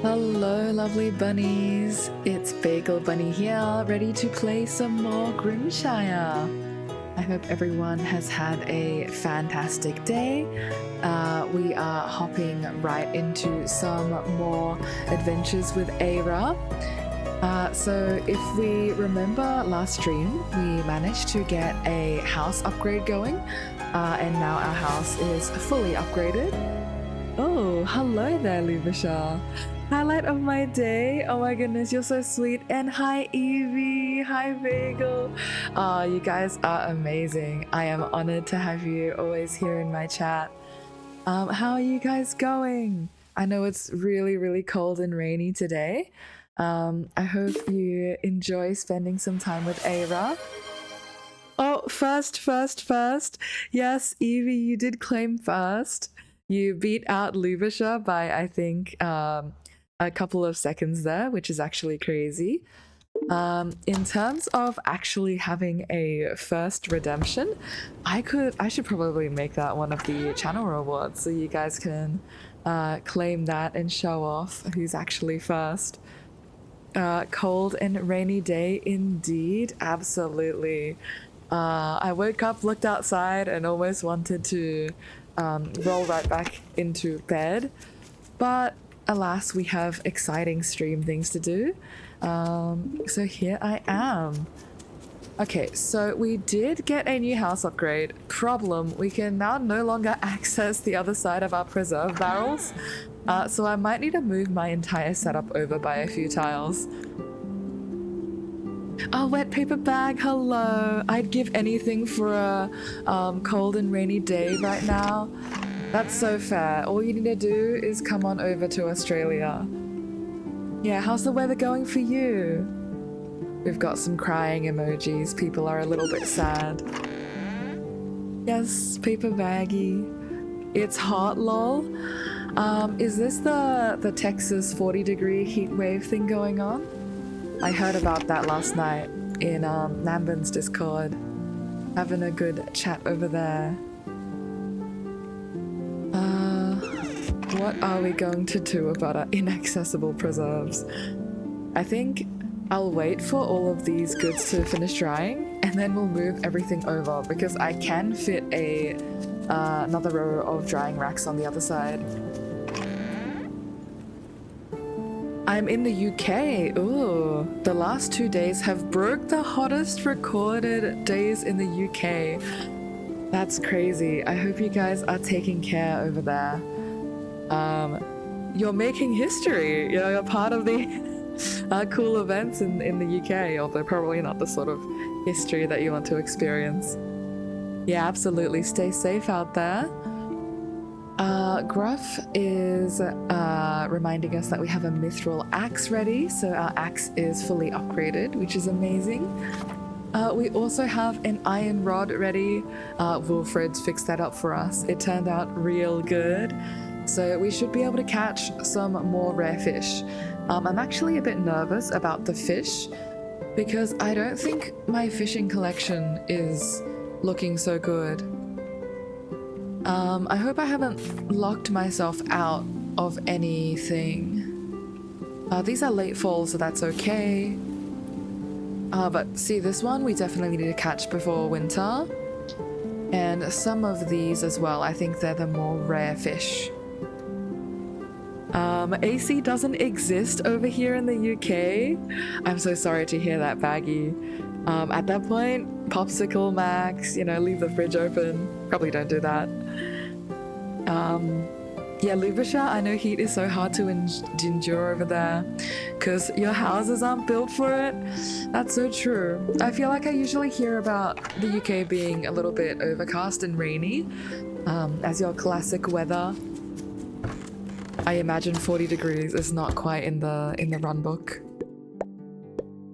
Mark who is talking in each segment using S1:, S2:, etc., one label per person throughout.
S1: Hello, lovely bunnies. It's Bagel Bunny here, ready to play some more Grimshire. I hope everyone has had a fantastic day. We are hopping right into some more adventures with Eira. So if we remember last stream, we managed to get a house upgrade going, and now our house is fully upgraded. Oh, hello there, Lubisha. Highlight of my day. Oh my goodness, you're so sweet. And hi, Evie. Hi, Bagel. Oh, you guys are amazing. I am honored to have you always here in my chat. How are you guys going? I know it's really, really cold and rainy today. I hope you enjoy spending some time with Eira. Oh, first. Yes, Evie, you did claim first. You beat out Lubisha by, I think, a couple of seconds there, which is actually crazy. In terms of actually having a first redemption, I should probably make that one of the channel rewards so you guys can claim that and show off who's actually first. Cold and rainy day indeed, absolutely. I woke up, looked outside, and almost wanted to roll right back into bed, but alas, we have exciting stream things to do. So here I am. Okay, so we did get a new house upgrade. Problem, we can now no longer access the other side of our preserve barrels. So I might need to move my entire setup over by a few tiles. A wet paper bag, hello. I'd give anything for a cold and rainy day right now. That's so fair. All you need to do is come on over to Australia. Yeah, how's the weather going for you? We've got some crying emojis. People are a little bit sad. Yes, paper baggy. It's hot, lol. Is this the Texas 40-degree heat wave thing going on? I heard about that last night in Nambin's Discord. Having a good chat over there. What are we going to do about our inaccessible preserves? I think I'll wait for all of these goods to finish drying and then we'll move everything over because I can fit another row of drying racks on the other side. I'm in the UK. Ooh, the last 2 days have broke the hottest recorded days in the UK. That's crazy. I hope you guys are taking care over there. You're making history. You know, you're part of the cool events in the UK, although probably not the sort of history that you want to experience. Yeah, absolutely. Stay safe out there. Gruff is reminding us that we have a mithril axe ready, so our axe is fully upgraded, which is amazing. We also have an iron rod ready. Wilfred's fixed that up for us. It turned out real good. So we should be able to catch some more rare fish. I'm actually a bit nervous about the fish because I don't think my fishing collection is looking so good. I hope I haven't locked myself out of anything. These are late fall, so that's okay. But see, this one we definitely need to catch before winter. And some of these as well, I think they're the more rare fish. AC doesn't exist over here in the UK. I'm so sorry to hear that, Baggy. At that point, popsicle max, you know, leave the fridge open. Probably don't do that. Yeah, Lubisha, I know heat is so hard to endure over there because your houses aren't built for it. That's so true. I feel like I usually hear about the UK being a little bit overcast and rainy as your classic weather. I imagine 40 degrees is not quite in the run book.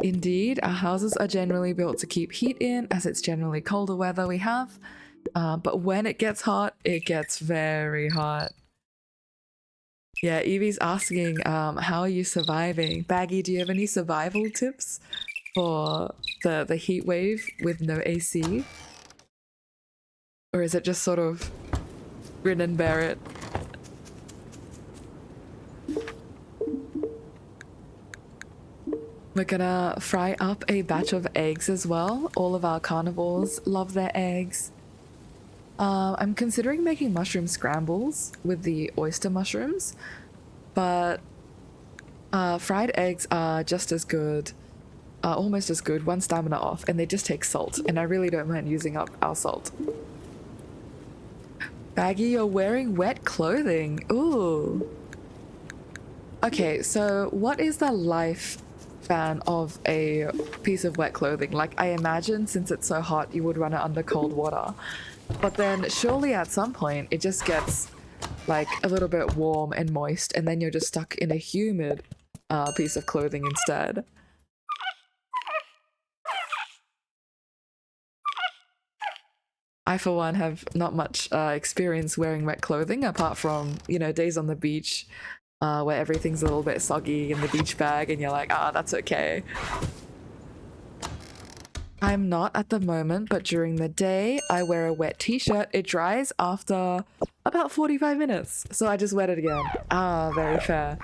S1: Indeed, our houses are generally built to keep heat in as it's generally colder weather we have. But when it gets hot, it gets very hot. Yeah, Evie's asking, how are you surviving? Baggy, do you have any survival tips for the heat wave with no AC? Or is it just sort of grin and bear it? We're gonna fry up a batch of eggs as well. All of our carnivores love their eggs. I'm considering making mushroom scrambles with the oyster mushrooms, but fried eggs are just as good, almost as good, one stamina off, and they just take salt, and I really don't mind using up our salt. Baggy, you're wearing wet clothing. Ooh. Okay, so what is the life span of a piece of wet clothing? Like, I imagine since it's so hot, you would run it under cold water. But then surely at some point it just gets like a little bit warm and moist, and then you're just stuck in a humid piece of clothing instead. I, for one, have not much experience wearing wet clothing apart from, you know, days on the beach where everything's a little bit soggy in the beach bag and you're like, ah, that's okay. I'm not at the moment, but during the day, I wear a wet t-shirt. It dries after about 45 minutes. So I just wet it again. Ah, very fair.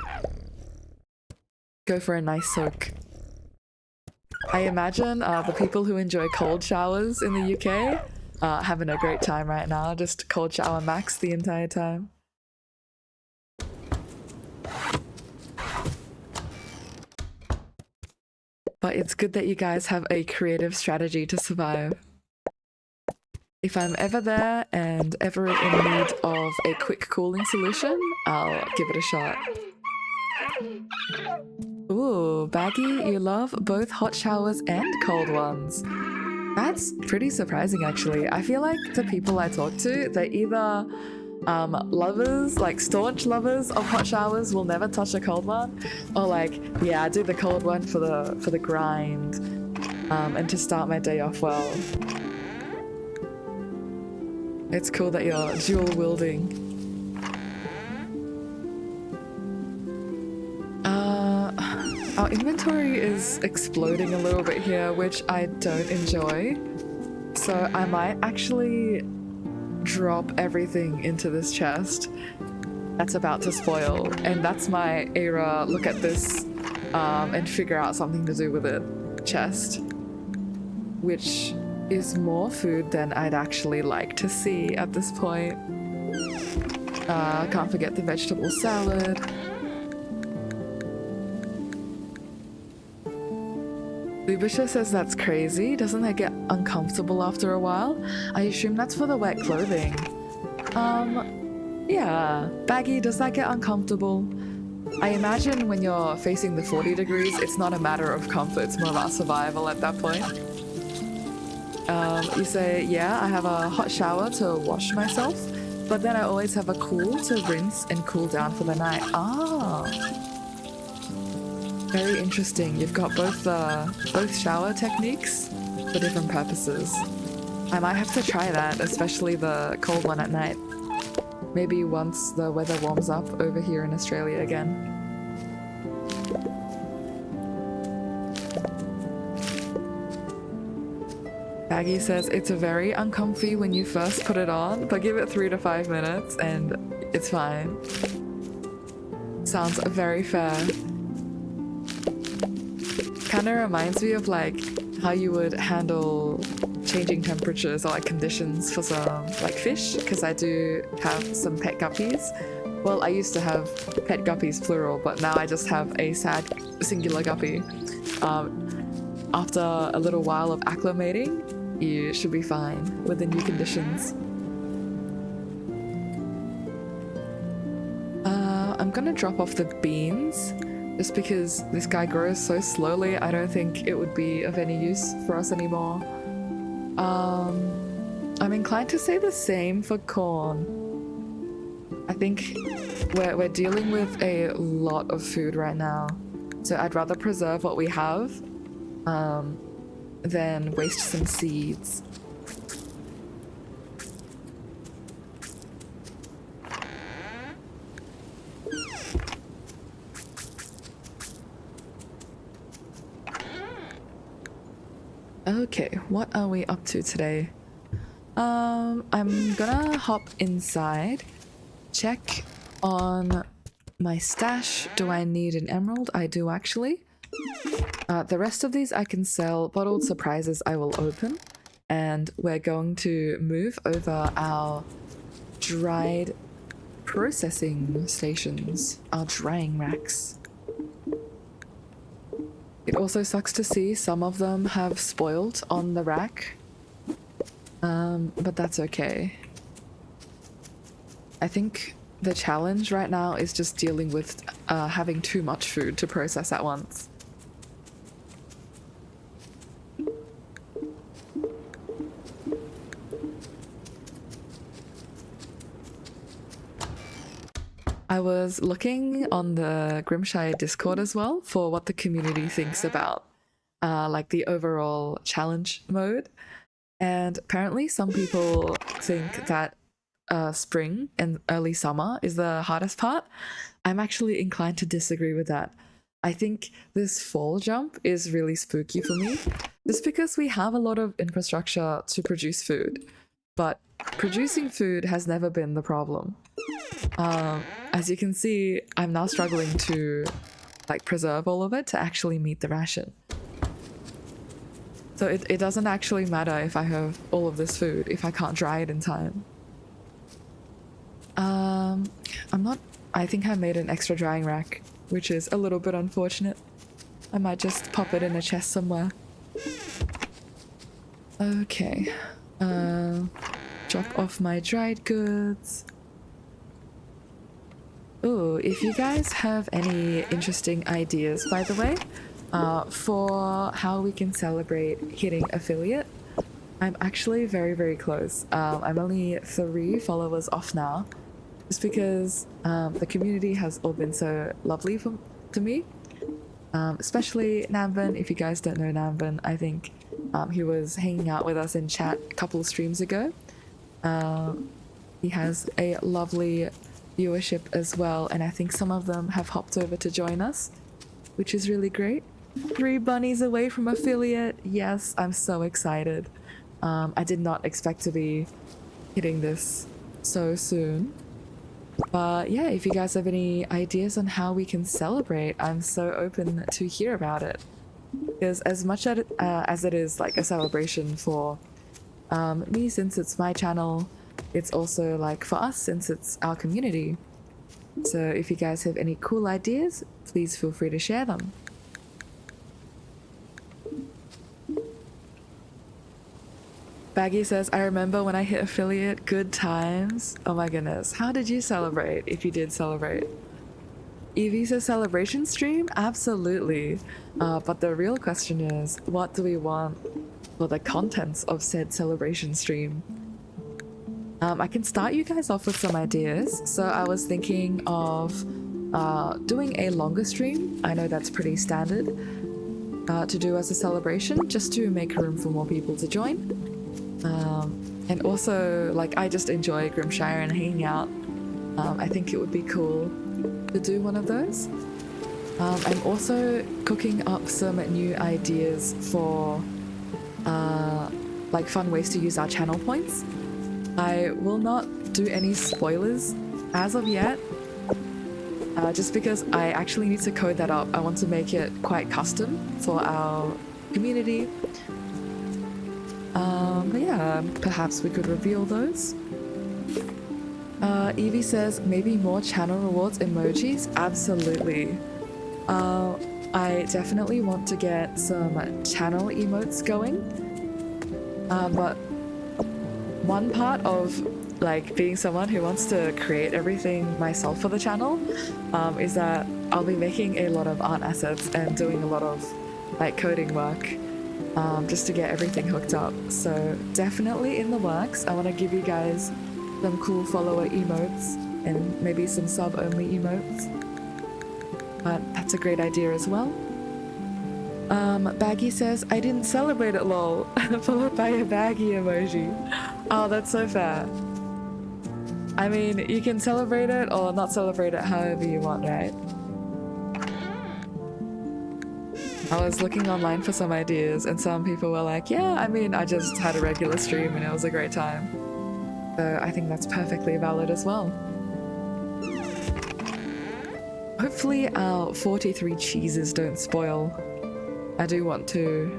S1: Go for a nice soak. I imagine the people who enjoy cold showers in the UK having a great time right now. Just cold shower max the entire time. But it's good that you guys have a creative strategy to survive. If I'm ever there and ever in need of a quick cooling solution, I'll give it a shot. Ooh, Baggy, you love both hot showers and cold ones. That's pretty surprising, actually. I feel like the people I talk to, they're either lovers, like staunch lovers of hot showers, will never touch a cold one, or like, yeah, I do the cold one for the grind, and to start my day off well. It's cool that you're dual wielding. Our inventory is exploding a little bit here, which I don't enjoy. So I might actually drop everything into this chest that's about to spoil, and that's my Eira look at this and figure out something to do with it chest, which is more food than I'd actually like to see at this point. Can't forget the vegetable salad. Lubisha says that's crazy. Doesn't that get uncomfortable after a while? I assume that's for the wet clothing. Yeah. Baggy, does that get uncomfortable? I imagine when you're facing the 40 degrees, it's not a matter of comfort, it's more about survival at that point. You say, yeah, I have a hot shower to wash myself, but then I always have a cool to rinse and cool down for the night. Ah. Very interesting. You've got both shower techniques for different purposes. I might have to try that, especially the cold one at night. Maybe once the weather warms up over here in Australia again. Baggy says it's very uncomfy when you first put it on, but give it 3 to 5 minutes and it's fine. Sounds very fair. Kind of reminds me of like how you would handle changing temperatures or like conditions for some like fish, because I do have some pet guppies. Well, I used to have pet guppies plural, but now I just have a sad singular guppy. After a little while of acclimating, you should be fine with the new conditions. I'm gonna drop off the beans. Just because this guy grows so slowly, I don't think it would be of any use for us anymore. I'm inclined to say the same for corn. I think we're dealing with a lot of food right now, so I'd rather preserve what we have than waste some seeds. Okay, what are we up to today? I'm gonna hop inside, check on my stash. Do I need an emerald? I do actually. The rest of these I can sell. Bottled surprises I will open. And we're going to move over our dried processing stations, our drying racks. It also sucks to see some of them have spoiled on the rack, but that's okay. I think the challenge right now is just dealing with having too much food to process at once. I was looking on the Grimshire Discord as well for what the community thinks about like the overall challenge mode, and apparently some people think that spring and early summer is the hardest part. I'm actually inclined to disagree with that. I think this fall jump is really spooky for me, just because we have a lot of infrastructure to produce food, but producing food has never been the problem. As you can see, I'm now struggling to like preserve all of it to actually meet the ration. So it doesn't actually matter if I have all of this food if I can't dry it in time. I think I made an extra drying rack, which is a little bit unfortunate. I might just pop it in a chest somewhere. Okay. Drop off my dried goods. Ooh, if you guys have any interesting ideas, by the way, for how we can celebrate hitting affiliate, I'm actually very, very close. I'm only 3 followers off now, just because the community has all been so lovely to me. Especially Namvan. If you guys don't know Namvan, I think he was hanging out with us in chat a couple of streams ago. He has a lovely viewership as well, and I think some of them have hopped over to join us, which is really great. 3 bunnies away from affiliate. Yes, I'm so excited. I did not expect to be hitting this so soon. But yeah, if you guys have any ideas on how we can celebrate, I'm so open to hear about it. Because as much as it is like a celebration for me, since it's my channel, it's also like for us since it's our community. So if you guys have any cool ideas, please feel free to share them. Baggy says, I remember when I hit affiliate, good times. Oh my goodness. How did you celebrate, if you did celebrate? Evie says celebration stream? Absolutely. But the real question is, what do we want for the contents of said celebration stream? I can start you guys off with some ideas. So I was thinking of doing a longer stream. I know that's pretty standard to do as a celebration, just to make room for more people to join. And also, like, I just enjoy Grimshire and hanging out. I think it would be cool to do one of those. I'm also cooking up some new ideas for like fun ways to use our channel points. I will not do any spoilers as of yet, just because I actually need to code that up. I want to make it quite custom for our community. But yeah, perhaps we could reveal those. Evie says, maybe more channel rewards emojis? Absolutely. I definitely want to get some channel emotes going. But one part of like being someone who wants to create everything myself for the channel is that I'll be making a lot of art assets and doing a lot of like coding work just to get everything hooked up. So definitely in the works. I want to give you guys some cool follower emotes and maybe some sub only emotes, but that's a great idea as well. Baggy says, I didn't celebrate it, lol, followed by a baggy emoji. Oh, that's so fair. I mean, you can celebrate it or not celebrate it however you want, right? I was looking online for some ideas and some people were like, yeah, I mean, I just had a regular stream and it was a great time. So I think that's perfectly valid as well. Hopefully our 43 cheeses don't spoil. I do want to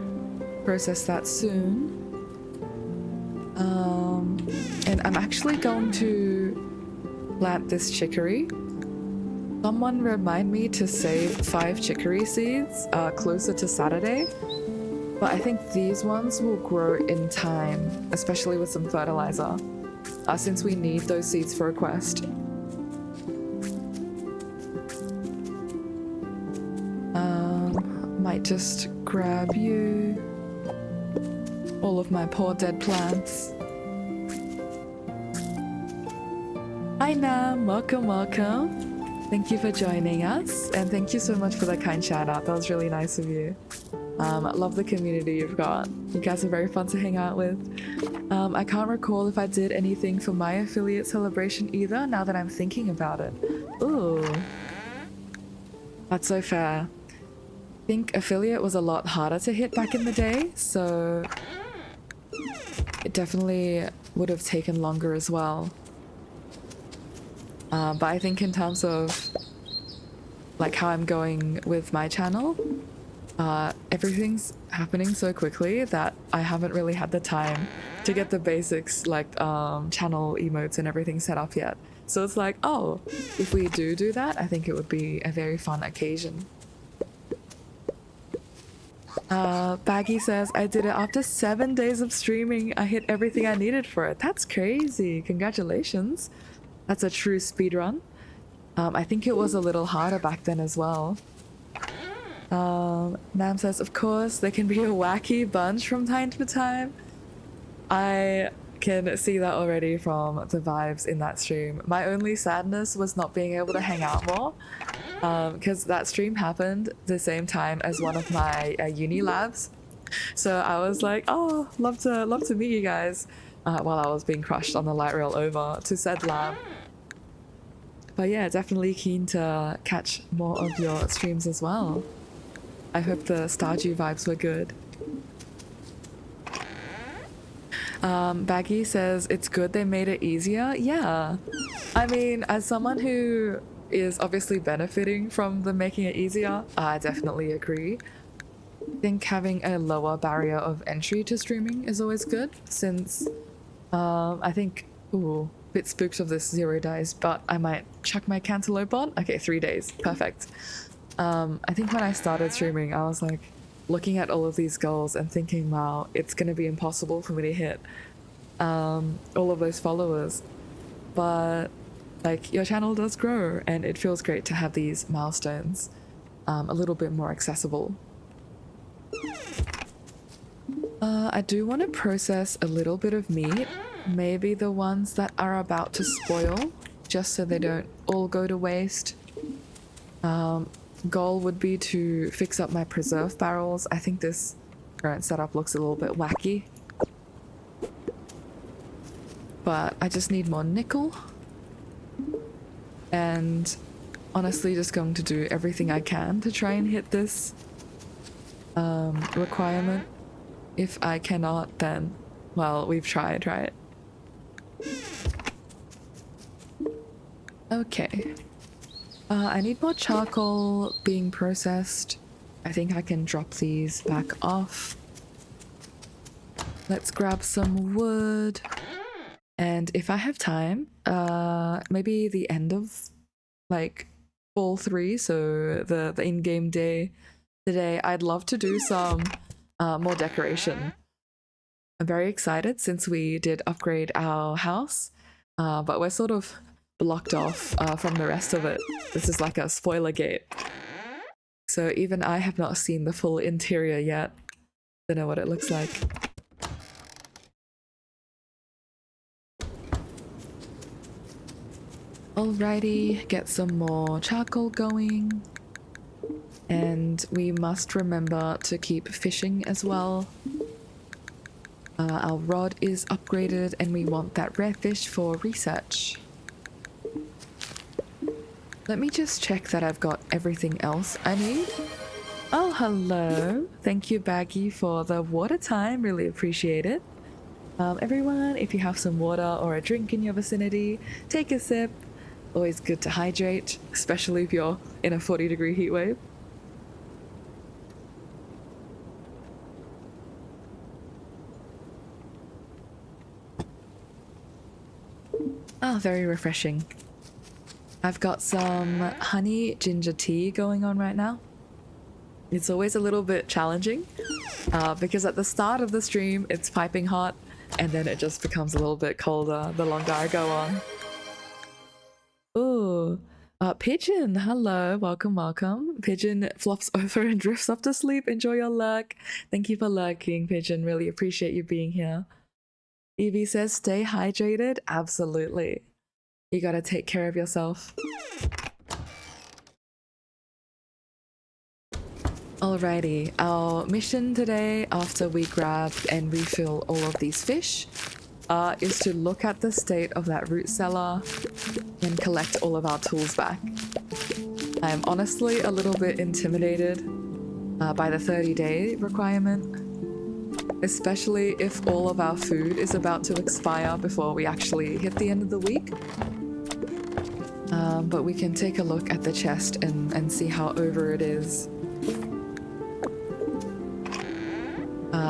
S1: process that soon. And I'm actually going to plant this chicory. Someone remind me to save 5 chicory seeds closer to Saturday. But I think these ones will grow in time, especially with some fertilizer, since we need those seeds for a quest. Might just grab you. All of my poor dead plants. Hi Nam, welcome, welcome. Thank you for joining us, and thank you so much for the kind shout out. That was really nice of you. Love the community you've got. You guys are very fun to hang out with. I can't recall if I did anything for my affiliate celebration either, now that I'm thinking about it. Ooh. That's so fair. I think affiliate was a lot harder to hit back in the day, so it definitely would have taken longer as well. But I think in terms of like how I'm going with my channel, everything's happening so quickly that I haven't really had the time to get the basics like channel emotes and everything set up yet. So it's like, oh, if we do that, I think it would be a very fun occasion. Baggy says, I did it after 7 days of streaming. I hit everything I needed for it. That's crazy. Congratulations. That's a true speedrun. I think it was a little harder back then as well. Nam says, of course, there can be a wacky bunch from time to time. I can see that already from the vibes in that stream. My only sadness was not being able to hang out more, because that stream happened the same time as one of my uni labs. So I was like, oh, love to meet you guys, while I was being crushed on the light rail over to said lab. But yeah, definitely keen to catch more of your streams as well. I hope the Stardew vibes were good. Baggy says, it's good they made it easier. Yeah. I mean, as someone who is obviously benefiting from them making it easier, I definitely agree. I think having a lower barrier of entry to streaming is always good, since I think, ooh, a bit spooked of this 0 days, but I might chuck my cantaloupe on. Okay, 3 days, perfect. I think when I started streaming, I was like looking at all of these goals and thinking, wow, it's gonna be impossible for me to hit all of those followers. But like, your channel does grow and it feels great to have these milestones a little bit more accessible. I do want to process a little bit of meat, maybe the ones that are about to spoil, just so they don't all go to waste. Goal would be to fix up my preserve barrels. I think this current setup looks a little bit wacky, but I just need more nickel, and honestly just going to do everything I can to try and hit this requirement. If I cannot, then, well, we've tried, right? Okay. I need more charcoal being processed. I think I can drop these back off. Let's grab some wood. And if I have time, maybe the end of like fall 3, so the in-game day today, I'd love to do some more decoration. I'm very excited since we did upgrade our house, but we're sort of blocked off from the rest of it. This is like a spoiler gate. So even I have not seen the full interior yet. Don't know what it looks like. Alrighty, get some more charcoal going. And we must remember to keep fishing as well. Our rod is upgraded and we want that rare fish for research. Let me just check that I've got everything else I need. Oh, hello. Thank you, Baggy, for the water time. Really appreciate it. Everyone, if you have some water or a drink in your vicinity, take a sip. Always good to hydrate, especially if you're in a 40-degree heat wave. Ah, very refreshing. I've got some honey ginger tea going on right now. It's always a little bit challenging because at the start of the stream it's piping hot and then it just becomes a little bit colder the longer I go on. Ooh, Pigeon, hello, welcome, welcome. Pigeon flops over and drifts off to sleep. Enjoy your lurk. Thank you for lurking, Pigeon. Really appreciate you being here. Evie says, stay hydrated. Absolutely. You gotta take care of yourself. Alrighty, our mission today, after we grab and refill all of these fish, is to look at the state of that root cellar and collect all of our tools back. I am honestly a little bit intimidated by the 30-day requirement, especially if all of our food is about to expire before we actually hit the end of the week. But we can take a look at the chest and see how over it is.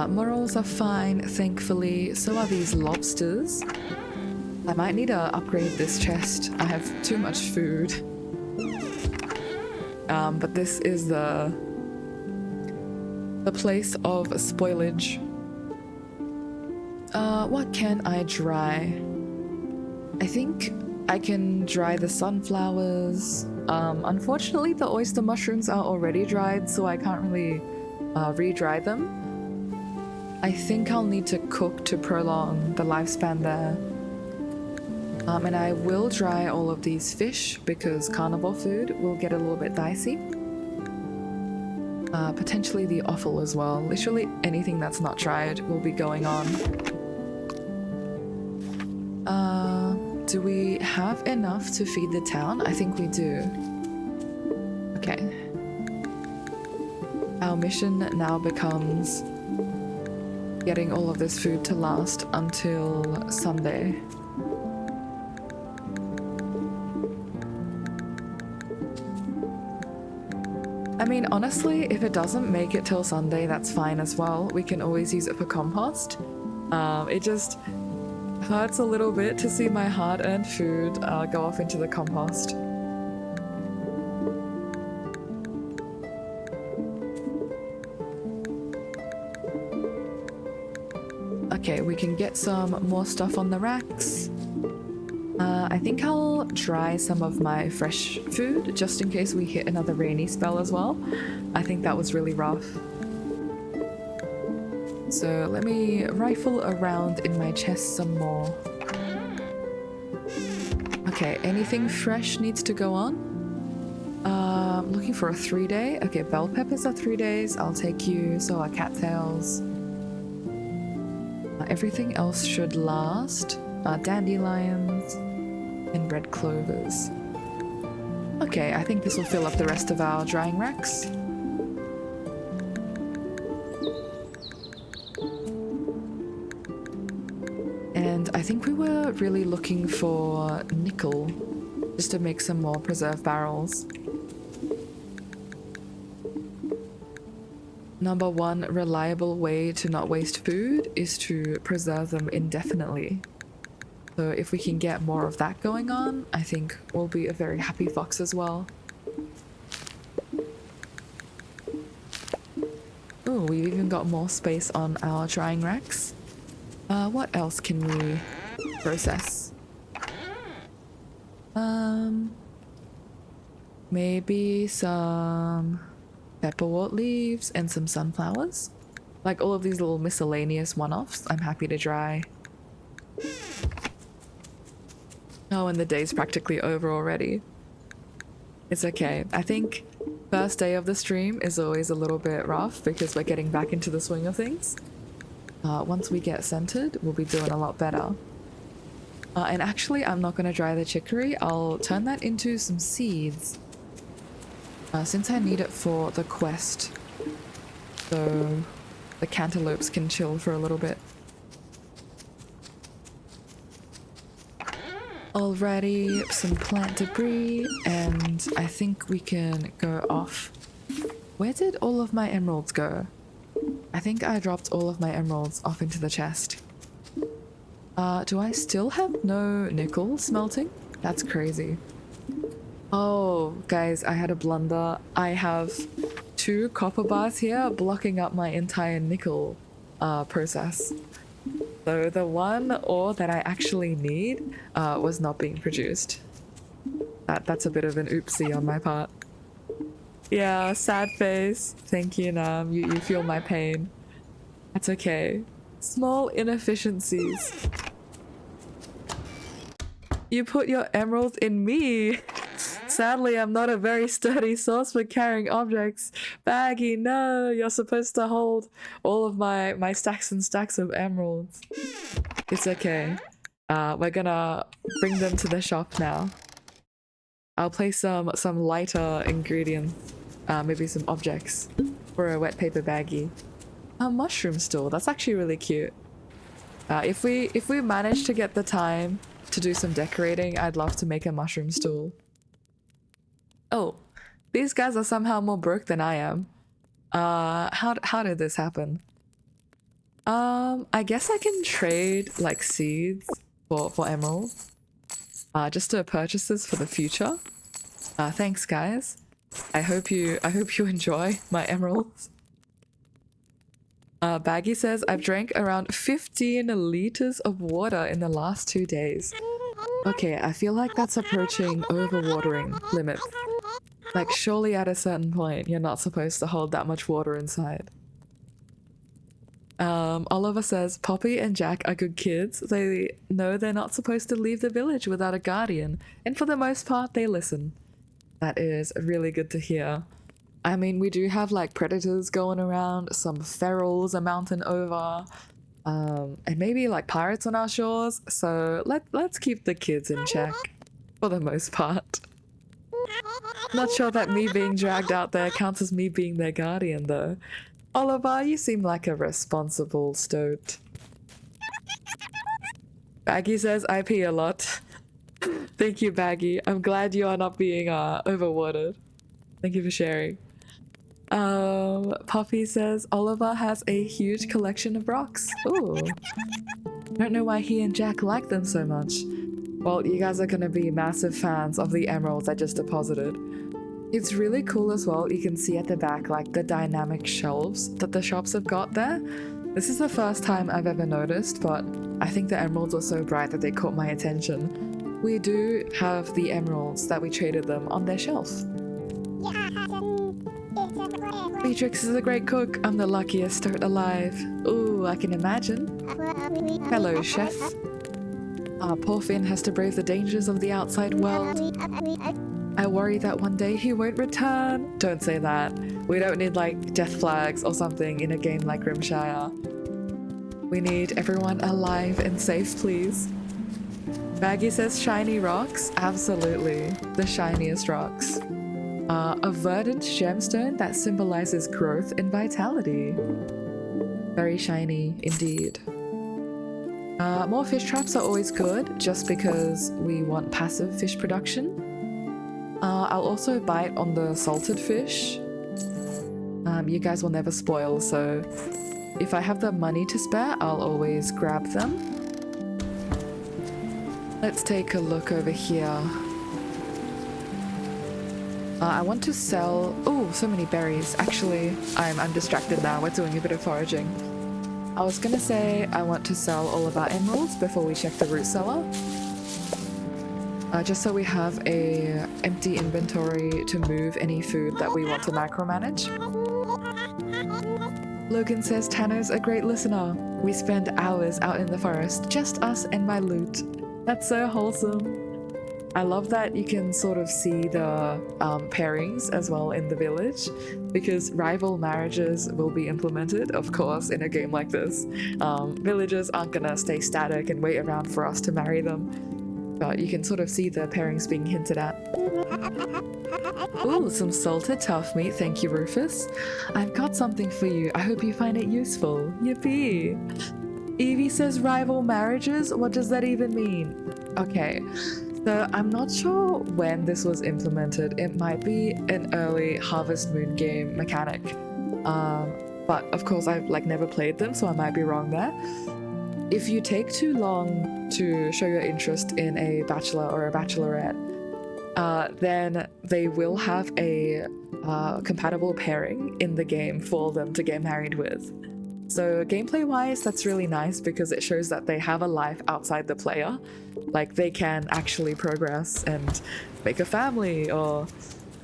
S1: Morals are fine, thankfully. So are these lobsters. I might need to upgrade this chest. I have too much food. But this is the place of spoilage. What can I dry? I think I can dry the sunflowers. Unfortunately, the oyster mushrooms are already dried, so I can't really re-dry them. I think I'll need to cook to prolong the lifespan there. And I will dry all of these fish because carnivore food will get a little bit dicey. Potentially the offal as well. Literally anything that's not dried will be going on. Do we have enough to feed the town? I think we do. Okay. Our mission now becomes getting all of this food to last until Sunday. I mean, honestly, if it doesn't make it till Sunday, that's fine as well. We can always use it for compost. It just hurts a little bit to see my hard-earned food go off into the compost. Okay, we can get some more stuff on the racks. I think I'll dry some of my fresh food just in case we hit another rainy spell as well. I think that was really rough. So let me rifle around in my chest some more. Okay, anything fresh needs to go on. Looking for a 3-day. Okay, bell peppers are 3 days. I'll take you. So are cattails. Everything else should last. Dandelions and red clovers. Okay, I think this will fill up the rest of our drying racks. And I think we were really looking for nickel just to make some more preserve barrels. Number one reliable way to not waste food is to preserve them indefinitely. So if we can get more of that going on, I think we'll be a very happy fox as well. Oh, we've even got more space on our drying racks. What else can we process? Maybe some pepperwort leaves and some sunflowers. Like all of these little miscellaneous one-offs, I'm happy to dry. Oh, and the day's practically over already. It's okay. I think first day of the stream is always a little bit rough because we're getting back into the swing of things. Once we get centered, we'll be doing a lot better. And actually, I'm not going to dry the chicory. I'll turn that into some seeds. Since I need it for the quest. So the cantaloupes can chill for a little bit. Alrighty, some plant debris, and I think we can go off. Where did all of my emeralds go? I think I dropped all of my emeralds off into the chest. Do I still have no nickel smelting? That's crazy. Oh, guys, I had a blunder. I have 2 copper bars here blocking up my entire nickel process. So the one ore that I actually need was not being produced. That's a bit of an oopsie on my part. Yeah, sad face. Thank you, Nam. You feel my pain. That's okay. Small inefficiencies. You put your emeralds in me. Sadly, I'm not a very sturdy source for carrying objects. Baggy, no, you're supposed to hold all of my stacks and stacks of emeralds. It's okay. We're gonna bring them to the shop now. I'll place some lighter ingredients, maybe some objects for a wet paper baggie. A mushroom stool, that's actually really cute. If we manage to get the time to do some decorating, I'd love to make a mushroom stool. Oh, these guys are somehow more broke than I am. How did this happen? I guess I can trade like seeds for emeralds. Just to purchase this for the future. Thanks, guys. I hope you enjoy my emeralds. Baggy says, I've drank around 15 liters of water in the last 2 days. Okay, I feel like that's approaching overwatering limits. Like, surely at a certain point, you're not supposed to hold that much water inside. Oliver says, Poppy and Jack are good kids. They know they're not supposed to leave the village without a guardian, and for the most part, they listen. That is really good to hear. I mean, we do have like predators going around, some ferals a mountain over, and maybe like pirates on our shores, so let's keep the kids in check, for the most part. Not sure that me being dragged out there counts as me being their guardian though. Oliver, you seem like a responsible stoat. Baggy says I pee a lot. Thank you, Baggy. I'm glad you are not being overwatered. Thank you for sharing. Poppy says Oliver has a huge collection of rocks. Ooh. Don't know why he and Jack like them so much. Well, you guys are gonna be massive fans of the emeralds I just deposited. It's really cool as well. You can see at the back like the dynamic shelves that the shops have got there. This is the first time I've ever noticed, but I think the emeralds were so bright that they caught my attention. We do have the emeralds that we traded them on their shelf. Beatrix is a great cook. I'm the luckiest stoat alive. Ooh, I can imagine. Hello, chef. Poor Finn has to brave the dangers of the outside world. I worry that one day he won't return. Don't say that. We don't need like death flags or something in a game like Grimshire. We need everyone alive and safe, please. Baggy says shiny rocks. Absolutely. The shiniest rocks. A verdant gemstone that symbolizes growth and vitality. Very shiny indeed. More fish traps are always good, just because we want passive fish production. I'll also bite on the salted fish. You guys will never spoil, so if I have the money to spare, I'll always grab them. Let's take a look over here. I want to sell... Oh, so many berries. Actually, I'm distracted now. We're doing a bit of foraging. I was gonna say I want to sell all of our emeralds before we check the root cellar. Just so we have a empty inventory to move any food that we want to micromanage. Logan says Tanner's a great listener. We spend hours out in the forest, just us and my loot. That's so wholesome. I love that you can sort of see the pairings as well in the village, because rival marriages will be implemented, of course, in a game like this. Villagers aren't gonna stay static and wait around for us to marry them, but you can sort of see the pairings being hinted at. Ooh, some salted tough meat, thank you, Rufus. I've got something for you, I hope you find it useful. Yippee! Evie says rival marriages? What does that even mean? Okay, so I'm not sure when this was implemented. It might be an early Harvest Moon game mechanic. But of course I've like never played them, so I might be wrong there. If you take too long to show your interest in a bachelor or a bachelorette, then they will have a compatible pairing in the game for them to get married with. So gameplay wise, that's really nice because it shows that they have a life outside the player. Like they can actually progress and make a family, or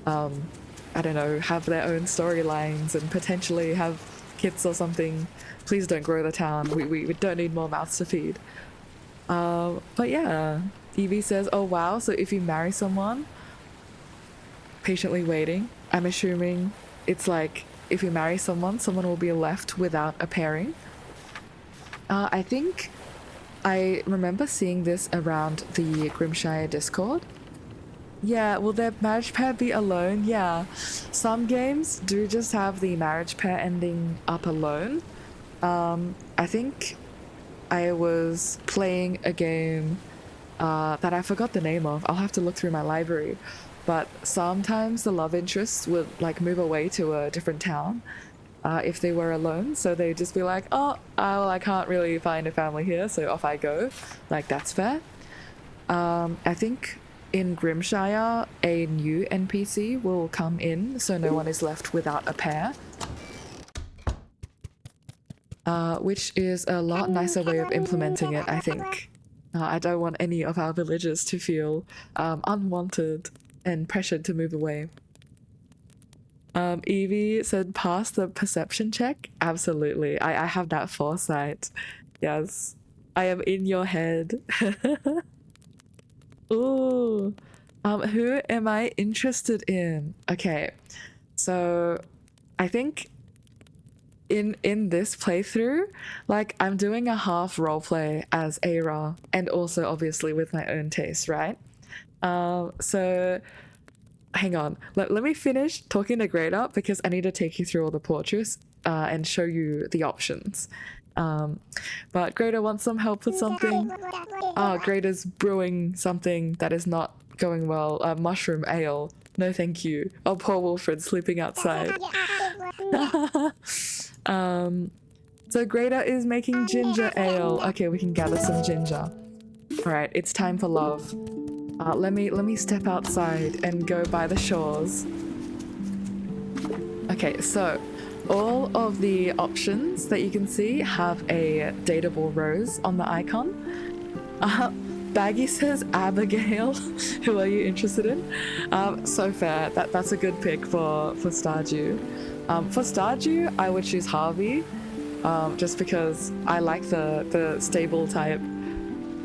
S1: I don't know, have their own storylines and potentially have kids or something. Please don't grow the town. We don't need more mouths to feed. But yeah, Evie says, oh wow, so if you marry someone, patiently waiting, I'm assuming it's like if you marry someone, someone will be left without a pairing. I think I remember seeing this around the Grimshire Discord. Yeah, will their marriage pair be alone? Yeah, some games do just have the marriage pair ending up alone. I think I was playing a game that I forgot the name of. I'll have to look through my library. But sometimes the love interests would like move away to a different town if they were alone. So they'd just be like, oh, well, I can't really find a family here, so off I go. Like, that's fair. I think in Grimshire, a new NPC will come in, so no one is left without a pair. Which is a lot nicer way of implementing it, I think. I don't want any of our villagers to feel unwanted and pressured to move away. Evie said pass the perception check. Absolutely. I have that foresight. Yes. I am in your head. Ooh. Who am I interested in? Okay. So I think in this playthrough, like I'm doing a half roleplay as Eira, and also obviously with my own taste, right? So hang on, let me finish talking to Greta because I need to take you through all the portraits and show you the options. But Greta wants some help with something. Greta's brewing something that is not going well. Mushroom ale. No thank you. Oh, poor Wilfred sleeping outside. So Greta is making ginger ale. Okay, we can gather some ginger. All right, it's time for love. Let me step outside and go by the shores. Okay, so all of the options that you can see have a dateable rose on the icon. Baggy says Abigail. Who are you interested in? So fair. That's a good pick for Stardew. For Stardew, I would choose Harvey, just because I like the stable type.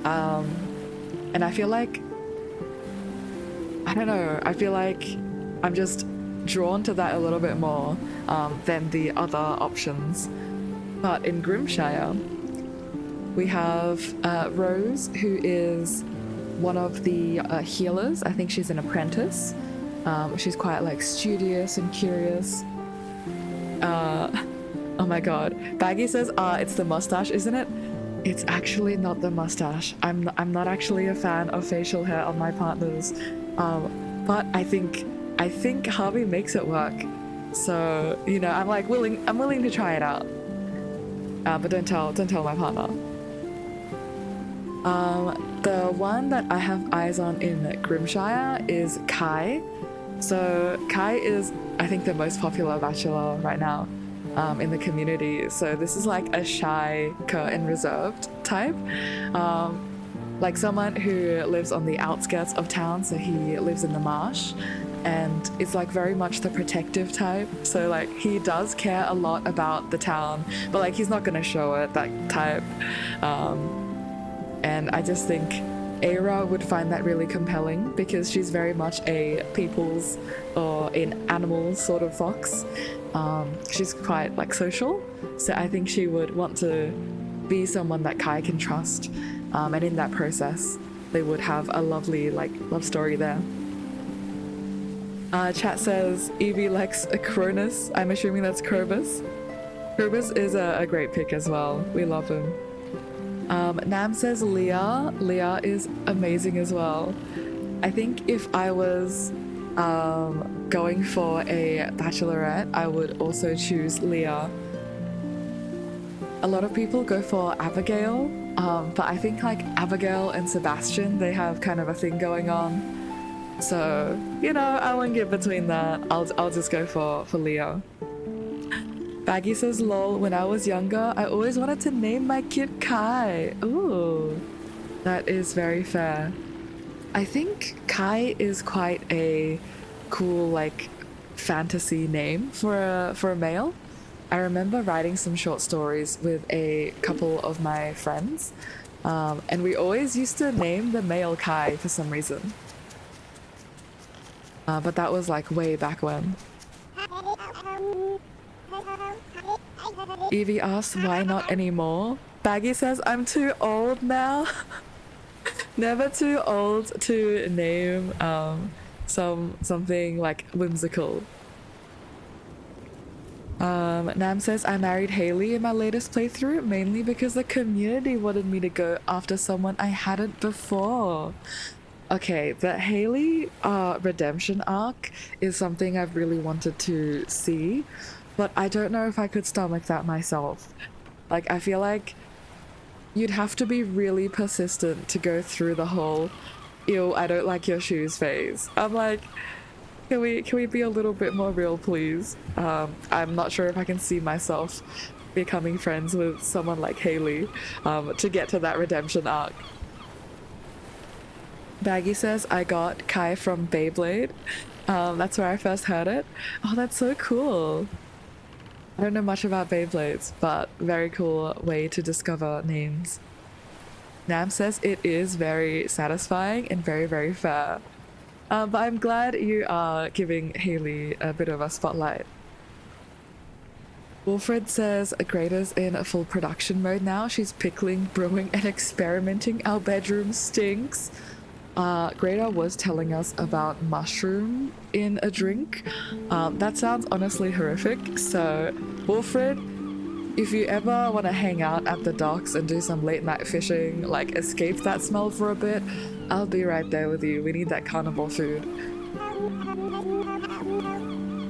S1: And I feel like, I don't know, I feel like I'm just drawn to that a little bit more than the other options. But in Grimshire, we have Rose, who is one of the healers. I think she's an apprentice. She's quite like studious and curious. Oh my god. Baggy says, it's the mustache, isn't it? It's actually not the mustache. I'm not actually a fan of facial hair on my partners. But I think Harvey makes it work. So, you know, I'm willing to try it out. But don't tell my partner. The one that I have eyes on in Grimshire is Kai. So Kai is, I think, the most popular bachelor right now in the community. So this is like a shy, curt and reserved type. Like someone who lives on the outskirts of town, so he lives in the marsh, and it's like very much the protective type. So like he does care a lot about the town, but like he's not gonna show it, that type. And I just think Eira would find that really compelling because she's very much a people's or an animals sort of fox. She's quite like social, so I think she would want to be someone that Kai can trust. And in that process, they would have a lovely like love story there. Chat says Evie likes a Cronus. I'm assuming that's Krobus. Krobus is a great pick as well. We love him. Nam says Leah. Leah is amazing as well. I think if I was going for a bachelorette, I would also choose Leah. A lot of people go for Abigail, but I think like Abigail and Sebastian, they have kind of a thing going on. So, you know, I won't get between that. I'll just go for Leah. Baggy says, lol, when I was younger, I always wanted to name my kid Kai. Ooh, that is very fair. I think Kai is quite a cool, like, fantasy name for a male. I remember writing some short stories with a couple of my friends, and we always used to name the male Kai for some reason. But that was like way back when. Evie asks, why not anymore? Baggy says, I'm too old now. Never too old to name something like whimsical. Nam says, I married Haley in my latest playthrough, mainly because the community wanted me to go after someone I hadn't before. Okay, the Haley redemption arc is something I've really wanted to see, but I don't know if I could stomach that myself. Like, I feel like you'd have to be really persistent to go through the whole ew, I don't like your shoes phase. I'm like, can we be a little bit more real, please? I'm not sure if I can see myself becoming friends with someone like Haley to get to that redemption arc. Baggy says, I got Kai from Beyblade. That's where I first heard it. Oh, that's so cool. I don't know much about Beyblades, but very cool way to discover names. Nam says it is very satisfying and very, very fair. But I'm glad you are giving Haley a bit of a spotlight. Wilfred says Greta's in a full production mode now. She's pickling, brewing, and experimenting. Our bedroom stinks. Greta was telling us about mushroom in a drink. That sounds honestly horrific. So, Wilfred, if you ever want to hang out at the docks and do some late night fishing, like escape that smell for a bit, I'll be right there with you. We need that carnival food.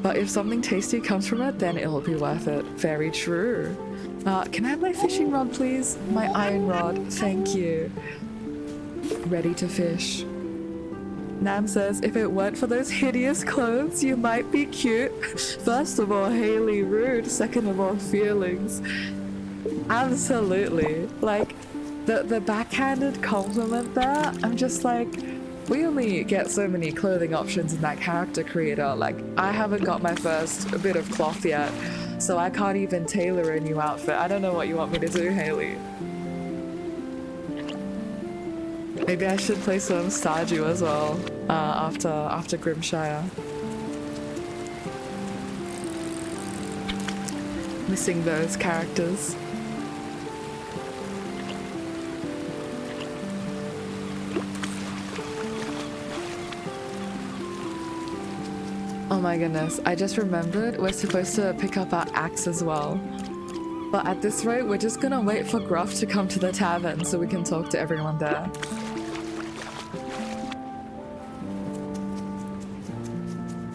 S1: But if something tasty comes from it, then it'll be worth it. Very true. Can I have my fishing rod, please? My iron rod. Thank you. Ready to fish. Nam says, if it weren't for those hideous clothes, you might be cute. First of all, Haley, rude. Second of all, feelings. Absolutely. Like, the backhanded compliment there, I'm just like, we only get so many clothing options in that character creator. Like, I haven't got my first bit of cloth yet, so I can't even tailor a new outfit. I don't know what you want me to do, Haley. Maybe I should play some Stardew as well, after Grimshire. Missing those characters. Oh my goodness, I just remembered we're supposed to pick up our axe as well. But at this rate, we're just gonna wait for Gruff to come to the tavern so we can talk to everyone there.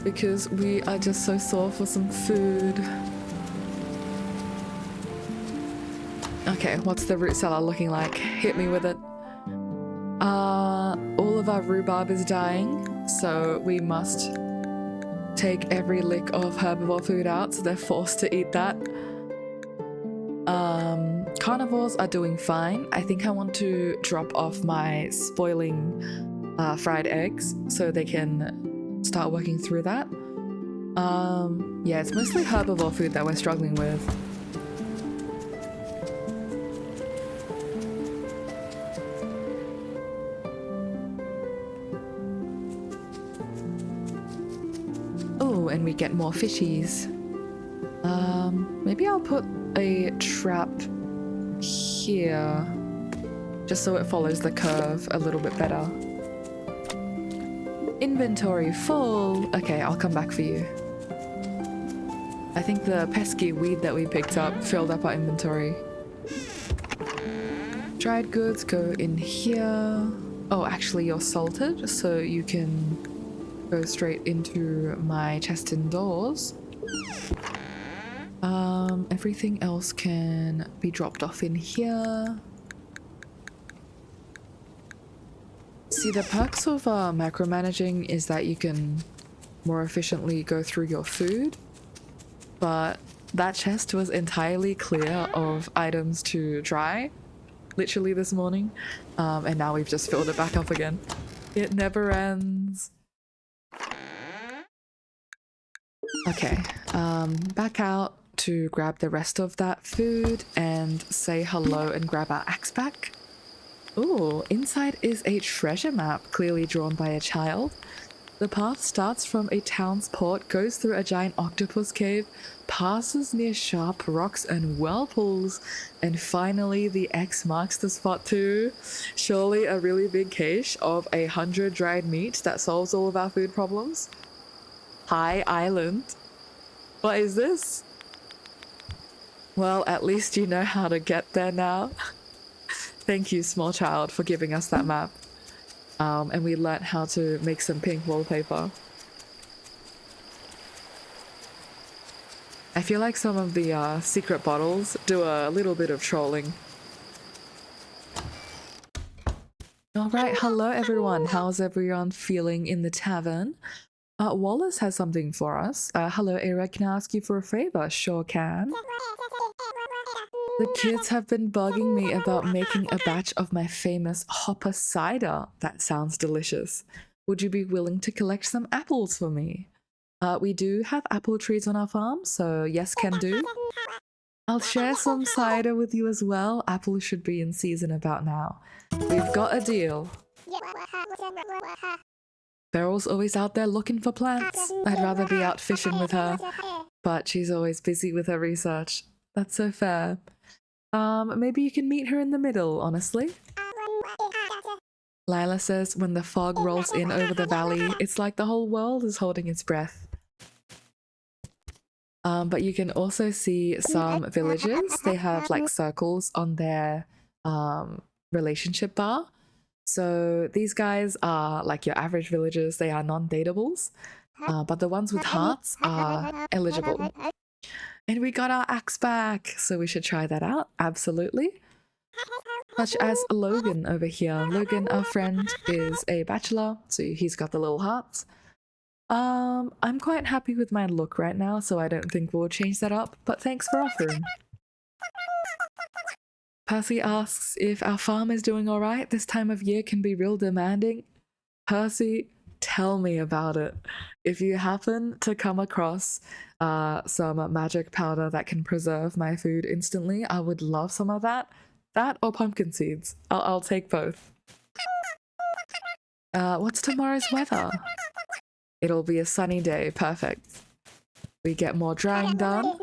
S1: Because we are just so sore for some food. Okay, what's the root cellar looking like? Hit me with it. All of our rhubarb is dying, so we must take every lick of herbivore food out, so they're forced to eat that. Carnivores are doing fine. I think I want to drop off my spoiling fried eggs so they can start working through that. Yeah, it's mostly herbivore food that we're struggling with. Oh, and we get more fishies. Maybe I'll put a trap here, just so it follows the curve a little bit better. Inventory full. Okay, I'll come back for you. I think the pesky weed that we picked up filled up our inventory. dried goods go in here. Oh, actually you're salted, so you can go straight into my chest indoors. Everything else can be dropped off in here. See, the perks of macromanaging is that you can more efficiently go through your food, but that chest was entirely clear of items to dry literally this morning, and now we've just filled it back up again. It never ends. Okay, back out to grab the rest of that food and say hello and grab our axe back. Ooh, inside is a treasure map clearly drawn by a child. The path starts from a town's port, goes through a giant octopus cave, passes near sharp rocks and whirlpools, and finally the X marks the spot too. Surely a really big cache of 100 dried meat that solves all of our food problems. High Island. What is this? Well, at least you know how to get there now. Thank you, small child, for giving us that map. And we learnt how to make some pink wallpaper. I feel like some of the secret bottles do a little bit of trolling. Alright, hello everyone. How's everyone feeling in the tavern? Wallace has something for us. Hello Eira, can I ask you for a favor? Sure can. The kids have been bugging me about making a batch of my famous hopper cider. That sounds delicious. Would you be willing to collect some apples for me? We do have apple trees on our farm, so yes, can do. I'll share some cider with you as well. Apples should be in season about now. We've got a deal. Beryl's always out there looking for plants. I'd rather be out fishing with her, but she's always busy with her research. That's so fair. Maybe you can meet her in the middle, honestly. Lila says when the fog rolls in over the valley, it's like the whole world is holding its breath. But you can also see some villages. They have like circles on their relationship bar. So these guys are like your average villagers. They are non-dateables. But the ones with hearts are eligible. And we got our axe back, so we should try that out, absolutely. Such as Logan over here. Logan, our friend, is a bachelor, so he's got the little hearts. I'm quite happy with my look right now, so I don't think we'll change that up, but thanks for offering. Percy asks if our farm is doing alright. This time of year can be real demanding. Percy, tell me about it. If you happen to come across some magic powder that can preserve my food instantly, I would love some of that. That or pumpkin seeds. I'll take both. What's tomorrow's weather? It'll be a sunny day. Perfect. We get more drying done.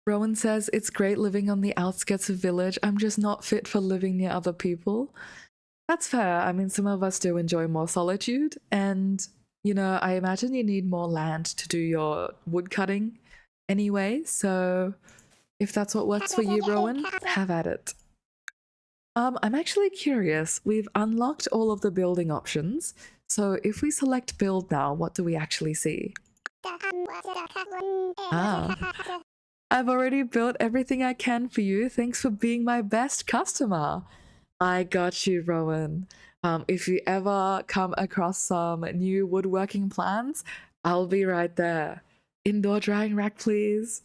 S1: Rowan says, it's great living on the outskirts of village. I'm just not fit for living near other people. That's fair. I mean, some of us do enjoy more solitude, and, you know, I imagine you need more land to do your wood cutting anyway, so if that's what works for you, Rowan, have at it. I'm actually curious. We've unlocked all of the building options, so if we select build now, what do we actually see? Ah. I've already built everything I can for you. Thanks for being my best customer. I got you, Rowan. If you ever come across some new woodworking plans, I'll be right there. Indoor drying rack, please.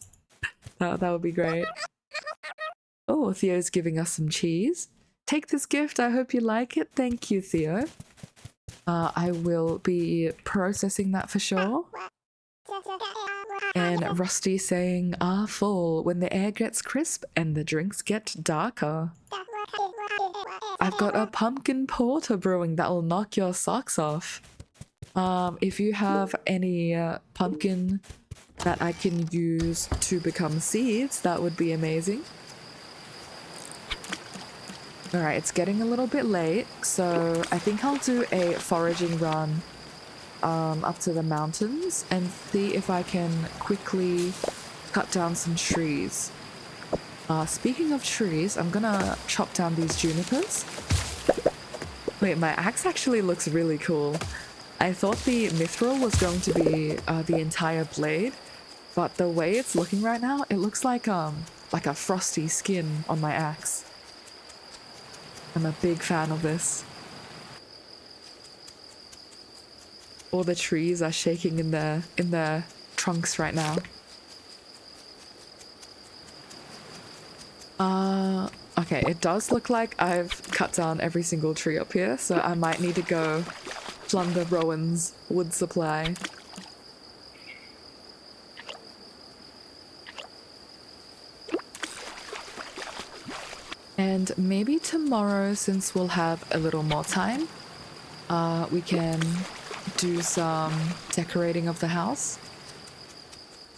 S1: That would be great. Oh, Theo's giving us some cheese. Take this gift. I hope you like it. Thank you, Theo. I will be processing that for sure. And Rusty saying, fall when the air gets crisp and the drinks get darker. I've got a pumpkin porter brewing that will knock your socks off. If you have any pumpkin that I can use to become seeds, that would be amazing. Alright, it's getting a little bit late, so I think I'll do a foraging run up to the mountains and see if I can quickly cut down some trees. Speaking of trees, I'm gonna chop down these junipers. Wait, my axe actually looks really cool. I thought the mithril was going to be the entire blade, but the way it's looking right now, it looks like a frosty skin on my axe. I'm a big fan of this. All the trees are shaking in their trunks right now. Okay, it does look like I've cut down every single tree up here, so I might need to go plunder Rowan's wood supply. And maybe tomorrow, since we'll have a little more time, we can do some decorating of the house.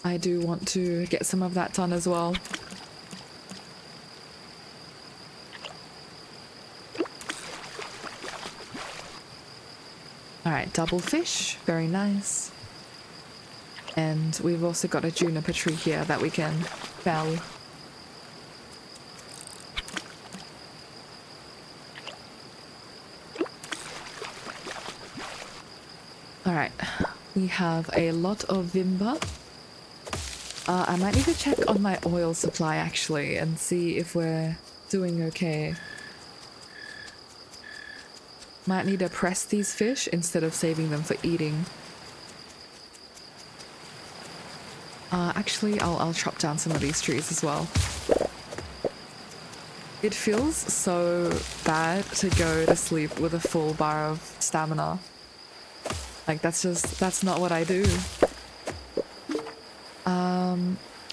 S1: I do want to get some of that done as well. Alright, double fish, very nice. And we've also got a juniper tree here that we can fell. Alright, we have a lot of Vimba. I might need to check on my oil supply actually and see if we're doing okay. Might need to press these fish instead of saving them for eating. Actually, I'll chop down some of these trees as well. It feels so bad to go to sleep with a full bar of stamina. Like, that's not what I do.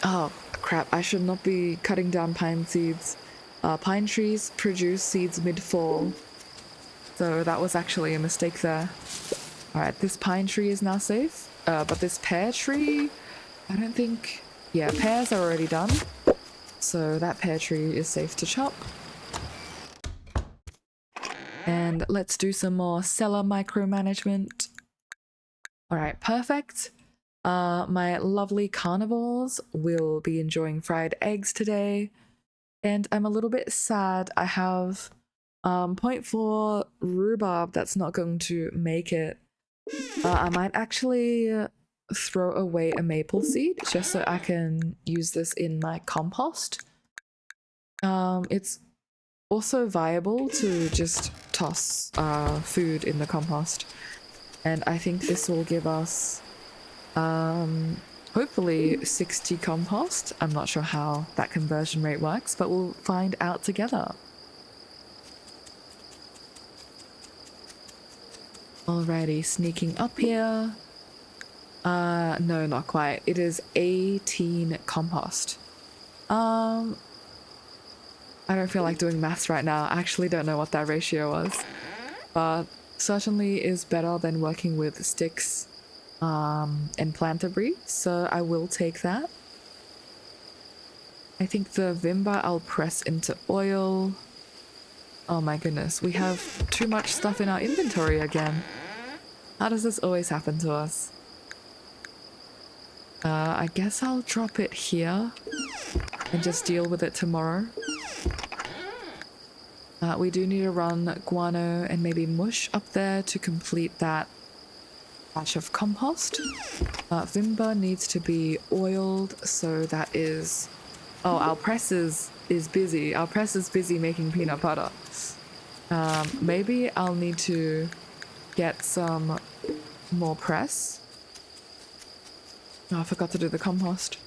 S1: Oh crap, I should not be cutting down pine seeds. Pine trees produce seeds mid-fall. So that was actually a mistake there. Alright, this pine tree is now safe. But this pear tree, I don't think... Yeah, pears are already done. So that pear tree is safe to chop. And let's do some more cellar micromanagement. Alright, perfect. My lovely carnivores will be enjoying fried eggs today. And I'm a little bit sad I have 0.4 rhubarb that's not going to make it. I might actually throw away a maple seed just so I can use this in my compost. It's also viable to just toss food in the compost. And I think this will give us hopefully 60 compost. I'm not sure how that conversion rate works, but we'll find out together. Alrighty, sneaking up here. No, not quite. It is 18 compost. I don't feel like doing maths right now. I actually don't know what that ratio was. But certainly is better than working with sticks and plant debris, so I will take that. I think the Vimba I'll press into oil. Oh my goodness, we have too much stuff in our inventory again. How does this always happen to us? I guess I'll drop it here and just deal with it tomorrow. We do need to run guano and maybe mush up there to complete that batch of compost. Vimba needs to be oiled, so that is... Oh, our press is busy. Our press is busy making peanut butter. Maybe I'll need to get some more press. Oh, I forgot to do the compost.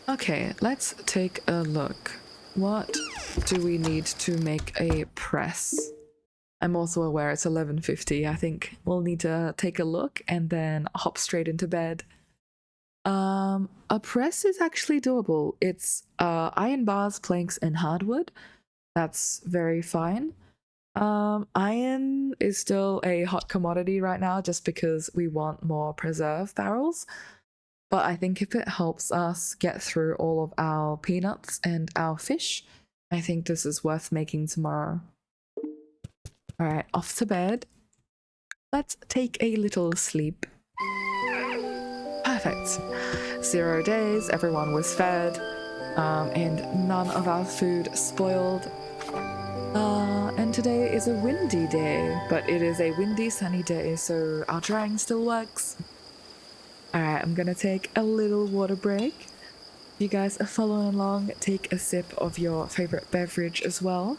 S1: Okay, let's take a look. What do we need to make a press? I'm also aware it's 11:50. I think we'll need to take a look and then hop straight into bed. A press is actually doable. It's iron bars, planks, and hardwood. That's very fine. Iron is still a hot commodity right now just because we want more preserve barrels. But I think if it helps us get through all of our peanuts and our fish, I think this is worth making tomorrow. Alright, off to bed. Let's take a little sleep. perfect. 0 days, everyone was fed, and none of our food spoiled. And today is a windy day, but it is a windy, sunny day, so our drying still works. Alright, I'm gonna take a little water break. You guys are following along, take a sip of your favorite beverage as well.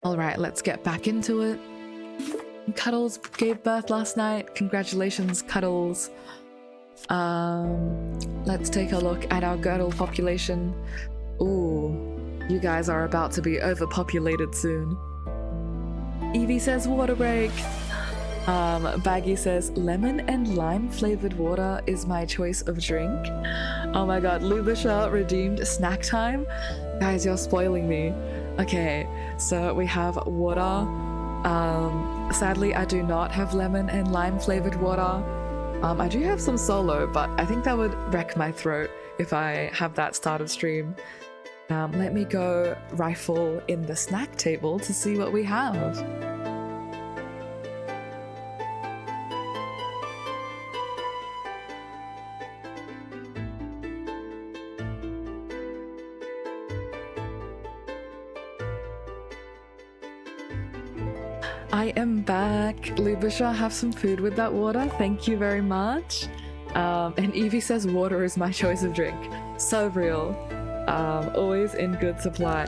S1: Alright, let's get back into it. Cuddles gave birth last night. Congratulations, Cuddles. Let's take a look at our girdle population. Ooh, you guys are about to be overpopulated soon. Evie says water break. Baggy says lemon and lime flavored water is my choice of drink. Oh my god, Lubisha redeemed snack time. Guys, you're spoiling me. Okay, so we have water. Sadly, I do not have lemon and lime flavored water. I do have some solo, but I think that would wreck my throat if I have that start of stream. Let me go rifle in the snack table to see what we have. I am back. Lubisha, have some food with that water. Thank you very much. And Evie says water is my choice of drink. So real. Always in good supply.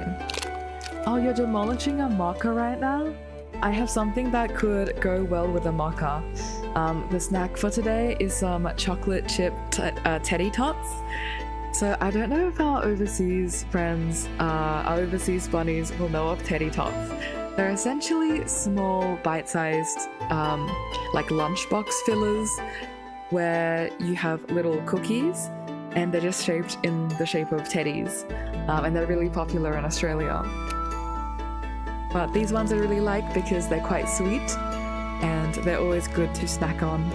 S1: Oh, you're demolishing a mocha right now? I have something that could go well with a mocha. The snack for today is some chocolate chip teddy tots. So I don't know if our overseas friends, our overseas bunnies will know of teddy tots. They're essentially small, bite-sized, like lunchbox fillers, where you have little cookies, and they're just shaped in the shape of teddies, and they're really popular in Australia. But these ones I really like because they're quite sweet, and they're always good to snack on.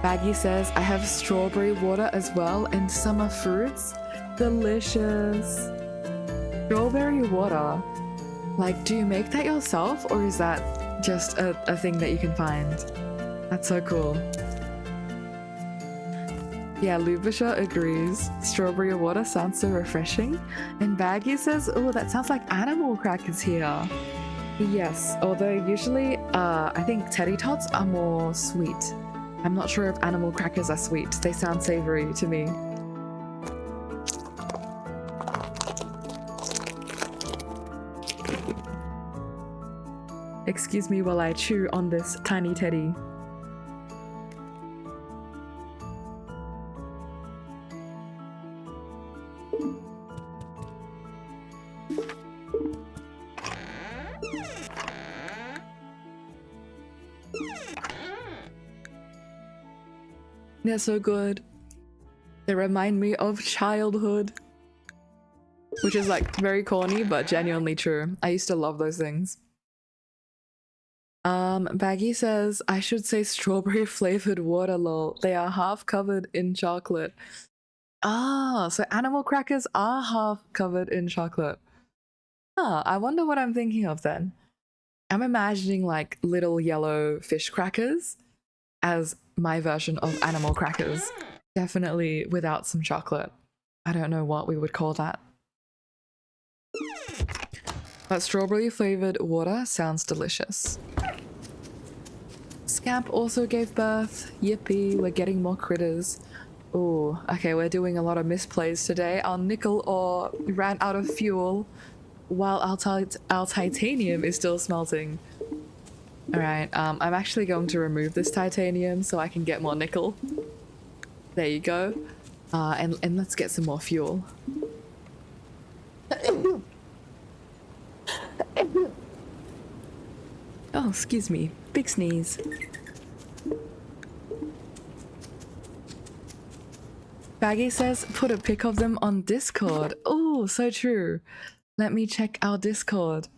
S1: Baggy says, I have strawberry water as well, and summer fruits. Delicious. Strawberry water. Like, do you make that yourself, or is that just a thing that you can find? That's so cool. Yeah, Lubisha agrees. Strawberry water sounds so refreshing. And Baggy says, oh, that sounds like animal crackers here. Yes, although usually I think teddy tots are more sweet. I'm not sure if animal crackers are sweet. They sound savory to me. Excuse me while I chew on this tiny teddy. They're so good. They remind me of childhood. Which is like very corny, but genuinely true. I used to love those things. Baggy says, I should say strawberry flavored water, lol. They are half covered in chocolate. Ah, so animal crackers are half covered in chocolate. Huh, I wonder what I'm thinking of then. I'm imagining like little yellow fish crackers as my version of animal crackers. Definitely without some chocolate. I don't know what we would call that. But strawberry flavored water sounds delicious. Scamp also gave birth. Yippee, we're getting more critters. Ooh, okay, we're doing a lot of misplays today. Our nickel ore ran out of fuel while our titanium is still smelting. Alright, I'm actually going to remove this titanium so I can get more nickel. There you go. And let's get some more fuel. Oh, excuse me. Big sneeze. Baggy says, put a pic of them on Discord. Oh, so true. Let me check our Discord.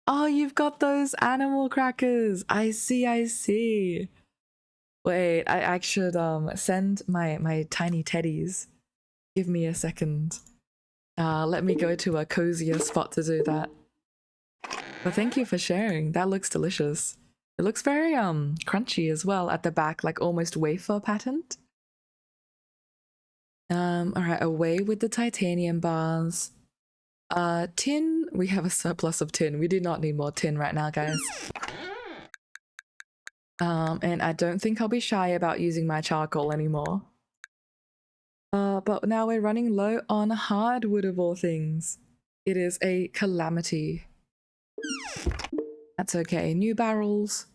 S1: Oh, you've got those animal crackers. I see, I see. Wait, I should send my tiny teddies. Give me a second. Let me go to a cozier spot to do that. But thank you for sharing. That looks delicious. It looks very crunchy as well at the back, like almost wafer patterned. Alright, away with the titanium bars. Tin, we have a surplus of tin. We do not need more tin right now, guys. And I don't think I'll be shy about using my charcoal anymore. But now we're running low on hardwood of all things. It is a calamity. That's okay. New barrels.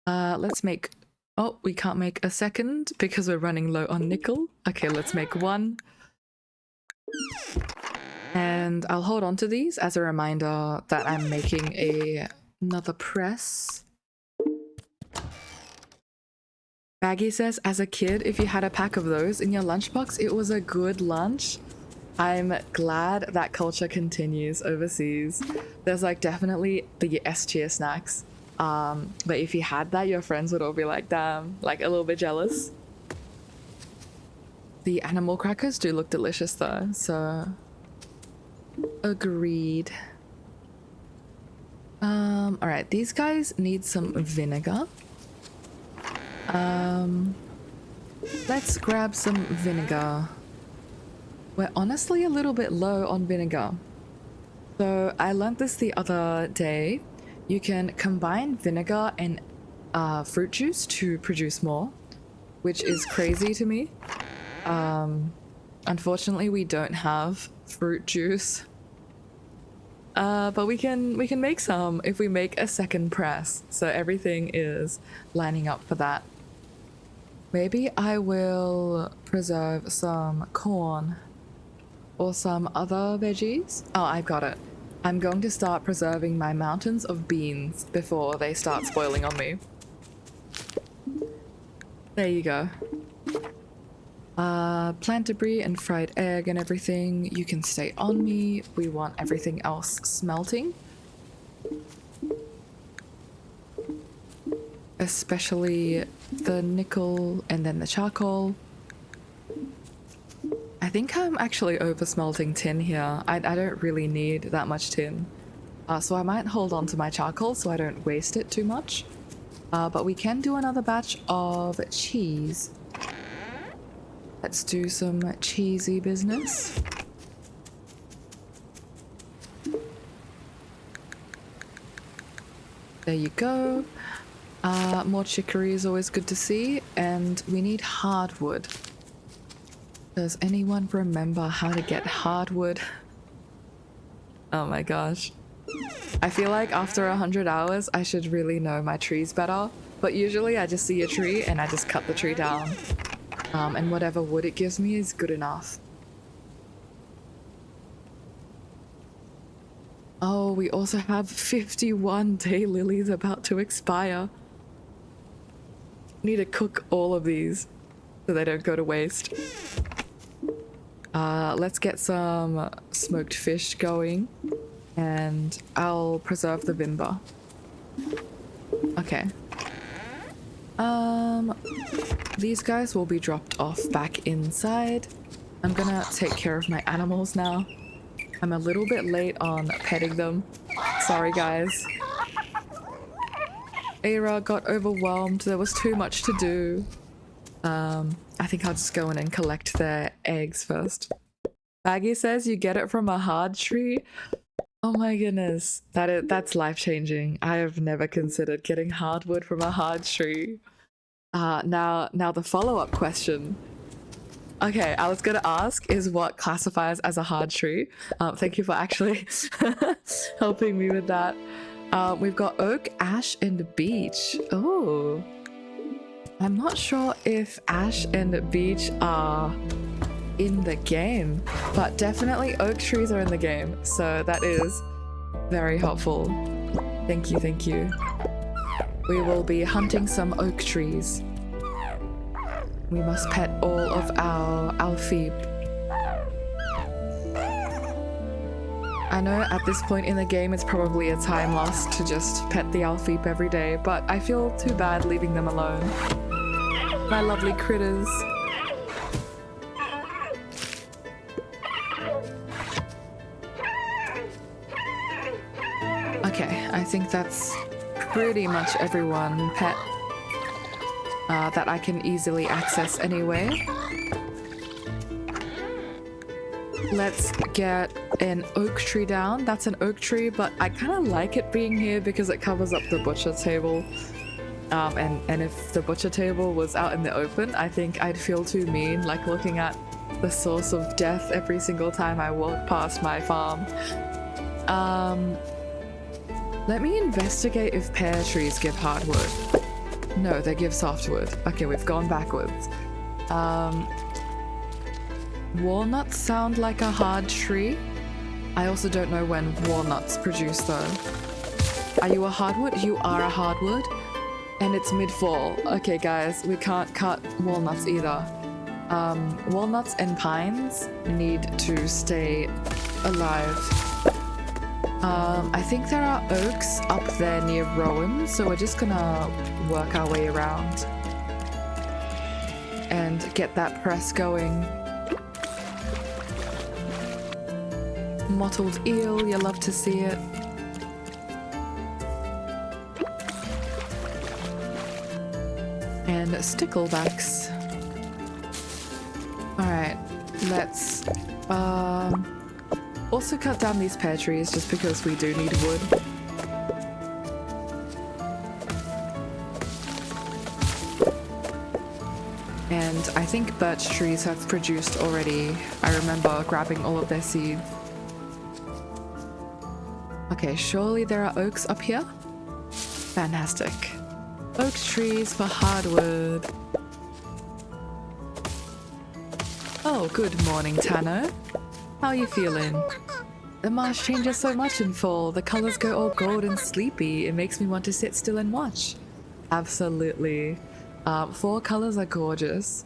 S1: Let's make... Oh, we can't make a second because we're running low on nickel. Okay, let's make one. And I'll hold on to these as a reminder that I'm making another press. Baggy says, as a kid, if you had a pack of those in your lunchbox, it was a good lunch. I'm glad that culture continues overseas. There's like definitely the S tier snacks. But if you had that, your friends would all be like, damn, like a little bit jealous. The animal crackers do look delicious though, so agreed. Alright, these guys need some vinegar. Let's grab some vinegar. We're honestly a little bit low on vinegar. So I learned this the other day. You can combine vinegar and fruit juice to produce more, which is crazy to me. Unfortunately, we don't have fruit juice. But we can make some if we make a second press. So everything is lining up for that. Maybe I will preserve some corn or some other veggies. Oh, I've got it. I'm going to start preserving my mountains of beans before they start spoiling on me. There you go. Plant debris and fried egg and everything. You can stay on me. We want everything else smelting. Especially the nickel and then the charcoal. I think I'm actually over smelting tin here. I don't really need that much tin. So I might hold on to my charcoal so I don't waste it too much. But we can do another batch of cheese. Let's do some cheesy business. There you go. More chicory is always good to see. And we need hardwood. Does anyone remember how to get hardwood? Oh my gosh. I feel like after 100 hours, I should really know my trees better. But usually I just see a tree and I just cut the tree down. And whatever wood it gives me is good enough. Oh, we also have 51 daylilies about to expire. Need to cook all of these so they don't go to waste. Let's get some smoked fish going, and I'll preserve the vimba. Okay. These guys will be dropped off back inside. I'm gonna take care of my animals now. I'm a little bit late on petting them. Sorry, guys. Eira got overwhelmed. There was too much to do. I think I'll just go in and collect their eggs first. Baggy says you get it from a hard tree. Oh my goodness. That's life-changing. I have never considered getting hardwood from a hard tree. Now the follow-up question. Okay, I was gonna ask is what classifies as a hard tree. Thank you for actually helping me with that. We've got oak, ash, and beech. Oh. I'm not sure if ash and beech are in the game, but definitely oak trees are in the game, so that is very helpful. Thank you, thank you. We will be hunting some oak trees. We must pet all of our alfeeb. I know at this point in the game it's probably a time loss to just pet the alfeeb every day, but I feel too bad leaving them alone. My lovely critters. I think that's pretty much everyone pet that I can easily access anyway. Let's get an oak tree down. That's an oak tree, but I kind of like it being here because it covers up the butcher table. And if the butcher table was out in the open, I think I'd feel too mean, like looking at the source of death every single time I walk past my farm. Let me investigate if pear trees give hardwood. No, they give softwood. Okay, we've gone backwards. Walnuts sound like a hard tree. I also don't know when walnuts produce though. Are you a hardwood? You are a hardwood. And it's mid-fall. Okay guys, we can't cut walnuts either. Walnuts and pines need to stay alive. I think there are oaks up there near Rowan, so we're just gonna work our way around and get that press going. Mottled eel, you love to see it. And sticklebacks. Alright, let's also cut down these pear trees just because we do need wood. And I think birch trees have produced already. I remember grabbing all of their seeds. Okay, surely there are oaks up here? Fantastic. Oak trees for hardwood. Oh, good morning, Tano. How are you feeling? The marsh changes so much in fall. The colors go all gold and sleepy. It makes me want to sit still and watch. Absolutely. Fall colors are gorgeous.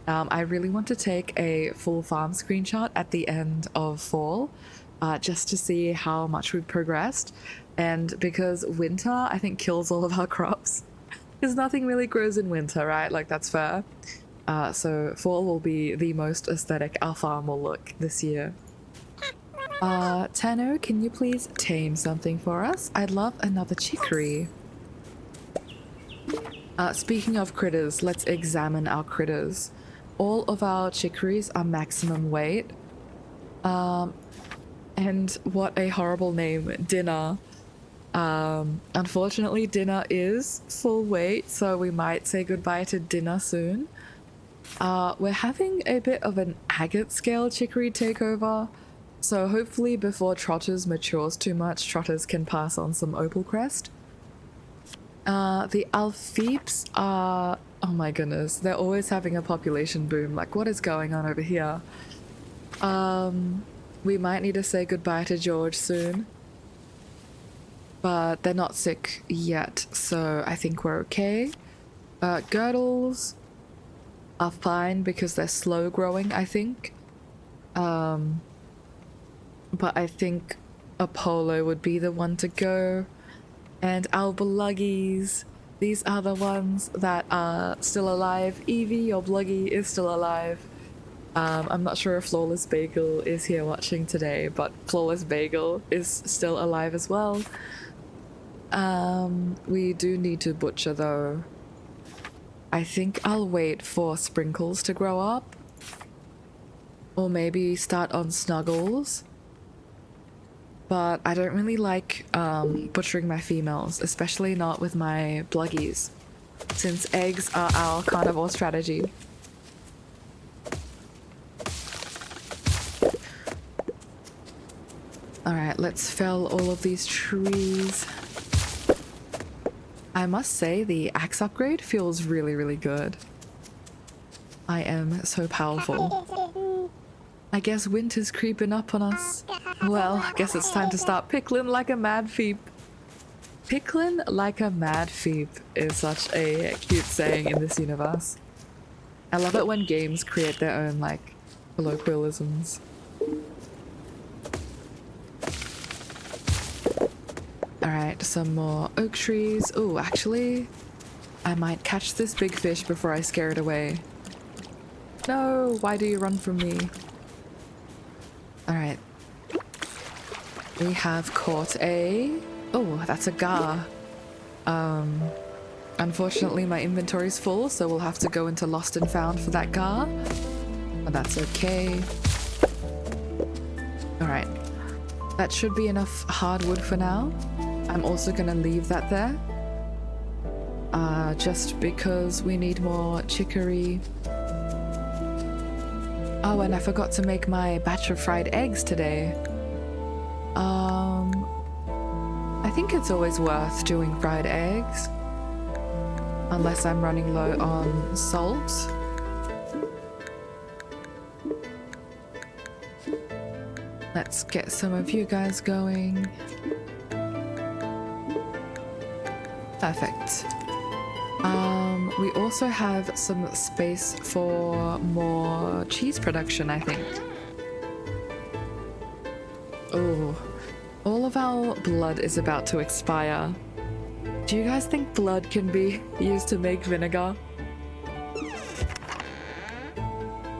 S1: I really want to take a full farm screenshot at the end of fall, just to see how much we've progressed. And because winter, I think, kills all of our crops. Because nothing really grows in winter, right? Like, that's fair. So fall will be the most aesthetic our farm will look this year. Tano, can you please tame something for us? I'd love another chicory. Speaking of critters, let's examine our critters. All of our chicories are maximum weight. And what a horrible name, Dinner. Unfortunately, Dinner is full weight, so we might say goodbye to Dinner soon. We're having a bit of an agate scale chicory takeover, so hopefully before Trotters matures too much, Trotters can pass on some Opal Crest. The Alpheeps are... oh my goodness, they're always having a population boom. Like, what is going on over here? We might need to say goodbye to George soon. But they're not sick yet, so I think we're okay. Girdles are fine because they're slow growing, I think. But I think Apollo would be the one to go. And our Bluggies, these are the ones that are still alive. Evie, your Bluggy is still alive. I'm not sure if Flawless Bagel is here watching today, but Flawless Bagel is still alive as well. We do need to butcher though. I think I'll wait for Sprinkles to grow up. Or maybe start on Snuggles. But I don't really like butchering my females, especially not with my Bluggies, since eggs are our carnivore strategy. Alright, let's fell all of these trees. I must say the axe upgrade feels really, really good. I am so powerful. I guess winter's creeping up on us. Well, I guess it's time to start pickling like a mad feep. Pickling like a mad feep is such a cute saying in this universe. I love it when games create their own, like, colloquialisms. Alright, some more oak trees. Oh, actually, I might catch this big fish before I scare it away. No, why do you run from me? Alright. We have caught a Oh, that's a gar. Unfortunately my inventory's full, so we'll have to go into Lost and Found for that gar. But that's okay. Alright. That should be enough hardwood for now. I'm also gonna leave that there. Just because we need more chicory. Oh, and I forgot to make my batch of fried eggs today. I think it's always worth doing fried eggs. Unless I'm running low on salt. Let's get some of you guys going. Perfect. We also have some space for more cheese production, I think. Oh, all of our blood is about to expire. Do you guys think blood can be used to make vinegar?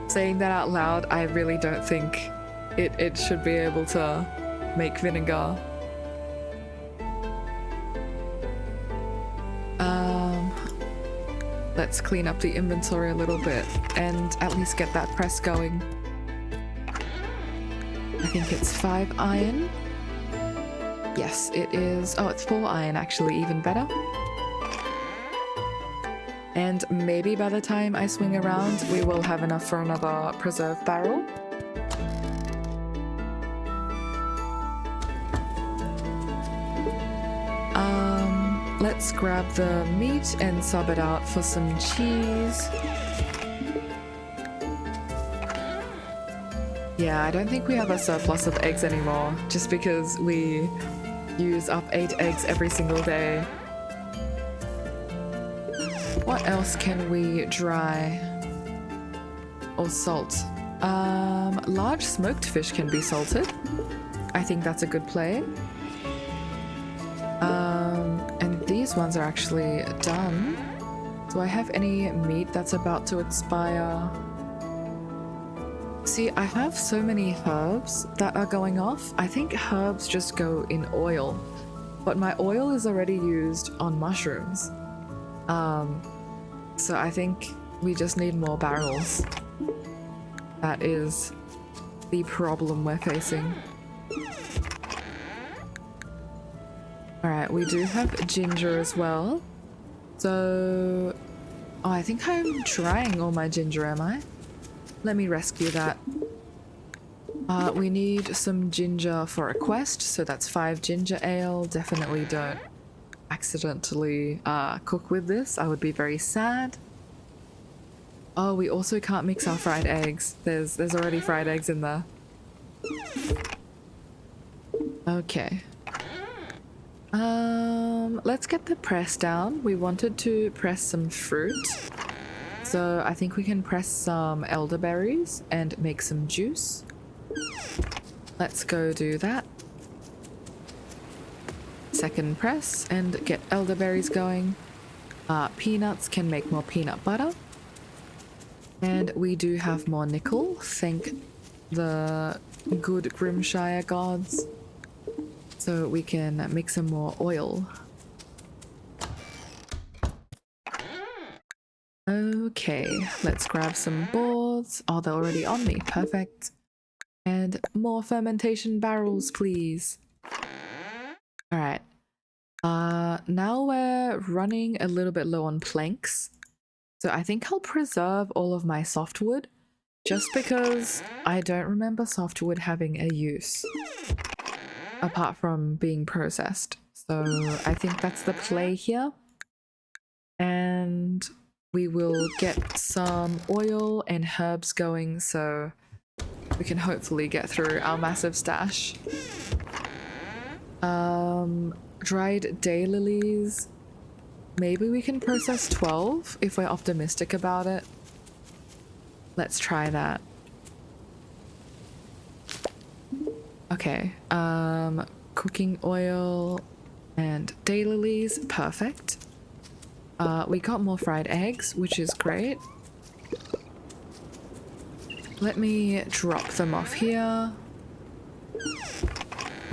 S1: Saying that out loud, I really don't think it should be able to make vinegar. Let's clean up the inventory a little bit and at least get that press going. I think it's 5 iron. Yes, it is. Oh, it's 4 iron actually, even better. And maybe by the time I swing around, we will have enough for another preserve barrel. Let's grab the meat and sub it out for some cheese. Yeah, I don't think we have a surplus of eggs anymore, just because we use up 8 eggs every single day. What else can we dry? Or salt? Large smoked fish can be salted. I think that's a good play. And these ones are actually done. Do I have any meat that's about to expire? See, I have so many herbs that are going off. I think herbs just go in oil, but my oil is already used on mushrooms. So I think we just need more barrels. That is the problem we're facing. Alright, we do have ginger as well. So... oh, I think I'm drying all my ginger, am I? Let me rescue that. We need some ginger for a quest, so that's 5 ginger ale. Definitely don't accidentally cook with this. I would be very sad. Oh, we also can't mix our fried eggs. There's already fried eggs in there. Okay. Let's get the press down. We wanted to press some fruit. So I think we can press some elderberries and make some juice. Let's go do that. Second press and get elderberries going. Peanuts can make more peanut butter. And we do have more nickel. Thank the good Grimshire gods. So we can make some more oil. Okay, let's grab some boards. Oh, they're already on me. Perfect. And more fermentation barrels, please. Alright. Now we're running a little bit low on planks. So I think I'll preserve all of my softwood, just because I don't remember softwood having a use, apart from being processed. So I think that's the play here. And we will get some oil and herbs going so we can hopefully get through our massive stash. Dried daylilies. Maybe we can process 12 if we're optimistic about it. Let's try that. Okay, cooking oil and daylilies, perfect. We got more fried eggs, which is great. Let me drop them off here.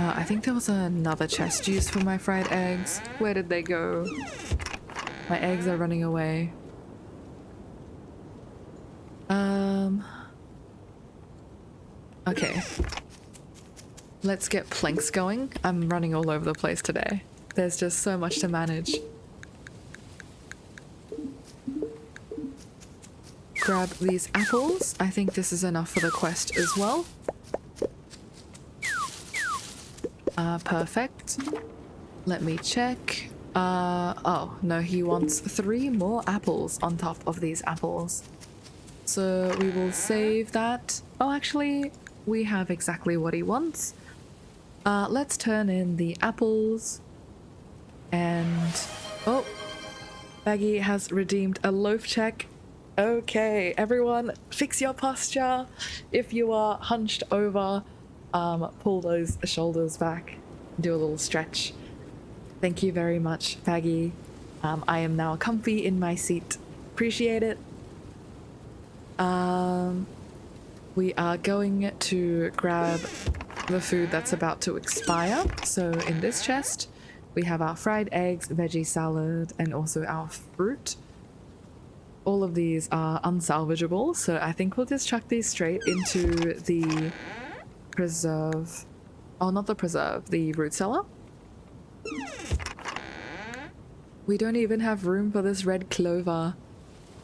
S1: I think there was another chest used for my fried eggs. Where did they go? My eggs are running away. Okay. Let's get planks going. I'm running all over the place today. There's just so much to manage. Grab these apples. I think this is enough for the quest as well. Perfect. Let me check. Oh, no, he wants 3 more apples on top of these apples. So we will save that. Oh, actually, we have exactly what he wants. Let's turn in the apples. And... oh, Baggy has redeemed a loaf check. Okay, everyone, fix your posture. If you are hunched over, pull those shoulders back. Do a little stretch. Thank you very much, Baggy. I am now comfy in my seat. Appreciate it. We are going to grab the food that's about to expire. So in this chest, we have our fried eggs, veggie salad, and also our fruit. All of these are unsalvageable, so I think we'll just chuck these straight into the preserve. Oh, not the preserve, the root cellar. We don't even have room for this red clover.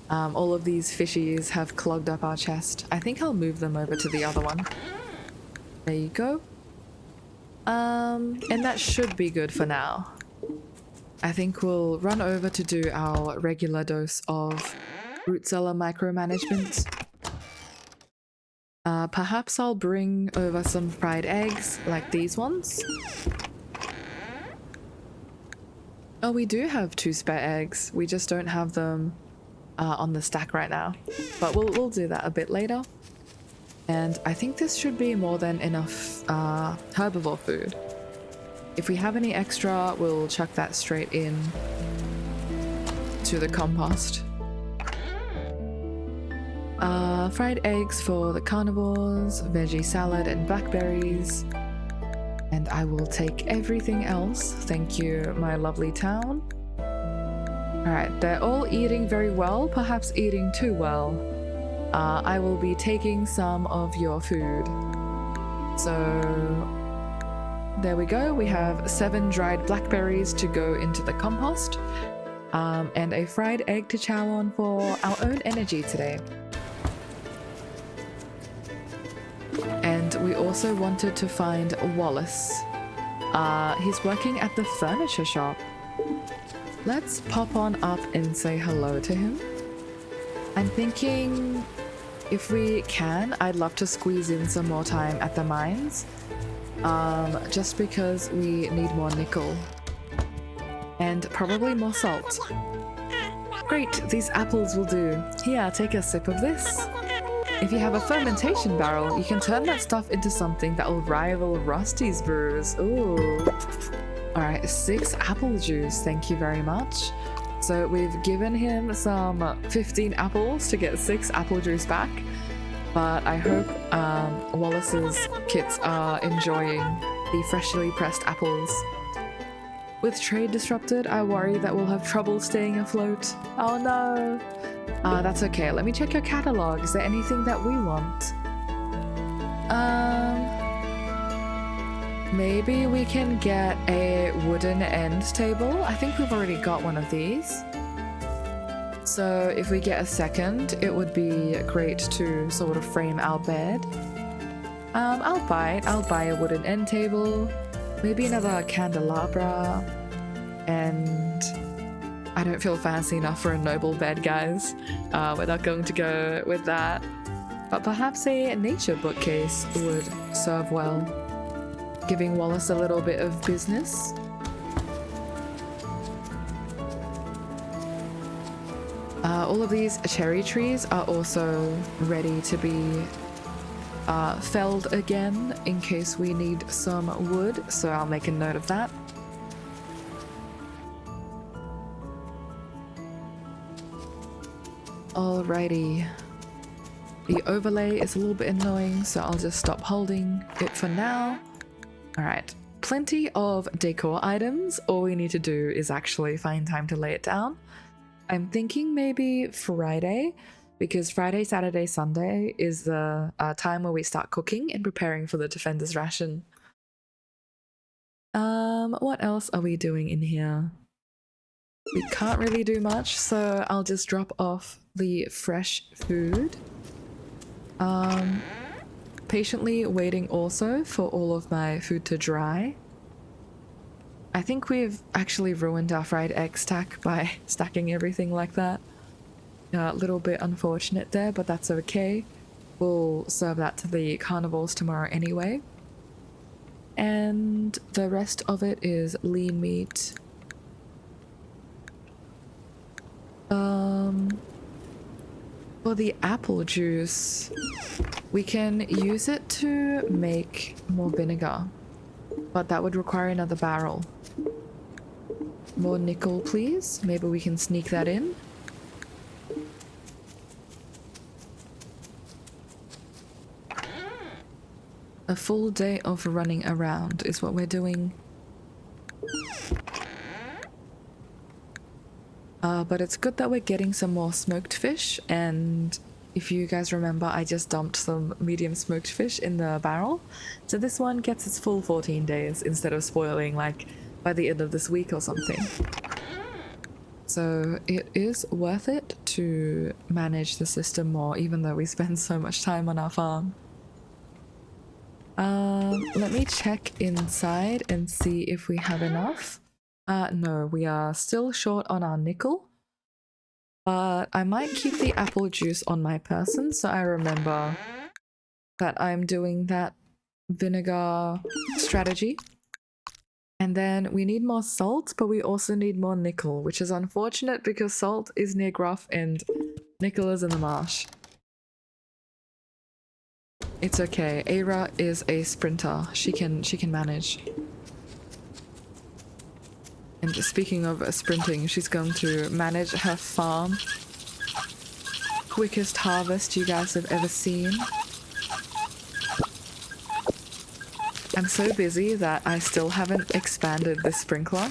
S1: All of these fishies have clogged up our chest. I think I'll move them over to the other one. There you go. And that should be good for now. I think we'll run over to do our regular dose of root cellar micromanagement. Perhaps I'll bring over some fried eggs like these ones. Oh, we do have 2 spare eggs. We just don't have them on the stack right now. But we'll do that a bit later. And I think this should be more than enough herbivore food. If we have any extra, we'll chuck that straight in to the compost. Fried eggs for the carnivores, veggie salad and blackberries. And I will take everything else. Thank you, my lovely town. Alright, they're all eating very well, perhaps eating too well. I will be taking some of your food. So there we go. We have 7 dried blackberries to go into the compost. And a fried egg to chow on for our own energy today. And we also wanted to find Wallace. He's working at the furniture shop. Let's pop on up and say hello to him. I'm thinking if we can, I'd love to squeeze in some more time at the mines. Just because we need more nickel. And probably more salt. Great, these apples will do. Here, take a sip of this. If you have a fermentation barrel, you can turn that stuff into something that will rival Rusty's brews. Ooh. Alright, 6 apple juice, thank you very much. So we've given him some 15 apples to get 6 apple juice back. But I hope Wallace's kits are enjoying the freshly pressed apples. With trade disrupted, I worry that we'll have trouble staying afloat. Oh no! That's okay. Let me check your catalog. Is there anything that we want? Maybe we can get a wooden end table. I think we've already got one of these. So if we get a second, it would be great to sort of frame our bed. I'll buy it. I'll buy a wooden end table. Maybe another candelabra. And I don't feel fancy enough for a noble bed, guys. We're not going to go with that. But perhaps a nature bookcase would serve well, giving Wallace a little bit of business. All of these cherry trees are also ready to be felled again in case we need some wood, so I'll make a note of that. Alrighty. The overlay is a little bit annoying, so I'll just stop holding it for now. Alright, plenty of decor items. All we need to do is actually find time to lay it down. I'm thinking maybe Friday, because Friday, Saturday, Sunday is the time where we start cooking and preparing for the Defender's Ration. What else are we doing in here? We can't really do much, so I'll just drop off the fresh food. Patiently waiting also for all of my food to dry. I think we've actually ruined our fried egg stack by stacking everything like that. A little bit unfortunate there, but that's okay. We'll serve that to the carnivores tomorrow anyway. And the rest of it is lean meat. For the apple juice, we can use it to make more vinegar, but that would require another barrel. More nickel, please. Maybe we can sneak that in. A full day of running around is what we're doing. But it's good that we're getting some more smoked fish, and if you guys remember, I just dumped some medium smoked fish in the barrel. So this one gets its full 14 days instead of spoiling like by the end of this week or something. So it is worth it to manage the system more, even though we spend so much time on our farm. Let me check inside and see if we have enough. No, we are still short on our nickel. But I might keep the apple juice on my person so I remember that I'm doing that vinegar strategy. And then we need more salt, but we also need more nickel, which is unfortunate because salt is near Gruff and nickel is in the marsh. It's okay. Eira is a sprinter. She can manage. And speaking of sprinting, she's going to manage her farm. Quickest harvest you guys have ever seen. I'm so busy that I still haven't expanded the sprinkler.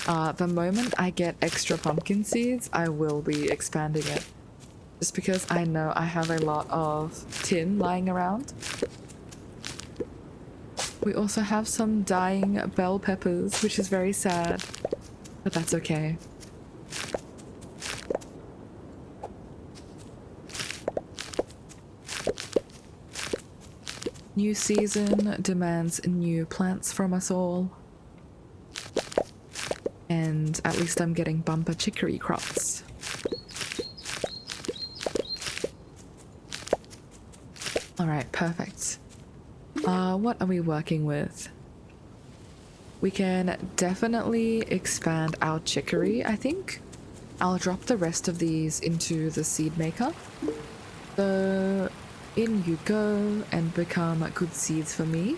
S1: The moment I get extra pumpkin seeds, I will be expanding it. Just because I know I have a lot of tin lying around. We also have some dying bell peppers, which is very sad, but that's okay. New season demands new plants from us all. And at least I'm getting bumper chicory crops. Alright, perfect. What are we working with? We can definitely expand our chicory, I think. I'll drop the rest of these into the seed maker. So in you go and become good seeds for me.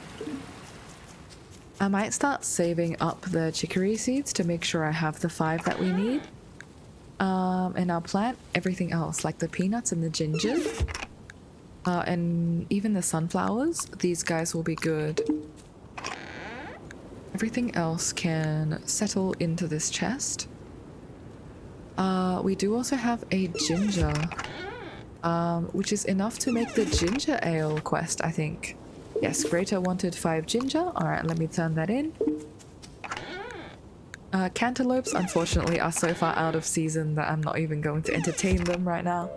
S1: I might start saving up the chicory seeds to make sure I have the 5 that we need. And I'll plant everything else, like the peanuts and the ginger. And even the sunflowers, these guys will be good. Everything else can settle into this chest. We do also have a ginger, which is enough to make the ginger ale quest, I think. Yes, Greater wanted 5 ginger. Alright, let me turn that in. Cantaloupes, unfortunately, are so far out of season that I'm not even going to entertain them right now.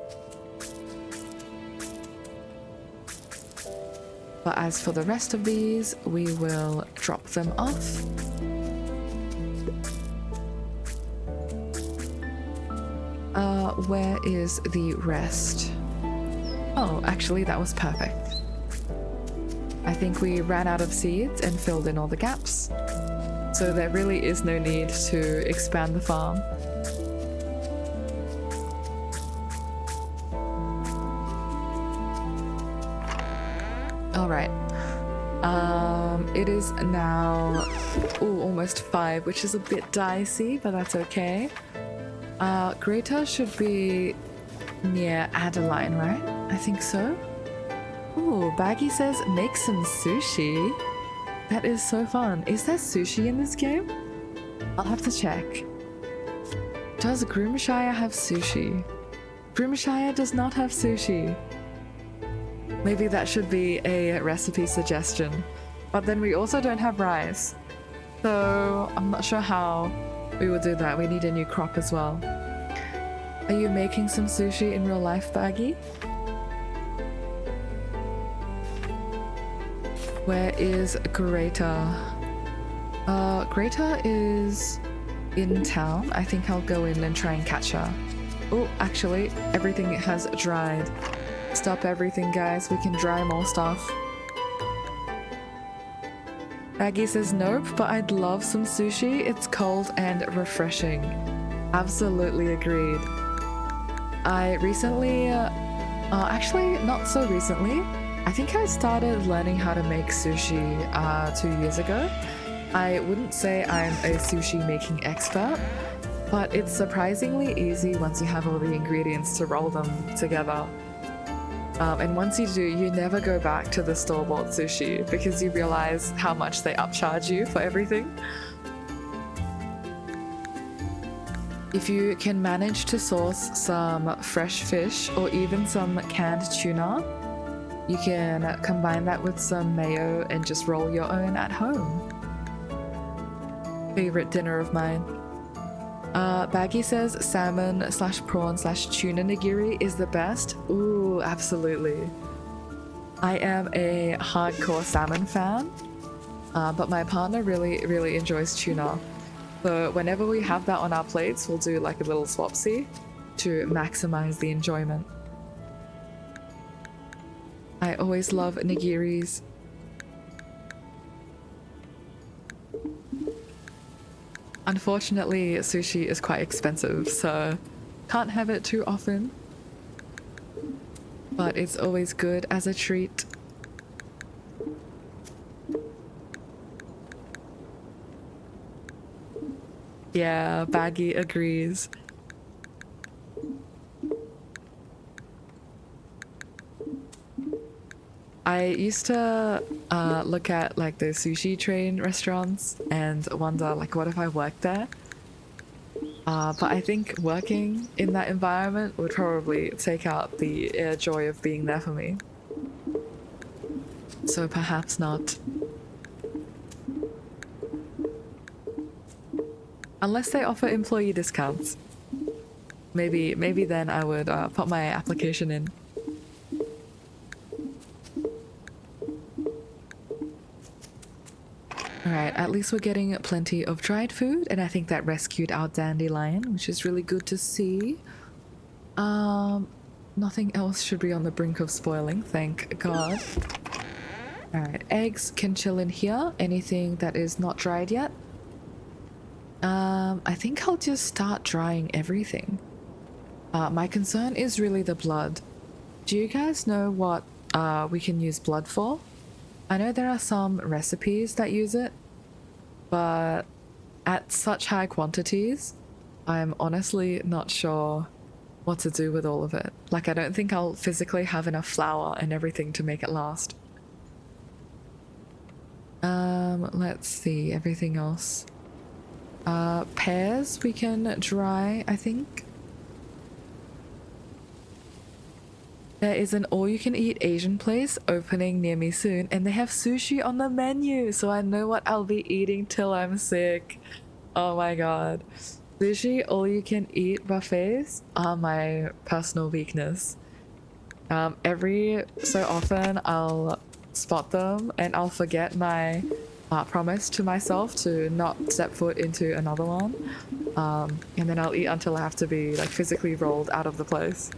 S1: But as for the rest of these, we will drop them off. Where is the rest? Oh, actually that was perfect. I think we ran out of seeds and filled in all the gaps. So there really is no need to expand the farm. Alright. It is now almost 5, which is a bit dicey, but that's okay. Greta should be near Adeline, right? I think so. Ooh, Baggy says make some sushi. That is so fun. Is there sushi in this game? I'll have to check. Does Grimshire have sushi? Grimshire does not have sushi. Maybe that should be a recipe suggestion. But then we also don't have rice. So I'm not sure how we will do that. We need a new crop as well. Are you making some sushi in real life, Baggy? Where is Greta? Greta is in town. I think I'll go in and try and catch her. Oh, actually, everything has dried. Stop everything, guys. We can dry more stuff. Baggy says nope, but I'd love some sushi. It's cold and refreshing. Absolutely agreed. I recently, actually not so recently, I think I started learning how to make sushi 2 years ago. I wouldn't say I'm a sushi making expert, but it's surprisingly easy once you have all the ingredients to roll them together. And once you do, you never go back to the store-bought sushi because you realize how much they upcharge you for everything. If you can manage to source some fresh fish or even some canned tuna, you can combine that with some mayo and just roll your own at home. Favorite dinner of mine. Baggy says salmon slash prawn slash tuna nigiri is the best. Ooh, absolutely. I am a hardcore salmon fan, but my partner really enjoys tuna. So whenever we have that on our plates, we'll do like a little swapsy to maximize the enjoyment. I always love nigiris. Unfortunately, sushi is quite expensive, so can't have it too often. But it's always good as a treat. Yeah, Baggy agrees. I used to look at like the sushi train restaurants and wonder like what if I worked there? But I think working in that environment would probably take out the joy of being there for me. So perhaps not. Unless they offer employee discounts. Maybe then I would put my application in. Alright, at least we're getting plenty of dried food, and I think that rescued our dandelion, which is really good to see. Nothing else should be on the brink of spoiling, thank God. Alright, eggs can chill in here. Anything that is not dried yet? I think I'll just start drying everything. My concern is really the blood. Do you guys know what we can use blood for? I know there are some recipes that use it, but at such high quantities, I'm honestly not sure what to do with all of it. Like, I don't think I'll physically have enough flour and everything to make it last. Let's see, everything else. Pears we can dry, I think. There is an all-you-can-eat Asian place opening near me soon, and they have sushi on the menu, so I know what I'll be eating till I'm sick. Oh my god. Sushi all-you-can-eat buffets are my personal weakness. Every so often I'll spot them and I'll forget my promise to myself to not step foot into another one. And then I'll eat until I have to be like physically rolled out of the place.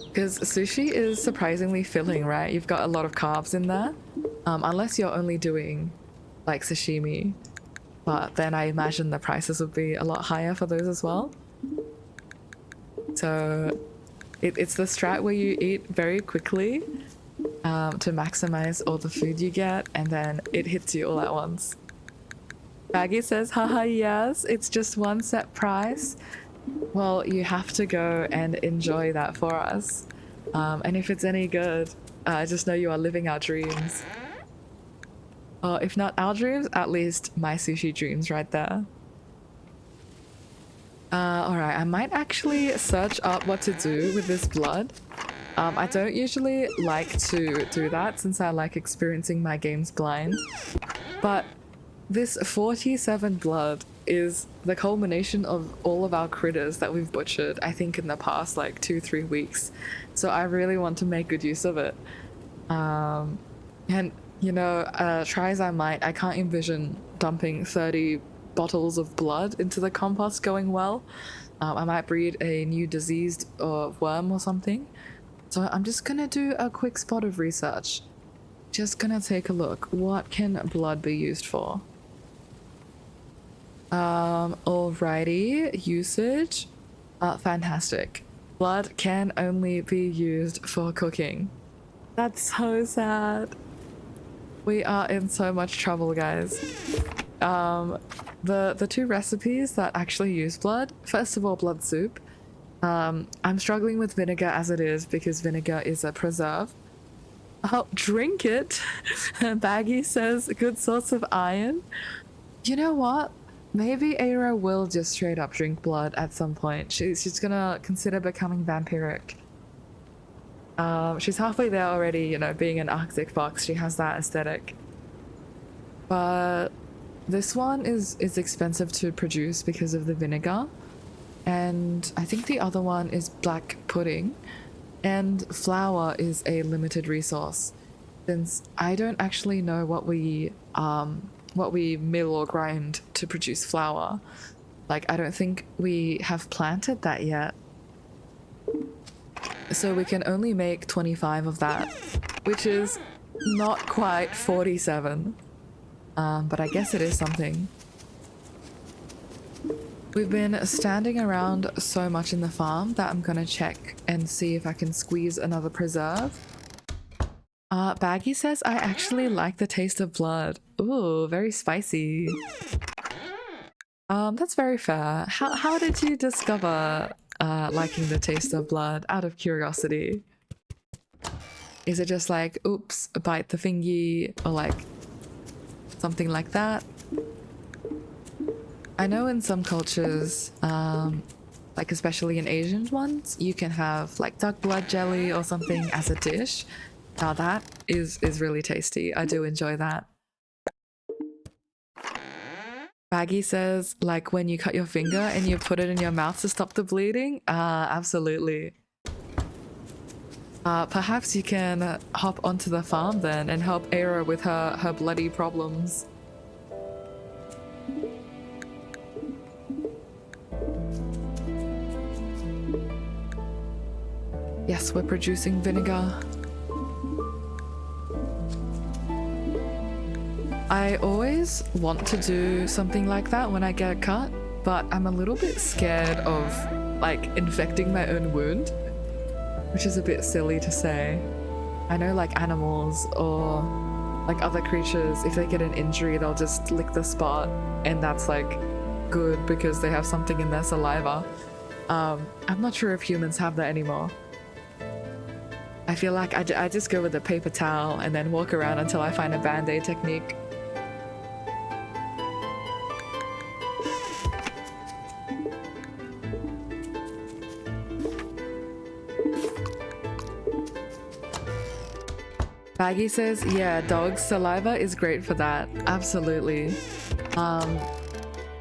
S1: Because sushi is surprisingly filling, right? You've got a lot of carbs in there. Unless you're only doing like sashimi. But then I imagine the prices would be a lot higher for those as well. So it's the strat where you eat very quickly to maximize all the food you get, and then it hits you all at once. Baggy says, haha, yes, it's just one set price. Well, you have to go and enjoy that for us. And if it's any good, I just know you are living our dreams. If not our dreams, at least my sushi dreams right there. Alright, I might actually search up what to do with this blood. I don't usually like to do that since I like experiencing my games blind. But this 47 blood is the culmination of all of our critters that we've butchered, I think, in the past like 2-3 weeks. So I really want to make good use of it. And you know, try as I might, I can't envision dumping 30 bottles of blood into the compost going well. I might breed a new diseased worm or something. So I'm just gonna do a quick spot of research. Just gonna take a look. What can blood be used for? Alrighty, usage. Fantastic. Blood can only be used for cooking. That's so sad. We are in so much trouble, guys. The two recipes that actually use blood, first of all, blood soup. I'm struggling with vinegar as it is because vinegar is a preserve. Oh, drink it. Baggy says good source of iron. You know what? Maybe Eira will just straight up drink blood at some point. She's gonna consider becoming vampiric. She's halfway there already, you know, being an Arctic fox, she has that aesthetic. But this one is expensive to produce because of the vinegar. And I think the other one is black pudding. And flour is a limited resource, since I don't actually know what we mill or grind to produce flour. Like, I don't think we have planted that yet. So we can only make 25 of that, which is not quite 47. But I guess it is something. We've been standing around so much in the farm that I'm gonna check and see if I can squeeze another preserve. Baggy says I actually like the taste of blood. Ooh, very spicy. That's very fair. How did you discover liking the taste of blood, out of curiosity? Is it just like, oops, bite the fingy, or like something like that? I know in some cultures, like especially in Asian ones, you can have like duck blood jelly or something as a dish. Now that is really tasty. I do enjoy that. Baggy says, like when you cut your finger and you put it in your mouth to stop the bleeding? Absolutely. Perhaps you can hop onto the farm then and help Eira with her bloody problems. Yes, we're producing vinegar. I always want to do something like that when I get a cut, but I'm a little bit scared of like infecting my own wound, which is a bit silly to say. I know like animals or like other creatures, if they get an injury, they'll just lick the spot and that's like good because they have something in their saliva. I'm not sure if humans have that anymore. I feel like I just go with a paper towel and then walk around until I find a band-aid technique. Baggy says, yeah, dog's saliva is great for that. Absolutely.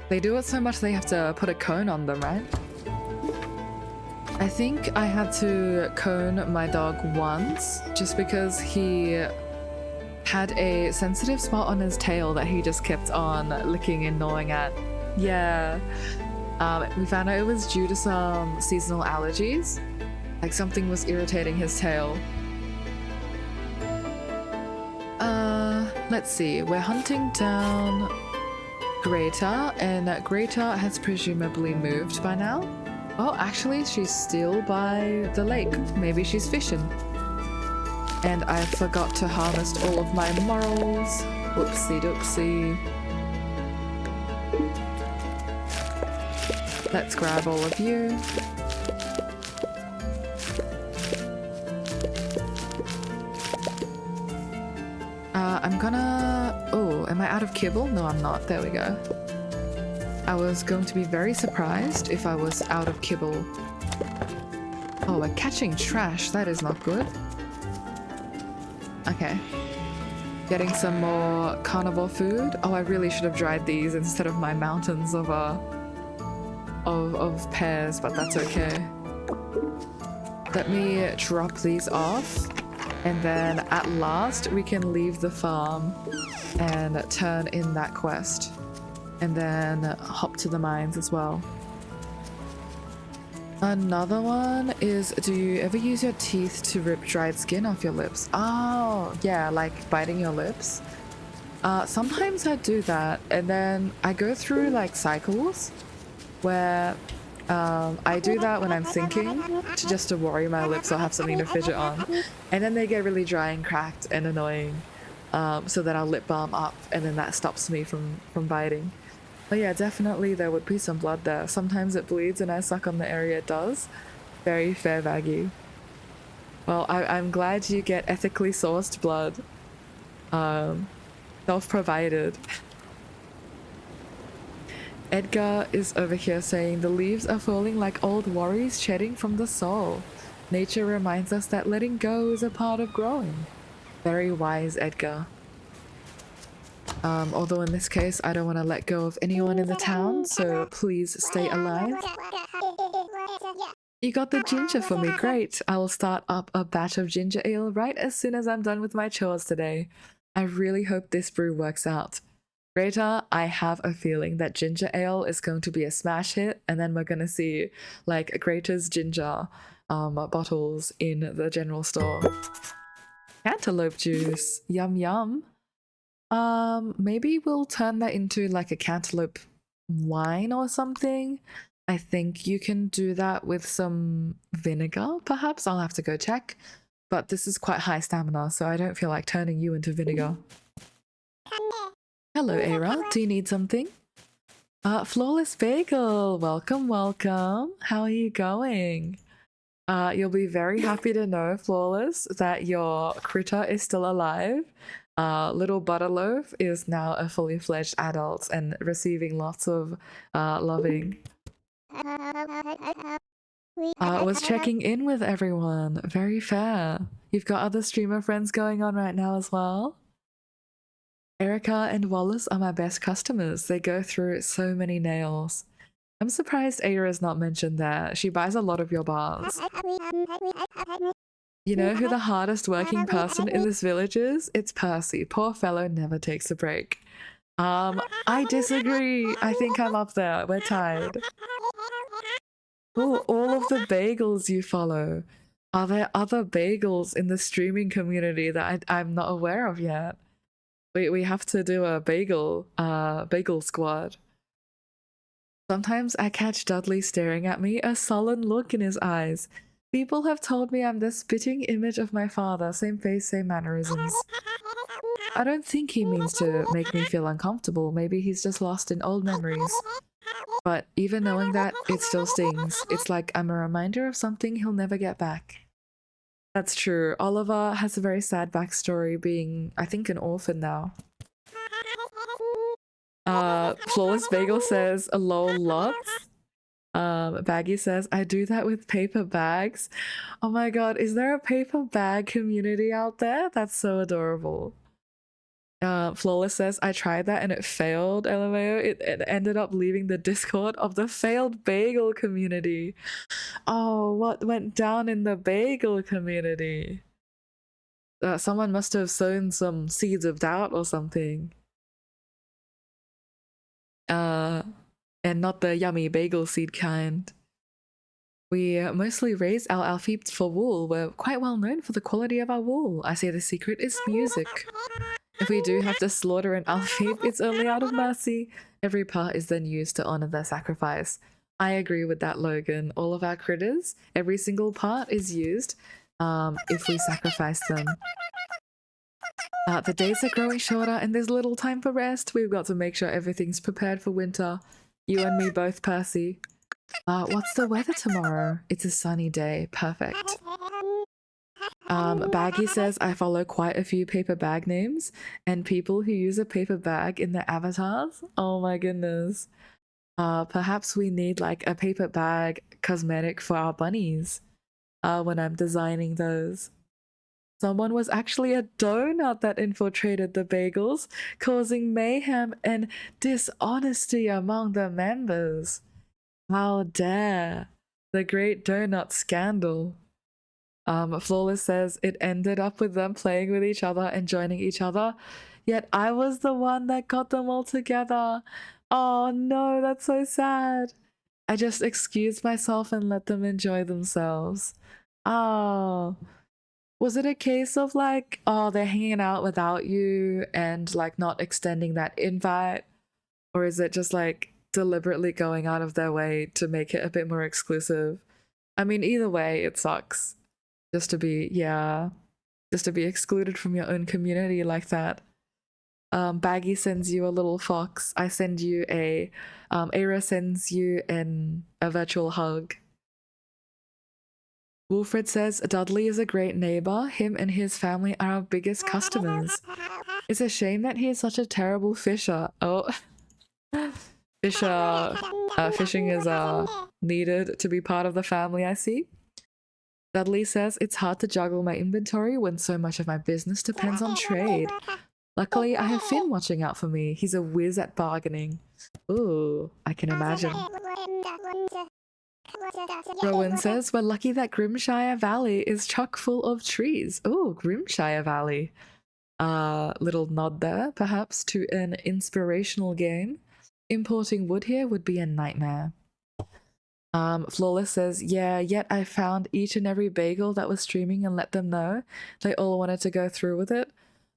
S1: They do it so much they have to put a cone on them, right? I think I had to cone my dog once just because he had a sensitive spot on his tail that he just kept on licking and gnawing at. Yeah. We found out it was due to some seasonal allergies. Like something was irritating his tail. Let's see. We're hunting down Greta, and Greta has presumably moved by now. Oh, actually, she's still by the lake. Maybe she's fishing. And I forgot to harvest all of my morals. Whoopsie doopsie. Let's grab all of you. gonna... Oh, am I out of kibble? No, I'm not. There we go. I was going to be very surprised if I was out of kibble. Oh, we're catching trash. That is not good. Okay. Getting some more carnivore food. Oh, I really should have dried these instead of my mountains of pears, but that's okay. Let me drop these off, and then at last we can leave the farm and turn in that quest, and then hop to the mines as well. Another one is, do you ever use your teeth to rip dried skin off your lips? Oh, yeah, like biting your lips. Sometimes I do that, and then I go through like cycles where I do that when I'm thinking just to worry my lips or have something to fidget on, and then they get really dry and cracked and annoying, so that I'll lip balm up, and then that stops me from biting. But yeah, definitely there would be some blood there. Sometimes it bleeds and I suck on the area it does. Very fair, Vaggie. Well, I'm glad you get ethically sourced blood. Self-provided. Edgar is over here saying, the leaves are falling like old worries shedding from the soul. Nature reminds us that letting go is a part of growing. Very wise, Edgar. Although in this case, I don't want to let go of anyone in the town, so please stay alive. You got the ginger for me, great. I will start up a batch of ginger ale right as soon as I'm done with my chores today. I really hope this brew works out. Greta, I have a feeling that ginger ale is going to be a smash hit, and then we're going to see like Greta's ginger bottles in the general store. Cantaloupe juice, yum yum. Maybe we'll turn that into like a cantaloupe wine or something. I think you can do that with some vinegar, perhaps. I'll have to go check. But this is quite high stamina, so I don't feel like turning you into vinegar. Hello, Eira. Do you need something? Flawless Bagel. Welcome, welcome. How are you going? You'll be very happy to know, Flawless, that your critter is still alive. Little Butterloaf is now a fully fledged adult and receiving lots of loving. Was checking in with everyone. Very fair. You've got other streamer friends going on right now as well. Erica and Wallace are my best customers. They go through so many nails. I'm surprised Eira's not mentioned there. She buys a lot of your bars. You know who the hardest working person in this village is? It's Percy. Poor fellow never takes a break. I disagree. I think I'm up there. We're tied. Ooh, all of the bagels you follow. Are there other bagels in the streaming community that I'm not aware of yet? We have to do a bagel squad. Sometimes I catch Dudley staring at me, a sullen look in his eyes. People have told me I'm the spitting image of my father, same face, same mannerisms. I don't think he means to make me feel uncomfortable. Maybe he's just lost in old memories. But even knowing that, it still stings. It's like I'm a reminder of something he'll never get back. That's true. Oliver has a very sad backstory, being, I think, an orphan now. Flawless Bagel says, lol lots. Baggy says, I do that with paper bags. Oh my god, is there a paper bag community out there? That's so adorable. Flawless says, I tried that and it failed, LMAO. It ended up leaving the Discord of the failed bagel community. Oh, what went down in the bagel community? Someone must have sown some seeds of doubt or something. And not the yummy bagel seed kind. We mostly raise our Alfeebs for wool. We're quite well known for the quality of our wool. I say the secret is music. If we do have to slaughter an Alfeeb, it's only out of mercy. Every part is then used to honor their sacrifice. I agree with that, Logan. All of our critters, every single part is used if we sacrifice them. The days are growing shorter and there's little time for rest. We've got to make sure everything's prepared for winter. You and me both, Percy. What's the weather tomorrow? It's a sunny day. Perfect. Baggy says, I follow quite a few paper bag names and people who use a paper bag in their avatars. Oh my goodness. Perhaps we need like a paper bag cosmetic for our bunnies when I'm designing those. Someone was actually a donut that infiltrated the bagels, causing mayhem and dishonesty among the members. How dare. The great donut scandal. Flawless says it ended up with them playing with each other and joining each other, yet I was the one that got them all together. Oh no, that's so sad. I just excused myself and let them enjoy themselves. Oh, was it a case of like, oh, they're hanging out without you and like not extending that invite? Or is it just like deliberately going out of their way to make it a bit more exclusive? I mean, either way, it sucks. Just to be excluded from your own community like that. Baggy sends you a little fox. I send you a Eira sends you a virtual hug. Wilfred says Dudley is a great neighbor. Him and his family are our biggest customers. It's a shame that he is such a terrible fisher. Oh, fishing is needed to be part of the family, I see. Dudley says, it's hard to juggle my inventory when so much of my business depends on trade. Luckily, I have Finn watching out for me. He's a whiz at bargaining. Ooh, I can imagine. Rowan says, we're lucky that Grimshire Valley is chock full of trees. Ooh, Grimshire Valley. Little nod there, perhaps, to an inspirational game. Importing wood here would be a nightmare. Flawless says, yeah, yet I found each and every bagel that was streaming and let them know. They all wanted to go through with it.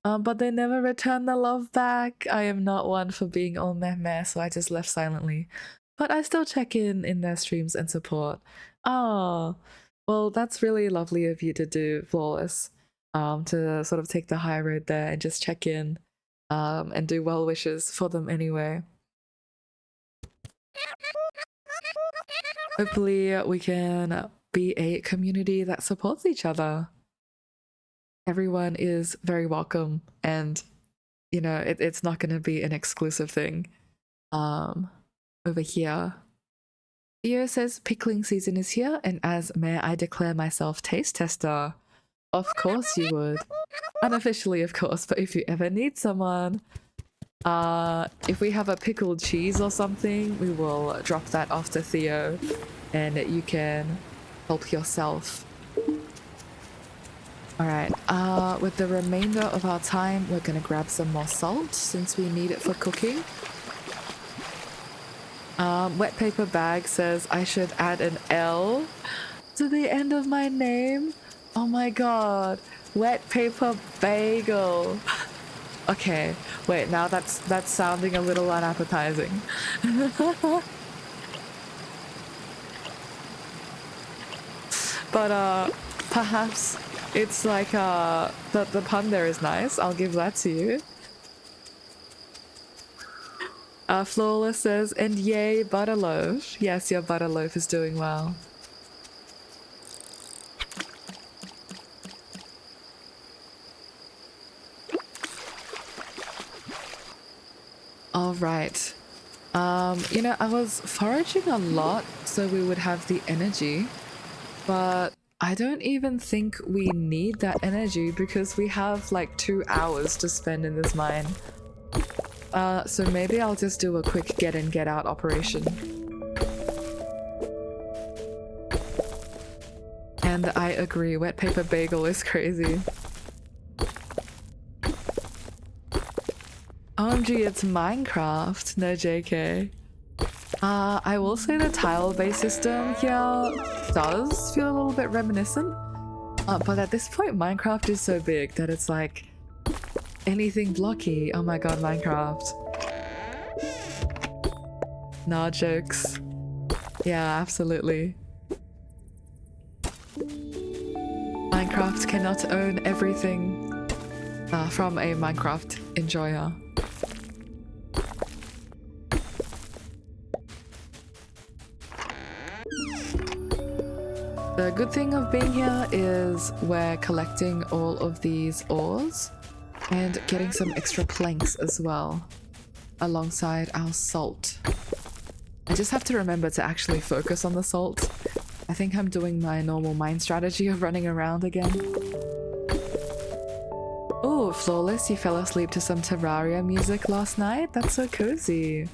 S1: But they never returned the love back. I am not one for being all meh, so I just left silently. But I still check in their streams and support. Oh, well, that's really lovely of you to do, Flawless. To sort of take the high road there and just check in and do well wishes for them anyway. Hopefully we can be a community that supports each other. Everyone is very welcome, and you know it's not going to be an exclusive thing over here. Theo says pickling season is here, and as mayor I declare myself taste tester. Of course you would. Unofficially, of course, but if you ever need someone, if we have a pickled cheese or something, we will drop that off to Theo and you can help yourself. Alright, with the remainder of our time, we're gonna grab some more salt since we need it for cooking. Wet paper bag says I should add an L to the end of my name. Oh my god, wet paper bagel. Okay, wait, now that's sounding a little unappetizing. But perhaps it's like the pun there is nice. I'll give that to you. Flawless says, and yay, butterloaf. Yes, your butterloaf is doing well. All right. You know, I was foraging a lot so we would have the energy, but I don't even think we need that energy because we have like 2 hours to spend in this mine. So maybe I'll just do a quick get in, get out operation. And I agree, wet paper bagel is crazy. OMG, it's Minecraft, no JK. I will say the tile-based system here does feel a little bit reminiscent. But at this point, Minecraft is so big that it's like anything blocky. Oh my god, Minecraft. Nah, jokes. Yeah, absolutely. Minecraft cannot own everything from a Minecraft enjoyer. The good thing of being here is we're collecting all of these ores and getting some extra planks as well, alongside our salt. I just have to remember to actually focus on the salt. I think I'm doing my normal mine strategy of running around again. Oh, Flawless, you fell asleep to some Terraria music last night? That's so cozy.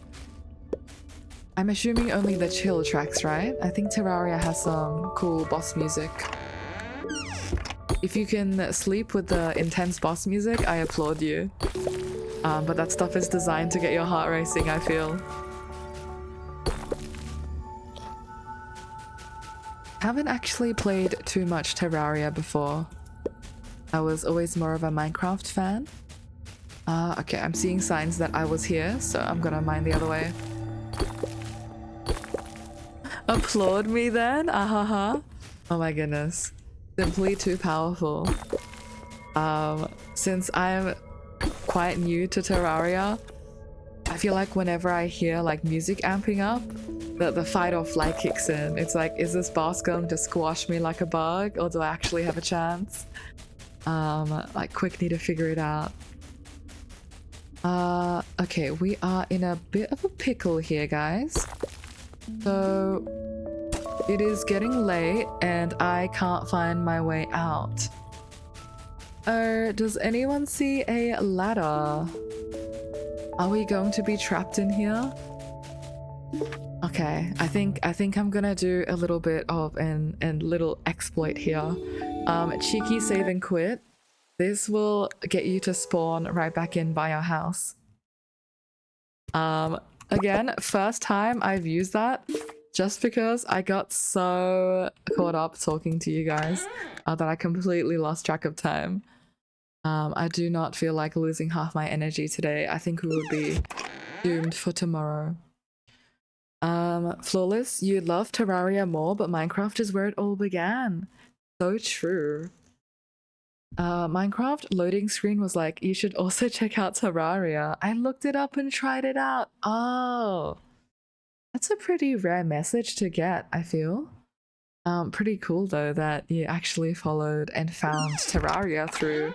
S1: I'm assuming only the chill tracks, right? I think Terraria has some cool boss music. If you can sleep with the intense boss music, I applaud you. But that stuff is designed to get your heart racing, I feel. Haven't actually played too much Terraria before. I was always more of a Minecraft fan. Okay, I'm seeing signs that I was here, so I'm gonna mine the other way. Applaud me then? Ahaha. Oh my goodness. Simply too powerful. Since I'm quite new to Terraria, I feel like whenever I hear like music amping up, the fight or flight kicks in. It's like, is this boss going to squash me like a bug, or do I actually have a chance? Like quick need to figure it out. Okay, we are in a bit of a pickle here, guys. So it is getting late and I can't find my way out. Does anyone see a ladder? Are we going to be trapped in here? Okay, I think I'm gonna do a little bit of an little exploit here. Cheeky save and quit. This will get you to spawn right back in by your house. Again, first time I've used that, just because I got so caught up talking to you guys that I completely lost track of time. I do not feel like losing half my energy today. I think we will be doomed for tomorrow. Flawless, you love Terraria more, but Minecraft is where it all began. So true. Minecraft loading screen was like, you should also check out Terraria. I looked it up and tried it out. Oh, that's a pretty rare message to get, I feel. Pretty cool though that you actually followed and found Terraria through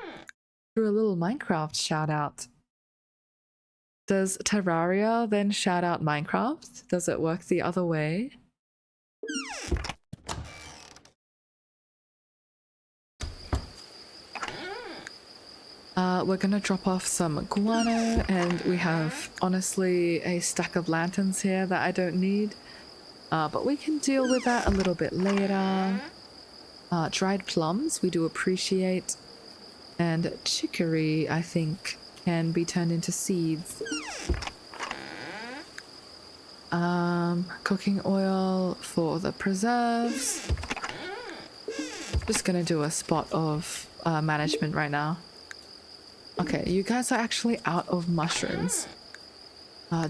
S1: a little Minecraft shout out. Does Terraria then shout out Minecraft? Does it work the other way? We're gonna drop off some guano, and we have honestly a stack of lanterns here that I don't need. But we can deal with that a little bit later. Dried plums, we do appreciate. And chicory, I think, can be turned into seeds. Cooking oil for the preserves. Just gonna do a spot of management right now. Okay, you guys are actually out of mushrooms.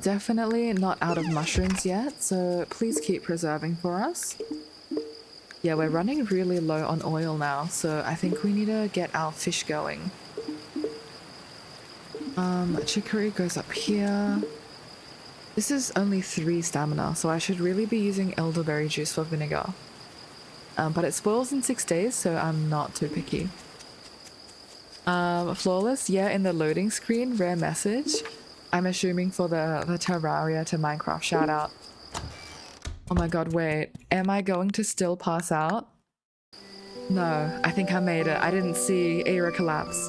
S1: Definitely not out of mushrooms yet, so please keep preserving for us. Yeah, we're running really low on oil now, so I think we need to get our fish going. Chicory goes up here. This is only 3 stamina, so I should really be using elderberry juice for vinegar. But it spoils in 6 days, so I'm not too picky. Flawless, yeah, in the loading screen, rare message. I'm assuming for the Terraria to Minecraft shout out. Oh my god, wait. Am I going to still pass out? No, I think I made it. I didn't see Eira collapse.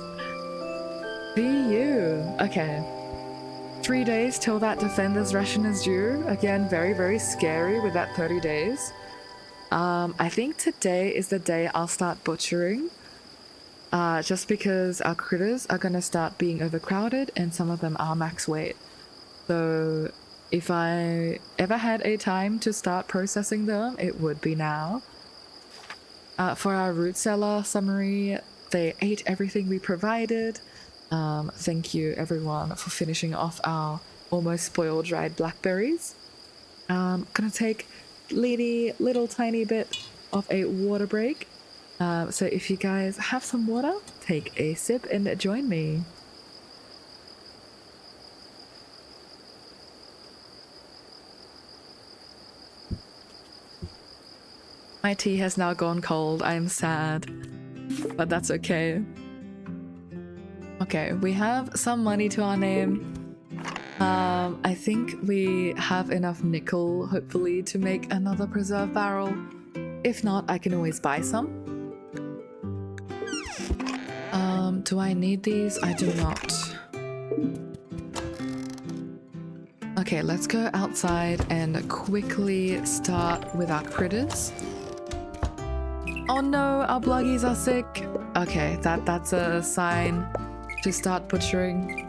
S1: Be you. Okay. 3 days till that defender's ration is due. Again, very, very scary with that 30 days. I think today is the day I'll start butchering. Just because our critters are gonna start being overcrowded and some of them are max weight. So if I ever had a time to start processing them, it would be now. For our root cellar summary, they ate everything we provided. Thank you everyone for finishing off our almost spoiled dried blackberries. Gonna take little tiny bit of a water break. So if you guys have some water, take a sip and join me. My tea has now gone cold. I am sad, but that's okay. Okay, we have some money to our name. I think we have enough nickel, hopefully, to make another preserve barrel. If not, I can always buy some. Do I need these? I do not. Okay, let's go outside and quickly start with our critters. Oh no, our bluggies are sick. Okay, that's a sign to start butchering.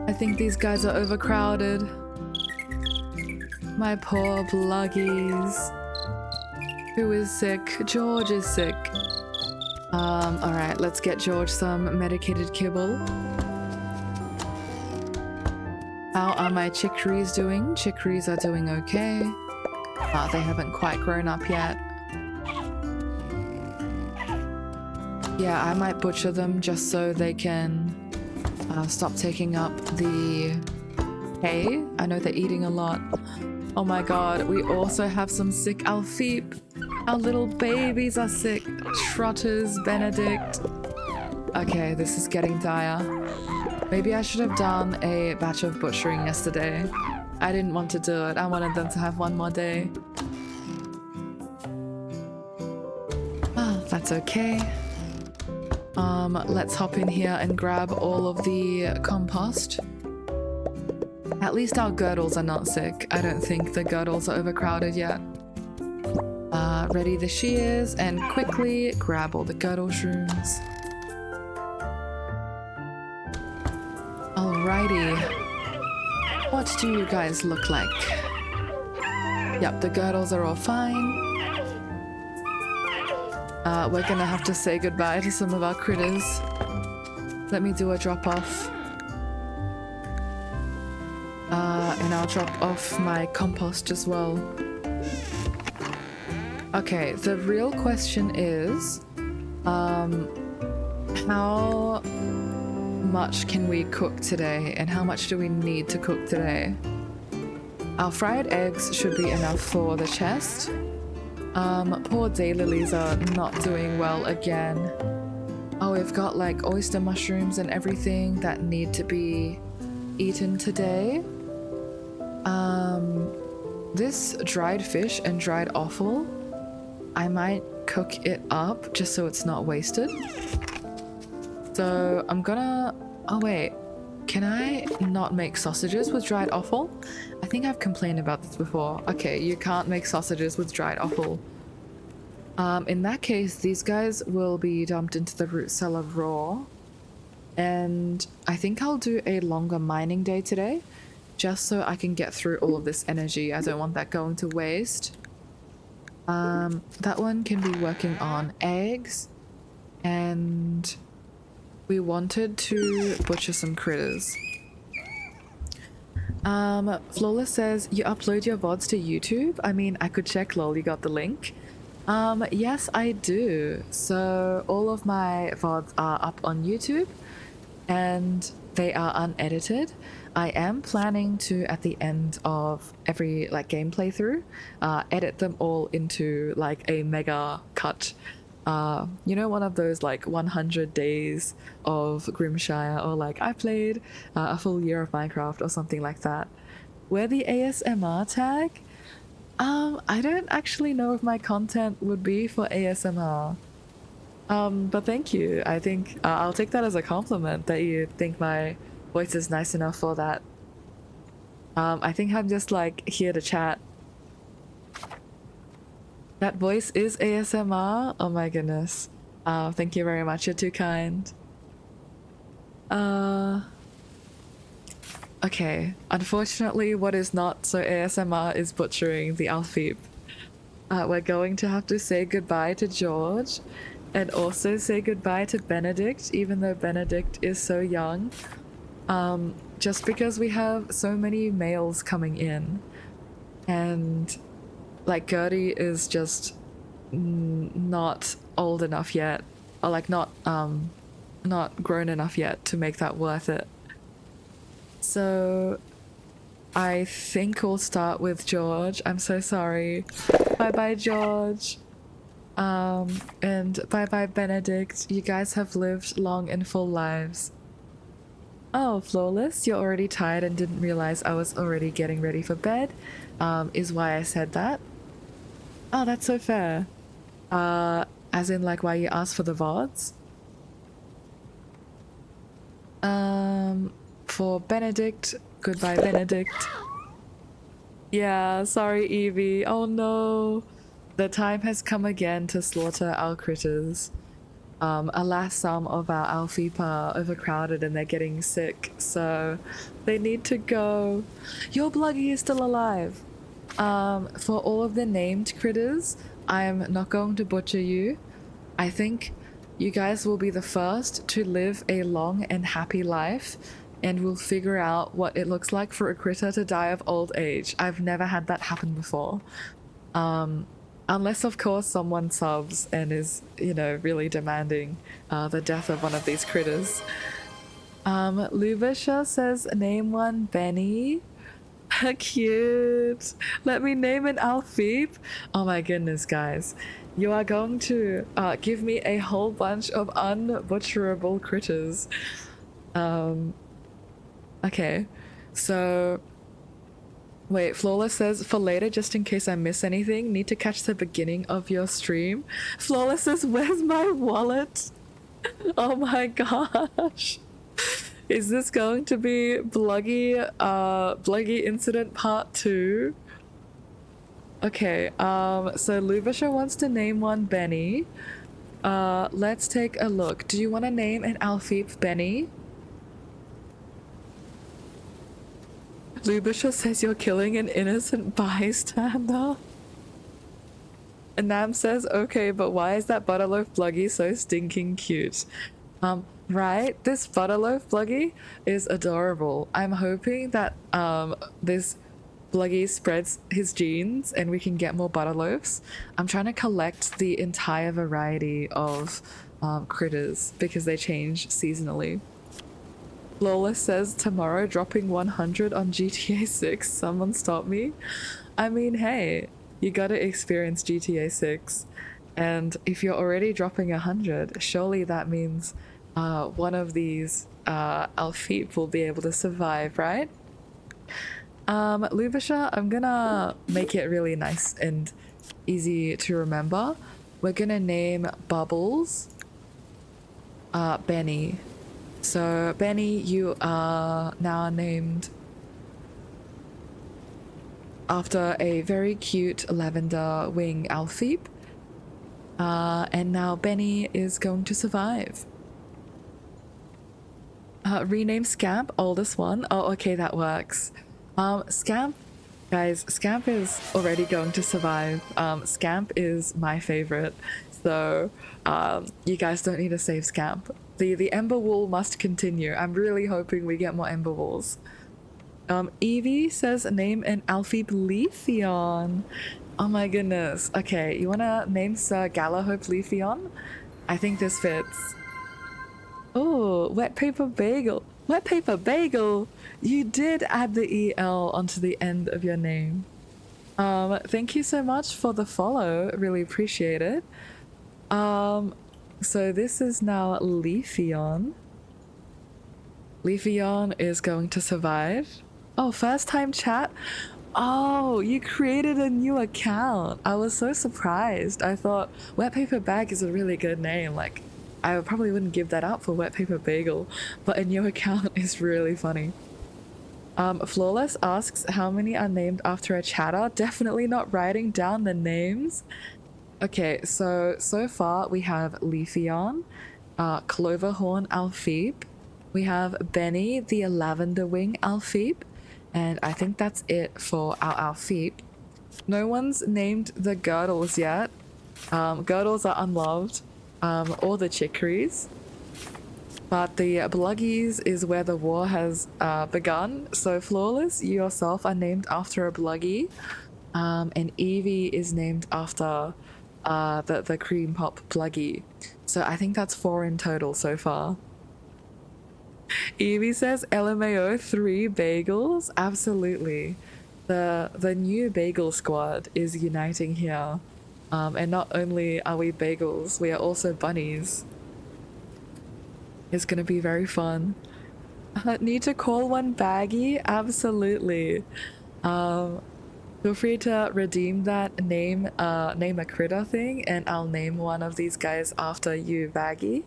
S1: I think these guys are overcrowded. My poor bluggies. Who is sick? George is sick. Alright, let's get George some medicated kibble. How are my chicories doing? Chicories are doing okay. They haven't quite grown up yet. Yeah, I might butcher them just so they can stop taking up the hay. I know they're eating a lot. Oh my god, we also have some sick Alfeep. Our little babies are sick. Trotters, Benedict. Okay, this is getting dire. Maybe I should have done a batch of butchering yesterday. I didn't want to do it. I wanted them to have one more day. That's okay. Let's hop in here and grab all of the compost. At least our girdles are not sick. I don't think the girdles are overcrowded yet. Ready the shears and quickly grab all the girdle shrooms. Alrighty. What do you guys look like? Yep, the girdles are all fine. We're gonna have to say goodbye to some of our critters. Let me do a drop off. And I'll drop off my compost as well. Okay, the real question is, how much can we cook today and how much do we need to cook today? Our fried eggs should be enough for the chest. Poor daylilies are not doing well again. Oh, we've got like oyster mushrooms and everything that need to be eaten today. This dried fish and dried offal, I might cook it up just so it's not wasted. So I'm gonna... Oh wait, can I not make sausages with dried offal? I think I've complained about this before. Okay, you can't make sausages with dried offal. In that case, these guys will be dumped into the root cellar raw. And I think I'll do a longer mining day today, just so I can get through all of this energy. I don't want that going to waste. That one can be working on eggs, and we wanted to butcher some critters. Flawless says, you upload your VODs to YouTube? I mean, I could check, lol, you got the link. Yes, I do. So all of my VODs are up on YouTube, and they are unedited. I am planning to, at the end of every like game playthrough, edit them all into like a mega cut. You know, one of those like 100 days of Grimshire, or like I played a full year of Minecraft or something like that. Wear the ASMR tag? I don't actually know if my content would be for ASMR. But thank you. I think I'll take that as a compliment that you think my voice is nice enough for that. I think I'm just like here to chat. That voice is ASMR? Oh my goodness. Thank you very much, you're too kind. Okay, unfortunately what is not so ASMR is butchering the Alfeep. We're going to have to say goodbye to George, and also say goodbye to Benedict, even though Benedict is so young. Just because we have so many males coming in, and like Gertie is just not old enough yet, or like not grown enough yet to make that worth it. So I think we'll start with George. I'm so sorry. Bye bye, George. And bye bye, Benedict. You guys have lived long and full lives. Oh, Flawless, you're already tired and didn't realize I was already getting ready for bed, is why I said that. Oh, that's so fair. As in, like, why you asked for the VODs? For Benedict, goodbye, Benedict. Yeah, sorry, Evie. Oh no. The time has come again to slaughter our critters. Alas, some of our Alfeep are overcrowded and they're getting sick, so they need to go. Your Bluggy is still alive. For all of the named critters, I'm not going to butcher you. I think you guys will be the first to live a long and happy life, and we'll figure out what it looks like for a critter to die of old age. I've never had that happen before. Unless, of course, someone subs and is, you know, really demanding the death of one of these critters. Lubisha says, name one Benny. Cute. Let me name an Alfeep. Oh my goodness, guys. You are going to give me a whole bunch of unbutcherable critters. Okay, so wait, Flawless says, for later, just in case I miss anything, need to catch the beginning of your stream. Flawless says, where's my wallet? Oh my gosh. Is this going to be Bluggy Incident Part 2? Okay, so Lubisha wants to name one Benny. Let's take a look. Do you want to name an Alfeep Benny? Lubisha says you're killing an innocent bystander. And Nam says, okay, but why is that Butterloaf Bluggy so stinking cute? Right? This Butterloaf Bluggy is adorable. I'm hoping that this Bluggy spreads his genes and we can get more Butterloafs. I'm trying to collect the entire variety of critters because they change seasonally. Lola says tomorrow dropping 100 on GTA 6. Someone stop me. I mean, hey, you gotta experience GTA 6. And if you're already dropping 100, surely that means one of these Alfeep will be able to survive, right? Lubisha, I'm gonna make it really nice and easy to remember. We're gonna name Bubbles Benny. So, Benny, you are now named after a very cute lavender wing Alfeep. And now Benny is going to survive. Rename Scamp, oldest one. Oh, okay, that works. Scamp, guys, Scamp is already going to survive. Scamp is my favorite. So, you guys don't need to save Scamp. The Ember Wool must continue. I'm really hoping we get more Ember Wools. Evie says name an Alfeep Leafeon. Oh my goodness. Okay, you wanna name Sir Galahope Leafeon? I think this fits. Oh, Wet Paper Bagel. Wet Paper Bagel! You did add the EL onto the end of your name. Thank you so much for the follow. Really appreciate it. So this is now Leafeon. Leafeon is going to survive. Oh, first time chat? Oh, you created a new account. I was so surprised. I thought Wet Paper Bag is a really good name. Like, I probably wouldn't give that up for Wet Paper Bagel, but a new account is really funny. Flawless asks how many are named after a chatter. Definitely not writing down the names. Okay, so far we have Leafeon, Cloverhorn Alfeep, we have Benny the Lavender Wing Alfeep, and I think that's it for our Alfeep. No one's named the Girdles yet. Girdles are unloved, or the Chicories. But the Bluggies is where the war has begun. So Flawless, you yourself are named after a Bluggy, and Evie is named after the Cream Pop Bluggy. So I think that's 4 in total so far. Evie says LMAO 3 bagels. Absolutely. The new bagel squad is uniting here. And not only are we bagels, we are also bunnies. It's gonna be very fun. Need to call one Baggy? Absolutely. Feel free to redeem that name a critter thing, and I'll name one of these guys after you, Baggy.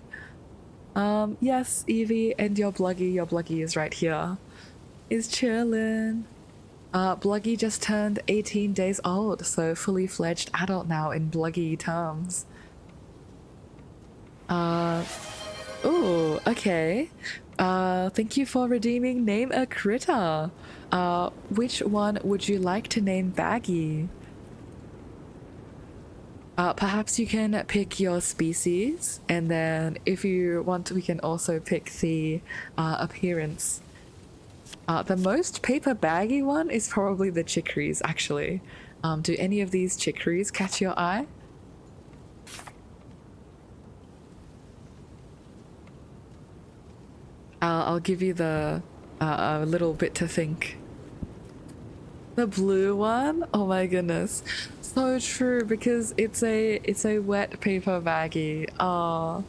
S1: Yes, Evie, and your Bluggy is right here. Is chillin'. Bluggy just turned 18 days old, so fully fledged adult now in Bluggy terms. Oh, okay. Thank you for redeeming name a critter. Which one would you like to name Baggy? Perhaps you can pick your species, and then if you want, we can also pick the appearance. The most paper baggy one is probably the chicories, actually. Do any of these chicories catch your eye? I'll give you the a little bit to think. The blue one? Oh my goodness. So true, because it's a wet paper baggy. Oh.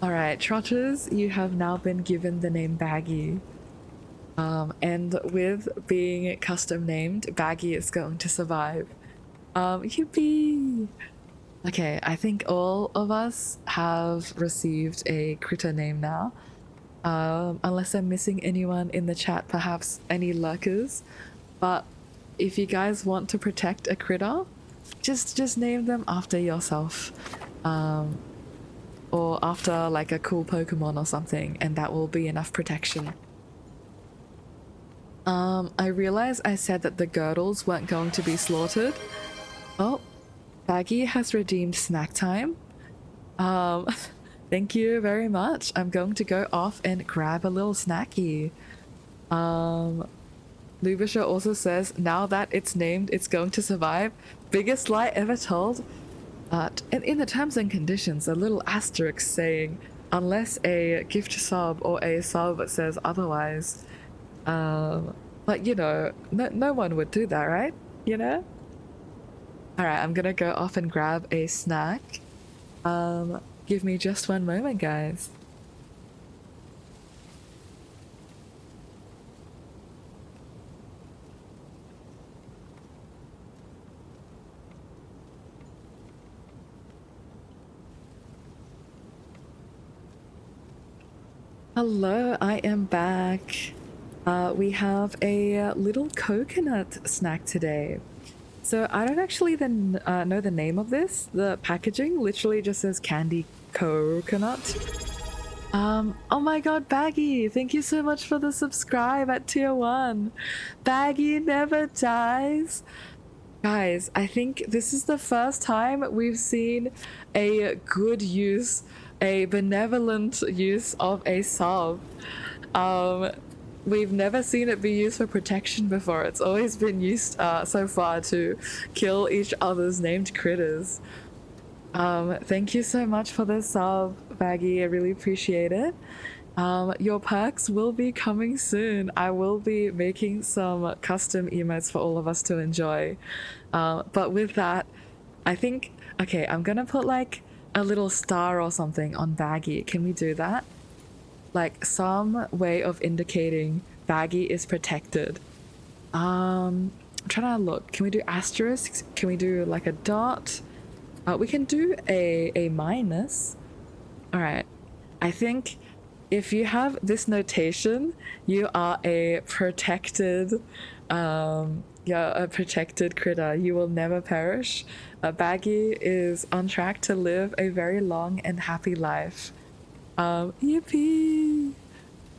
S1: Alright, Trotters, you have now been given the name Baggy. And with being custom named, Baggy is going to survive. Yippee! Okay, I think all of us have received a critter name now. Unless I'm missing anyone in the chat, perhaps any lurkers. But if you guys want to protect a critter, just name them after yourself. Or after like a cool Pokemon or something, and that will be enough protection. I realized I said that the girdles weren't going to be slaughtered. Oh, Baggy has redeemed snack time. Thank you very much. I'm going to go off and grab a little snacky. Lubisha also says, now that it's named, it's going to survive. Biggest lie ever told. In the terms and conditions, a little asterisk saying, unless a gift sub or a sub says otherwise. But you know, no one would do that, right? You know? Alright, I'm gonna go off and grab a snack. Give me just one moment, guys. Hello, I am back. We have a little coconut snack today. So I don't actually know the name of this. The packaging literally just says candy coconut. Oh my god, Baggy, thank you so much for the subscribe at tier 1. Baggy never dies. Guys, I think this is the first time we've seen a good use, a benevolent use of a sub. We've never seen it be used for protection before. It's always been used so far to kill each other's named critters. Thank you so much for the sub, Baggy. I really appreciate it. Your perks will be coming soon. I will be making some custom emotes for all of us to enjoy. But with that, I think, okay, I'm gonna put like a little star or something on Baggy. Can we do that? Like some way of indicating Baggy is protected. I'm trying to look. Can we do asterisks? Can we do like a dot? We can do a minus. All right. I think if you have this notation, you are a protected, you're a protected critter. You will never perish. Baggy is on track to live a very long and happy life. Yippee!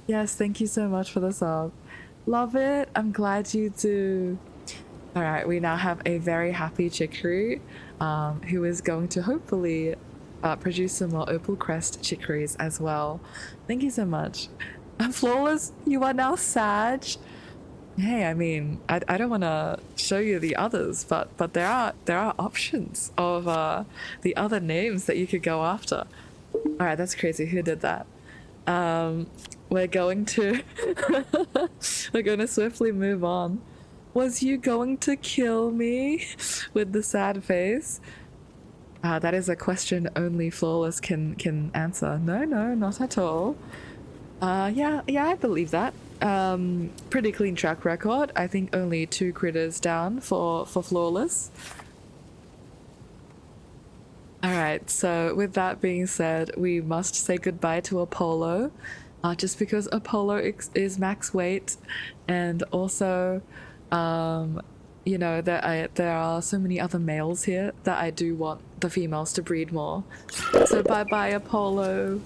S1: Yes, thank you so much for the sub. Love it. I'm glad you do. All right, we now have a very happy chicory, who is going to hopefully produce some more Opal Crest chicories as well. Thank you so much. Flawless, you are now Sag. Hey, I mean, I don't want to show you the others, but there are options of the other names that you could go after. All right, that's crazy. Who did that? We're going to we're going to swiftly move on. Was you going to kill me? With the sad face. That is a question only Flawless can answer. No, no, not at all. Yeah, I believe that. Pretty clean track record. I think only 2 critters down for Flawless. Alright, so with that being said, we must say goodbye to Apollo. Just because Apollo is max weight, and also, you know, there are so many other males here that I do want the females to breed more. So bye-bye, Apollo.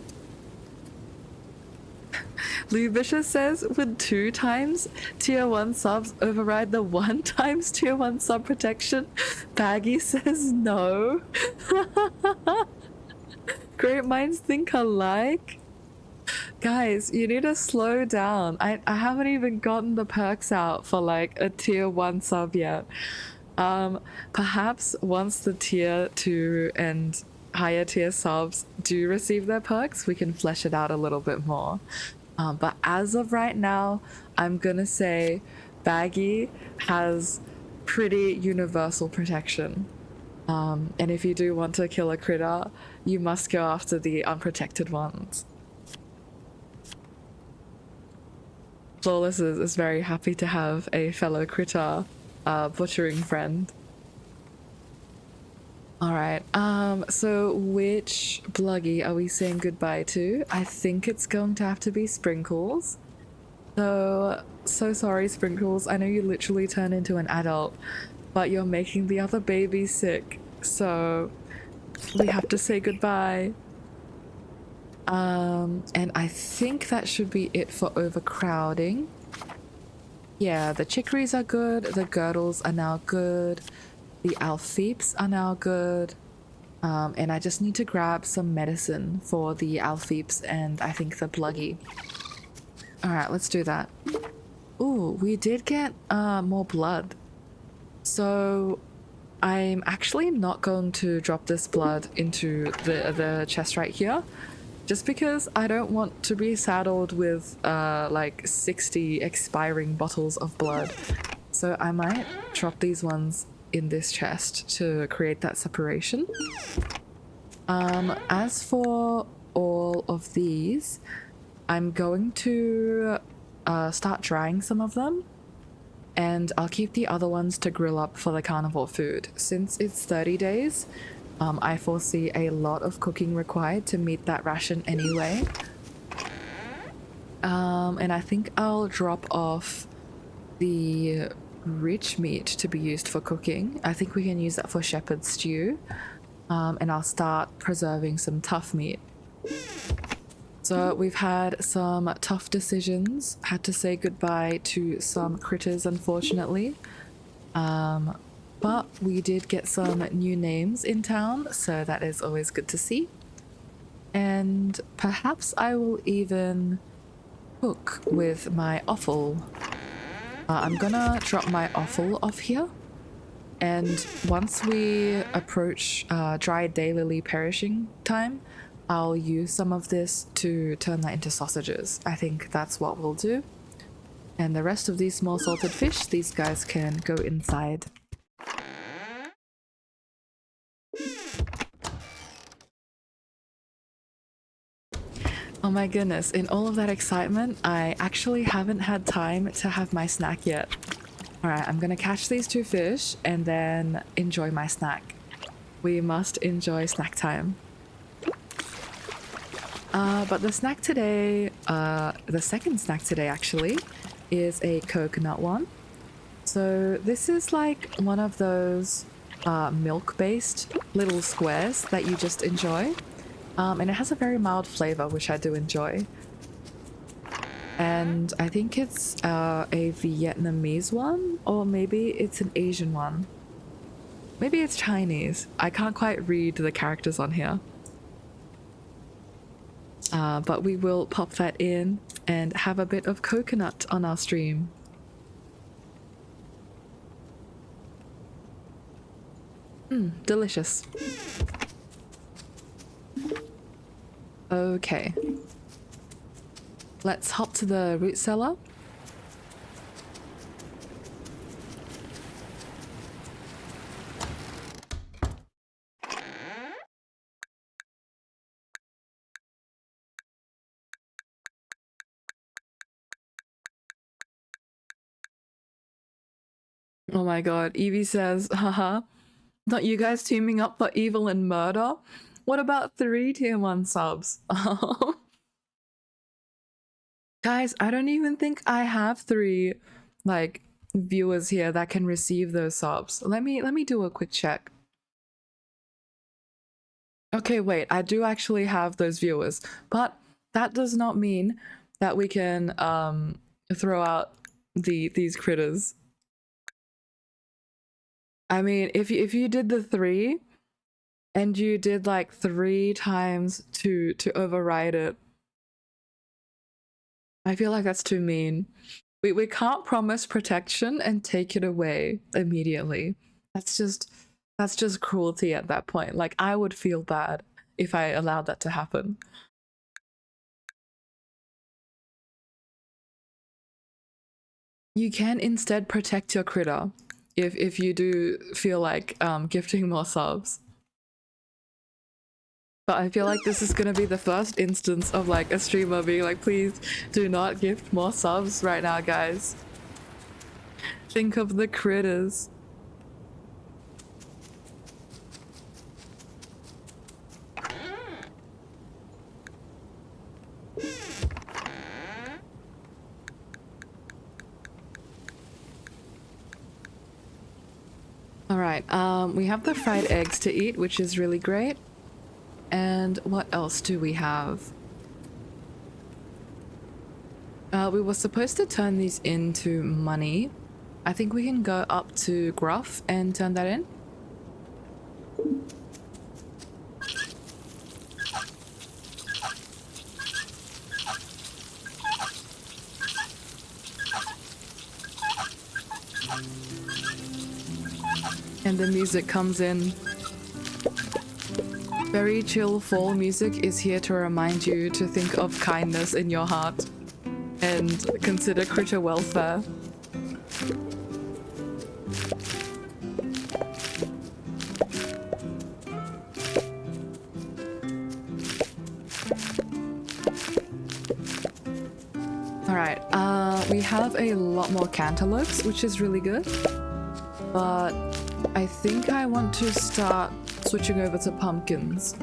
S1: Lubisha says, would 2 times tier 1 subs override the 1 times tier 1 sub protection? Baggy says no. Great minds think alike. Guys, you need to slow down. I haven't even gotten the perks out for like a tier 1 sub yet. Perhaps once the tier 2 and higher tier subs do receive their perks, we can flesh it out a little bit more. But as of right now, I'm gonna say Baggy has pretty universal protection. And if you do want to kill a critter, you must go after the unprotected ones. Flawless is very happy to have a fellow critter butchering friend. Alright, so which Bluggy are we saying goodbye to? I think it's going to have to be Sprinkles. So sorry, Sprinkles. I know you literally turned into an adult, but you're making the other baby sick, so we have to say goodbye. And I think that should be it for overcrowding. Yeah, the chicories are good, the girdles are now good. The Alfeeps are now good. And I just need to grab some medicine for the Alfeeps and I think the Bluggy. Alright, let's do that. Ooh, we did get more blood. So I'm actually not going to drop this blood into the chest right here. Just because I don't want to be saddled with like 60 expiring bottles of blood. So I might drop these ones in this chest to create that separation. As for all of these, I'm going to start drying some of them, and I'll keep the other ones to grill up for the carnivore food. Since it's 30 days, I foresee a lot of cooking required to meet that ration anyway. And I think I'll drop off the rich meat to be used for cooking. I think we can use that for shepherd's stew. And I'll start preserving some tough meat. So we've had some tough decisions, had to say goodbye to some critters unfortunately. But we did get some new names in town, so that is always good to see. And perhaps I will even cook with my offal. I'm gonna drop my offal off here, and once we approach dry daylily perishing time, I'll use some of this to turn that into sausages. I think that's what we'll do. And the rest of these small salted fish, these guys can go inside. Oh my goodness, in all of that excitement, I actually haven't had time to have my snack yet. Alright, I'm gonna catch these 2 fish and then enjoy my snack. We must enjoy snack time. But the snack today, the second snack today actually, is a coconut one. So this is like one of those milk-based little squares that you just enjoy. And it has a very mild flavor, which I do enjoy. And I think it's a Vietnamese one, or maybe it's an Asian one. Maybe it's Chinese. I can't quite read the characters on here. But we will pop that in and have a bit of coconut on our stream. Delicious. Okay. Let's hop to the root cellar. Oh my god, Evie says, haha, not you guys teaming up for evil and murder? What about 3 tier 1 subs? Guys, I don't even think I have 3 like viewers here that can receive those subs. Let me do a quick check. Okay, wait, I do actually have those viewers, but that does not mean that we can throw out these critters. I mean, if you did the 3 and you did like 3 times to override it, I feel like that's too mean. We can't promise protection and take it away immediately. That's just cruelty at that point. Like, I would feel bad if I allowed that to happen. You can instead protect your critter if you do feel like gifting more subs. But I feel like this is gonna be the first instance of like a streamer being like, please do not gift more subs right now, guys. Think of the critters. Alright, we have the fried eggs to eat, which is really great. And what else do we have? We were supposed to turn these into money. I think we can go up to Gruff and turn that in. And the music comes in. Very chill fall music is here to remind you to think of kindness in your heart and consider critter welfare. Alright, we have a lot more cantaloupes, which is really good, but I think I want to start switching over to pumpkins.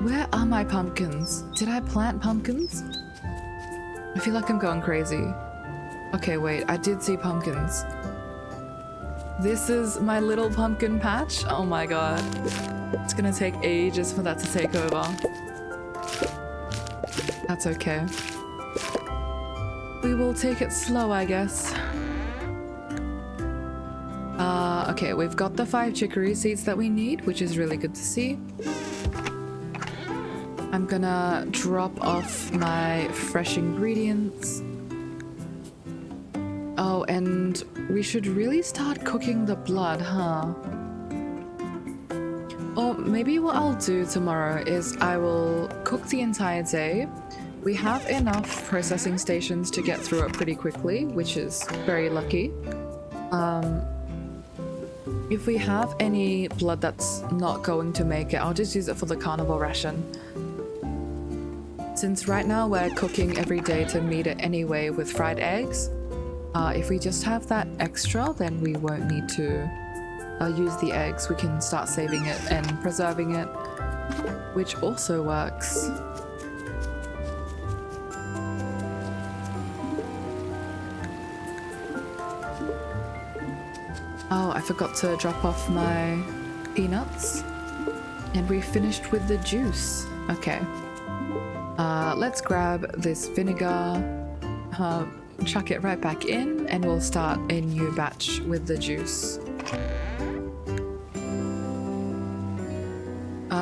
S1: Where are my pumpkins? Did I plant pumpkins? I feel like I'm going crazy. Okay, wait, I did see pumpkins. This is my little pumpkin patch? Oh my god. It's gonna take ages for that to take over. That's okay. We will take it slow, I guess. Okay, we've got the 5 chicory seeds that we need, which is really good to see. I'm gonna drop off my fresh ingredients. Oh, and we should really start cooking the blood, huh? Or maybe what I'll do tomorrow is I will cook the entire day. We have enough processing stations to get through it pretty quickly, which is very lucky. If we have any blood that's not going to make it, I'll just use it for the carnivore ration. Since right now we're cooking every day to meet it anyway with fried eggs, if we just have that extra, then we won't need to use the eggs. We can start saving it and preserving it, which also works. Oh, I forgot to drop off my peanuts. And we finished with the juice. Okay. Let's grab this vinegar, chuck it right back in, and we'll start a new batch with the juice.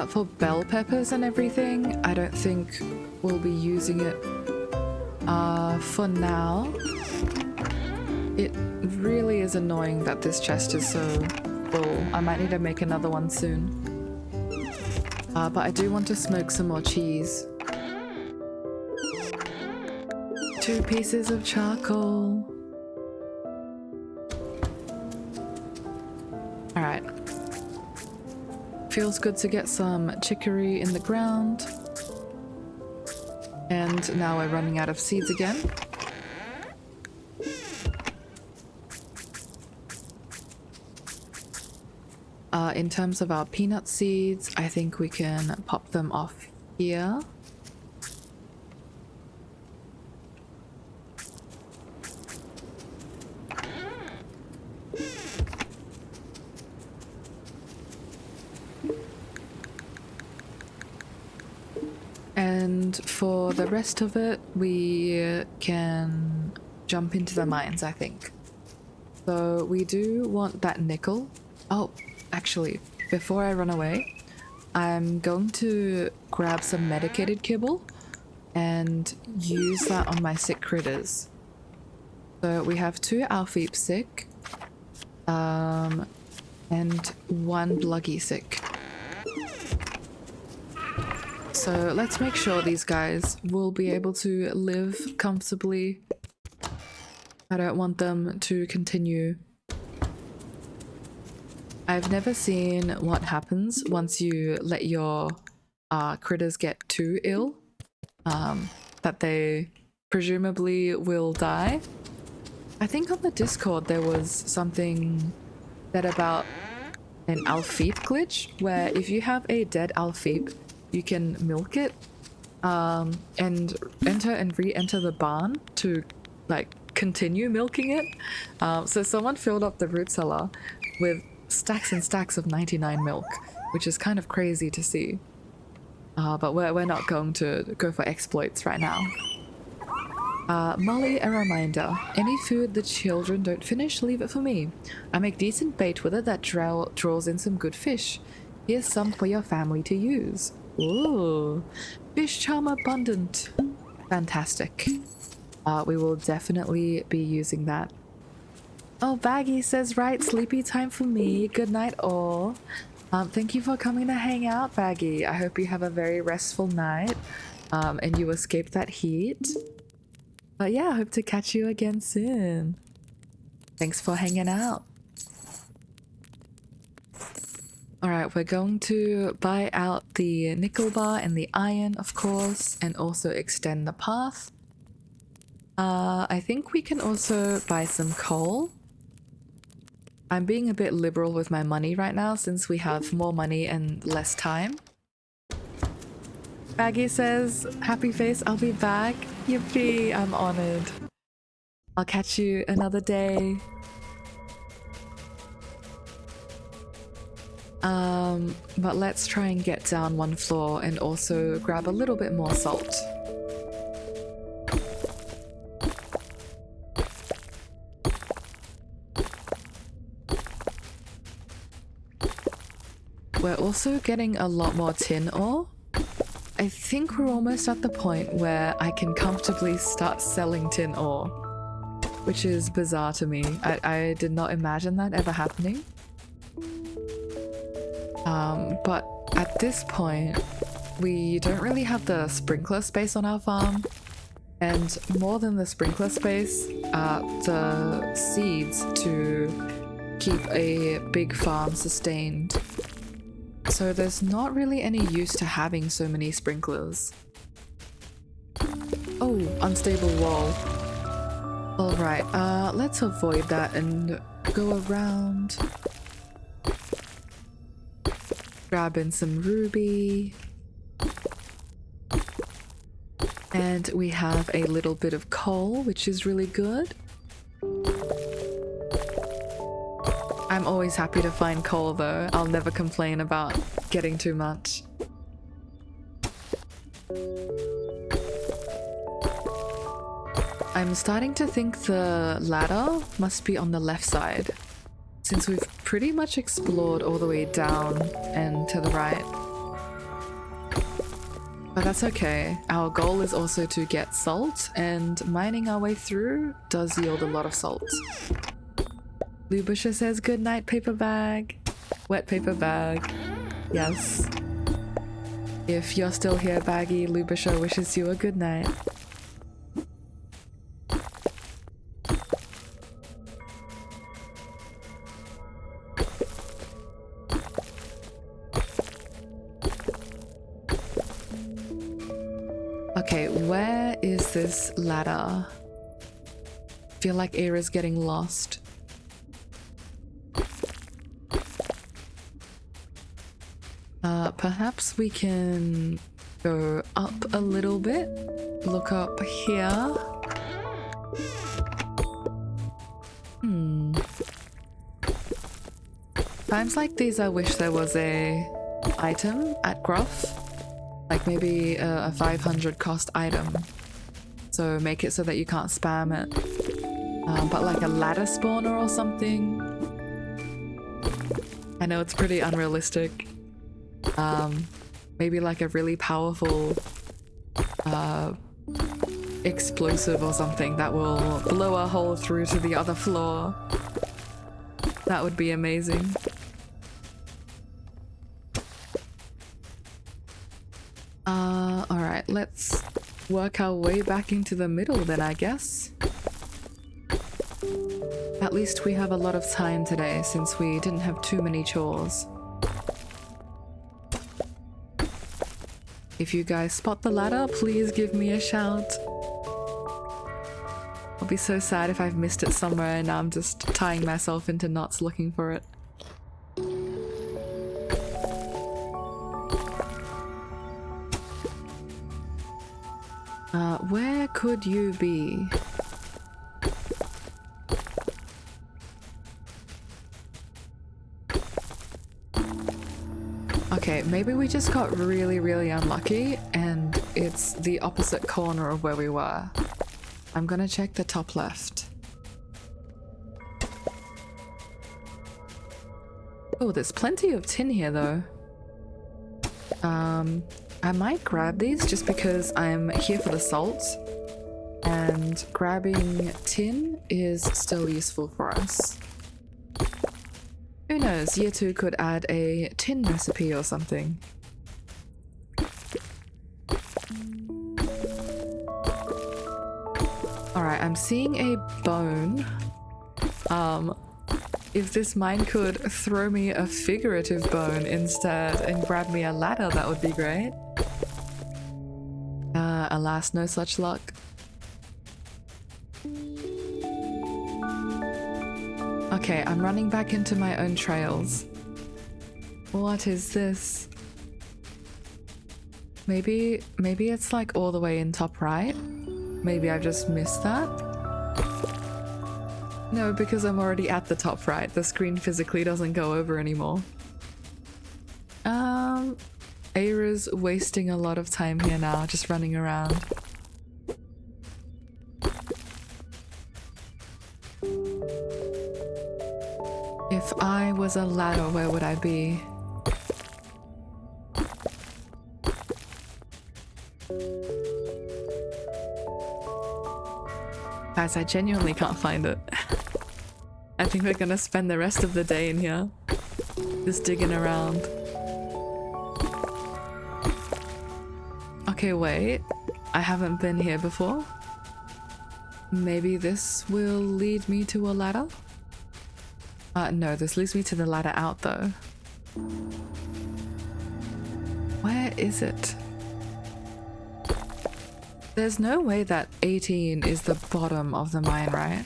S1: For bell peppers and everything, I don't think we'll be using it for now. It really is annoying that this chest is so full. I might need to make another one soon. But I do want to smoke some more cheese. 2 pieces of charcoal. Alright. Feels good to get some chicory in the ground. And now we're running out of seeds again. In terms of our peanut seeds, I think we can pop them off here. And for the rest of it, we can jump into the mines, I think. So we do want that nickel. Oh, actually, before I run away, I'm going to grab some medicated kibble and use that on my sick critters. So we have 2 Alfeep sick, and 1 Bluggy sick. So let's make sure these guys will be able to live comfortably. I don't want them to continue. I've never seen what happens once you let your critters get too ill, that they presumably will die. I think on the Discord there was something said about an Alfeep glitch, where if you have a dead Alfeep, you can milk it and enter and re-enter the barn to like continue milking it. So someone filled up the root cellar with stacks and stacks of 99 milk, which is kind of crazy to see. But we're not going to go for exploits right now. Molly, a reminder. Any food the children don't finish, leave it for me. I make decent bait with it that draws in some good fish. Here's some for your family to use. Ooh, fish charm abundant. Fantastic. We will definitely be using that. Oh, Baggy says, right, sleepy time for me. Good night all. Thank you for coming to hang out, Baggy. I hope you have a very restful night and you escape that heat. But yeah, I hope to catch you again soon. Thanks for hanging out. Alright, we're going to buy out the nickel bar and the iron, of course, and also extend the path. I think we can also buy some coal. I'm being a bit liberal with my money right now since we have more money and less time. Baggy says, happy face, I'll be back. Yippee, I'm honored. I'll catch you another day. But let's try and get down 1 floor and also grab a little bit more salt. We're also getting a lot more tin ore. I think we're almost at the point where I can comfortably start selling tin ore, which is bizarre to me. I did not imagine that ever happening. But at this point, we don't really have the sprinkler space on our farm, and more than the sprinkler space, the seeds to keep a big farm sustained. So there's not really any use to having so many sprinklers. Oh, unstable wall. Alright, let's avoid that and go around. Grab in some ruby. And we have a little bit of coal, which is really good. I'm always happy to find coal though. I'll never complain about getting too much. I'm starting to think the ladder must be on the left side, since we've pretty much explored all the way down and to the right. But that's okay. Our goal is also to get salt, and mining our way through does yield a lot of salt. Lubusha says, good night, paper bag. Wet paper bag. Yes. If you're still here, Baggy, Lubusha wishes you a good night. Okay, where is this ladder? Feel like Eira's getting lost. Perhaps we can go up a little bit. Look up here. Times like these I wish there was a item at Gruff. Like maybe a 500 cost item. So make it so that you can't spam it. But like a ladder spawner or something. I know it's pretty unrealistic. Maybe like a really powerful explosive or something that will blow a hole through to the other floor. That would be amazing. Alright, let's work our way back into the middle then, I guess. At least we have a lot of time today since we didn't have too many chores. If you guys spot the ladder, please give me a shout. I'll be so sad if I've missed it somewhere and now I'm just tying myself into knots looking for it. Where could you be? Okay, maybe we just got really unlucky and it's the opposite corner of where we were. I'm gonna check the top left. Oh, there's plenty of tin here though. I might grab these just because I'm here for the salt, and grabbing tin is still useful for us. Who knows, year 2 could add a tin recipe or something. Alright, I'm seeing a bone. If this mine could throw me a figurative bone instead and grab me a ladder, that would be great. Alas, no such luck. Okay, I'm running back into my own trails. What is this? Maybe it's like all the way in top right? Maybe I've just missed that? No, because I'm already at the top right. The screen physically doesn't go over anymore. Eira's wasting a lot of time here now, just running around. If I was a ladder, where would I be? Guys, I genuinely can't find it. I think we're gonna spend the rest of the day in here. Just digging around. Okay, wait. I haven't been here before. Maybe this will lead me to a ladder? No, this leads me to the ladder out though. Where is it? There's no way that 18 is the bottom of the mine, right?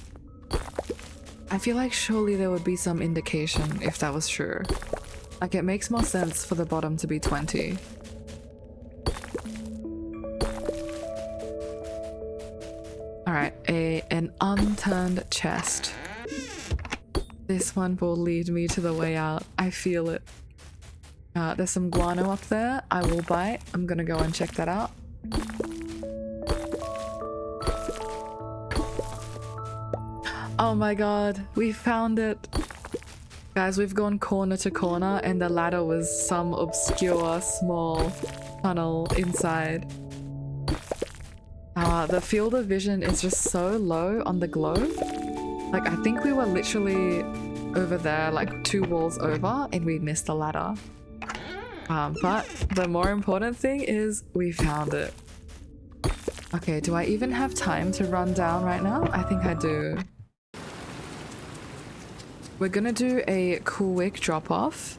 S1: I feel like surely there would be some indication if that was true. Like, it makes more sense for the bottom to be 20. Alright, an unturned chest. This one will lead me to the way out. I feel it. There's some guano up there. I will bite. I'm gonna go and check that out. Oh my god, we found it. Guys, we've gone corner to corner and the ladder was some obscure small tunnel inside. The field of vision is just so low on the globe. Like, I think we were literally over there, like 2 walls over, and we missed the ladder. But the more important thing is we found it. Okay, do I even have time to run down right now? I think I do. We're gonna do a quick drop-off.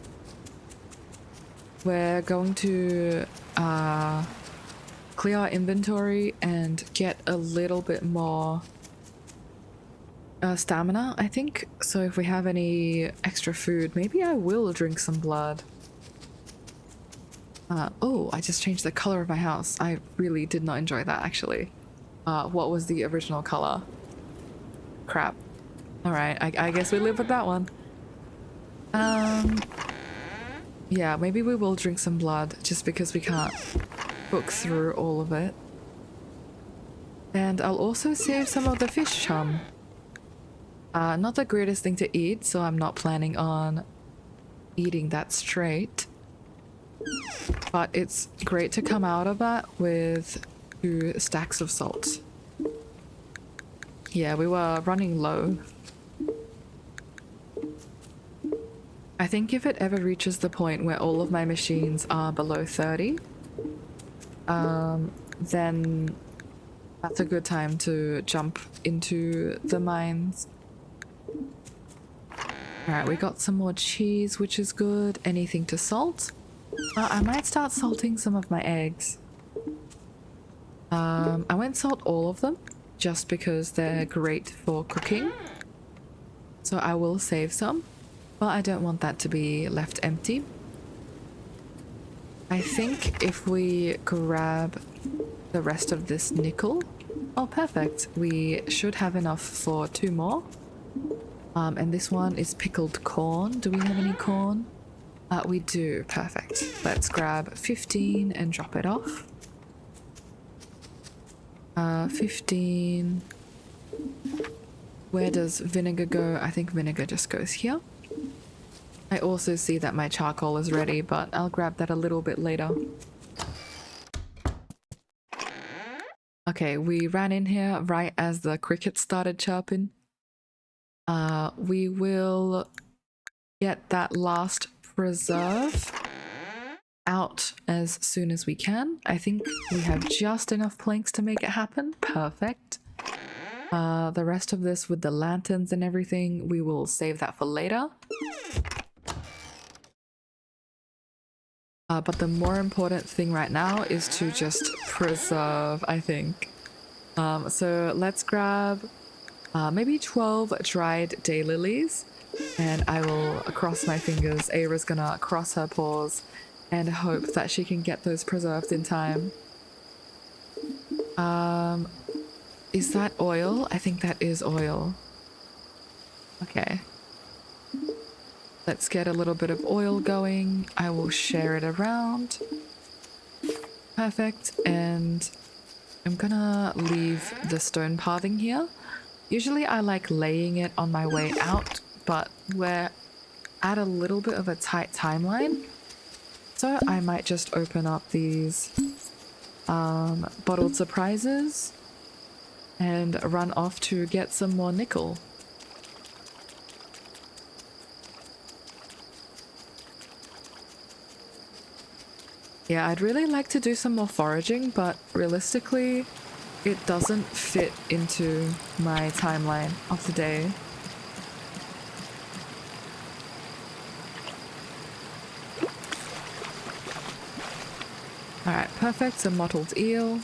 S1: We're going to clear our inventory and get a little bit more stamina, I think. So if we have any extra food, maybe I will drink some blood. Oh, I just changed the color of my house. I really did not enjoy that, actually. What was the original color? Crap. Alright, I guess we live with that one. Yeah, maybe we will drink some blood, just because we can't cook through all of it. And I'll also save some of the fish chum. Not the greatest thing to eat, so I'm not planning on eating that straight. But it's great to come out of that with 2 stacks of salt. Yeah, we were running low. I think if it ever reaches the point where all of my machines are below 30, then that's a good time to jump into the mines. Alright, we got some more cheese, which is good. Anything to salt? I might start salting some of my eggs. I won't salt all of them, just because they're great for cooking. So I will save some, but I don't want that to be left empty. I think if we grab the rest of this nickel... Oh, perfect. We should have enough for 2 more. And this one is pickled corn. Do we have any corn? We do. Perfect. Let's grab 15 and drop it off. 15. Where does vinegar go? I think vinegar just goes here. I also see that my charcoal is ready, but I'll grab that a little bit later. Okay, we ran in here right as the crickets started chirping. We will get that last preserve out as soon as we can. I think we have just enough planks to make it happen. Perfect. The rest of this with the lanterns and everything, we will save that for later. But the more important thing right now is to just preserve, I think. So let's grab maybe 12 dried daylilies, and I will cross my fingers. Eira's gonna cross her paws and hope that she can get those preserved in time. Is that oil? I think that is oil. Okay. Let's get a little bit of oil going. I will share it around. Perfect. And I'm gonna leave the stone pathing here. Usually I like laying it on my way out, but we're at a little bit of a tight timeline. So I might just open up these bottled surprises and run off to get some more nickel. Yeah, I'd really like to do some more foraging, but realistically, it doesn't fit into my timeline of the day. Alright, perfect, some mottled eel.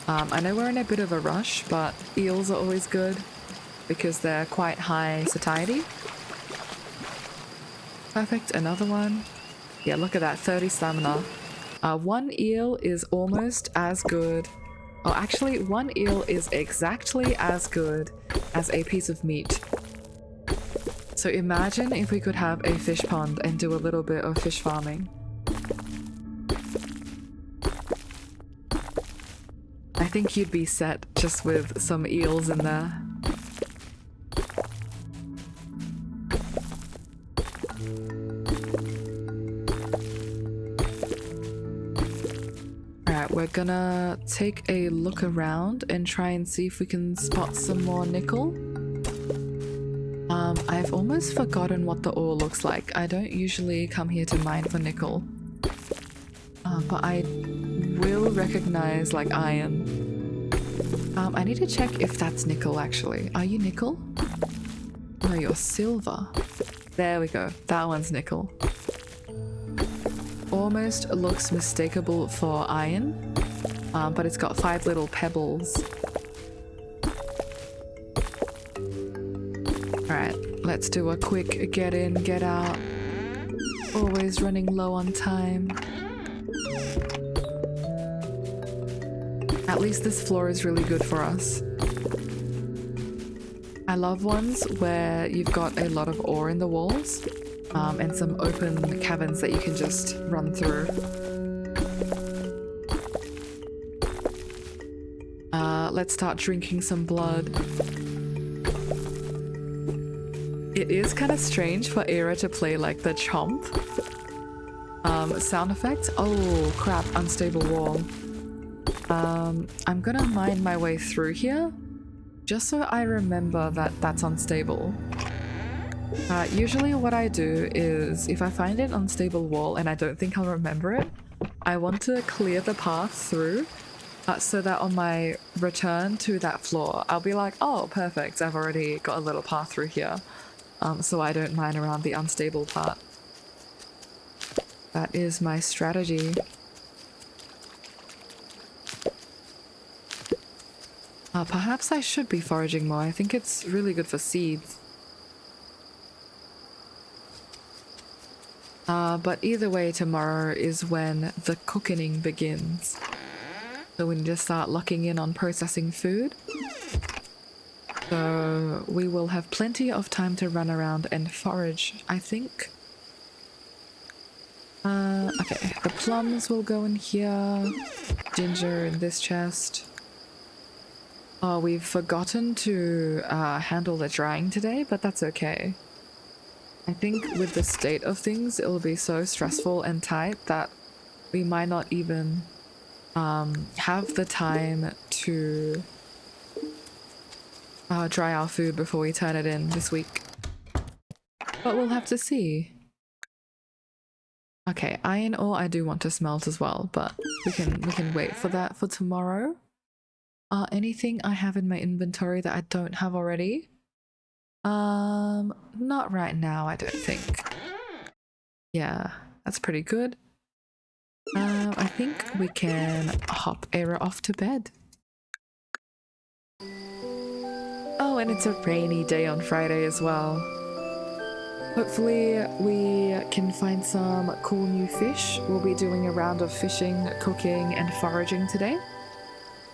S1: I know we're in a bit of a rush, but eels are always good because they're quite high satiety. Perfect, another one. Yeah, look at that, 30 stamina. 1 eel is almost as good. Oh, actually, 1 eel is exactly as good as a piece of meat. So imagine if we could have a fish pond and do a little bit of fish farming. I think you'd be set just with some eels in there. Alright, we're gonna take a look around and try and see if we can spot some more nickel. I've almost forgotten what the ore looks like. I don't usually come here to mine for nickel. But I will recognize like iron. I need to check if that's nickel actually. Are you nickel? No, you're silver. There we go. That one's nickel. Almost looks mistakable for iron, but it's got 5 little pebbles. Alright, let's do a quick get in, get out. Always running low on time. At least this floor is really good for us. I love ones where you've got a lot of ore in the walls and some open caverns that you can just run through. Let's start drinking some blood. It is kind of strange for Eira to play like the chomp sound effect. Oh crap, unstable wall. I'm gonna mine my way through here just so I remember that that's unstable. Usually what I do is if I find an unstable wall and I don't think I'll remember it, I want to clear the path through so that on my return to that floor, I'll be like, oh, perfect, I've already got a little path through here. So I don't mine around the unstable part. That is my strategy. Perhaps I should be foraging more. I think it's really good for seeds. But either way, tomorrow is when the cooking begins. So we need to start locking in on processing food. So we will have plenty of time to run around and forage, I think. Okay, the plums will go in here. Ginger in this chest. Oh, we've forgotten to handle the drying today, but that's okay. I think with the state of things, it'll be so stressful and tight that we might not even have the time to dry our food before we turn it in this week. But we'll have to see. Okay, iron ore I do want to smelt as well, but we can wait for that for tomorrow. Anything I have in my inventory that I don't have already? Not right now, I don't think. Yeah, that's pretty good. I think we can hop Eira off to bed. Oh, and it's a rainy day on Friday as well. Hopefully we can find some cool new fish. We'll be doing a round of fishing, cooking, and foraging today.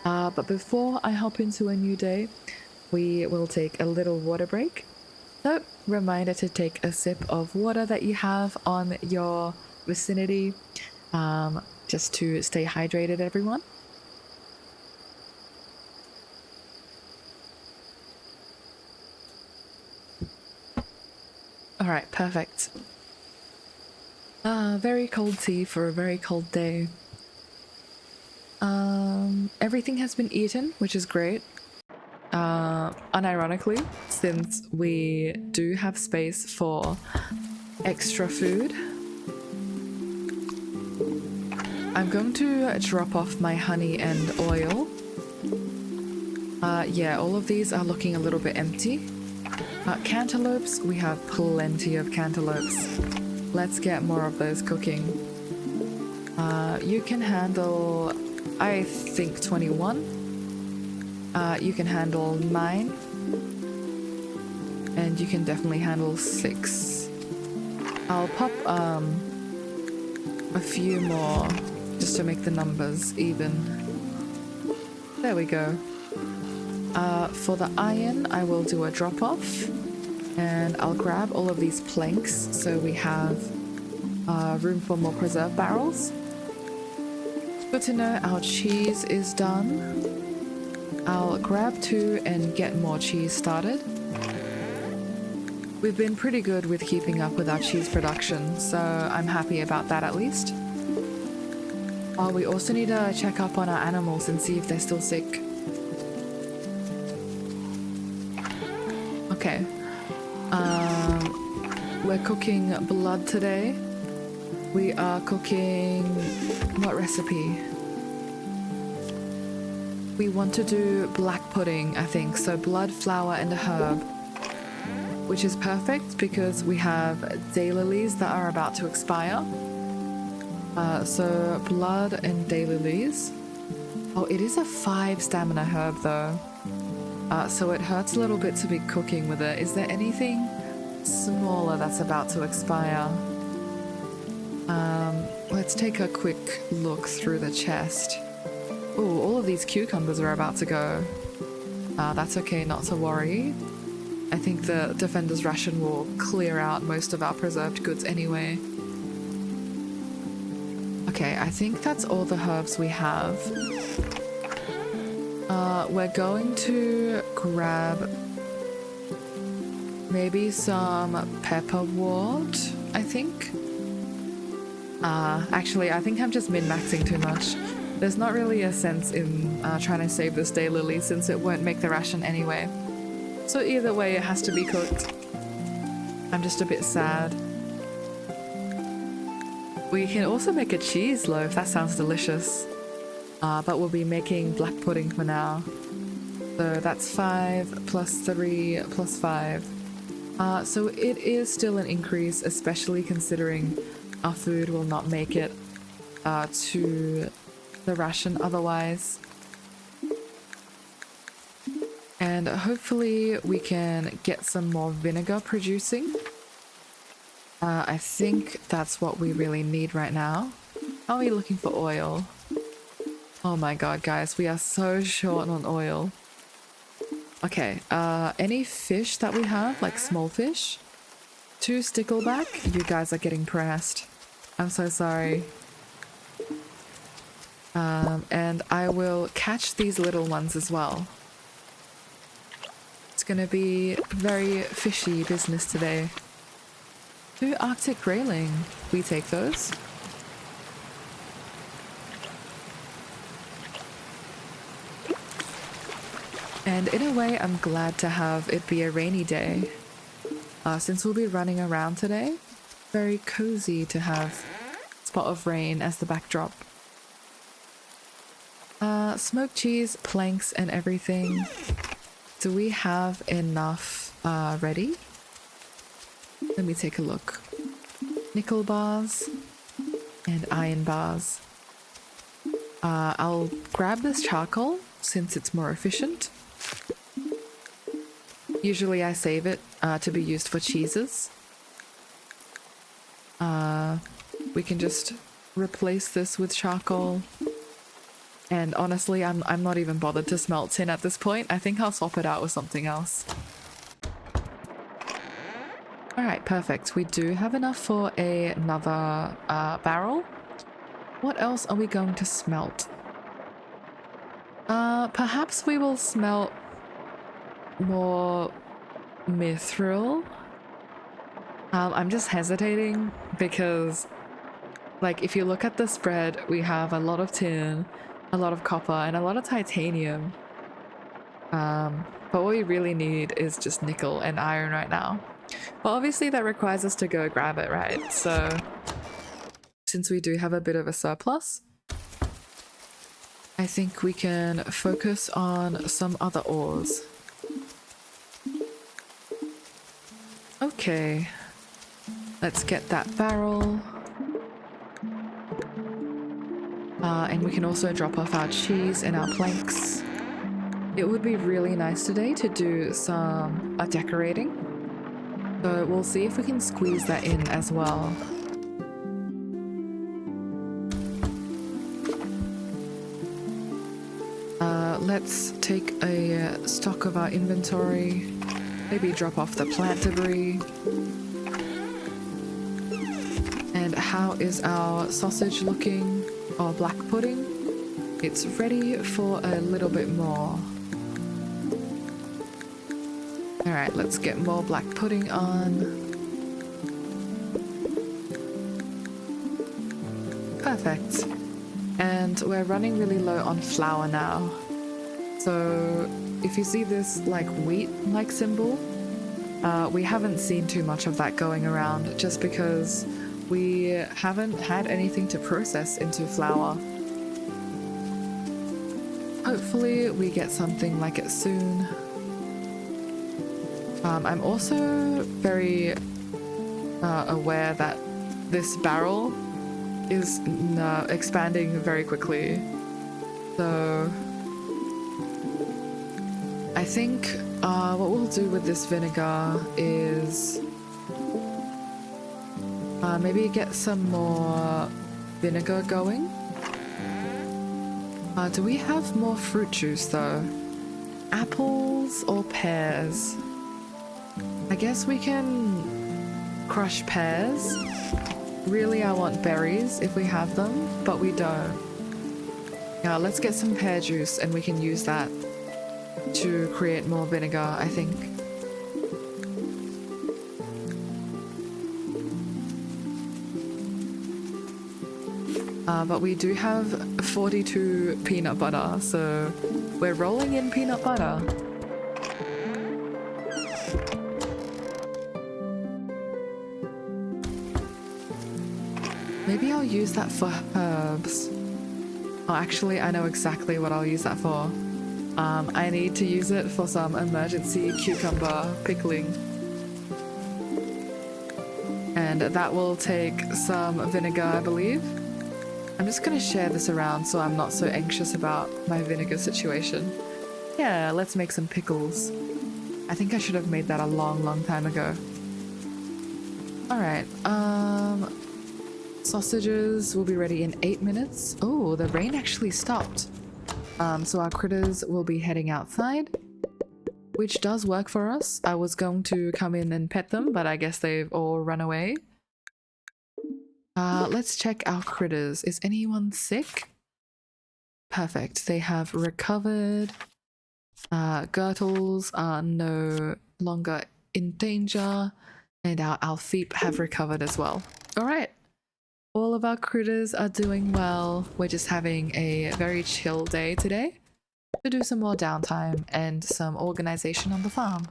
S1: But before I hop into a new day, we will take a little water break. So, reminder to take a sip of water that you have on your vicinity, just to stay hydrated, everyone. Alright, perfect. Very cold tea for a very cold day. Everything has been eaten, which is great. Unironically, since we do have space for extra food. I'm going to drop off my honey and oil. Yeah, all of these are looking a little bit empty. Cantaloupes, we have plenty of cantaloupes. Let's get more of those cooking. You can handle, I think, 21. You can handle 9. And you can definitely handle 6. I'll pop a few more just to make the numbers even. There we go. For the iron, I will do a drop off and I'll grab all of these planks so we have room for more preserve barrels. Good to know our cheese is done. I'll grab 2 and get more cheese started. We've been pretty good with keeping up with our cheese production, so I'm happy about that at least. We also need to check up on our animals and see if they're still sick. Okay. We're cooking blood today. We are cooking... what recipe? We want to do black pudding, I think. So blood, flour, and a herb. Which is perfect because we have daylilies that are about to expire. So blood and daylilies. Oh, it is a 5 stamina herb though. So it hurts a little bit to be cooking with it. Is there anything smaller that's about to expire? Let's take a quick look through the chest. Oh, all of these cucumbers are about to go. That's okay, not to worry. I think the defender's ration will clear out most of our preserved goods anyway. Okay, I think that's all the herbs we have. We're going to grab maybe some pepperwort, I think. Actually, I think I'm just min-maxing too much. There's not really a sense in trying to save this daylily since it won't make the ration anyway. So either way, it has to be cooked. I'm just a bit sad. We can also make a cheese loaf. That sounds delicious. But we'll be making black pudding for now. So that's 5 plus 3 plus 5. So it is still an increase, especially considering our food will not make it to the ration otherwise. And hopefully we can get some more vinegar producing. I think that's what we really need right now. Are we looking for oil? Oh my god, guys, we are so short on oil. Okay, any fish that we have, like small fish? 2 stickleback? You guys are getting pressed. I'm so sorry. And I will catch these little ones as well. It's gonna be very fishy business today. 2 Arctic grayling. We take those. And in a way, I'm glad to have it be a rainy day. Since we'll be running around today, very cozy to have a spot of rain as the backdrop. Smoked cheese, planks, and everything. Do we have enough ready? Let me take a look. Nickel bars and iron bars. I'll grab this charcoal since it's more efficient. Usually I save it to be used for cheeses. We can just replace this with charcoal. And honestly, I'm not even bothered to smelt tin at this point. I think I'll swap it out with something else. Alright, perfect. We do have enough for another barrel. What else are we going to smelt? Perhaps we will smelt more mithril. I'm just hesitating because, like, if you look at the spread, we have a lot of tin, a lot of copper, and a lot of titanium. But what we really need is just nickel and iron right now. But obviously that requires us to go grab it, right? So since we do have a bit of a surplus, I think we can focus on some other ores. Okay, let's get that barrel. And we can also drop off our cheese and our planks. It would be really nice today to do some decorating. So we'll see if we can squeeze that in as well. Let's take a stock of our inventory. Maybe drop off the plant debris. And how is our sausage looking? Or black pudding? It's ready for a little bit more. Alright, let's get more black pudding on. Perfect. And we're running really low on flour now. So if you see this like wheat-like symbol, we haven't seen too much of that going around just because we haven't had anything to process into flour. Hopefully we get something like it soon. I'm also very aware that this barrel is expanding very quickly. So I think what we'll do with this vinegar is Maybe get some more vinegar going. Do we have more fruit juice though? Apples or pears? I guess we can crush pears. Really, I want berries if we have them, but we don't. Yeah, let's get some pear juice and we can use that to create more vinegar, I think. But we do have 42 peanut butter, so we're rolling in peanut butter. Maybe I'll use that for herbs. Oh, actually, I know exactly what I'll use that for. I need to use it for some emergency cucumber pickling. And that will take some vinegar, I believe. I'm just gonna share this around so I'm not so anxious about my vinegar situation. Yeah, let's make some pickles. I think I should have made that a long time ago. Alright, sausages will be ready in 8 minutes. Oh, the rain actually stopped. So our critters will be heading outside, which does work for us. I was going to come in and pet them, but I guess they've all run away. Let's check our critters. Is anyone sick? Perfect. They have recovered. Gurtles are no longer in danger. And our Alfeep have recovered as well. Alright. All of our critters are doing well. We're just having a very chill day today to do some more downtime and some organization on the farm.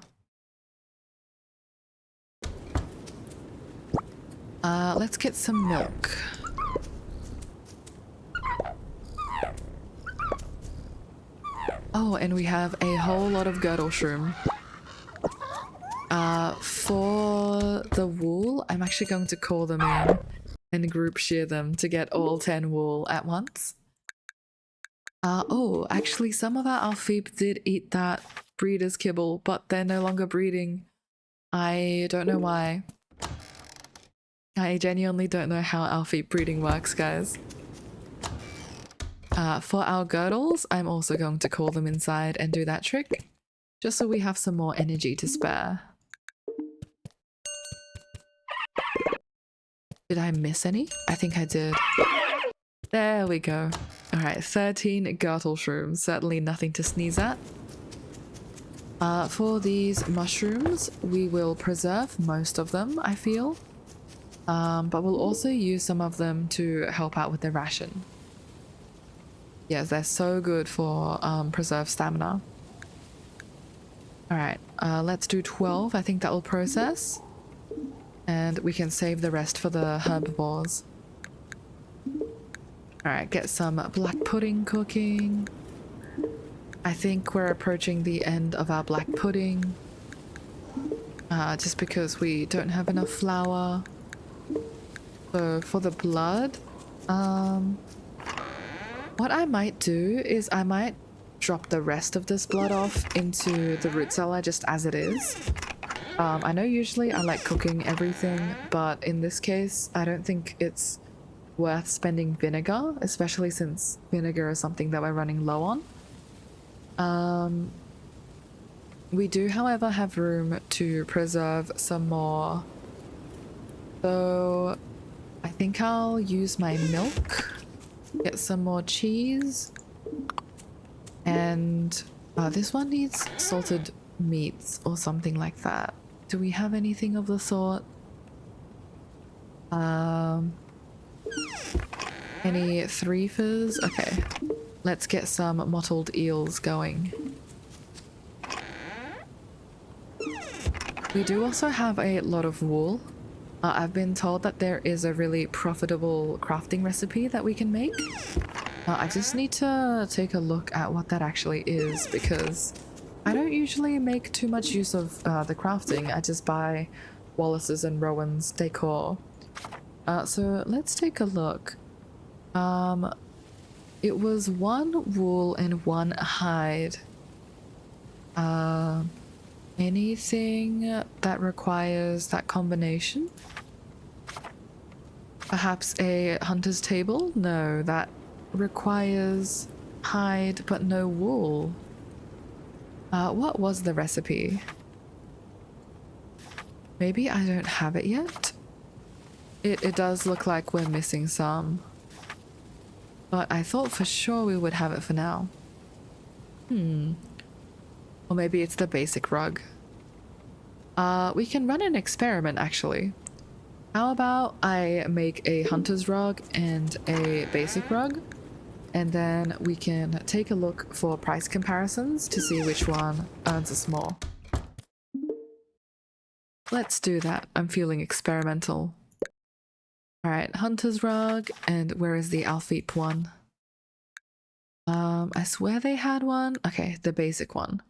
S1: Let's get some milk. Oh, and we have a whole lot of girdle shroom. For the wool, I'm actually going to call them in and group shear them to get all 10 wool at once. Oh, actually some of our Alfeep did eat that breeder's kibble, but they're no longer breeding. I don't know why. I genuinely don't know how Alfeep breeding works, guys. For our girdles, I'm also going to call them inside and do that trick, just so we have some more energy to spare. Did I miss any? I think I did. There we go. Alright, 13 girdle shrooms. Certainly nothing to sneeze at. For these mushrooms, we will preserve most of them, I feel. But we'll also use some of them to help out with the ration. Yes, they're so good for preserved stamina. Alright, let's do 12. I think that will process. And we can save the rest for the herbivores. Alright, get some black pudding cooking. I think we're approaching the end of our black pudding. Just because we don't have enough flour. So for the blood, what I might do is I might drop the rest of this blood off into the root cellar just as it is. I know usually I like cooking everything, but in this case, I don't think it's worth spending vinegar, especially since vinegar is something that we're running low on. We do, however, have room to preserve some more. So I think I'll use my milk, get some more cheese, and this one needs salted meats or something like that. Do we have anything of the sort? Any threefers? Okay, let's get some mottled eels going. We do also have a lot of wool. I've been told that there is a really profitable crafting recipe that we can make. I just need to take a look at what that actually is, because I don't usually make too much use of the crafting. I just buy Wallace's and Rowan's decor. So let's take a look. It was 1 wool and 1 hide. Anything that requires that combination? Perhaps a hunter's table? No, that requires hide but no wool. What was the recipe? Maybe I don't have it yet? It does look like we're missing some. But I thought for sure we would have it for now. Or maybe it's the basic rug. We can run an experiment actually. How about I make a hunter's rug and a basic rug, and then we can take a look for price comparisons to see which one earns us more. Let's do that. I'm feeling experimental. Alright, hunter's rug, and where is the Alfeep one? I swear they had one. Okay, the basic one.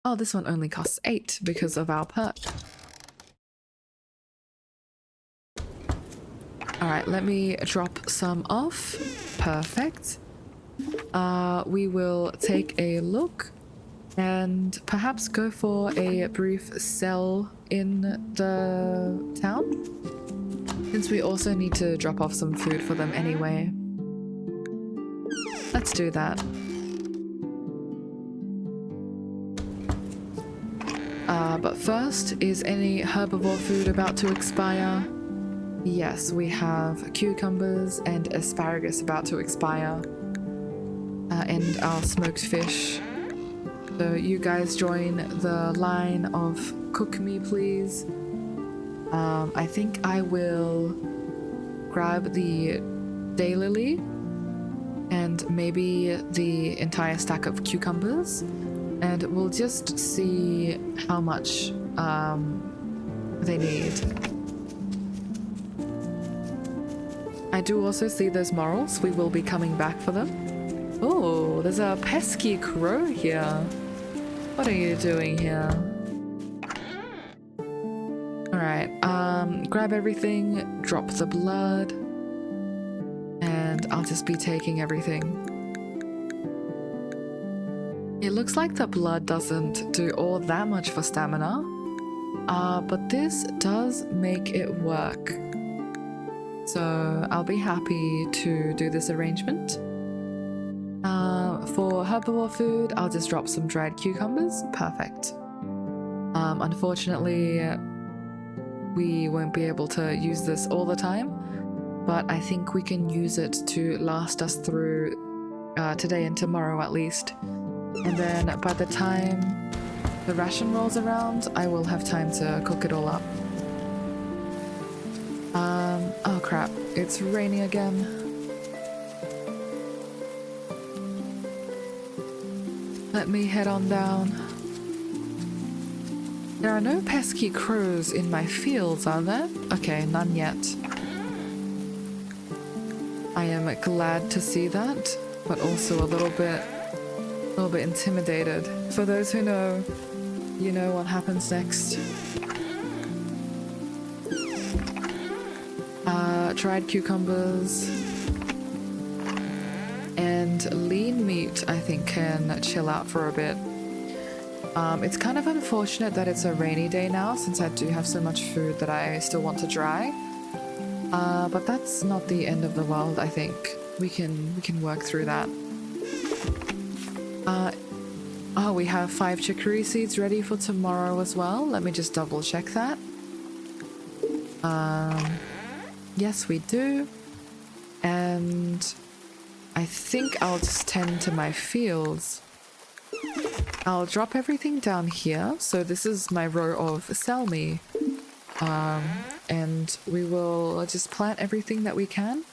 S1: Oh, this one only costs 8 because of our perk. Alright, let me drop some off. Perfect. We will take a look and perhaps go for a brief sell in the town, since we also need to drop off some food for them anyway. Let's do that. But first, is any herbivore food about to expire? Yes, we have cucumbers and asparagus about to expire. And our smoked fish. So you guys join the line of cook me please. I think I will grab the daylily and maybe the entire stack of cucumbers, and we'll just see how much they need. I do also see those morels. We will be coming back for them. Oh, there's a pesky crow here. What are you doing here? Alright, grab everything, drop the blood, and I'll just be taking everything. It looks like the blood doesn't do all that much for stamina, but this does make it work. So I'll be happy to do this arrangement. For herbivore food, I'll just drop some dried cucumbers. Perfect. Unfortunately, we won't be able to use this all the time, but I think we can use it to last us through today and tomorrow at least. And then by the time the ration rolls around, I will have time to cook it all up. Oh crap, it's raining again. Let me head on down. There are no pesky crows in my fields, are there? Okay, none yet. I am glad to see that, but also a little bit intimidated. For those who know, you know what happens next. Dried cucumbers and lean meat, I think, can chill out for a bit. It's kind of unfortunate that it's a rainy day now, since I do have so much food that I still want to dry. But that's not the end of the world, I think. We can work through that. Oh, we have 5 chicory seeds ready for tomorrow as well. Let me just double check that. Yes, we do. And I think I'll just tend to my fields. I'll drop everything down here. So this is my row of sell me. And we will just plant everything that we can.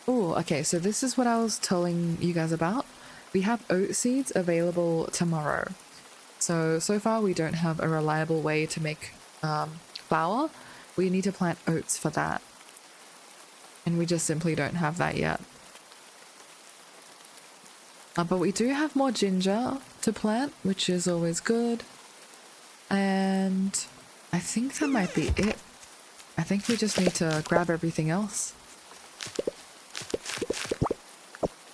S1: Oh, okay, so this is what I was telling you guys about. We have oat seeds available tomorrow. So far we don't have a reliable way to make flour. We need to plant oats for that. And we just simply don't have that yet. But we do have more ginger to plant, which is always good. And I think that might be it. I think we just need to grab everything else.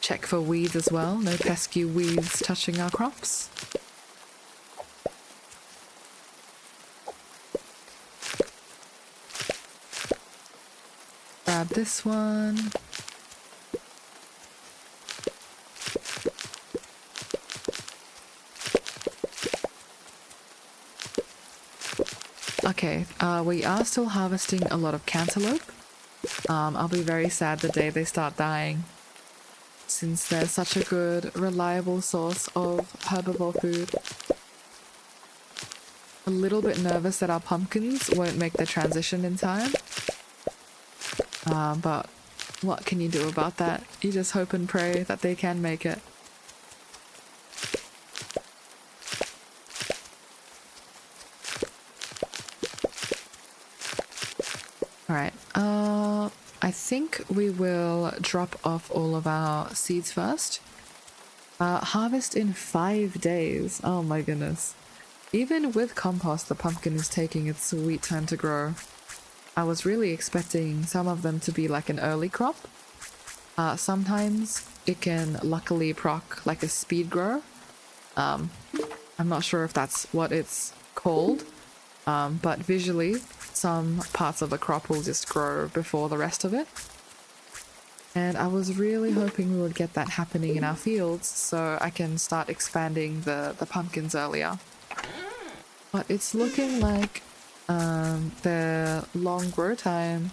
S1: Check for weeds as well. No pesky weeds touching our crops. grab this one. Okay, we are still harvesting a lot of cantaloupe. I'll be very sad the day they start dying, since they're such a good, reliable source of herbivore food. A little bit nervous that our pumpkins won't make the transition in time. But what can you do about that? You just hope and pray that they can make it. Alright, I think we will drop off all of our seeds first. Harvest in 5 days. Oh my goodness. Even with compost, the pumpkin is taking its sweet time to grow. I was really expecting some of them to be like an early crop. Sometimes it can luckily proc like a speed grow. I'm not sure if that's what it's called, but visually some parts of the crop will just grow before the rest of it. And I was really hoping we would get that happening in our fields so I can start expanding the pumpkins earlier. But it's looking like the long grow time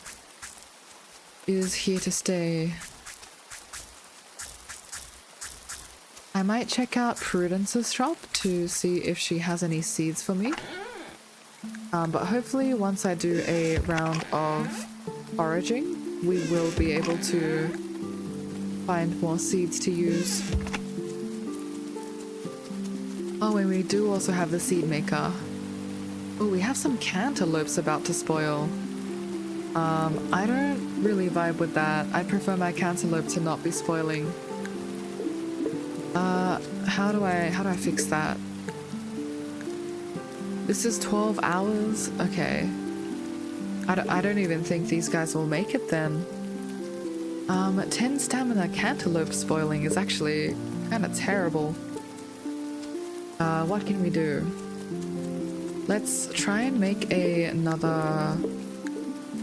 S1: is here to stay. I might check out Prudence's shop to see if she has any seeds for me. But hopefully once I do a round of foraging, we will be able to find more seeds to use. Oh, and we do also have the seed maker. Oh, we have some cantaloupes about to spoil. I don't really vibe with that. I prefer my cantaloupe to not be spoiling. How do I fix that? This is 12 hours? Okay. I don't even think these guys will make it then. 10 stamina cantaloupe spoiling is actually kind of terrible. What can we do? Let's try and make another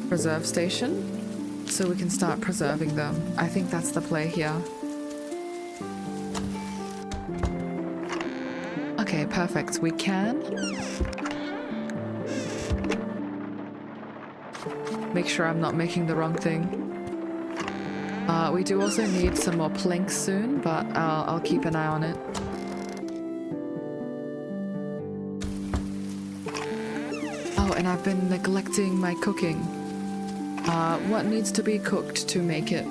S1: preserve station so we can start preserving them. I think that's the play here. Okay, perfect. We can. Make sure I'm not making the wrong thing. We do also need some more planks soon, but I'll keep an eye on it. Oh, and I've been neglecting my cooking. What needs to be cooked to make it?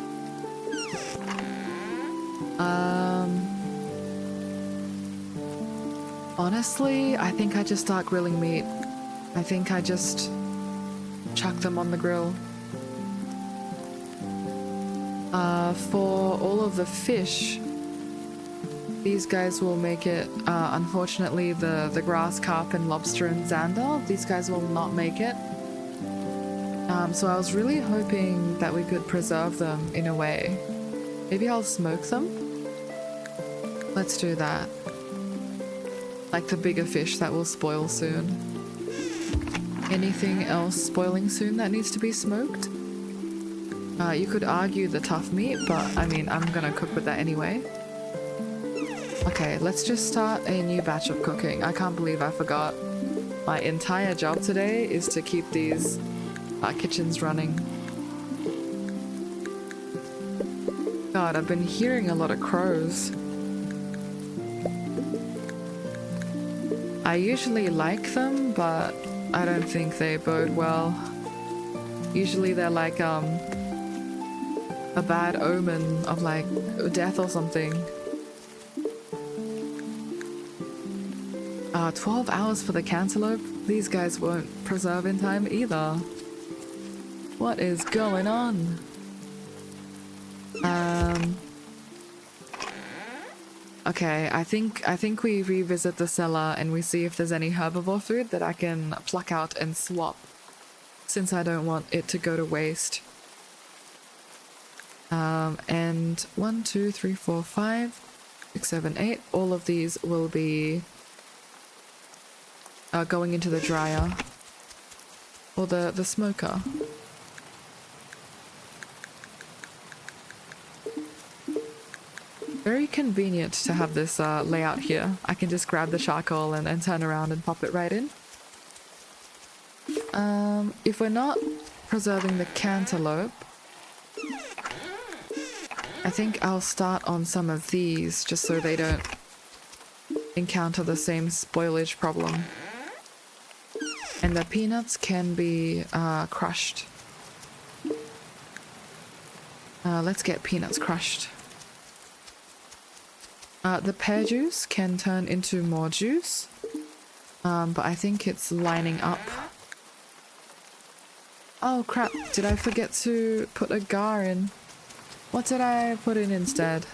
S1: Honestly, I think I just start grilling meat. I think I just chuck them on the grill. For all of the fish, these guys will make it. Unfortunately, the grass carp and lobster and zander, these guys will not make it. So I was really hoping that we could preserve them in a way. Maybe I'll smoke them? Let's do that. Like the bigger fish that will spoil soon. Anything else spoiling soon that needs to be smoked? You could argue the tough meat, but I mean, I'm gonna cook with that anyway. Okay, let's just start a new batch of cooking. I can't believe I forgot. My entire job today is to keep these kitchens running. God, I've been hearing a lot of crows. I usually like them, but I don't think they bode well. Usually they're like a bad omen of like death or something. 12 hours for the cantaloupe? These guys won't preserve in time either. What is going on? Okay, I think we revisit the cellar and we see if there's any herbivore food that I can pluck out and swap, since I don't want it to go to waste. And 1, 2, 3, 4, 5, 6, 7, 8. All of these will be going into the dryer or the smoker. Very convenient to have this layout here. I can just grab the charcoal and turn around and pop it right in. If we're not preserving the cantaloupe, I think I'll start on some of these just so they don't encounter the same spoilage problem. And the peanuts can be crushed. Let's get peanuts crushed. The pear juice can turn into more juice, but I think it's lining up. Oh crap, did I forget to put a gar in? What did I put in instead?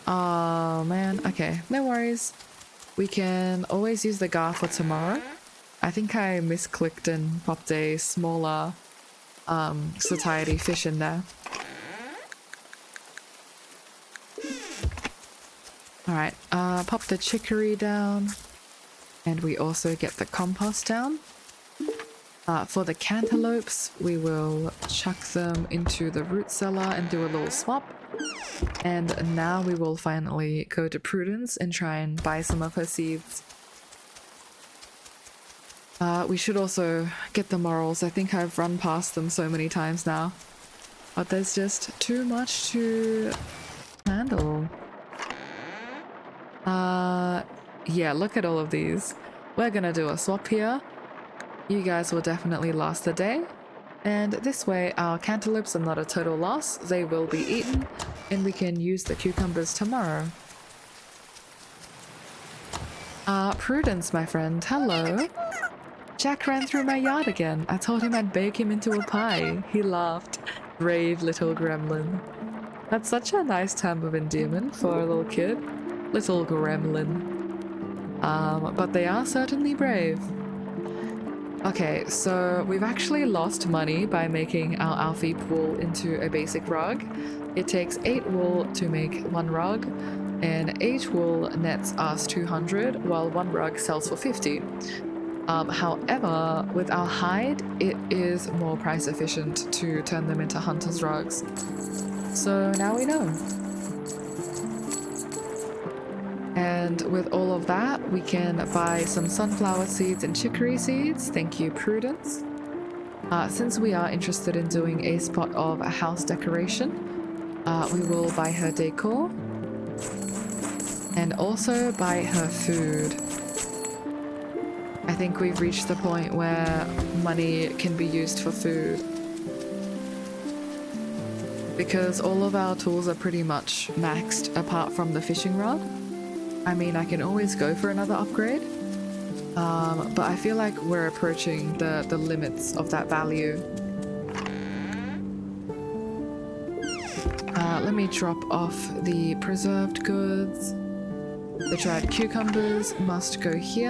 S1: Oh man, okay, no worries. We can always use the gar for tomorrow. I think I misclicked and popped a smaller satiety fish in there. Alright, pop the chicory down, and we also get the compost down. For the cantaloupes, we will chuck them into the root cellar and do a little swap. And now we will finally go to Prudence and try and buy some of her seeds. We should also get the morels. I think I've run past them so many times now. But there's just too much to handle. Yeah, look at all of these. We're gonna do a swap here. You guys will definitely last the day. And this way our cantaloupes are not a total loss. They will be eaten and we can use the cucumbers tomorrow. Prudence, my friend, hello. Jack ran through my yard again. I told him I'd bake him into a pie. He laughed. Brave little gremlin. That's such a nice term of endearment for a little kid. Little gremlin. But they are certainly brave. Okay, so we've actually lost money by making our Alfie wool into a basic rug. It takes 8 wool to make 1 rug, and 8 wool nets us 200, while 1 rug sells for 50. However, with our hide, it is more price efficient to turn them into hunter's rugs. So now we know. And with all of that, we can buy some sunflower seeds and chicory seeds. Thank you, Prudence. Since we are interested in doing a spot of a house decoration, we will buy her decor and also buy her food. I think we've reached the point where money can be used for food. Because all of our tools are pretty much maxed apart from the fishing rod. I mean, I can always go for another upgrade, but I feel like we're approaching the limits of that value. Let me drop off the preserved goods. The dried cucumbers must go here,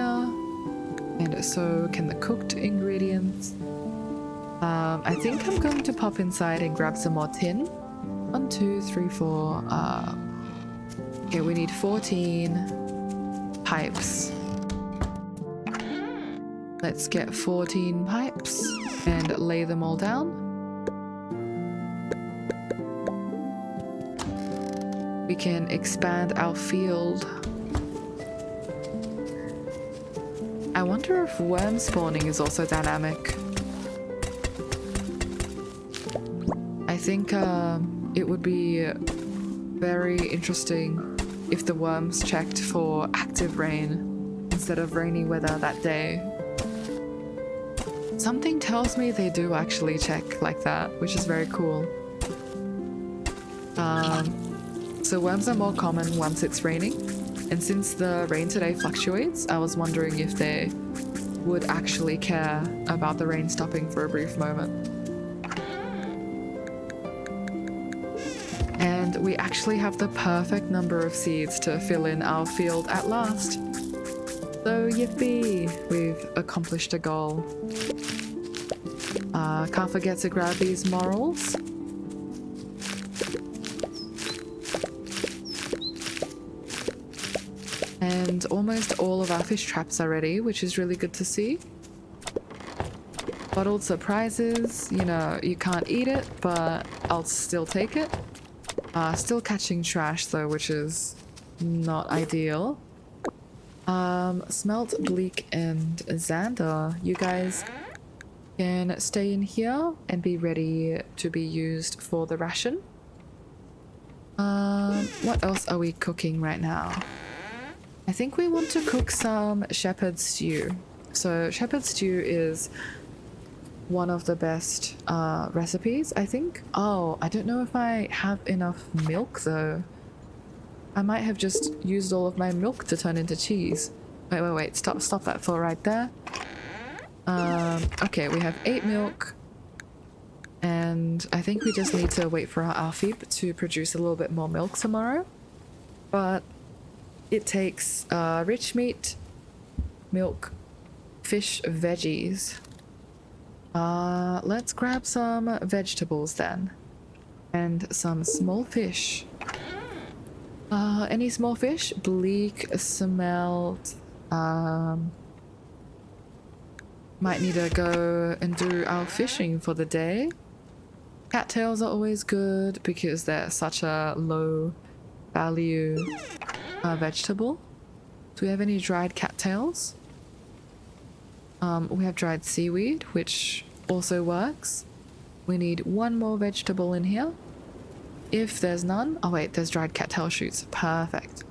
S1: and so can the cooked ingredients. I think I'm going to pop inside and grab some more tin. 1, 2, 3, 4. Okay, we need 14 pipes. Let's get 14 pipes and lay them all down. We can expand our field. I wonder if worm spawning is also dynamic. I think it would be very interesting if the worms checked for active rain instead of rainy weather that day. Something tells me they do actually check like that, which is very cool. So worms are more common once it's raining, and since the rain today fluctuates, I was wondering if they would actually care about the rain stopping for a brief moment. And we actually have the perfect number of seeds to fill in our field at last. So yippee! We've accomplished a goal. Can't forget to grab these morels. And almost all of our fish traps are ready, which is really good to see. Bottled surprises, you know, you can't eat it, but I'll still take it. Still catching trash though, which is not ideal. Smelt, Bleak, and Xander, you guys can stay in here and be ready to be used for the ration. What else are we cooking right now? I think we want to cook some shepherd's stew. So shepherd's stew is one of the best recipes, I think. Oh, I don't know if I have enough milk though. I might have just used all of my milk to turn into cheese. Wait, stop that for right there. Okay, we have 8 milk. And I think we just need to wait for our Alfib to produce a little bit more milk tomorrow. But it takes rich meat, milk, fish, veggies. Let's grab some vegetables then. And some small fish. Any small fish? Bleak, smelt. Might need to go and do our fishing for the day. Cattails are always good because they're such a low value vegetable. Do we have any dried cattails? We have dried seaweed, which also works. We need one more vegetable in here. If there's none... Oh wait, there's dried cattail shoots. Perfect.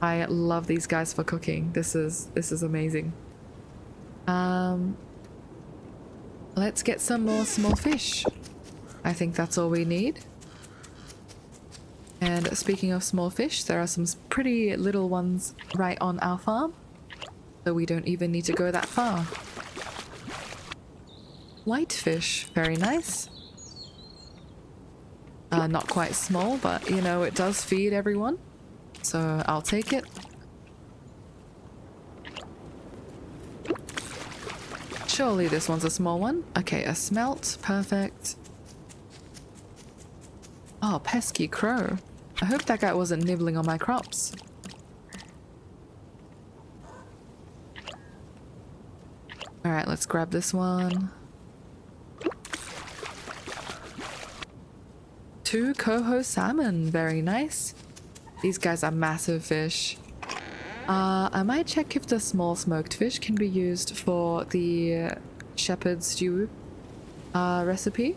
S1: I love these guys for cooking. This is amazing. Let's get some more small fish. I think that's all we need. And speaking of small fish, there are some pretty little ones right on our farm. So we don't even need to go that far. Whitefish, very nice. Not quite small, but you know, it does feed everyone. So I'll take it. Surely this one's a small one. Okay, a smelt, perfect. Oh, pesky crow. I hope that guy wasn't nibbling on my crops. Alright, let's grab this one. 2 coho salmon, very nice. These guys are massive fish. I might check if the small smoked fish can be used for the shepherd's stew recipe.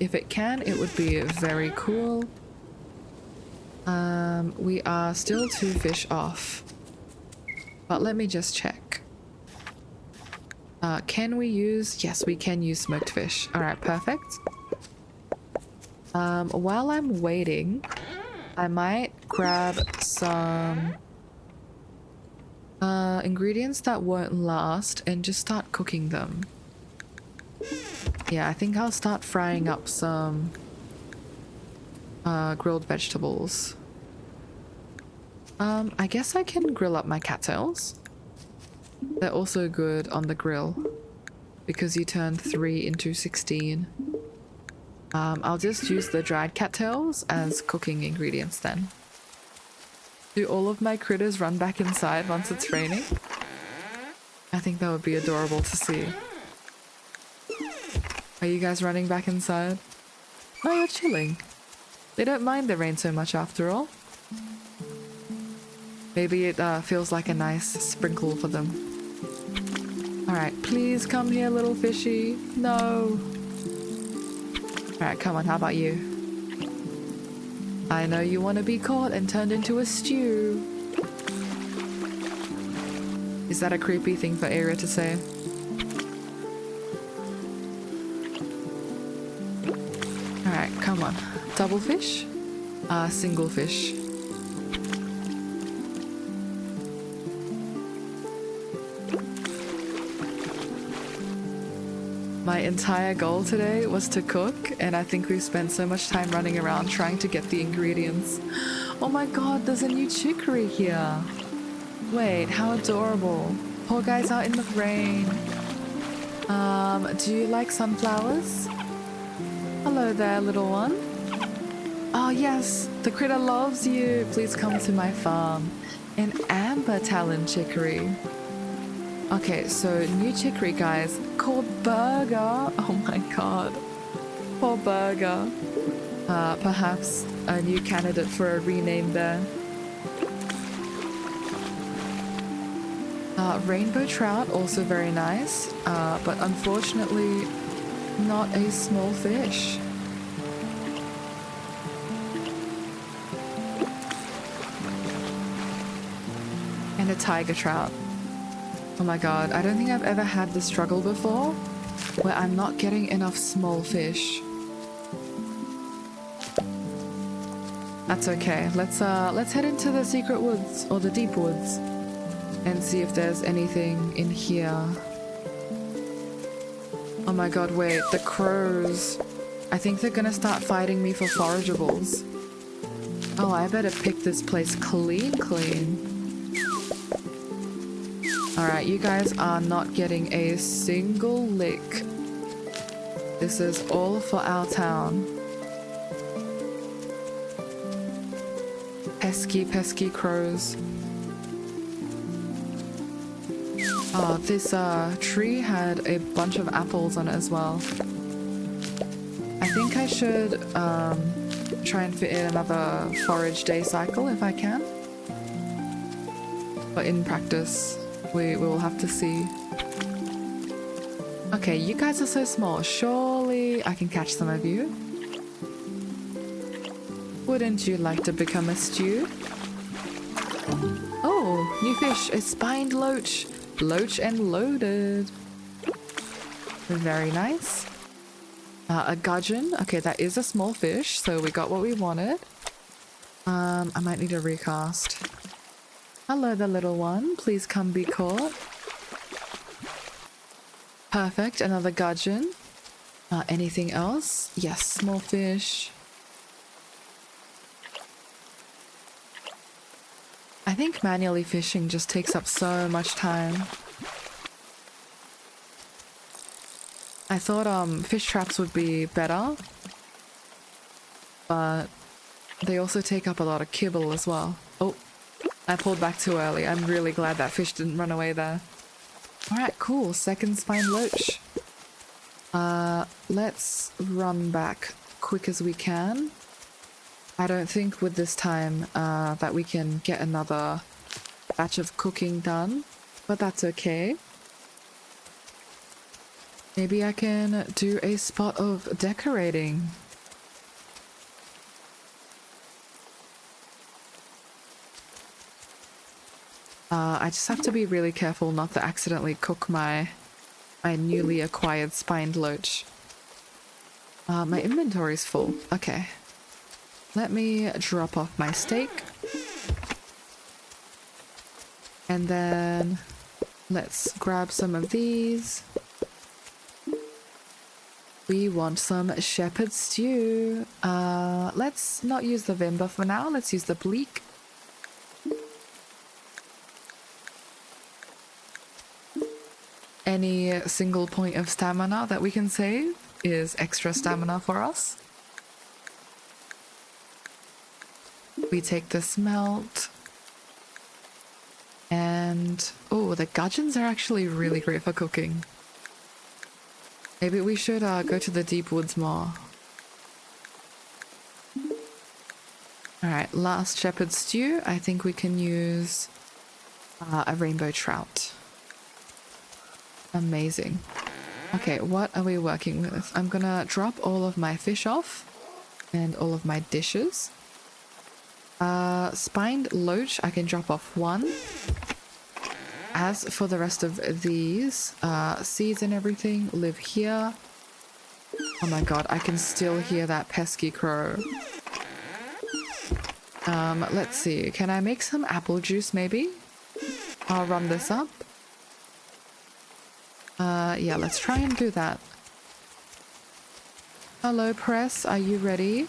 S1: If it can, it would be very cool. We are still 2 fish off. But let me just check. Can we use... Yes, we can use smoked fish. Alright, perfect. While I'm waiting, I might grab some ingredients that won't last and just start cooking them. Yeah, I think I'll start frying up some grilled vegetables. I guess I can grill up my cattails. They're also good on the grill because you turn 3 into 16. I'll just use the dried cattails as cooking ingredients then. Do all of my critters run back inside once it's raining? I think that would be adorable to see. Are you guys running back inside? Oh, you're chilling. They don't mind the rain so much after all. Maybe it feels like a nice sprinkle for them. Alright, please come here, little fishy. No. Alright, come on, how about you? I know you want to be caught and turned into a stew. Is that a creepy thing for Eira to say? Alright, come on. Double fish? Single fish. My entire goal today was to cook, and I think we've spent so much time running around trying to get the ingredients. Oh my god, there's a new chicory here. Wait, how adorable. Poor guy's out in the rain. Do you like sunflowers? Hello there, little one. Oh yes, the critter loves you. Please come to my farm. An amber talon chicory. Okay, so new chicory, guys, called Burger. Oh my god. Poor Burger. Perhaps a new candidate for a rename there. Rainbow trout, also very nice, but unfortunately not a small fish. And a tiger trout. Oh my god, I don't think I've ever had this struggle before, where I'm not getting enough small fish. That's okay. Let's head into the secret woods, or the deep woods, and see if there's anything in here. Oh my god, wait, the crows. I think they're gonna start fighting me for forageables. Oh, I better pick this place clean. Alright, you guys are not getting a single lick. This is all for our town. Pesky crows. Oh, this tree had a bunch of apples on it as well. I think I should try and fit in another forage day cycle if I can. But in practice, we will have to see. Okay, you guys are so small. Surely I can catch some of you. Wouldn't you like to become a stew? Oh, new fish, a spined loach. Loach and loaded. Very nice. A gudgeon. Okay, that is a small fish, so we got what we wanted. I might need a recast. Hello, the little one. Please come be caught. Perfect, another gudgeon. Anything else? Yes, small fish. I think manually fishing just takes up so much time. I thought fish traps would be better, but they also take up a lot of kibble as well. Oh, I pulled back too early. I'm really glad that fish didn't run away there. Alright, cool. Second spine loach. Let's run back quick as we can. I don't think with this time that we can get another batch of cooking done, but that's okay. Maybe I can do a spot of decorating. I just have to be really careful not to accidentally cook my newly acquired spined loach. My inventory's full. Okay. Let me drop off my steak. And then let's grab some of these. We want some shepherd stew. Let's not use the vimba for now. Let's use the bleak. Any single point of stamina that we can save is extra stamina for us. We take the smelt. And oh, the gudgeons are actually really great for cooking. Maybe we should go to the deep woods more. Alright, last shepherd stew. I think we can use a rainbow trout. Amazing. Okay, what are we working with? I'm gonna drop all of my fish off and all of my dishes. Spined loach, I can drop off one. As for the rest of these, seeds and everything live here. Oh my god, I can still hear that pesky crow. Let's see. Can I make some apple juice maybe? I'll run this up. Yeah, let's try and do that. Hello, press. Are you ready?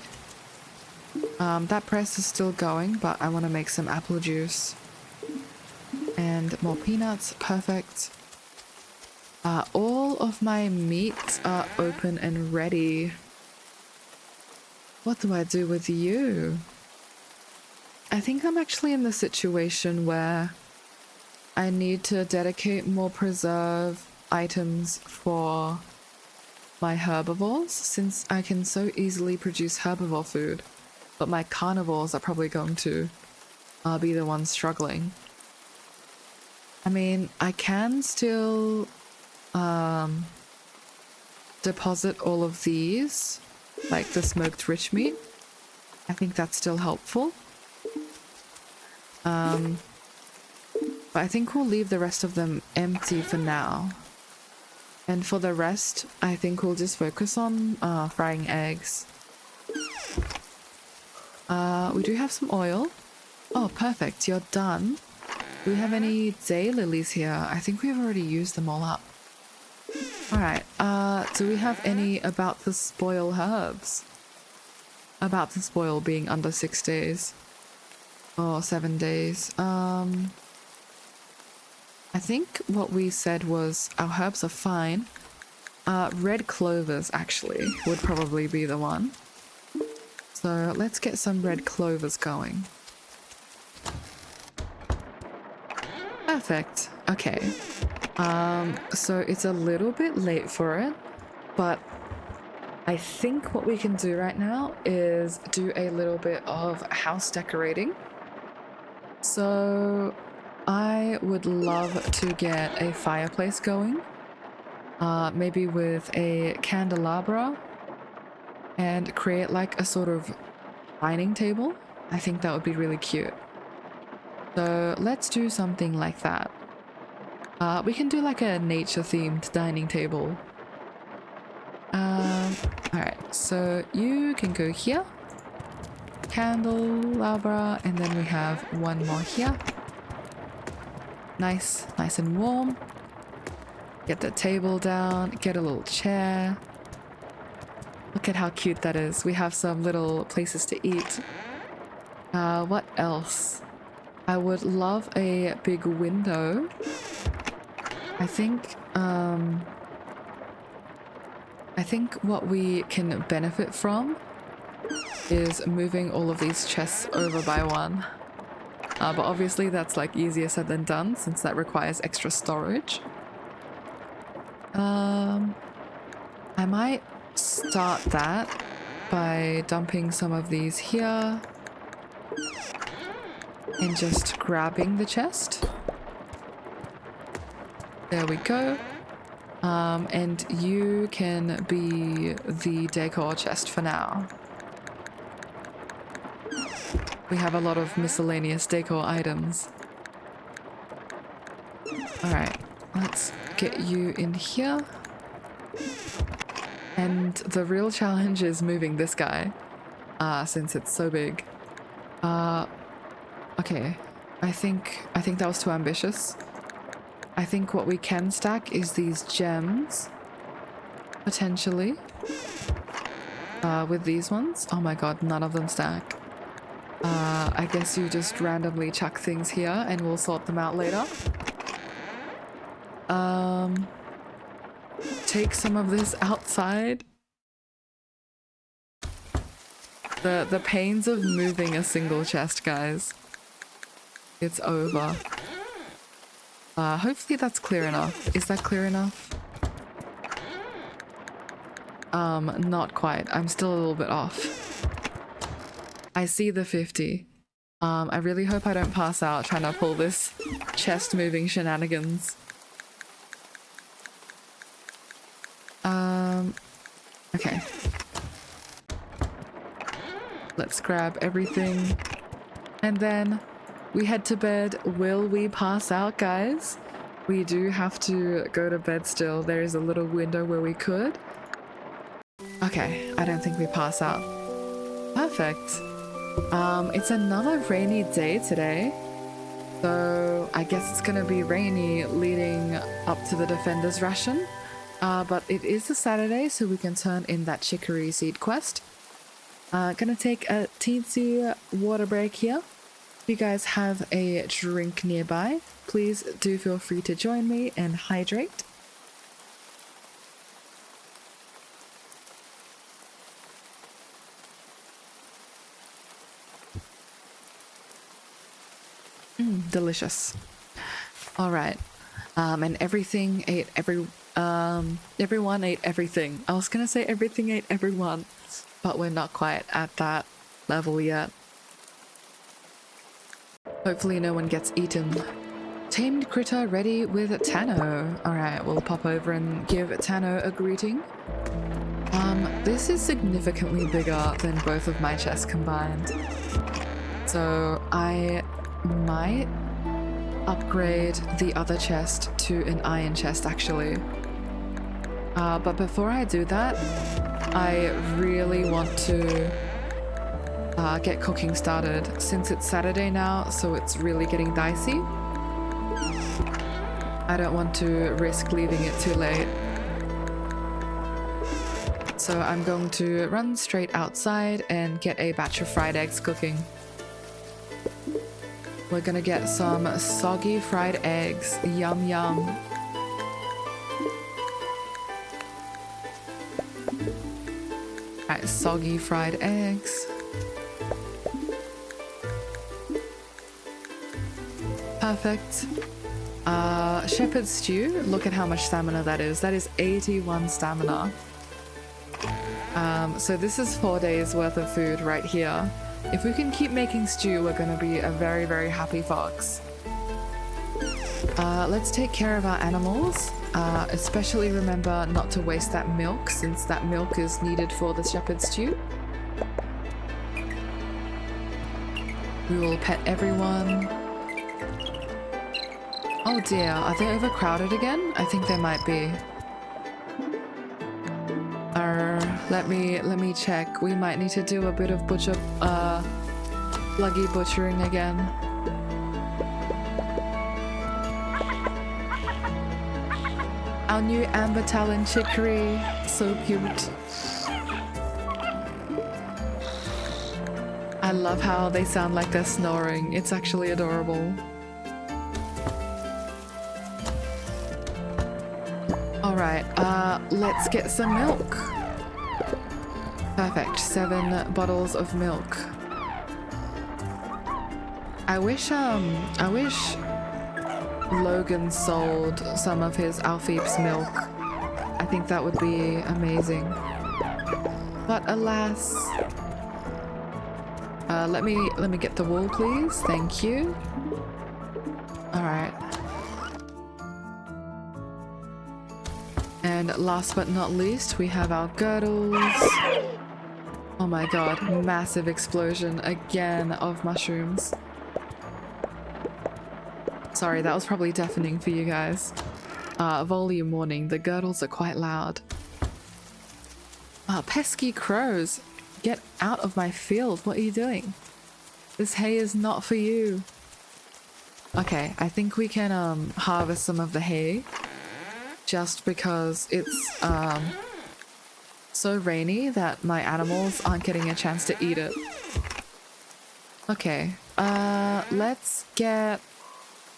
S1: That press is still going, but I want to make some apple juice. And more peanuts. Perfect. All of my meats are open and ready. What do I do with you? I think I'm actually in the situation where I need to dedicate more preserve items for my herbivores, since I can so easily produce herbivore food, but my carnivores are probably going to be the ones struggling. I mean, I can still deposit all of these, like the smoked rich meat. I think that's still helpful. But I think we'll leave the rest of them empty for now. And for the rest, I think we'll just focus on frying eggs. We do have some oil. Oh, perfect. You're done. Do we have any daylilies here? I think we've already used them all up. Alright, do we have any about the spoil herbs? About the spoil being under 6 days. Or 7 days. I think what we said was our herbs are fine. Red clovers, actually, would probably be the one. So let's get some red clovers going. Perfect. Okay. So it's a little bit late for it, but I think what we can do right now is do a little bit of house decorating. So I would love to get a fireplace going, maybe with a candelabra, and create like a sort of dining table. I think that would be really cute. So let's do something like that. We can do like a nature-themed dining table. Alright, so you can go here. Candelabra, and then we have one more here. Nice and warm. Get the table down, get a little chair. Look at how cute that is. We have some little places to eat. What else? I would love a big window. I think what we can benefit from is moving all of these chests over by one. But obviously that's like easier said than done, since that requires extra storage. I might start that by dumping some of these here and just grabbing the chest. There we go. And you can be the decor chest for now. We have a lot of miscellaneous decor items. Alright, let's get you in here. And the real challenge is moving this guy, since it's so big. Okay, I think that was too ambitious. I think what we can stack is these gems, potentially. With these ones. Oh my god, none of them stack. I guess you just randomly chuck things here and we'll sort them out later. Take some of this outside. The pains of moving a single chest, guys. It's over. Hopefully that's clear enough. Is that clear enough? Not quite. I'm still a little bit off. I see the 50. I really hope I don't pass out trying to pull this chest moving shenanigans. Okay. Let's grab everything. And then we head to bed. Will we pass out, guys? We do have to go to bed still. There is a little window where we could. Okay, I don't think we pass out. Perfect. It's another rainy day today. So I guess it's gonna be rainy leading up to the Defender's Ration. But it is a Saturday, so we can turn in that chicory seed quest. Gonna take a teensy water break here. If you guys have a drink nearby, please do feel free to join me and hydrate. Delicious. All right. And everything ate Everyone ate everything. I was gonna say everything ate everyone, but we're not quite at that level yet. Hopefully no one gets eaten. Tamed critter ready with Tano. Alright, we'll pop over and give Tano a greeting. This is significantly bigger than both of my chests combined. So I might upgrade the other chest to an iron chest actually. But before I do that, I really want to get cooking started since it's Saturday now, so it's really getting dicey. I don't want to risk leaving it too late. So I'm going to run straight outside and get a batch of fried eggs cooking. We're gonna get some soggy fried eggs. Yum yum. Alright, soggy fried eggs. Perfect. Shepherd's stew. Look at how much stamina that is. That is 81 stamina. So this is 4 days worth of food right here. If we can keep making stew, we're gonna be a very, very happy fox. Let's take care of our animals. Especially remember not to waste that milk, since that milk is needed for the shepherd's stew. We will pet everyone. Oh dear, are they overcrowded again? I think they might be. Let me check. We might need to do a bit of bluggy butchering again. Our new Amber Talon chicory, so cute. I love how they sound like they're snoring. It's actually adorable. Alright, let's get some milk. Perfect, 7 bottles of milk. I wish Logan sold some of his Alfeeb's milk. I think that would be amazing. But alas. Let me get the wool, please. Thank you. Alright. And last but not least, we have our girdles. Oh my god, massive explosion again of mushrooms. Sorry, that was probably deafening for you guys. Volume warning, the girdles are quite loud. Pesky crows, get out of my field. What are you doing? This hay is not for you. Okay, I think we can harvest some of the hay. Just because it's so rainy that my animals aren't getting a chance to eat it. Okay, let's get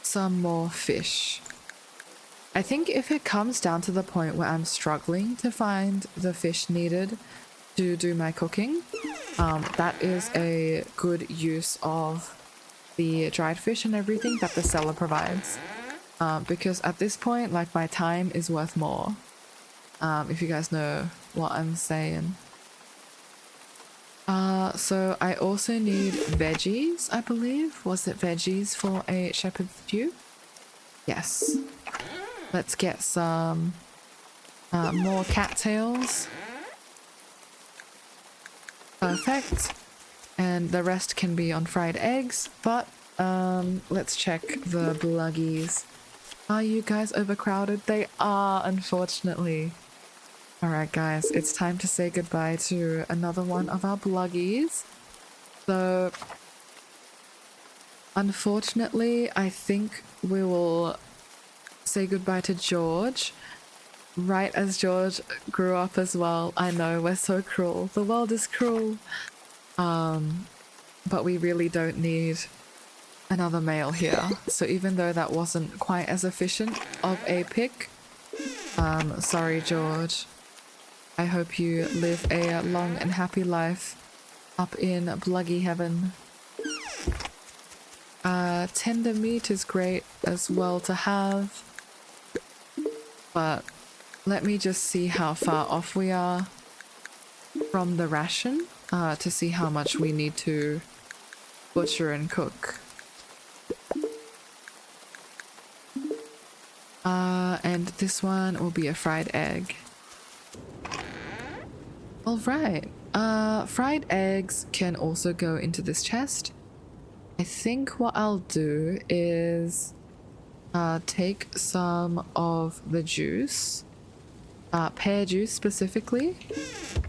S1: some more fish. I think if it comes down to the point where I'm struggling to find the fish needed to do my cooking, that is a good use of the dried fish and everything that the seller provides. Because at this point, like, my time is worth more. If you guys know what I'm saying. So I also need veggies, I believe. Was it veggies for a shepherd's stew? Yes. Let's get some more cattails. Perfect. And the rest can be on fried eggs, but let's check the bluggies. Are you guys overcrowded? They are, unfortunately. Alright guys, it's time to say goodbye to another one of our bluggies. So, unfortunately, I think we will say goodbye to George. Right as George grew up as well. I know, we're so cruel. The world is cruel. But we really don't need another male here. So even though that wasn't quite as efficient of a pick, sorry George. I hope you live a long and happy life up in bluggy heaven. Tender meat is great as well to have, but let me just see how far off we are from the ration to see how much we need to butcher and cook. And this one will be a fried egg. Alright, fried eggs can also go into this chest. I think what I'll do is take some of the juice, pear juice specifically,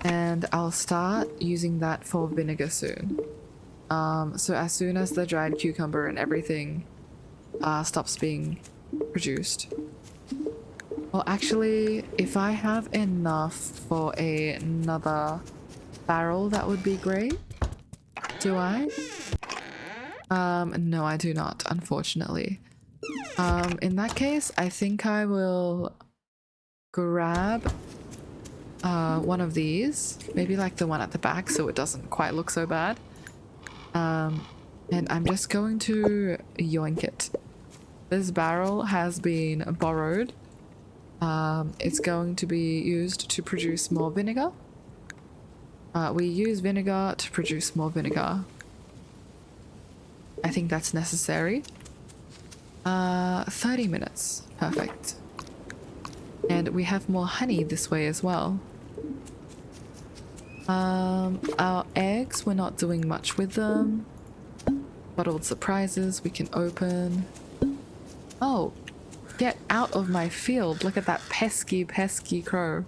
S1: and I'll start using that for vinegar soon. So as soon as the dried cucumber and everything stops being produced. Well, actually, if I have enough for another barrel, that would be great. Do I? No, I do not, unfortunately. In that case, I think I will grab one of these, maybe like the one at the back so it doesn't quite look so bad. And I'm just going to yoink it. This barrel has been borrowed. It's going to be used to produce more vinegar. We use vinegar to produce more vinegar. I think that's necessary. 30 minutes. Perfect. And we have more honey this way as well. Our eggs, we're not doing much with them. Bottled surprises we can open. Oh, get out of my field. Look at that pesky, pesky crow.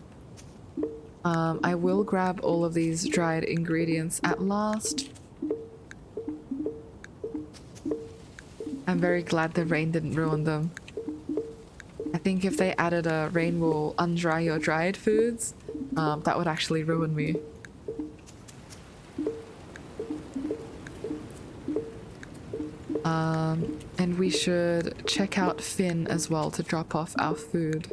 S1: I will grab all of these dried ingredients at last. I'm very glad the rain didn't ruin them. I think if they added a rain will undry your dried foods, that would actually ruin me. And we should check out Finn as well to drop off our food.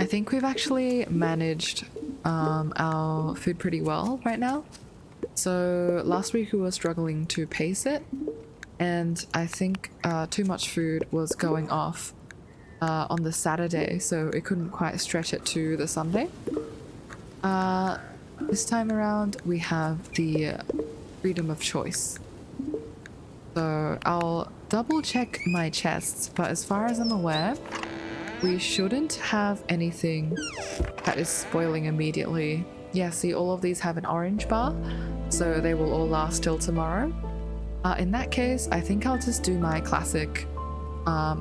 S1: I think we've actually managed our food pretty well right now. So last week we were struggling to pace it, and I think too much food was going off on the Saturday, so it couldn't quite stretch it to the Sunday. This time around we have the freedom of choice. So I'll double check my chests, but as far as I'm aware, we shouldn't have anything that is spoiling immediately. Yeah, see, all of these have an orange bar, so they will all last till tomorrow. In that case, I think I'll just do my classic,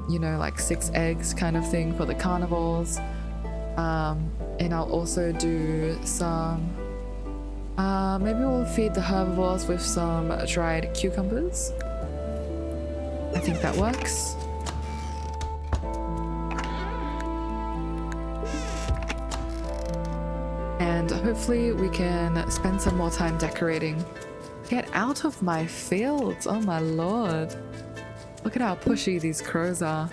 S1: you know, like 6 eggs kind of thing for the carnivores. And I'll also do some, maybe we'll feed the herbivores with some dried cucumbers. I think that works. And hopefully we can spend some more time decorating. Get out of my fields, oh my lord. Look at how pushy these crows are.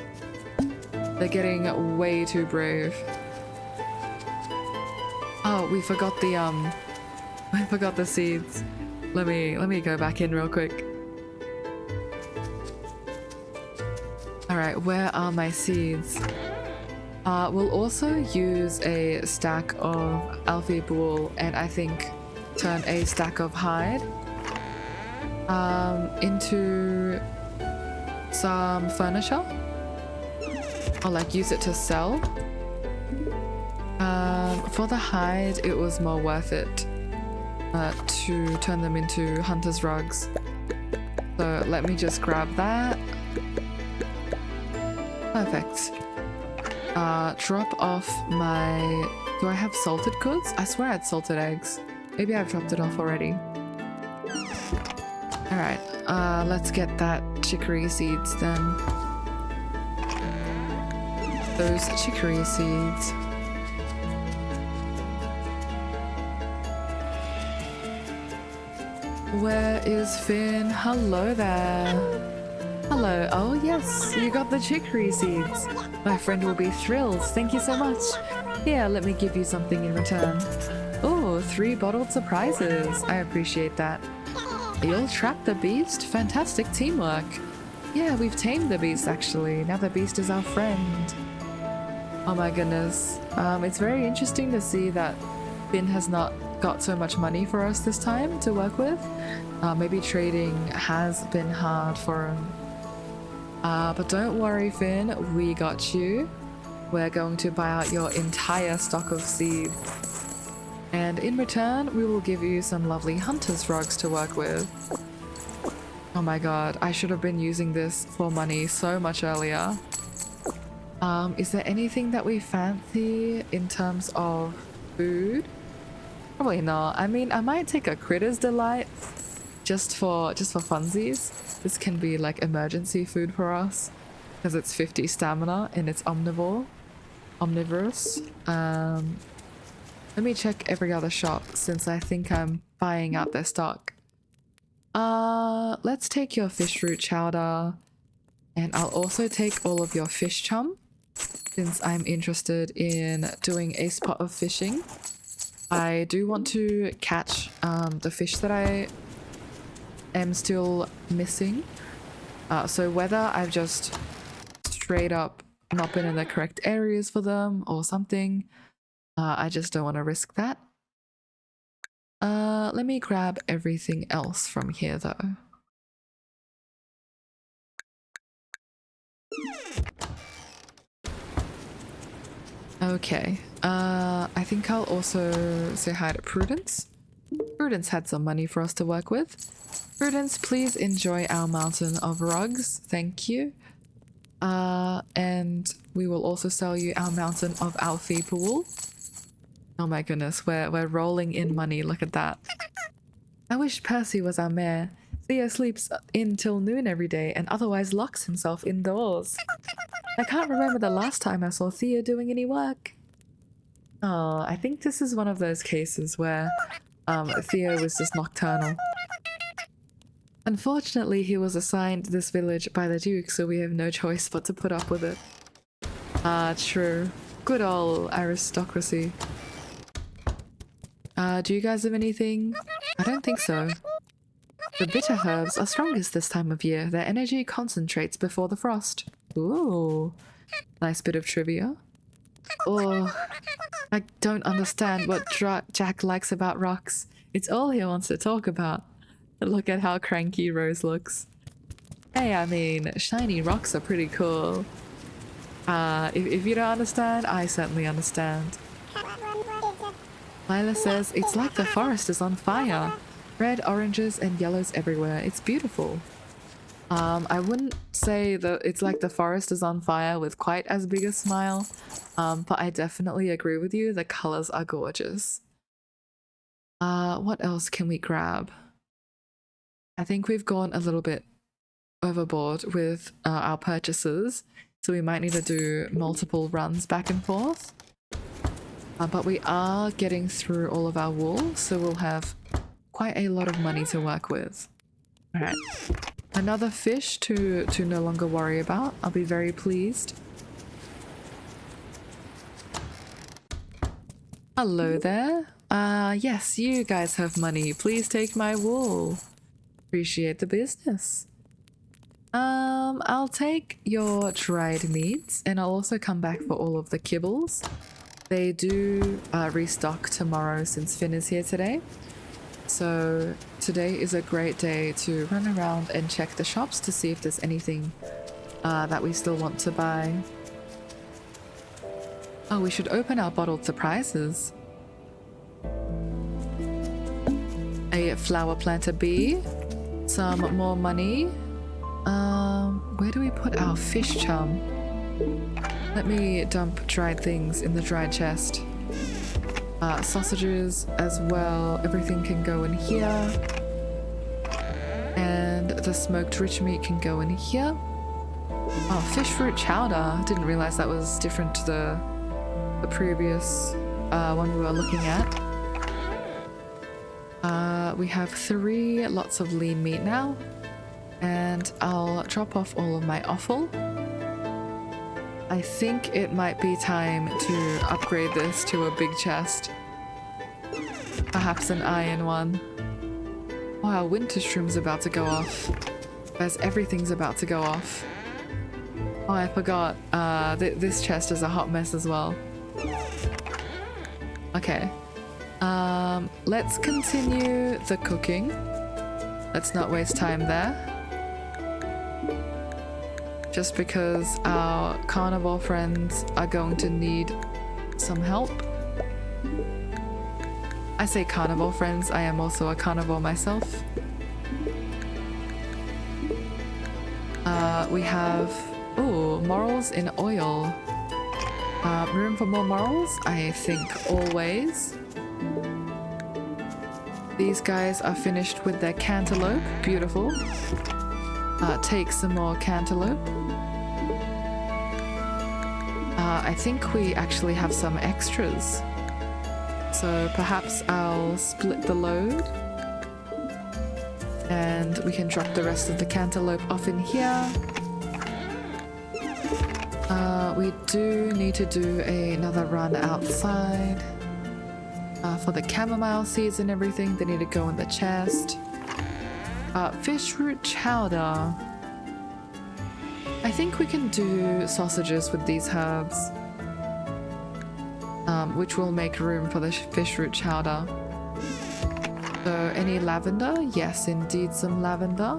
S1: They're getting way too brave. Oh, we forgot the seeds. Let me go back in real quick. Alright, where are my seeds? We'll also use a stack of Alfie wool and I think turn a stack of hide into some furniture. Or like use it to sell. For the hide, it was more worth it to turn them into hunter's rugs. So let me just grab that. Perfect. Drop off my... Do I have salted goods? I swear I had salted eggs. Maybe I've dropped it off already. Alright, let's get that chicory seeds then. Those chicory seeds. Where is Finn? Hello there. Hello. Oh yes, you got the chicory seeds. My friend will be thrilled. Thank you so much. Here, let me give you something in return. Oh, 3 bottled surprises. I appreciate that. You'll trap the beast? Fantastic teamwork. Yeah, we've tamed the beast actually. Now the beast is our friend. Oh my goodness. It's very interesting to see that Finn has not got so much money for us this time to work with. Maybe trading has been hard for him. But don't worry, Finn, we got you. We're going to buy out your entire stock of seeds. And in return, we will give you some lovely hunter's rugs to work with. Oh my god, I should have been using this for money so much earlier. Is there anything that we fancy in terms of food? Probably not. I mean, I might take a Critter's Delight just for funsies. This can be like emergency food for us because it's 50 stamina and it's omnivorous. Let me check every other shop since I think I'm buying out their stock. Let's take your fish root chowder, and I'll also take all of your fish chum since I'm interested in doing a spot of fishing. I do want to catch the fish that I am still missing. So whether I've just straight up not been in the correct areas for them or something, I just don't want to risk that. Let me grab everything else from here though. Okay, I think I'll also say hi to Prudence. Prudence had some money for us to work with. Prudence, please enjoy our mountain of rugs. Thank you. And we will also sell you our mountain of Alfie wool. Oh my goodness, we're rolling in money. Look at that. I wish Percy was our mayor. Theo sleeps in till noon every day and otherwise locks himself indoors. I can't remember the last time I saw Theo doing any work. Oh, I think this is one of those cases where Theo was just nocturnal. Unfortunately, he was assigned this village by the Duke, so we have no choice but to put up with it. True. Good old aristocracy. Do you guys have anything? I don't think so. The bitter herbs are strongest this time of year. Their energy concentrates before the frost. Ooh. Nice bit of trivia. Oh, I don't understand what Jack likes about rocks. It's all he wants to talk about. Look at how cranky Rose looks. Hey, I mean, shiny rocks are pretty cool. If you don't understand, I certainly understand. Lila says, it's like the forest is on fire. Red, oranges, and yellows everywhere. It's beautiful. I wouldn't say that it's like the forest is on fire with quite as big a smile, but I definitely agree with you. The colors are gorgeous. What else can we grab? I think we've gone a little bit overboard with our purchases, so we might need to do multiple runs back and forth. But we are getting through all of our wool, so we'll have quite a lot of money to work with. Alright. Another fish to no longer worry about. I'll be very pleased. Hello there. Yes, you guys have money. Please take my wool. Appreciate the business. I'll take your dried meats, and I'll also come back for all of the kibbles. They do restock tomorrow since Finn is here today. So today is a great day to run around and check the shops to see if there's anything that we still want to buy. Oh, we should open our bottled surprises. A flower planter bee. Some more money. Where do we put our fish chum? Let me dump dried things in the dried chest. Sausages as well. Everything can go in here. And the smoked rich meat can go in here. Oh, fish fruit chowder. Didn't realize that was different to the previous one we were looking at. We have 3 lots of lean meat now. And I'll drop off all of my offal. I think it might be time to upgrade this to a big chest. Perhaps an iron one. Oh, our winter shroom's about to go off. As everything's about to go off. Oh, I forgot. This chest is a hot mess as well. Okay. Let's continue the cooking. Let's not waste time there. Just because our carnivore friends are going to need some help. I say carnivore friends, I am also a carnivore myself. We have, ooh, morels in oil. Room for more morels? I think always. These guys are finished with their cantaloupe. Beautiful. Take some more cantaloupe. I think we actually have some extras. So perhaps I'll split the load. And we can drop the rest of the cantaloupe off in here. We do need to do another run outside. For the chamomile seeds and everything, they need to go in the chest. Fish root chowder. I think we can do sausages with these herbs. Which will make room for the fish root chowder. So any lavender? Yes, indeed some lavender.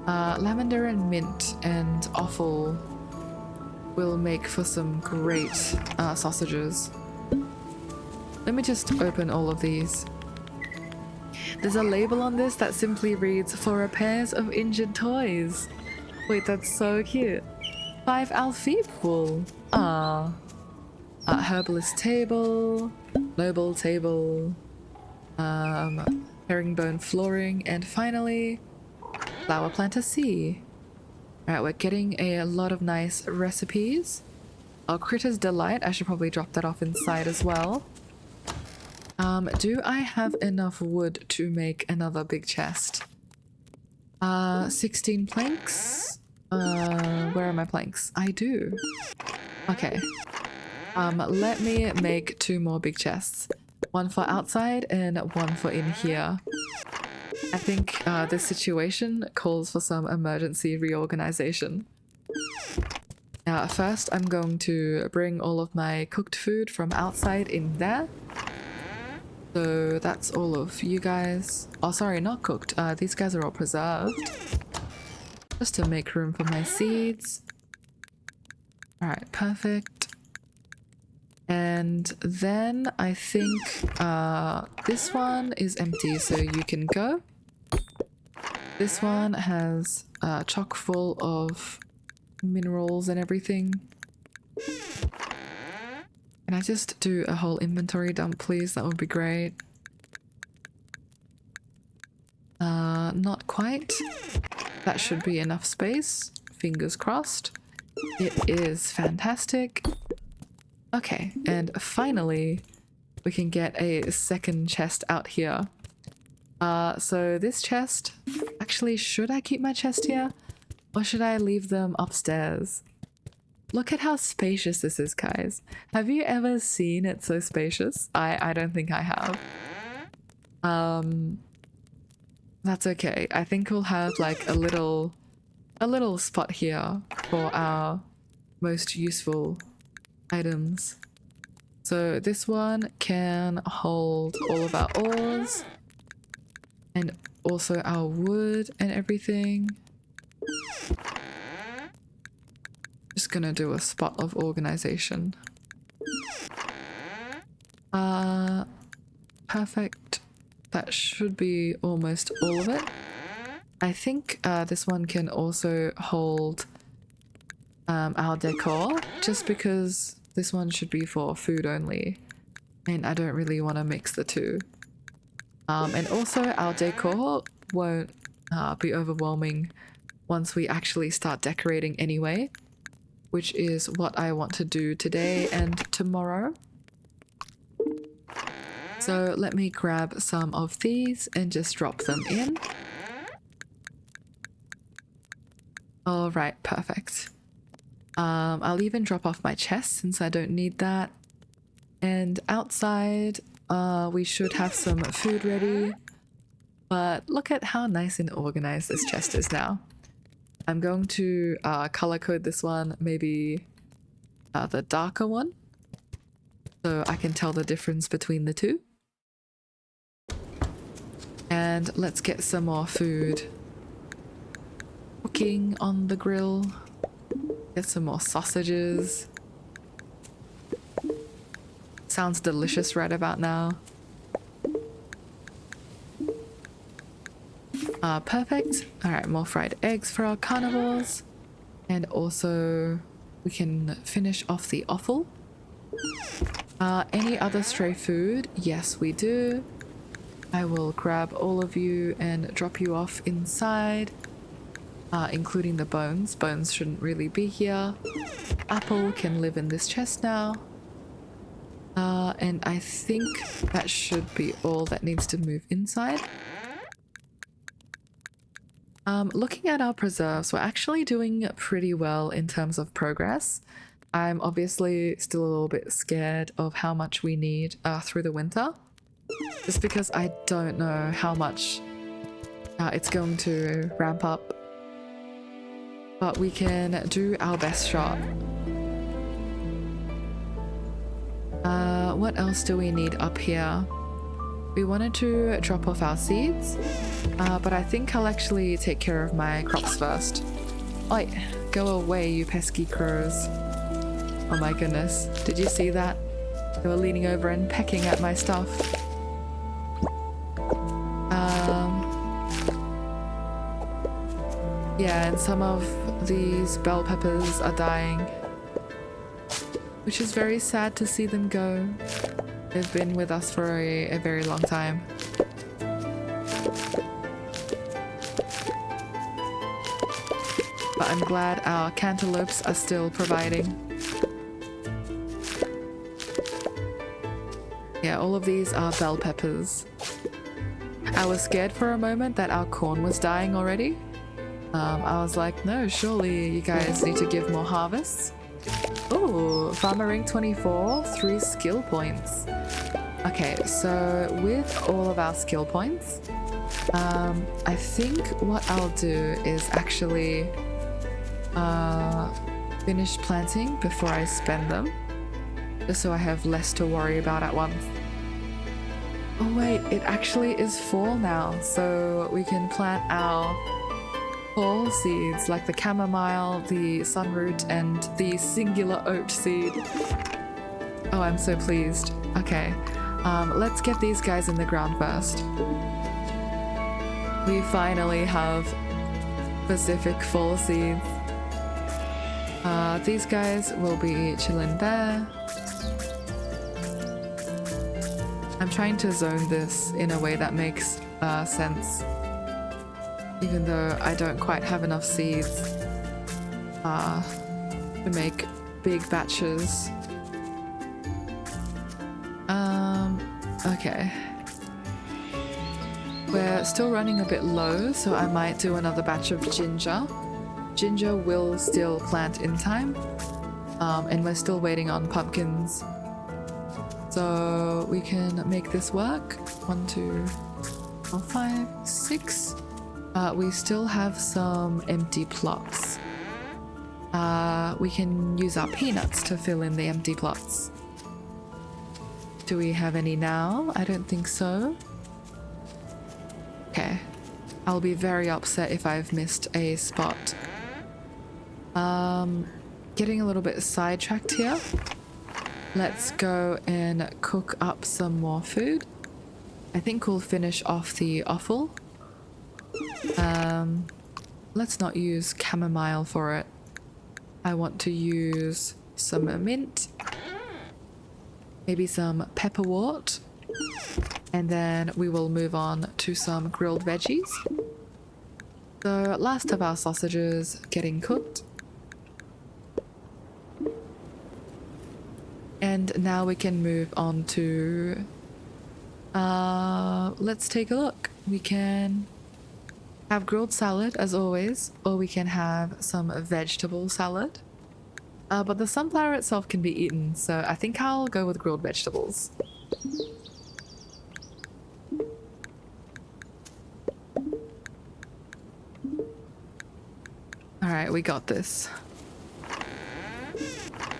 S1: Lavender and mint and offal will make for some great sausages. Let me just open all of these. There's a label on this that simply reads, "For repairs of injured toys." Wait, that's so cute. 5 Alfib wool. Ah. Herbalist table, noble table, herringbone flooring, and finally, flower planter C. Alright, we're getting a lot of nice recipes. Our Critter's Delight, I should probably drop that off inside as well. Do I have enough wood to make another big chest? 16 planks? Where are my planks? I do. Okay. Let me make 2 more big chests. One for outside and one for in here. I think this situation calls for some emergency reorganization. First, I'm going to bring all of my cooked food from outside in there. So that's all of you guys. Oh, sorry, not cooked. These guys are all preserved. Just to make room for my seeds. Alright, perfect. And then I think this one is empty, so you can go. This one has chock full of minerals and everything. Can I just do a whole inventory dump, please? That would be great. Not quite. That should be enough space. Fingers crossed. It is fantastic. Okay, and finally, we can get a second chest out here. So this chest, actually, should I keep my chest here? Or should I leave them upstairs? Look at how spacious this is, guys. Have you ever seen it so spacious? I don't think I have. That's okay. I think we'll have like a little spot here for our most useful items. So this one can hold all of our ores and also our wood and everything. Just gonna do a spot of organization. Perfect. That should be almost all of it. I think this one can also hold our decor, just because this one should be for food only, and I don't really want to mix the two. And also our decor won't be overwhelming once we actually start decorating anyway, which is what I want to do today and tomorrow. So let me grab some of these and just drop them in. Alright, perfect. I'll even drop off my chest since I don't need that. And outside, we should have some food ready. But look at how nice and organized this chest is now. I'm going to color code this one, maybe the darker one, so I can tell the difference between the two. And let's get some more food cooking on the grill. Get some more sausages. Sounds delicious right about now. Perfect. Alright, more fried eggs for our carnivores. And also we can finish off the offal. Any other stray food? Yes, we do. I will grab all of you and drop you off inside, including the bones. Bones shouldn't really be here. Apple can live in this chest now. And I think that should be all that needs to move inside. Looking at our preserves, we're actually doing pretty well in terms of progress. I'm obviously still a little bit scared of how much we need through the winter, just because I don't know how much it's going to ramp up, but we can do our best shot. What else do we need up here? We wanted to drop off our seeds, but I think I'll actually take care of my crops first. Oi, go away, you pesky crows. Oh my goodness, did you see that? They were leaning over and pecking at my stuff. Yeah, and some of these bell peppers are dying, which is very sad to see them go. They've been with us for a very long time. But I'm glad our cantaloupes are still providing. Yeah, all of these are bell peppers. I was scared for a moment that our corn was dying already. I was like, no, surely you guys need to give more harvests. Oh, Farmer Rank 24, 3 skill points. Okay, so with all of our skill points, I think what I'll do is actually finish planting before I spend them, just so I have less to worry about at once. Oh wait, it actually is fall now, so we can plant our fall seeds like the chamomile, the sunroot, and the singular oat seed. Oh, I'm so pleased. Okay, let's get these guys in the ground first. We finally have specific fall seeds. These guys will be chilling there. I'm trying to zone this in a way that makes sense, even though I don't quite have enough seeds to make big batches. Okay. We're still running a bit low, so I might do another batch of ginger. Ginger will still plant in time, and we're still waiting on pumpkins. So we can make this work. 1, 2, 4, 5, 6. We still have some empty plots. We can use our peanuts to fill in the empty plots. Do we have any now? I don't think so. Okay. I'll be very upset if I've missed a spot. Getting a little bit sidetracked here. Let's go and cook up some more food. I think we'll finish off the offal. Let's not use chamomile for it. I want to use some mint, maybe some pepperwort, and then we will move on to some grilled veggies. So last of our sausages getting cooked. And now we can move on to, let's take a look. We can have grilled salad as always, or we can have some vegetable salad. But the sunflower itself can be eaten, so I think I'll go with grilled vegetables. All right, we got this.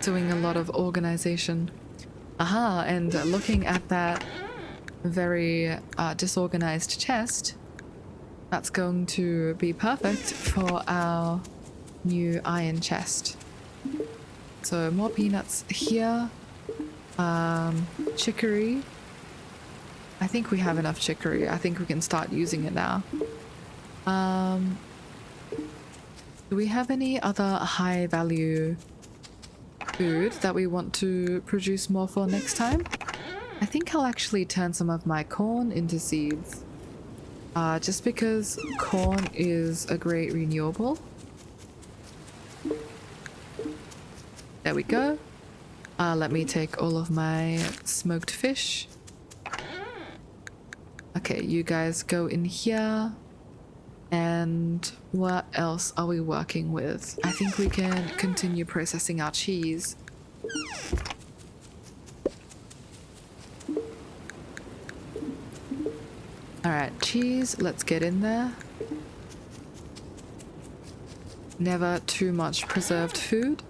S1: Doing a lot of organization. Aha, and looking at that very disorganized chest, that's going to be perfect for our new iron chest. So more peanuts here. Chicory. I think we have enough chicory. I think we can start using it now. Do we have any other high value food that we want to produce more for next time? I think I'll actually turn some of my corn into seeds. Just because corn is a great renewable. There we go. Let me take all of my smoked fish. Okay, you guys go in here. And what else are we working with? I think we can continue processing our cheese. Alright, cheese, let's get in there. Never too much preserved food.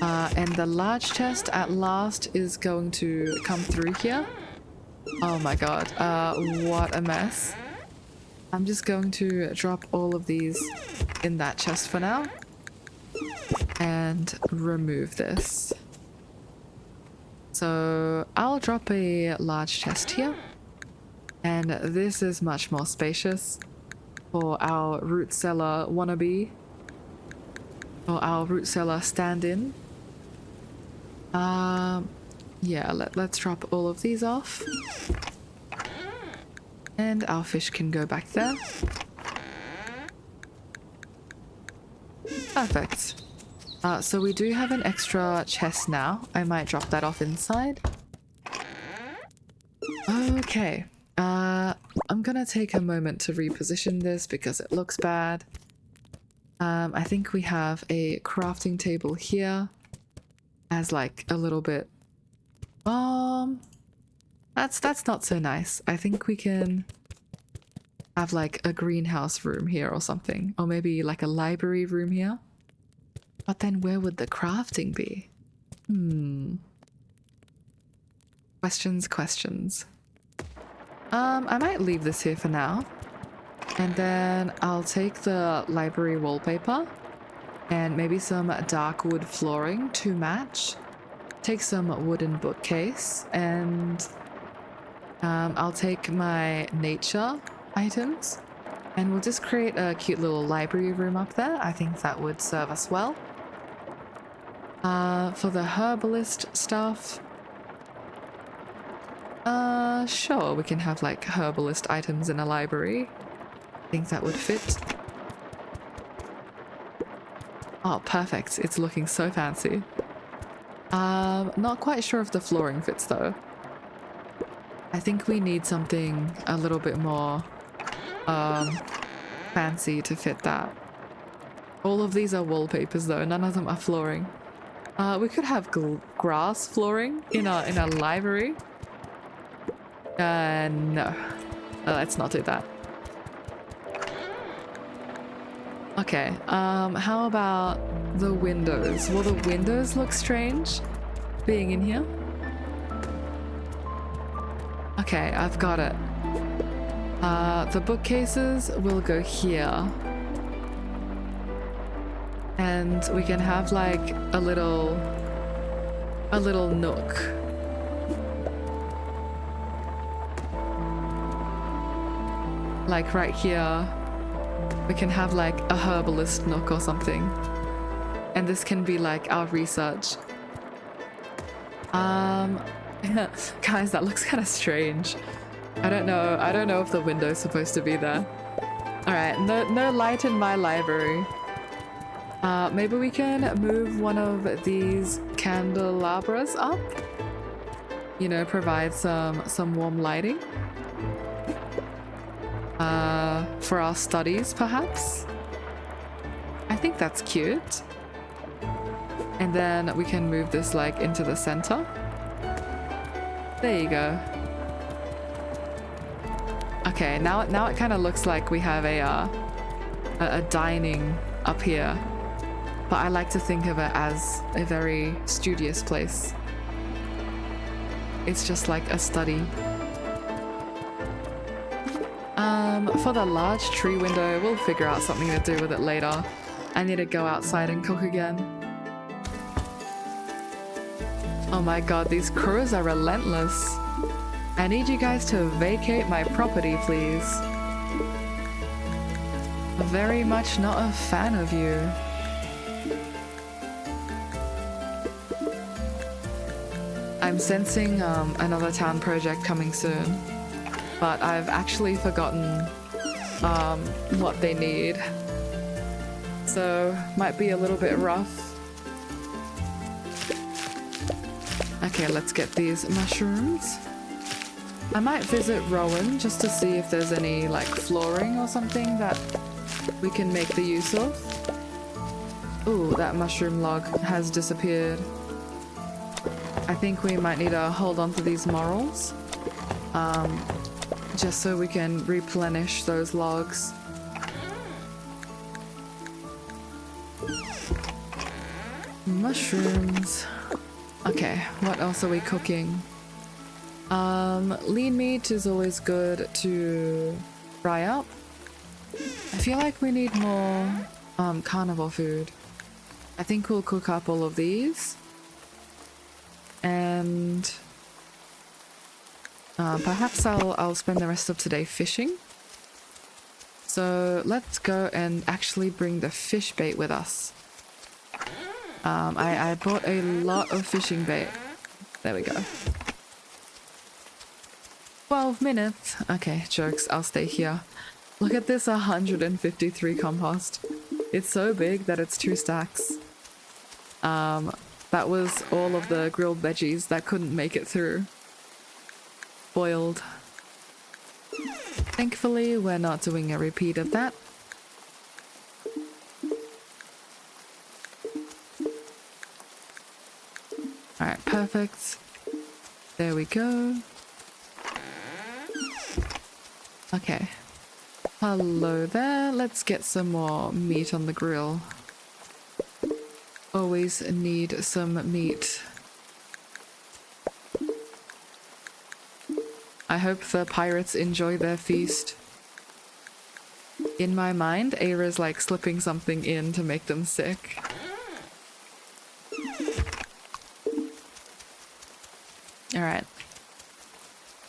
S1: And the large chest at last is going to come through here. Oh my god, what a mess. I'm just going to drop all of these in that chest for now. And remove this. So I'll drop a large chest here. And this is much more spacious for our root cellar wannabe. Or our root cellar stand-in. Yeah, let's drop all of these off. And our fish can go back there. Perfect. So we do have an extra chest now. I might drop that off inside. Okay. I'm gonna take a moment to reposition this because it looks bad. I think we have a crafting table here as like a little bit. That's not so nice. I think we can have like a greenhouse room here or something, or maybe like a library room here. But then where would the crafting be? Questions. I might leave this here for now. And then I'll take the library wallpaper and maybe some dark wood flooring to match. Take some wooden bookcase and I'll take my nature items and we'll just create a cute little library room up there. I think that would serve us well. For the herbalist stuff, sure, we can have like herbalist items in a library. I think that would fit. Oh, perfect. It's looking so fancy. Not quite sure if the flooring fits though. I think we need something a little bit more fancy to fit that. All of these are wallpapers though, none of them are flooring. We could have grass flooring in a library. No. Let's not do that. Okay, how about the windows? Will the windows look strange being in here? Okay, I've got it. The bookcases will go here. And we can have like a little nook. Like right here. We can have like a herbalist nook or something. And this can be like our research. Guys, that looks kind of strange. I don't know if the window's supposed to be there. Alright, no light in my library. Maybe we can move one of these candelabras up. You know, provide some warm lighting. For our studies, perhaps? I think that's cute. And then we can move this like into the center. There you go. Okay, now it kind of looks like we have a dining up here. But I like to think of it as a very studious place. It's just like a study. For the large tree window, we'll figure out something to do with it later. I need to go outside and cook again. Oh my god, these crows are relentless. I need you guys to vacate my property, please. Very much not a fan of you. I'm sensing another town project coming soon, but I've actually forgotten what they need. So, might be a little bit rough. Okay, let's get these mushrooms. I might visit Rowan just to see if there's any like flooring or something that we can make the use of. Ooh, that mushroom log has disappeared. I think we might need to hold on to these morels, just so we can replenish those logs. Mushrooms. Okay, what else are we cooking? Lean meat is always good to fry up. I feel like we need more carnivore food. I think we'll cook up all of these. And perhaps I'll spend the rest of today fishing. So let's go and actually bring the fish bait with us. I bought a lot of fishing bait. There we go. 12 minutes. Okay, jokes, I'll stay here. Look at this 153 compost. It's so big that it's 2 stacks. That was all of the grilled veggies that couldn't make it through. Boiled. Thankfully, we're not doing a repeat of that. Alright, perfect. There we go. Okay. Hello there. Let's get some more meat on the grill. Always need some meat. I hope the pirates enjoy their feast. In my mind, Eira's like slipping something in to make them sick. Alright.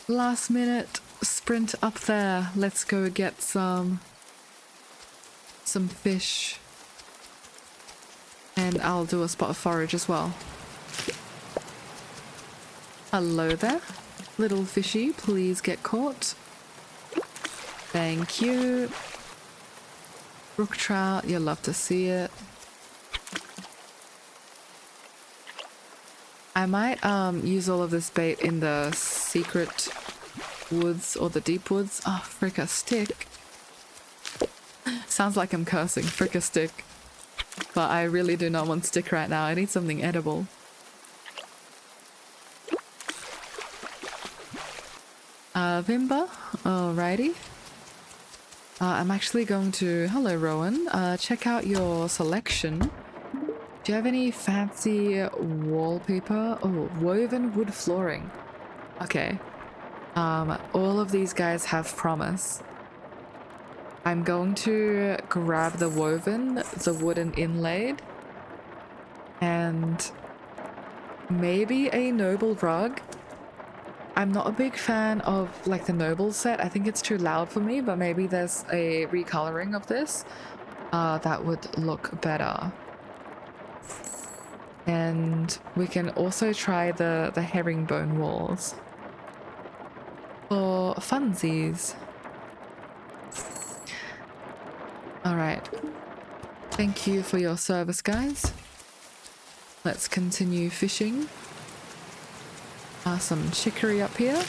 S1: Last minute sprint up there. Let's go get some fish. And I'll do a spot of forage as well. Hello there. Little fishy, please get caught. Thank you. Brook trout, you'll love to see it. I might use all of this bait in the secret woods or the deep woods. Oh, frick a stick. Sounds like I'm cursing. Frick a stick. But I really do not want stick right now. I need something edible. Vimba. Alrighty. I'm actually going to... Hello, Rowan. Check out your selection. Do you have any fancy wallpaper? Oh, woven wood flooring. Okay. All of these guys have promise. I'm going to grab the woven, the wooden inlaid, and maybe a noble rug. I'm not a big fan of like the noble set. I think it's too loud for me, but maybe there's a recoloring of this that would look better. And we can also try the herringbone walls for funsies. Alright. Thank you for your service, guys. Let's continue fishing. Some chicory up here.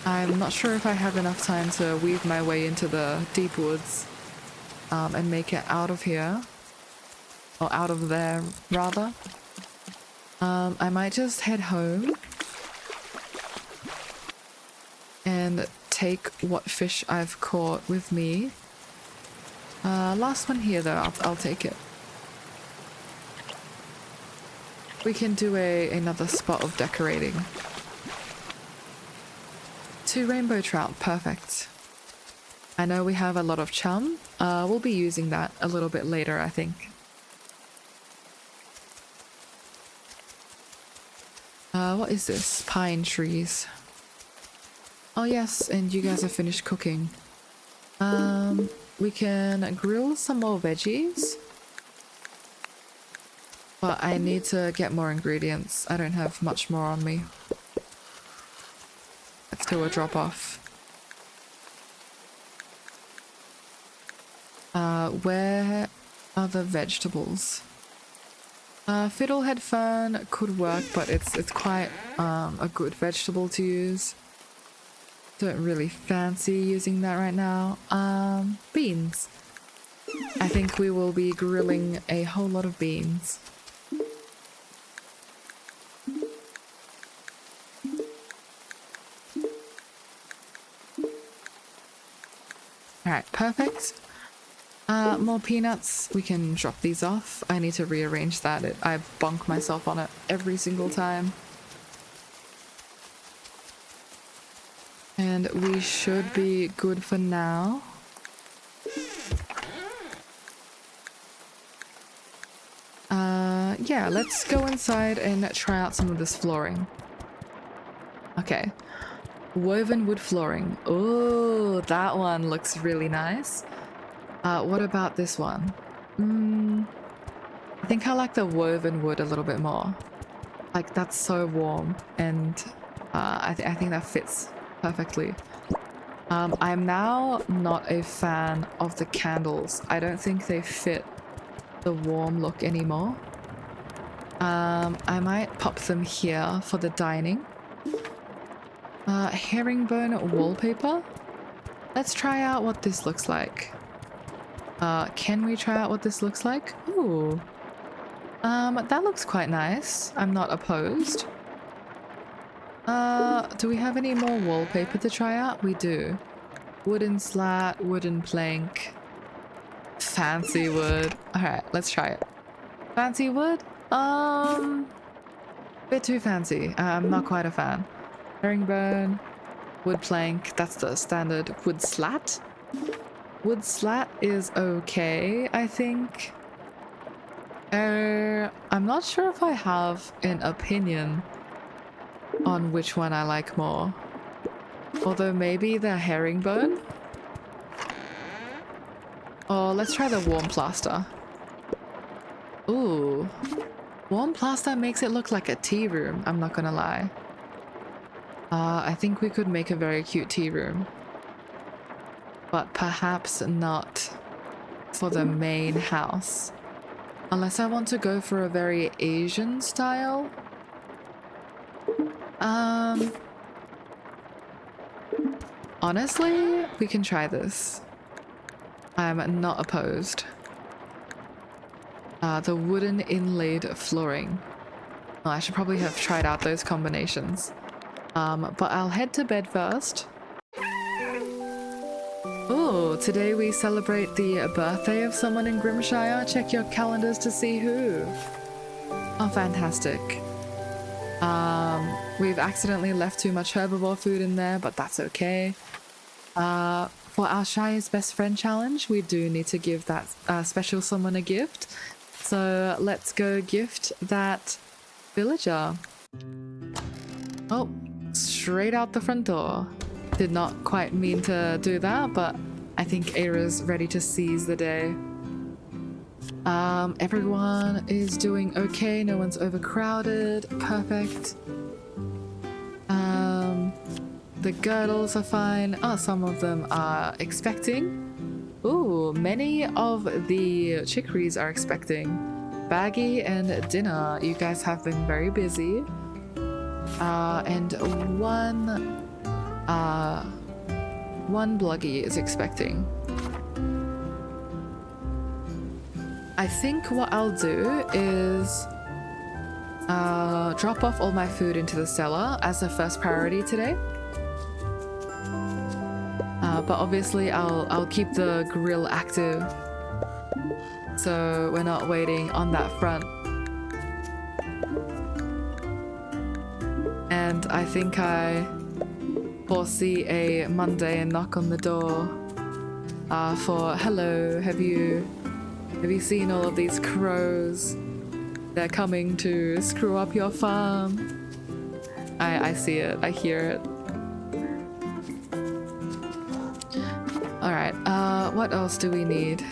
S1: I'm not sure if I have enough time to weave my way into the deep woods and make it out of here. Or out of there, rather. I might just head home and take what fish I've caught with me. Last one here though, I'll take it. We can do another spot of decorating. 2 rainbow trout, perfect. I know we have a lot of chum. We'll be using that a little bit later, I think. What is this? Pine trees. Oh yes, and you guys have finished cooking. We can grill some more veggies. But I need to get more ingredients. I don't have much more on me. Let's do a drop off. Where are the vegetables? Fiddlehead fern could work, but it's quite a good vegetable to use. Don't really fancy using that right now. Beans. I think we will be grilling a whole lot of beans. Alright, perfect. More peanuts. We can drop these off. I need to rearrange that. I bonk myself on it every single time. And we should be good for now. Yeah, let's go inside and try out some of this flooring. Okay. Woven wood flooring. Oh, that one looks really nice. What about this one? I think I like the woven wood a little bit more. Like, that's so warm, and I think that fits perfectly. I'm now not a fan of the candles. I don't think they fit the warm look anymore. I might pop them here for the dining. Herringbone wallpaper. Let's try out what this looks like. Can we try out what this looks like? Ooh. That looks quite nice. I'm not opposed. Do we have any more wallpaper to try out? We do. Wooden slat, wooden plank, fancy wood. Alright, let's try it. Fancy wood? Bit too fancy. I'm not quite a fan. Herringbone, wood plank, that's the standard. Wood slat? Wood slat is okay, I think. I'm not sure if I have an opinion on which one I like more. Although maybe the herringbone? Oh, let's try the warm plaster. Ooh. Warm plaster makes it look like a tea room, I'm not gonna lie. I think we could make a very cute tea room. But perhaps not for the main house. Unless I want to go for a very Asian style. Honestly, we can try this. I'm not opposed. The wooden inlaid flooring. Well, I should probably have tried out those combinations. But I'll head to bed first. Oh, today we celebrate the birthday of someone in Grimshire. Check your calendars to see who. Oh, fantastic. We've accidentally left too much herbivore food in there, but that's okay. For our Shire's Best Friend Challenge, we do need to give that special someone a gift. So let's go gift that villager. Oh, straight out the front door. Did not quite mean to do that, but I think Eira's ready to seize the day. Everyone is doing okay, no one's overcrowded, perfect. The girdles are fine. Oh, some of them are expecting. Ooh, many of the chicories are expecting. Baggy and dinner, you guys have been very busy. And one bluggy is expecting. I think what I'll do is drop off all my food into the cellar as a first priority today. but obviously I'll keep the grill active, so we're not waiting on that front. And I think I foresee a mundane knock on the door for hello, have you seen all of these crows? They're coming to screw up your farm. I see it, I hear it. Alright, what else do we need?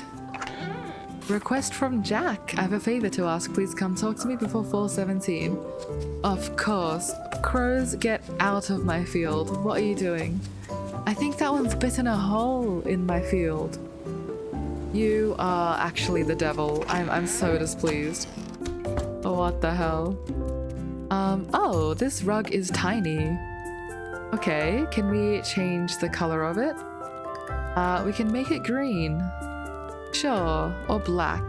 S1: Request from Jack. I have a favor to ask. Please come talk to me before 4:17. Of course. Crows, get out of my field. What are you doing? I think that one's bitten a hole in my field. You are actually the devil. I'm so displeased. What the hell? Oh, this rug is tiny. Okay, can we change the color of it? We can make it green. Sure, or black.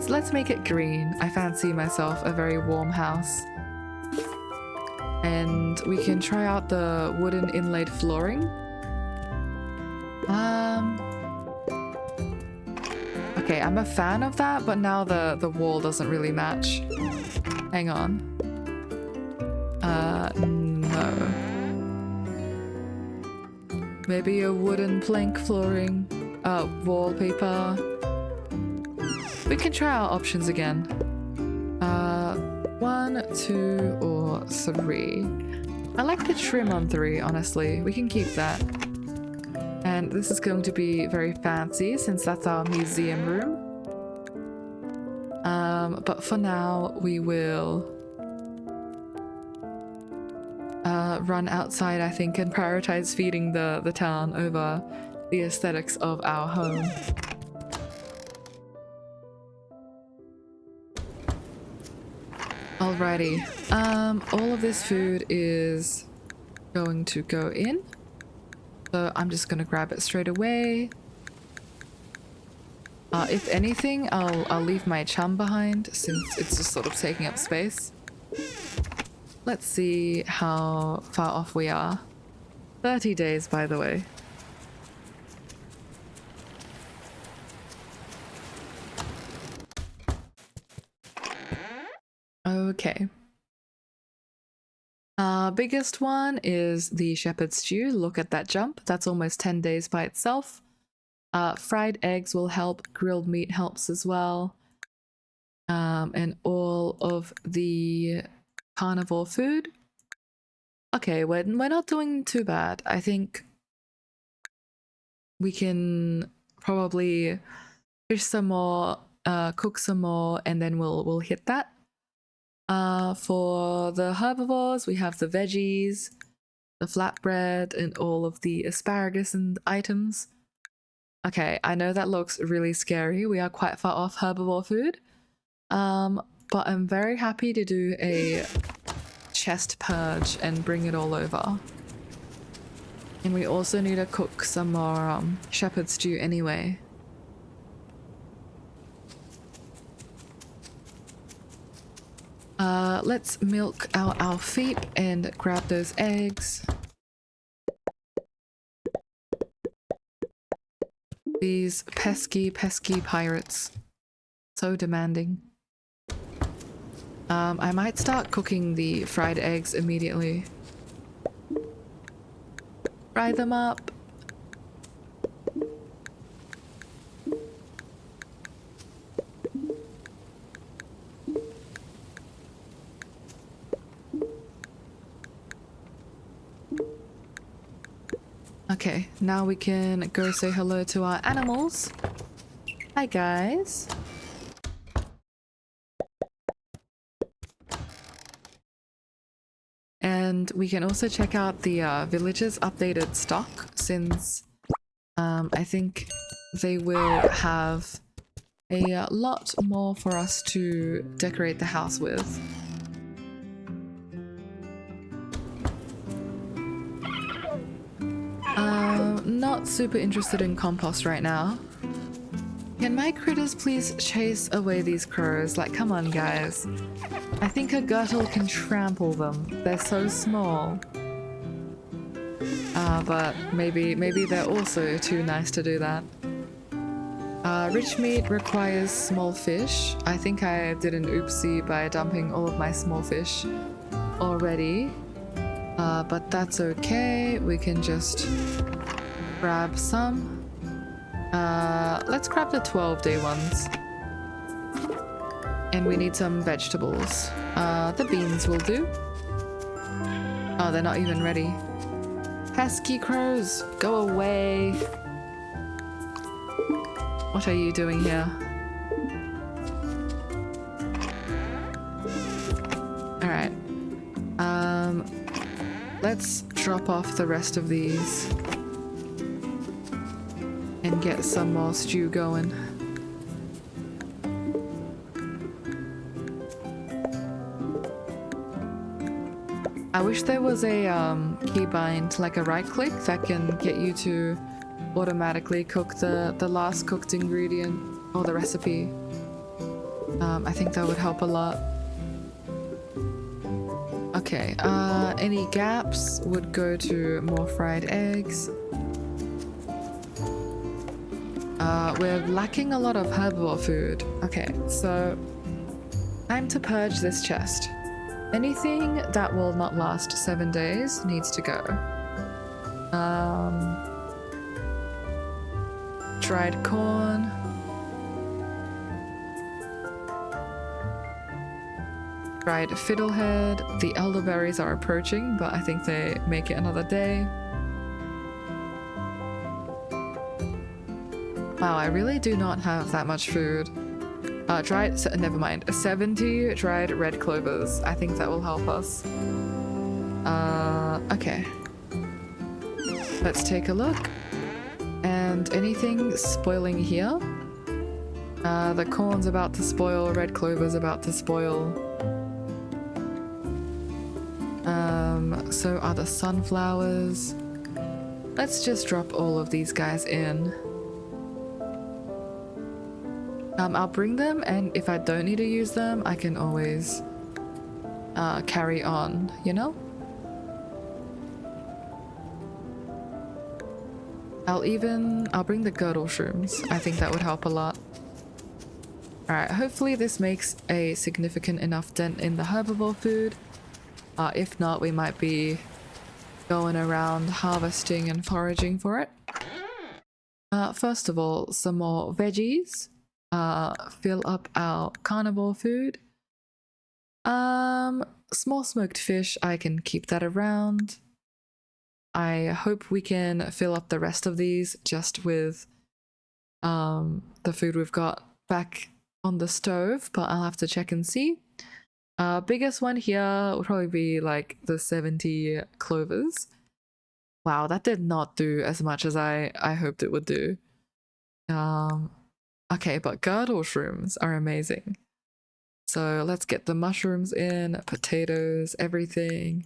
S1: Let's make it green. I fancy myself a very warm house. And we can try out the wooden inlaid flooring. Okay, I'm a fan of that, but now the wall doesn't really match. Hang on. No. Maybe a wooden plank flooring, wallpaper. We can try our options again. 1, 2, or 3. I like the trim on 3, honestly. We can keep that. And this is going to be very fancy since that's our museum room. But for now, we will run outside, I think, and prioritize feeding the town over the aesthetics of our home. Alrighty, all of this food is going to go in, so I'm just gonna grab it straight away. If anything, I'll leave my chum behind since it's just sort of taking up space. Let's see how far off we are. 30 days, by the way. Okay. Our biggest one is the shepherd's stew. Look at that jump. That's almost 10 days by itself. Fried eggs will help. Grilled meat helps as well. And all of the carnivore food. Okay, we're not doing too bad. I think we can probably fish some more, cook some more, and then we'll hit that. For the herbivores, we have the veggies, the flatbread, and all of the asparagus and items. Okay, I know that looks really scary. We are quite far off herbivore food. But I'm very happy to do a chest purge and bring it all over. And we also need to cook some more shepherd stew anyway. Let's milk our feet and grab those eggs. These pesky pirates. So demanding. I might start cooking the fried eggs immediately. Fry them up. Okay, now we can go say hello to our animals. Hi guys. And we can also check out the village's updated stock since I think they will have a lot more for us to decorate the house with. Not super interested in compost right now. Can my critters please chase away these crows? Like, come on guys. I think a guttle can trample them. They're so small. But maybe they're also too nice to do that. Rich meat requires small fish. I think I did an oopsie by dumping all of my small fish already. But that's okay. We can just grab some. Let's grab the 12-day ones. And we need some vegetables. The beans will do. Oh, they're not even ready. Pesky crows, go away. What are you doing here? Alright. Let's drop off the rest of these and get some more stew going. I wish there was a keybind, like a right click, that can get you to automatically cook the last cooked ingredient or the recipe. I think that would help a lot. Okay, any gaps would go to more fried eggs. We're lacking a lot of herbivore food. Okay, so time to purge this chest. Anything that will not last 7 days needs to go. Dried corn. Dried fiddlehead. The elderberries are approaching, but I think they make it another day. Wow, I really do not have that much food. Never mind. 70 dried red clovers. I think that will help us. Okay. Let's take a look. And anything spoiling here? The corn's about to spoil, red clover's about to spoil. So are the sunflowers. Let's just drop all of these guys in. I'll bring them, and if I don't need to use them, I can always carry on, you know? I'll bring the girdle shrooms. I think that would help a lot. Alright, hopefully this makes a significant enough dent in the herbivore food. If not, we might be going around harvesting and foraging for it. First of all, some more veggies. Fill up our carnivore food. Small smoked fish, I can keep that around. I hope we can fill up the rest of these just with the food we've got back on the stove, but I'll have to check and see. Biggest one here would probably be like the 70 clovers. Wow, that did not do as much as I hoped it would do. Okay, but girdle shrooms are amazing. So let's get the mushrooms in, potatoes, everything.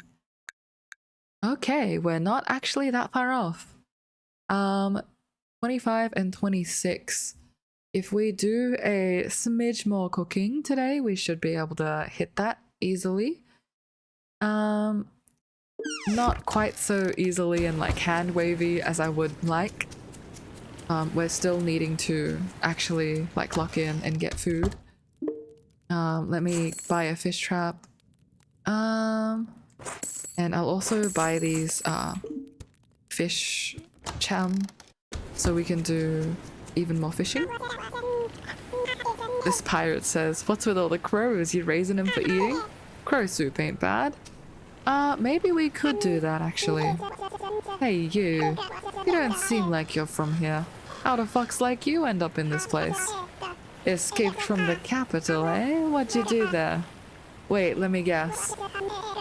S1: Okay, we're not actually that far off. 25 and 26. If we do a smidge more cooking today, we should be able to hit that easily. Not quite so easily and like hand wavy as I would like. We're still needing to actually like lock in and get food. Let me buy a fish trap. And I'll also buy these fish chum so we can do even more fishing. This pirate says, "What's with all the crows? You raising them for eating? Crow soup ain't bad." Maybe we could do that actually. Hey you don't seem like you're from here. How'd a fox like you end up in this place? Escaped from the capital, eh? What'd you do there? Wait, let me guess.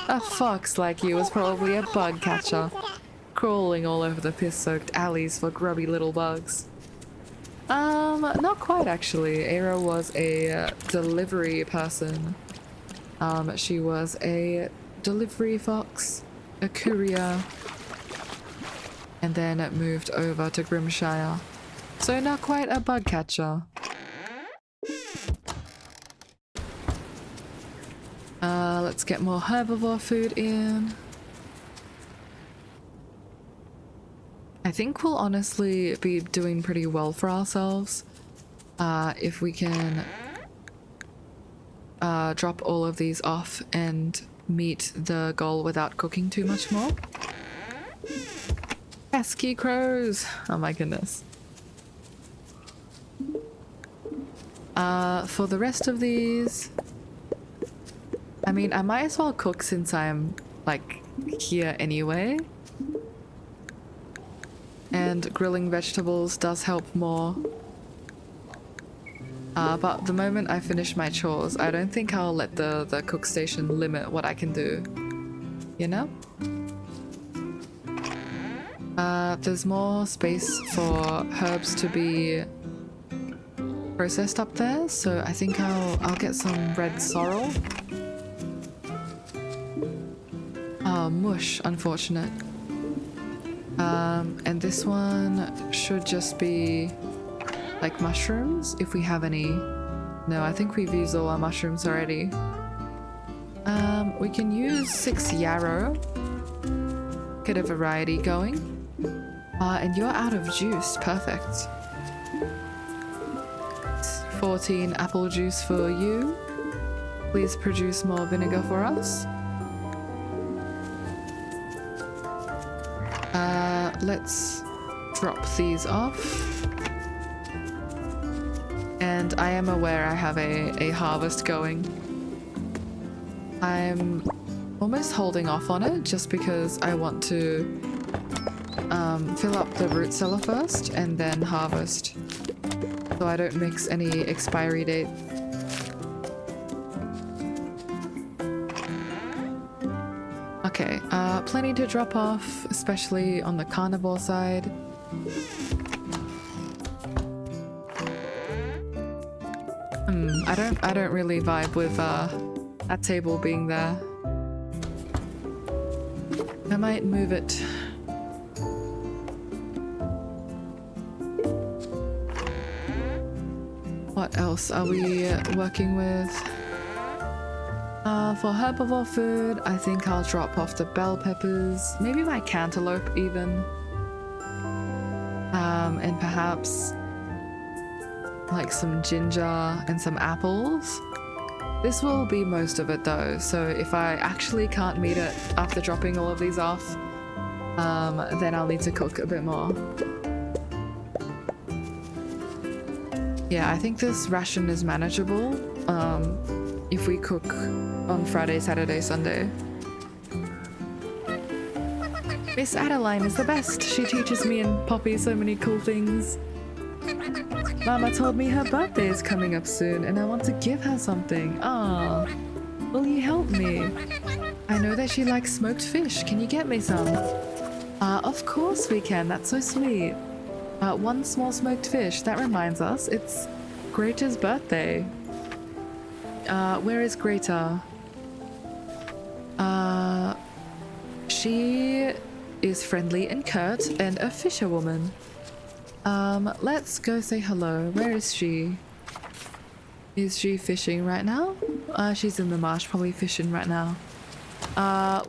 S1: A fox like you was probably a bug catcher, crawling all over the piss-soaked alleys for grubby little bugs. Not quite actually. Eira was a delivery person. She was a delivery fox, a courier, and then it moved over to Grimshire. So not quite a bug catcher. Let's get more herbivore food in. I think we'll honestly be doing pretty well for ourselves if we can drop all of these off and meet the goal without cooking too much more. Pesky crows! Oh my goodness. For the rest of these, I mean, I might as well cook since I'm like here anyway. And grilling vegetables does help more. But the moment I finish my chores, I don't think I'll let the cook station limit what I can do. You know? There's more space for herbs to be processed up there, so I think I'll get some red sorrel. Oh, mush, unfortunate. And this one should just be like mushrooms, if we have any. No, I think we've used all our mushrooms already. We can use 6 yarrow. Get a variety going. And you're out of juice, perfect. 14 apple juice for you. Please produce more vinegar for us. Let's drop these off. And I am aware I have a harvest going. I'm almost holding off on it just because I want to fill up the root cellar first and then harvest, so I don't mix any expiry date. Okay, plenty to drop off, especially on the carnivore side. I don't really vibe with that table being there. I might move it. What else are we working with? For herbivore food, I think I'll drop off the bell peppers, maybe my cantaloupe even. And perhaps like some ginger and some apples. This will be most of it though, so if I actually can't meet it after dropping all of these off, then I'll need to cook a bit more. Yeah, I think this ration is manageable if we cook on Friday, Saturday, Sunday. Miss Adeline is the best. She teaches me and Poppy so many cool things. Mama told me her birthday is coming up soon and I want to give her something. Ah, will you help me? I know that she likes smoked fish. Can you get me some? Of course we can. That's so sweet. 1 small smoked fish. That reminds us, it's Greta's birthday. Where is Greta? She is friendly and curt and a fisherwoman. Let's go say hello. Where is she? Is she fishing right now? She's in the marsh, probably fishing right now.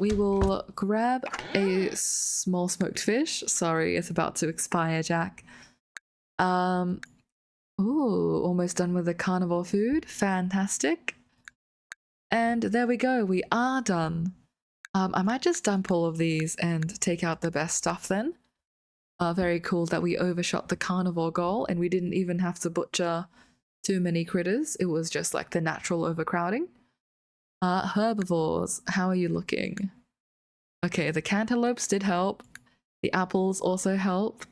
S1: We will grab a small smoked fish. Sorry, it's about to expire, Jack. Ooh, almost done with the carnivore food. Fantastic. And there we go, we are done. I might just dump all of these and take out the best stuff then. Very cool that we overshot the carnivore goal and we didn't even have to butcher too many critters. It was just like the natural overcrowding. Herbivores, how are you looking? Okay, the cantaloupes did help. The apples also help.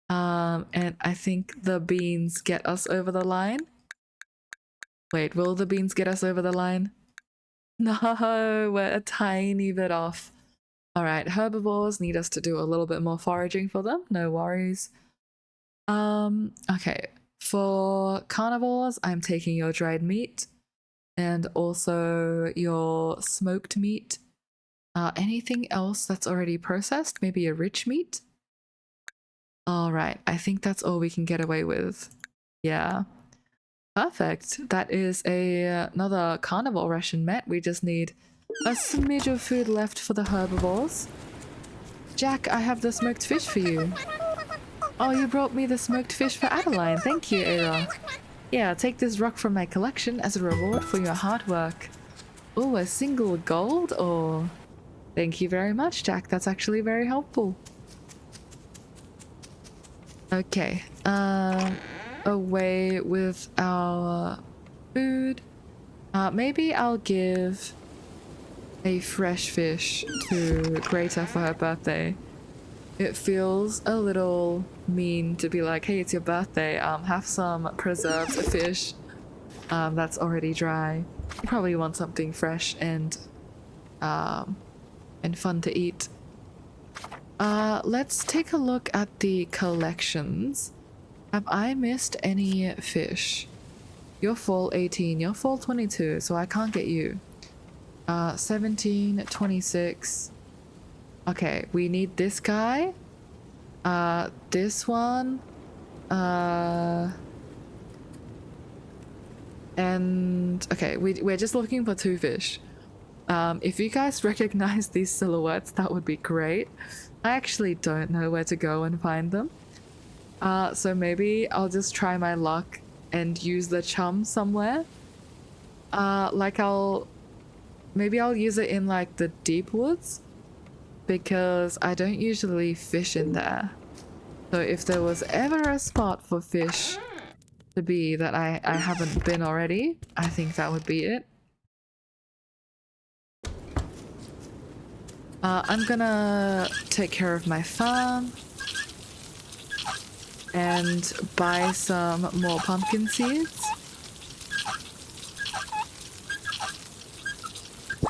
S1: And I think the beans get us over the line. Wait, will the beans get us over the line? No, we're a tiny bit off. Alright, herbivores need us to do a little bit more foraging for them. No worries. Okay. For carnivores, I'm taking your dried meat and also your smoked meat. Anything else that's already processed? Maybe a rich meat? Alright, I think that's all we can get away with. Yeah. Perfect. That is another carnivore ration met. We just need a smidge of food left for the herbivores. Jack, I have the smoked fish for you. Oh, you brought me the smoked fish for Adeline. Thank you, Eira. Yeah, take this rock from my collection as a reward for your hard work. Oh, a single gold or... Thank you very much, Jack. That's actually very helpful. Okay. Away with our food. Maybe I'll give a fresh fish to Greta for her birthday. It feels a little mean to be like, hey, it's your birthday, have some preserved fish that's already dry. You probably want something fresh and fun to eat. Let's take a look at the collections. Have I missed any fish? You're full 18, you're full 22, so I can't get you. 17, 26. Okay, we need this guy. This one. And okay, we're just looking for 2 fish. If you guys recognize these silhouettes, that would be great. I actually don't know where to go and find them. So maybe I'll just try my luck and use the chum somewhere. Maybe I'll use it in like the deep woods, because I don't usually fish in there. So if there was ever a spot for fish to be that I haven't been already, I think that would be it. I'm gonna take care of my farm and buy some more pumpkin seeds.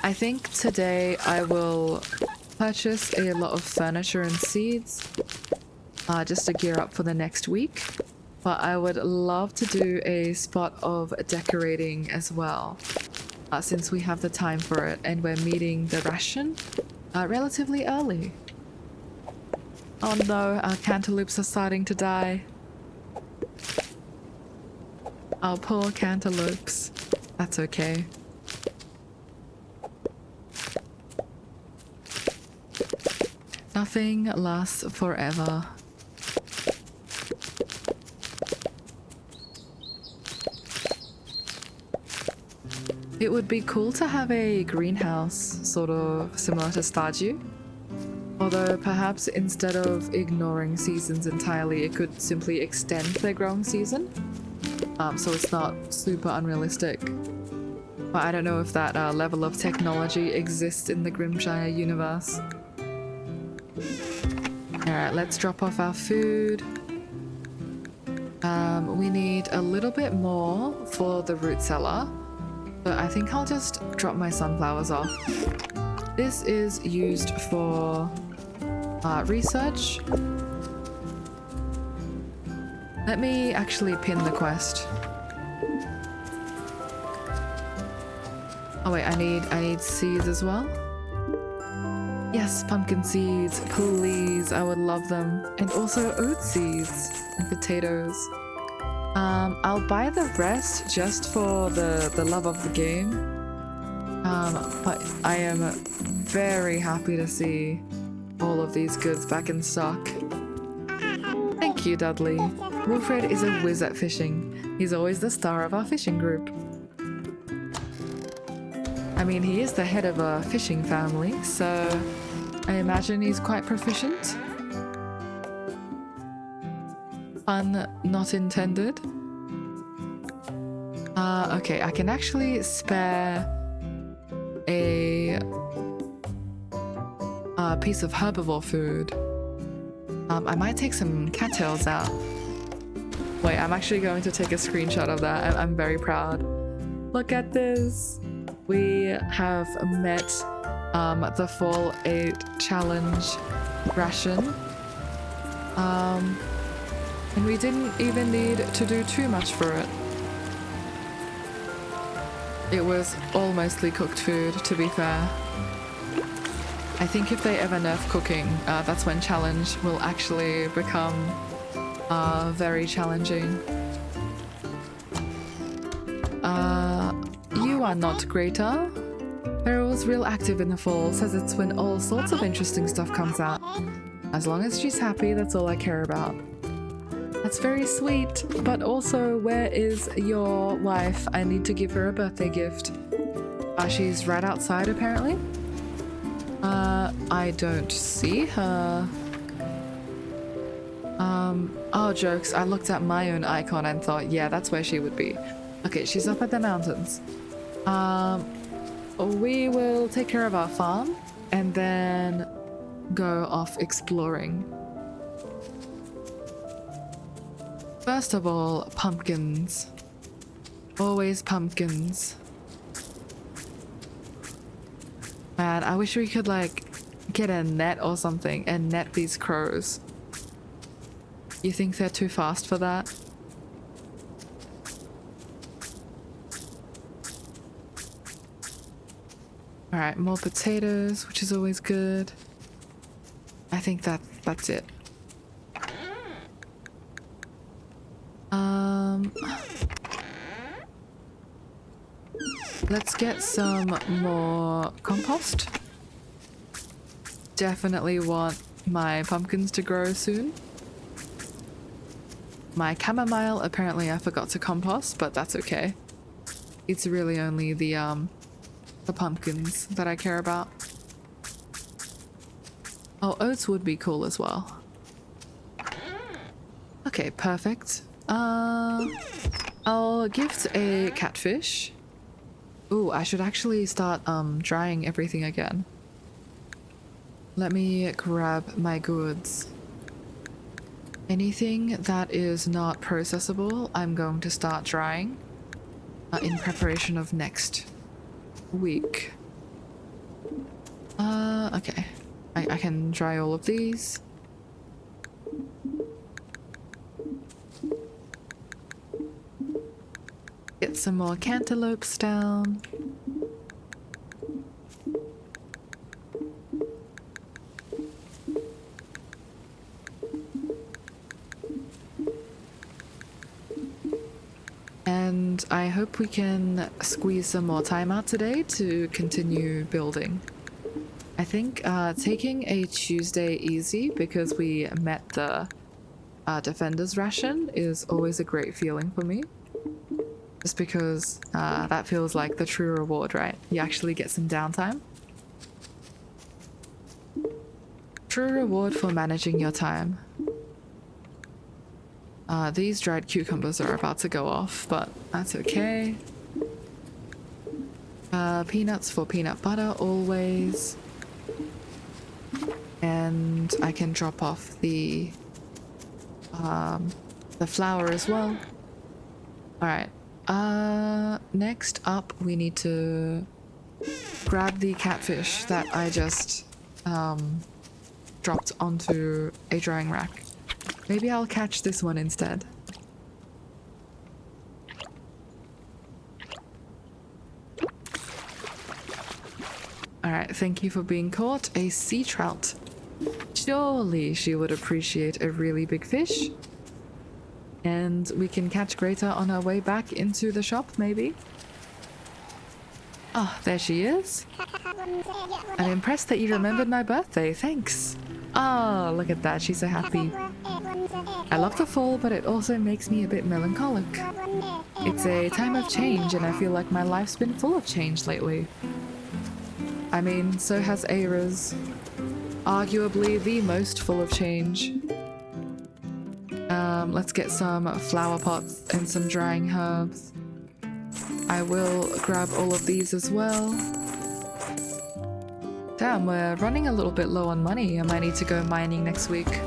S1: I think today I will purchase a lot of furniture and seeds just to gear up for the next week. But I would love to do a spot of decorating as well, since we have the time for it and we're meeting the ration relatively early. Oh no, our cantaloupes are starting to die. Our poor cantaloupes. That's okay. Nothing lasts forever. It would be cool to have a greenhouse, sort of similar to Stardew. Although perhaps instead of ignoring seasons entirely, it could simply extend their growing season. So it's not super unrealistic. But I don't know if that level of technology exists in the Grimshire universe. Alright, let's drop off our food. We need a little bit more for the root cellar. But I think I'll just drop my sunflowers off. This is used for research. Let me actually pin the quest. Oh wait, I need seeds as well. Yes, pumpkin seeds, please, I would love them. And also oat seeds and potatoes. I'll buy the rest just for the love of the game. But I am very happy to see all of these goods back in stock. Thank you, Dudley. Wilfred is a whiz at fishing. He's always the star of our fishing group. I mean, he is the head of a fishing family, so I imagine he's quite proficient. Pun not intended. Okay, I can actually spare a piece of herbivore food. I might take some cattails out. Wait, I'm actually going to take a screenshot of that. I'm very proud. Look at this. We have met the Fall 8 Challenge ration. And we didn't even need to do too much for it. It was all mostly cooked food, to be fair. I think if they ever nerf cooking, that's when challenge will actually become very challenging. You are not Greta. Beryl's real active in the fall, says it's when all sorts of interesting stuff comes out. As long as she's happy, that's all I care about. That's very sweet, but also, where is your wife? I need to give her a birthday gift. She's right outside, apparently. I don't see her. Oh, jokes. I looked at my own icon and thought, yeah, that's where she would be. Okay, she's up at the mountains. We will take care of our farm and then go off exploring. First of all, pumpkins. Always pumpkins. Man, I wish we could like get a net or something and net these crows. You think they're too fast for that? Alright, more potatoes, which is always good. I think that's it. Let's get some more compost. Definitely want my pumpkins to grow soon. My chamomile, apparently I forgot to compost, but that's okay. It's really only the pumpkins that I care about. Oh, oats would be cool as well. Okay, perfect. I'll gift a catfish. Ooh, I should actually start drying everything again. Let me grab my goods. Anything that is not processable, I'm going to start drying in preparation of next week. Okay. I can dry all of these. Get some more cantaloupes down. And I hope we can squeeze some more time out today to continue building. I think taking a Tuesday easy because we met the defender's ration is always a great feeling for me. Just because that feels like the true reward, right? You actually get some downtime. True reward for managing your time. These dried cucumbers are about to go off, but that's okay. Peanuts for peanut butter, always. And I can drop off the flour as well. Alright. Next up, we need to grab the catfish that I just dropped onto a drying rack. Maybe I'll catch this one instead. Alright, thank you for being caught. A sea trout. Surely she would appreciate a really big fish. And we can catch Greta on our way back into the shop, maybe? Oh, there she is. I'm impressed that you remembered my birthday, thanks. Oh, look at that, she's so happy. I love the fall, but it also makes me a bit melancholic. It's a time of change, and I feel like my life's been full of change lately. I mean, so has Eira's. Arguably the most full of change. Let's get some flower pots and some drying herbs. I will grab all of these as well. Damn, we're running a little bit low on money. I might need to go mining next week.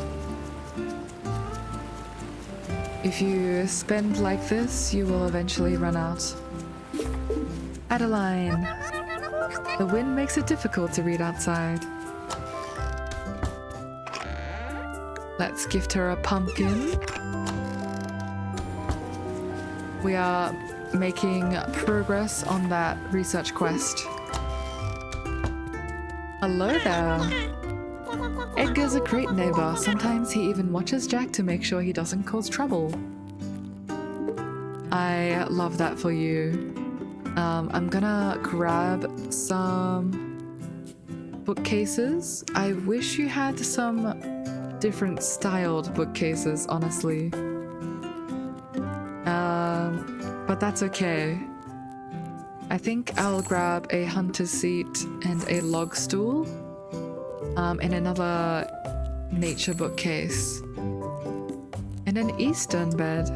S1: If you spend like this, you will eventually run out. Adeline. The wind makes it difficult to read outside. Let's gift her a pumpkin. We are making progress on that research quest. Hello there. Edgar's a great neighbor. Sometimes he even watches Jack to make sure he doesn't cause trouble. I love that for you. I'm gonna grab some bookcases. I wish you had some different styled bookcases, honestly. But that's okay. I think I'll grab a hunter's seat and a log stool, and another nature bookcase, and an eastern bed.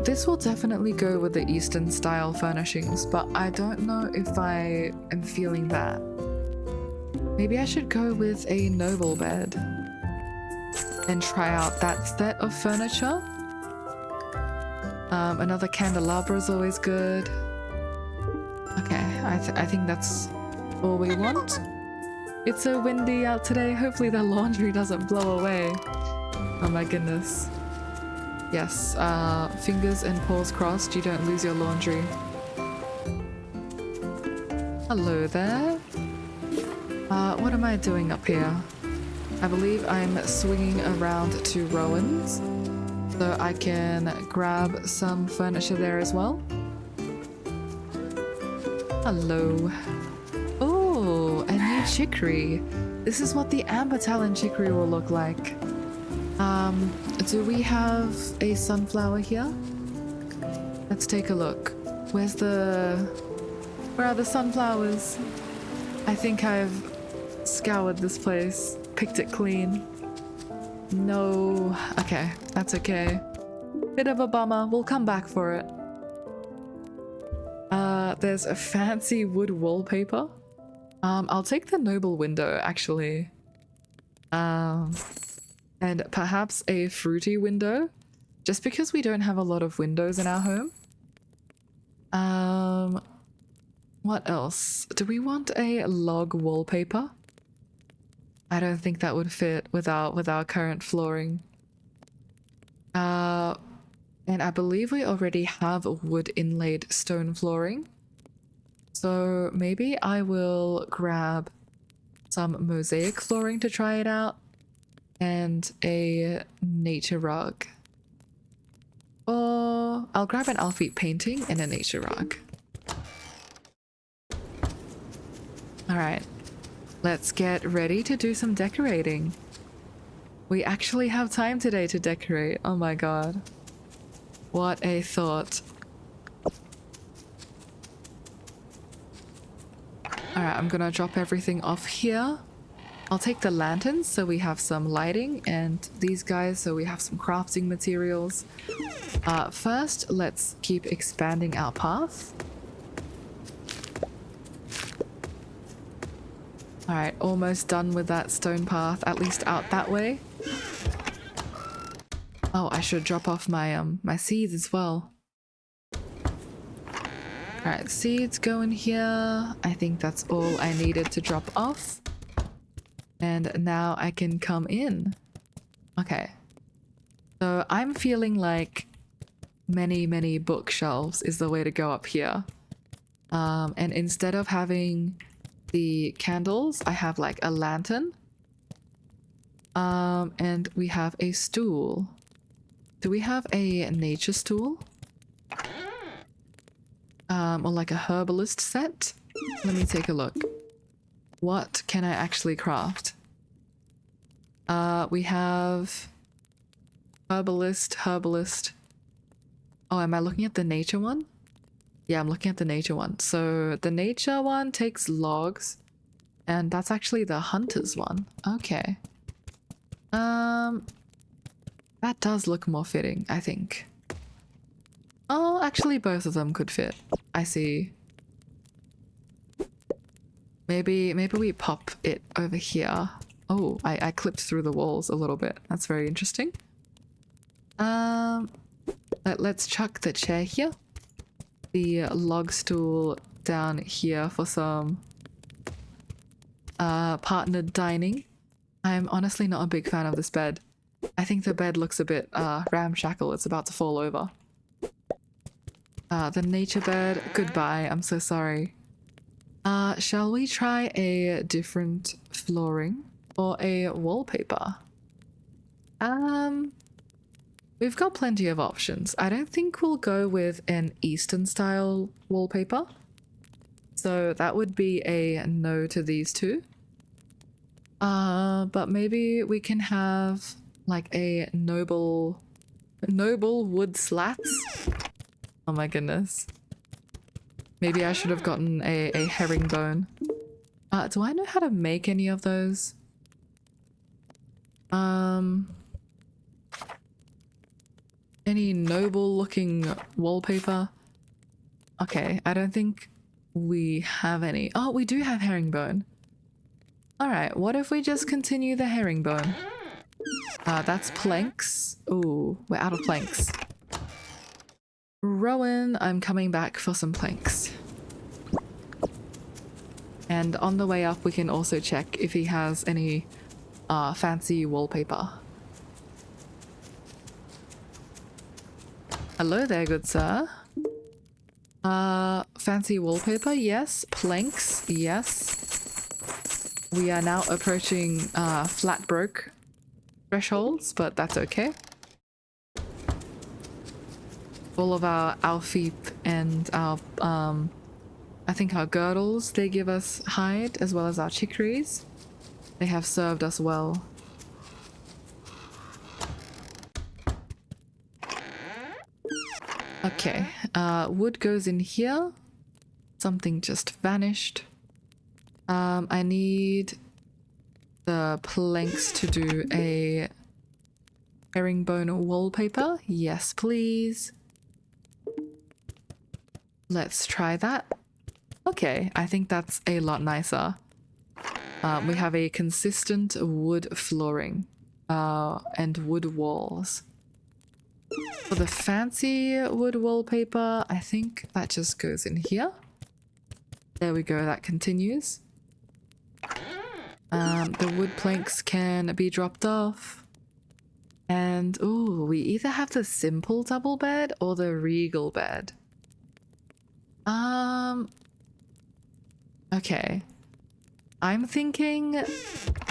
S1: This will definitely go with the eastern style furnishings, but I don't know if I am feeling that. Maybe I should go with a noble bed and try out that set of furniture. Another candelabra is always good. Okay, I think that's all we want. It's so windy out today. Hopefully the laundry doesn't blow away. Oh my goodness. Yes, fingers and paws crossed, you don't lose your laundry. Hello there. What am I doing up here? I believe I'm swinging around to Rowan's, so I can grab some furniture there as well. Hello. Oh, a new chicory. This is what the amber talon chicory will look like. Do we have a sunflower here? Let's take a look. Where are the sunflowers? I think I've scoured this place, picked it clean. No. Okay, that's okay. Bit of a bummer. We'll come back for it. There's a fancy wood wallpaper. I'll take the noble window, actually. And perhaps a fruity window, just because we don't have a lot of windows in our home. What else? Do we want a log wallpaper? I don't think that would fit with our current flooring. And I believe we already have wood inlaid stone flooring. So maybe I will grab some mosaic flooring to try it out. And a nature rug. Or I'll grab an Alfie painting and a nature rug. Alright, let's get ready to do some decorating. We actually have time today to decorate. Oh my god. What a thought. Alright, I'm gonna drop everything off here. I'll take the lanterns so we have some lighting, and these guys so we have some crafting materials. First, let's keep expanding our path. Alright, almost done with that stone path, at least out that way. Oh, I should drop off my my seeds as well. Alright, seeds go in here. I think that's all I needed to drop off. And now I can come in. Okay. So I'm feeling like many bookshelves is the way to go up here. And instead of having the candles, I have like a lantern. And we have a stool. Do we have a nature stool? Or like a herbalist set? Let me take a look. What can I actually craft? We have herbalist. Oh, am I looking at the nature one? Yeah, I'm looking at the nature one. So the nature one takes logs, and that's actually the hunter's one. Okay. That does look more fitting, I think. Oh, actually both of them could fit. I see. Maybe we pop it over here. Oh, I clipped through the walls a little bit. That's very interesting. Let's chuck the chair here. The log stool down here for some partnered dining. I'm honestly not a big fan of this bed. I think the bed looks a bit ramshackle. It's about to fall over. The nature bed. Goodbye. I'm so sorry. Shall we try a different flooring or a wallpaper? We've got plenty of options. I don't think we'll go with an Eastern style wallpaper. So that would be a no to these two. But maybe we can have like a noble wood slats. Oh my goodness. Maybe I should have gotten a herringbone. Do I know how to make any of those? Any noble looking wallpaper? Okay, I don't think we have any. Oh, we do have herringbone. Alright, what if we just continue the herringbone? That's planks. Ooh, we're out of planks. Rowan, I'm coming back for some planks. And on the way up, we can also check if he has any fancy wallpaper. Hello there, good sir. Fancy wallpaper, yes. Planks, yes. We are now approaching flat broke thresholds, but that's okay. All of our feet and our I think our girdles, they give us hide, as well as our chicories. They have served us well. Okay, wood goes in here. Something just vanished. I need the planks to do a herringbone wallpaper. Yes, please. Let's try that. Okay, I think that's a lot nicer. We have a consistent wood flooring and wood walls. For the fancy wood wallpaper, I think that just goes in here. There we go, that continues. The wood planks can be dropped off. And, ooh, we either have the simple double bed or the regal bed. Okay. I'm thinking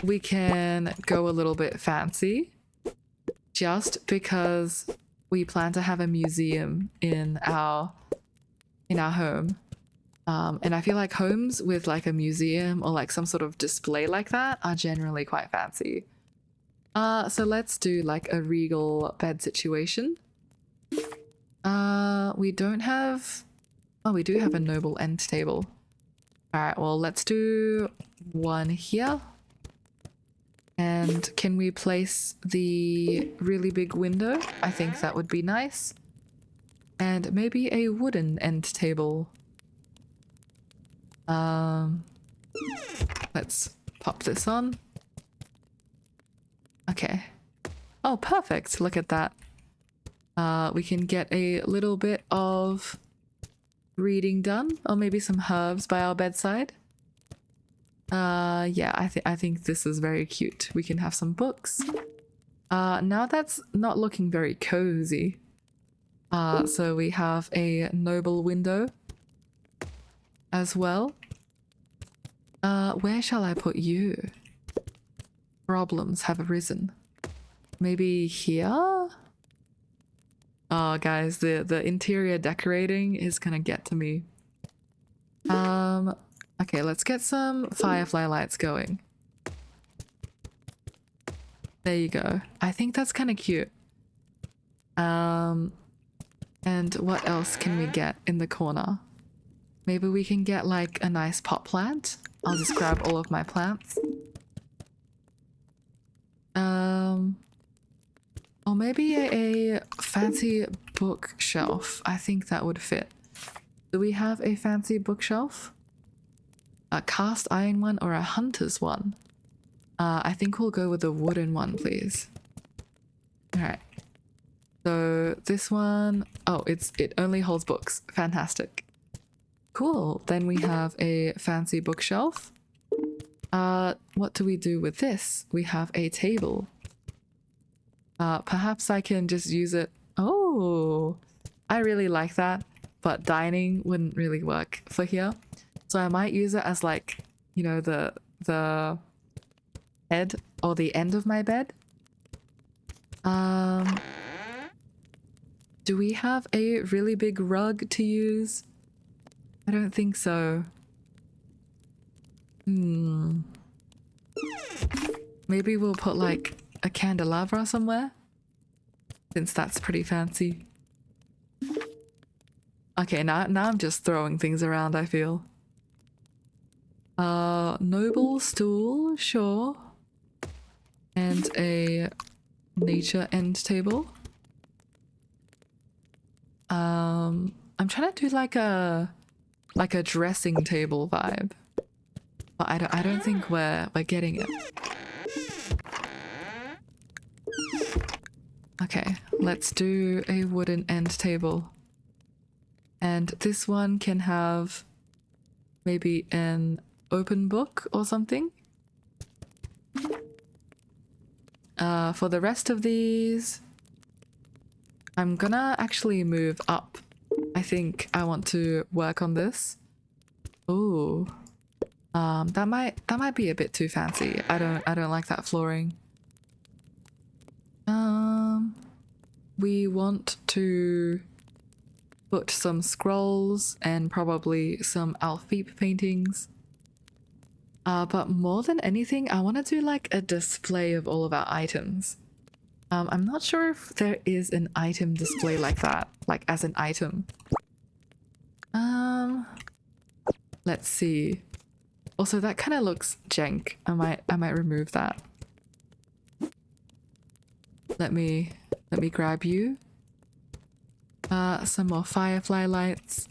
S1: we can go a little bit fancy. Just because we plan to have a museum in our home. And I feel like homes with like a museum or like some sort of display like that are generally quite fancy. So let's do like a regal bed situation. We don't have... Oh, we do have a noble end table. Alright, well, let's do one here. And can we place the really big window? I think that would be nice. And maybe a wooden end table. Let's pop this on. Okay. Oh, perfect. Look at that. We can get a little bit of reading done, or maybe some herbs by our bedside. Yeah, I think this is very cute. We can have some books. Now that's not looking very cozy. So we have a noble window as well. Where shall I put you? Problems have arisen. Maybe here? Oh, guys, the interior decorating is gonna get to me. Okay, let's get some firefly lights going. There you go. I think that's kind of cute. And what else can we get in the corner? Maybe we can get like a nice pot plant. I'll just grab all of my plants. Or maybe a fancy bookshelf. I think that would fit. Do we have a fancy bookshelf? A cast iron one or a hunter's one? I think we'll go with the wooden one, please. Alright. So this one... Oh, it only holds books. Fantastic. Cool. Then we have a fancy bookshelf. What do we do with this? We have a table. Perhaps I can just use it... Oh! I really like that, but dining wouldn't really work for here. So I might use it as like, you know, the head or the end of my bed. Do we have a really big rug to use? I don't think so. Maybe we'll put like a candelabra somewhere, since that's pretty fancy. Okay, now I'm just throwing things around, I feel. Noble stool, sure. And a nature end table. I'm trying to do like a dressing table vibe, but I don't think we're getting it. Okay, let's do a wooden end table. And this one can have maybe an open book or something. For the rest of these, I'm gonna actually move up. I think I want to work on this. Ooh. That might be a bit too fancy. I don't like that flooring. We want to put some scrolls and probably some Alfeep paintings. But more than anything, I want to do like a display of all of our items. I'm not sure if there is an item display like that, like as an item. Let's see. Also, that kind of looks jank. I might remove that. Let me grab you. Some more firefly lights.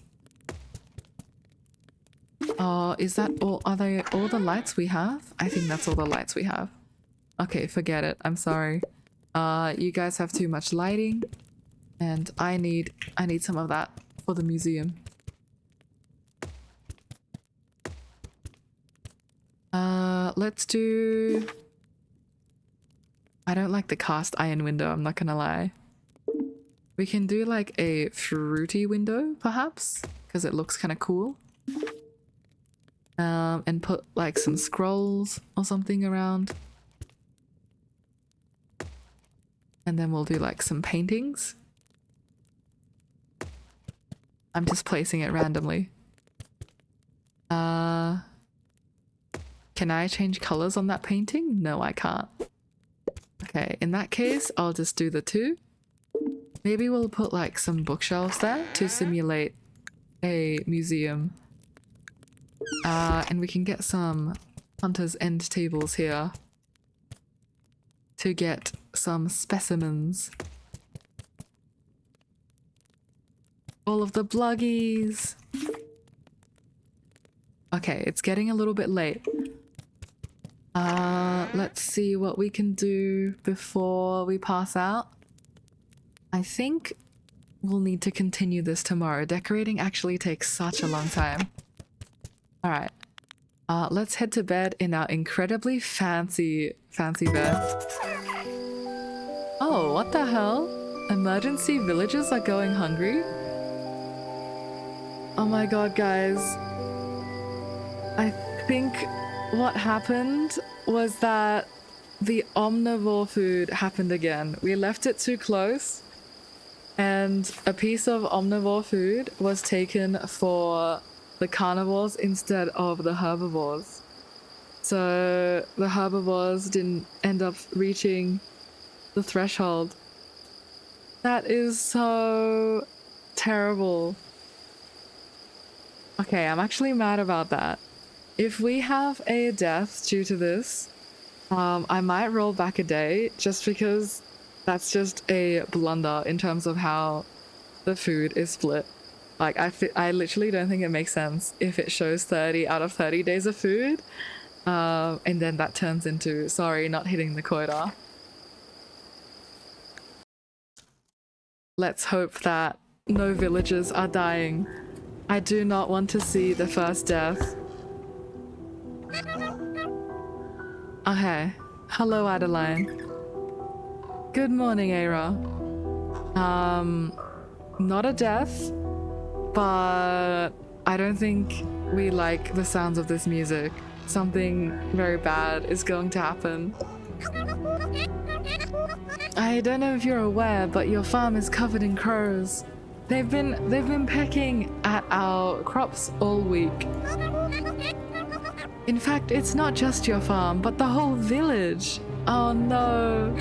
S1: Is that all? Are they all the lights we have? I think that's all the lights we have. Okay, forget it. I'm sorry. You guys have too much lighting, and I need some of that for the museum. Let's do... I don't like the cast iron window, I'm not gonna lie. We can do like a fruity window, perhaps, because it looks kind of cool. And put like some scrolls or something around. And then we'll do like some paintings. I'm just placing it randomly. Can I change colors on that painting? No, I can't. Okay, in that case, I'll just do the two. Maybe we'll put like some bookshelves there to simulate a museum. And we can get some hunter's end tables here to get some specimens. All of the bluggies. Okay, it's getting a little bit late. Let's see what we can do before we pass out. I think we'll need to continue this tomorrow. Decorating actually takes such a long time. Alright. Let's head to bed in our incredibly fancy bed. Oh, what the hell? Emergency villagers are going hungry? Oh my god, guys. I think what happened was that the omnivore food happened again. We left it too close, and a piece of omnivore food was taken for the carnivores instead of the herbivores. So the herbivores didn't end up reaching the threshold. That is so terrible. Okay, I'm actually mad about that. If we have a death due to this, I might roll back a day just because that's just a blunder in terms of how the food is split. Like, I literally don't think it makes sense if it shows 30 out of 30 days of food, and then that turns into, sorry, not hitting the quota. Let's hope that no villagers are dying. I do not want to see the first death. Okay. Hello, Adeline. Good morning, Eira. Not a death, but I don't think we like the sounds of this music. Something very bad is going to happen. I don't know if you're aware, but your farm is covered in crows. They've been pecking at our crops all week. In fact, it's not just your farm, but the whole village. Oh no.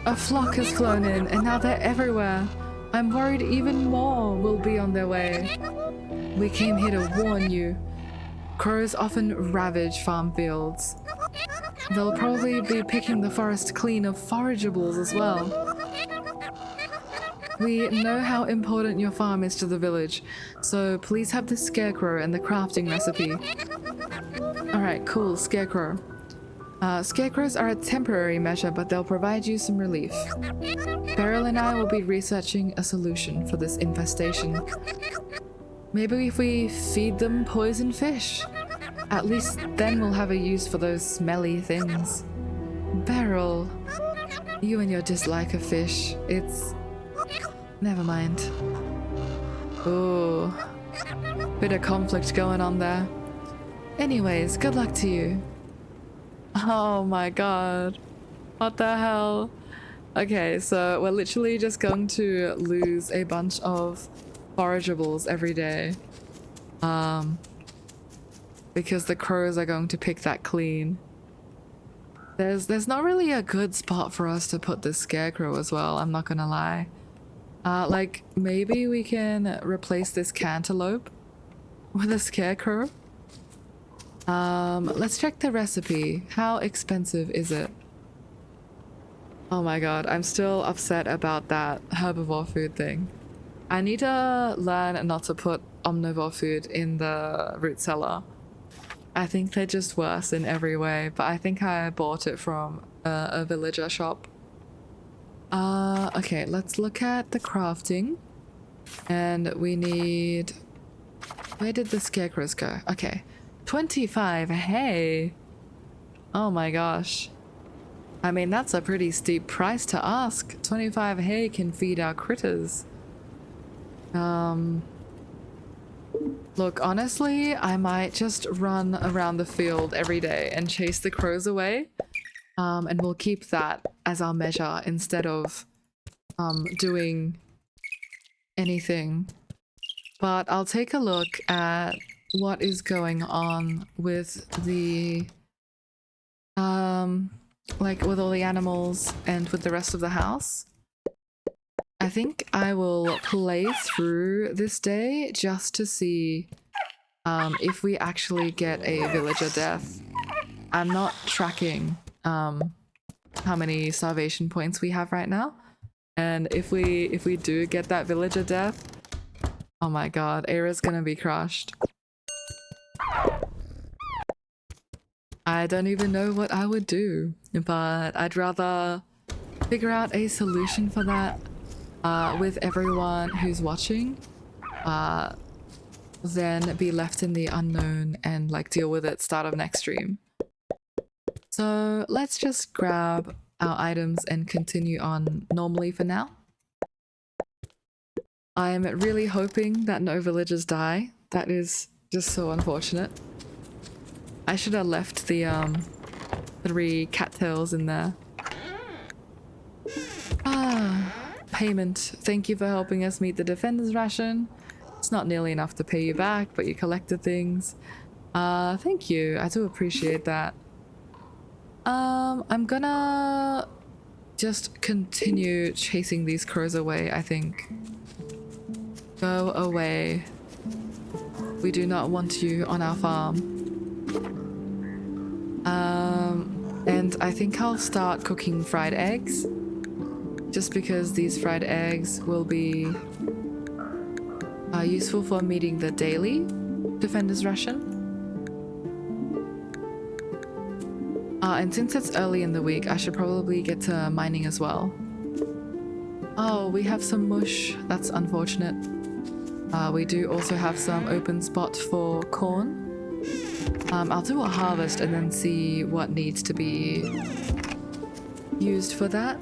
S1: A flock has flown in, and now they're everywhere. I'm worried even more will be on their way. We came here to warn you. Crows often ravage farm fields. They'll probably be picking the forest clean of forageables as well. We know how important your farm is to the village, so please have the scarecrow and the crafting recipe. Alright, cool, scarecrow. Scarecrows are a temporary measure, but they'll provide you some relief. Beryl and I will be researching a solution for this infestation. Maybe if we feed them poison fish. At least then we'll have a use for those smelly things. Beryl, you and your dislike of fish, it's... Never mind. Ooh, bit of conflict going on there. Anyways, good luck to you. Oh my god. What the hell? Okay, so we're literally just going to lose a bunch of forageables every day. Because the crows are going to pick that clean. There's not really a good spot for us to put this scarecrow as well, I'm not gonna lie. Like, maybe we can replace this cantaloupe with a scarecrow? Let's check the recipe. How expensive is it? Oh my god, I'm still upset about that herbivore food thing. I need to learn not to put omnivore food in the root cellar. I think they're just worse in every way, but I think I bought it from a villager shop. Okay, let's look at the crafting. And we need... Where did the scarecrows go? Okay. 25 hay! Oh my gosh. I mean, that's a pretty steep price to ask. 25 hay can feed our critters. Look, honestly, I might just run around the field every day and chase the crows away. And we'll keep that as our measure instead of doing anything. But I'll take a look at what is going on with the like with all the animals and with the rest of the house. I think I will play through this day just to see if we actually get a villager death. I'm not tracking how many starvation points we have right now, and if we do get that villager death, oh my god, Eira's gonna be crushed. I don't even know what I would do, but I'd rather figure out a solution for that with everyone who's watching than be left in the unknown and like deal with it start of next stream. So let's just grab our items and continue on normally for now. I'm really hoping that no villagers die. That is just so unfortunate. I should have left the 3 cattails in there. Payment. Thank you for helping us meet the defender's ration. It's not nearly enough to pay you back, but you collected things. Thank you. I do appreciate that. I'm gonna just continue chasing these crows away, I think. Go away. We do not want you on our farm. And I think I'll start cooking fried eggs. Just because these fried eggs will be useful for meeting the daily defender's ration. And since it's early in the week, I should probably get to mining as well. Oh, we have some mush. That's unfortunate. We do also have some open spot for corn. I'll do a harvest and then see what needs to be used for that.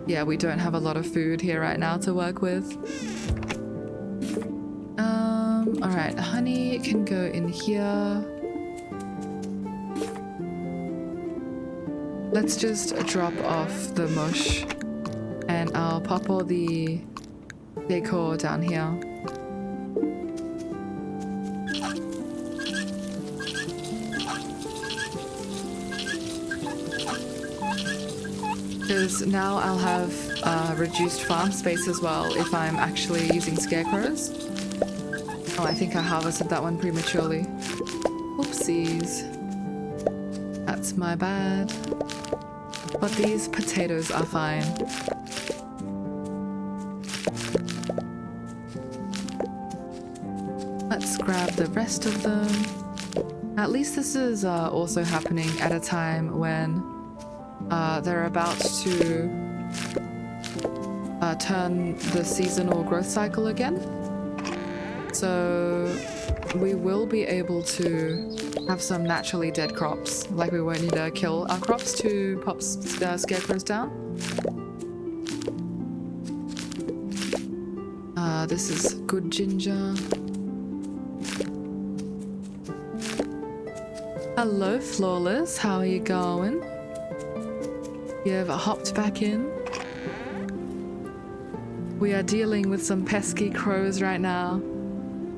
S1: Yeah, we don't have a lot of food here right now to work with. Alright, honey can go in here. Let's just drop off the mush and I'll pop all the decor down here. Because now I'll have reduced farm space as well if I'm actually using scarecrows. Oh, I think I harvested that one prematurely. Oopsies. That's my bad. But these potatoes are fine. Let's grab the rest of them. At least this is also happening at a time when they're about to turn the seasonal growth cycle again. So we will be able to have some naturally dead crops. Like we won't need to kill our crops to pop scarecrows down. This is good ginger. Hello, Flawless. How are you going? You've hopped back in. We are dealing with some pesky crows right now.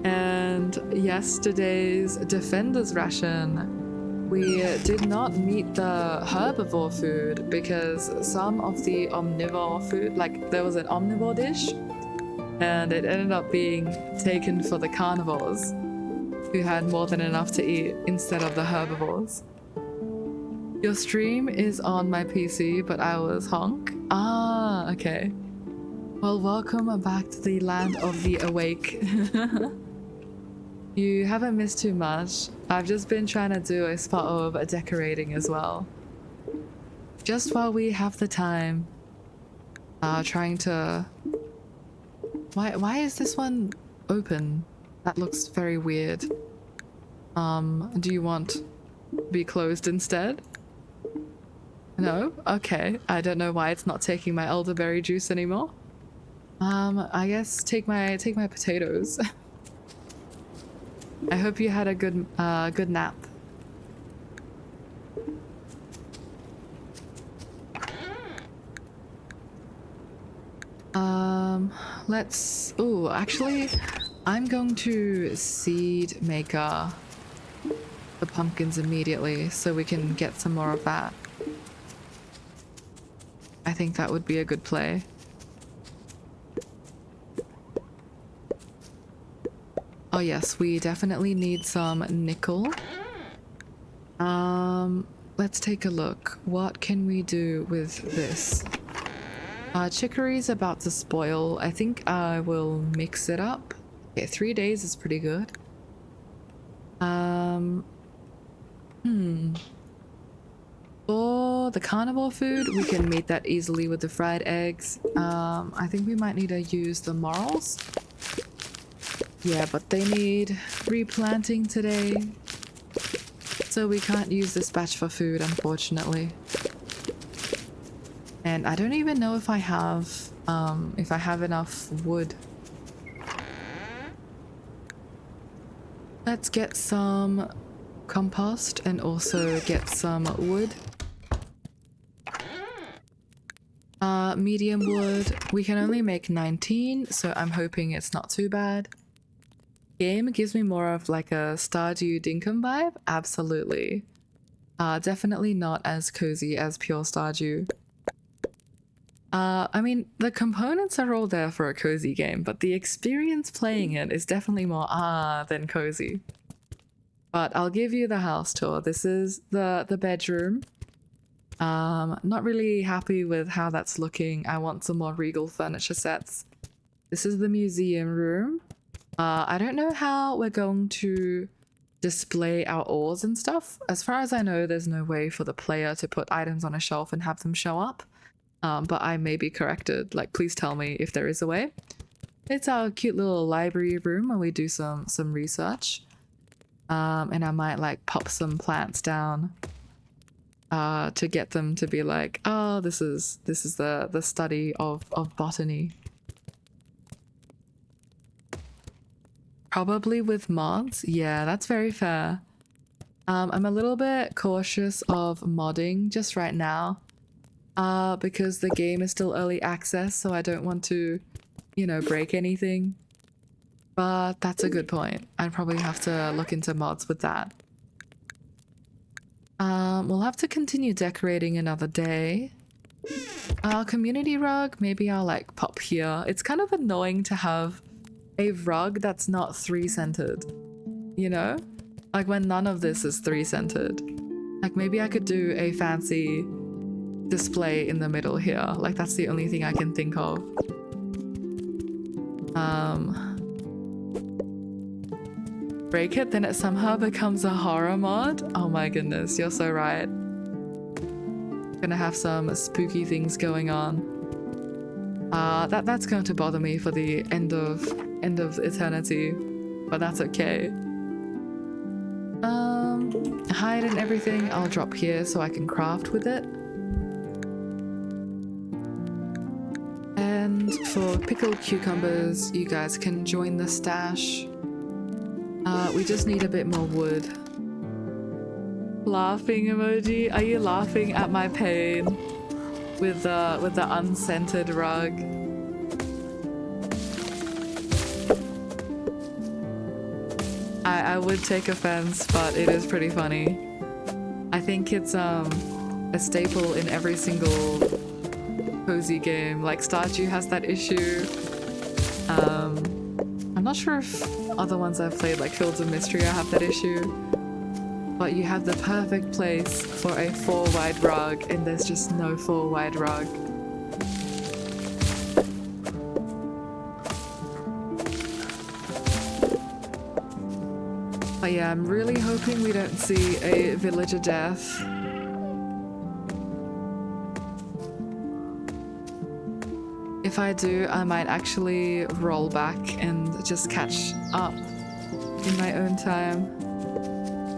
S1: And yesterday's Defender's Ration, we did not meet the herbivore food because some of the omnivore food, like there was an omnivore dish, and it ended up being taken for the carnivores, who had more than enough to eat instead of the herbivores. Your stream is on my PC, but I was honk. Ah, okay. Well, welcome back to the land of the awake. You haven't missed too much. I've just been trying to do a spot of decorating as well. Just while we have the time. Trying to... Why is this one open? That looks very weird. Do you want to be closed instead? No? Okay. I don't know why it's not taking my elderberry juice anymore. I guess take my potatoes. I hope you had a good nap. Let's... Ooh, actually, I'm going to seed maker the pumpkins immediately so we can get some more of that. I think that would be a good play. Oh yes, we definitely need some nickel. Let's take a look. What can we do with this? Chicory's about to spoil. I think I will mix it up. Okay, 3 days is pretty good. For the carnivore food, we can meet that easily with the fried eggs. I think we might need to use the morels. Yeah, but they need replanting today. So we can't use this batch for food, unfortunately. And I don't even know if I have enough wood. Let's get some compost and also get some wood. Medium wood. We can only make 19, so I'm hoping it's not too bad. Game gives me more of like a Stardew Dinkum vibe. Absolutely. Definitely not as cozy as pure Stardew. I mean, the components are all there for a cozy game, but the experience playing it is definitely more than cozy. But I'll give you the house tour. This is the bedroom. Not really happy with how that's looking. I want some more regal furniture sets. This is the museum room. I don't know how we're going to display our ores and stuff. As far as I know, there's no way for the player to put items on a shelf and have them show up. But I may be corrected. Like, please tell me if there is a way. It's our cute little library room where we do some research. And I might like pop some plants down to get them to be like, oh, this is the study of botany. Probably with mods. Yeah, that's very fair. I'm a little bit cautious of modding just right now, because the game is still early access, so I don't want to, you know, break anything. But that's a good point. I'd probably have to look into mods with that. We'll have to continue decorating another day. Community rug, maybe I'll like pop here. It's kind of annoying to have a rug that's not 3-centered, you know? Like when none of this is 3-centered. Like maybe I could do a fancy display in the middle here. Like that's the only thing I can think of. Break it, then it somehow becomes a horror mod? Oh my goodness, you're so right. Gonna have some spooky things going on. That's going to bother me for the end of eternity, but that's okay. Hide and everything I'll drop here so I can craft with it. And for pickled cucumbers, you guys can join the stash. We just need a bit more wood. Laughing emoji. Are you laughing at my pain with the unscented rug? I would take offense, but it is pretty funny. I think it's a staple in every single cozy game. Like Stardew has that issue. I'm not sure if other ones I've played, like Fields of Mystery, have that issue. But you have the perfect place for a 4-wide rug, and there's just no 4-wide rug. But yeah, I'm really hoping we don't see a villager death. If I do, I might actually roll back and just catch up in my own time.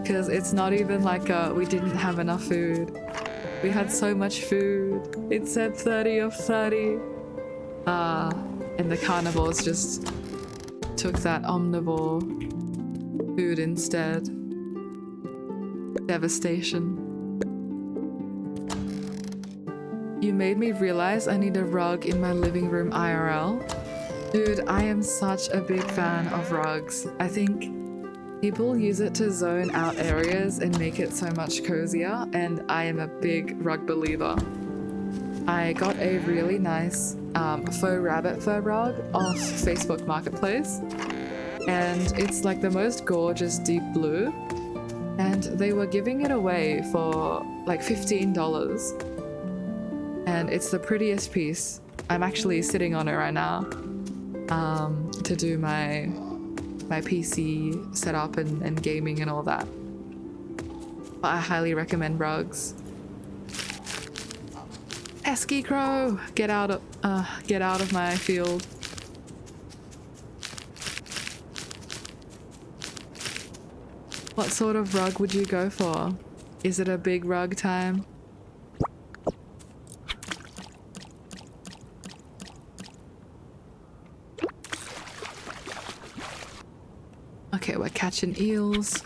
S1: Because it's not even like we didn't have enough food. We had so much food. It said 30 of 30. And the carnivores just took that omnivore food instead. Devastation. You made me realize I need a rug in my living room IRL. Dude, I am such a big fan of rugs. I think people use it to zone out areas and make it so much cozier, and I am a big rug believer. I got a really nice faux rabbit fur rug off Facebook Marketplace, and it's like the most gorgeous deep blue, and they were giving it away for like $15. And it's the prettiest piece. I'm actually sitting on it right now to do my PC setup and gaming and all that. But I highly recommend rugs. Esky Crow, get out of my field. What sort of rug would you go for? Is it a big rug time? Okay, we're catching eels.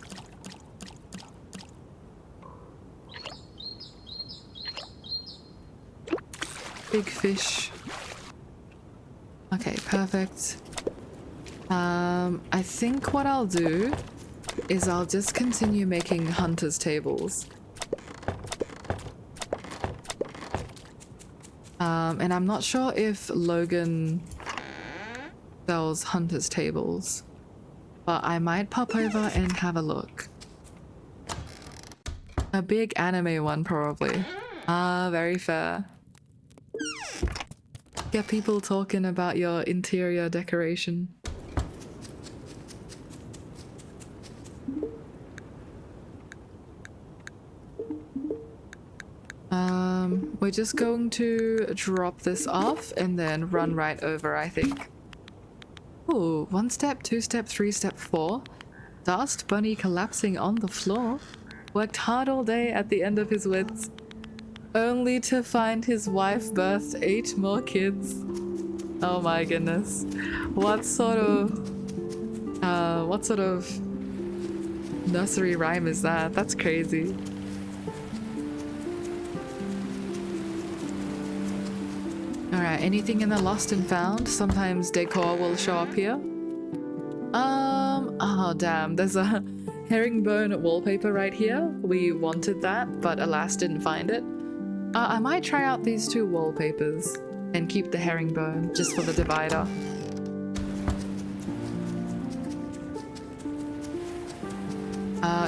S1: Big fish. Okay, perfect. I think what I'll do is I'll just continue making hunter's tables. And I'm not sure if Logan sells hunter's tables, but I might pop over and have a look. A big anime one, probably. Ah, very fair. Get people talking about your interior decoration. We're just going to drop this off and then run right over, I think. Ooh, 1 step, 2 step, 3 step, 4. Dust bunny collapsing on the floor. Worked hard all day at the end of his wits, only to find his wife birthed 8 more kids. Oh my goodness. What sort of nursery rhyme is that? That's crazy. Alright, anything in the lost and found? Sometimes decor will show up here. Oh damn, there's a herringbone wallpaper right here. We wanted that, but alas didn't find it. I might try out these two wallpapers and keep the herringbone just for the divider.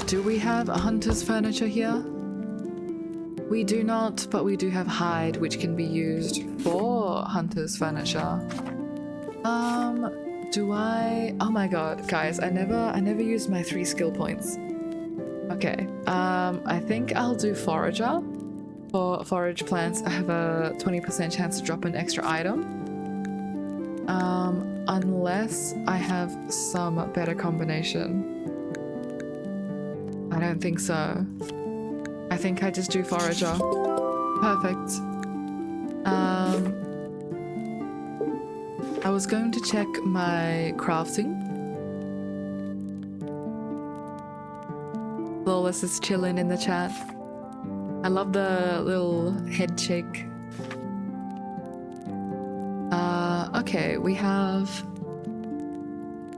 S1: Do we have a hunter's furniture here? We do not, but we do have hide, which can be used for hunter's furniture. Do I? Oh my god, guys, I never used my 3 skill points. Okay, I think I'll do forager. For forage plants, I have a 20% chance to drop an extra item. Unless I have some better combination. I don't think so. I think I just do forager. Perfect. I was going to check my crafting. Flawless is chilling in the chat. I love the little head shake. Okay, we have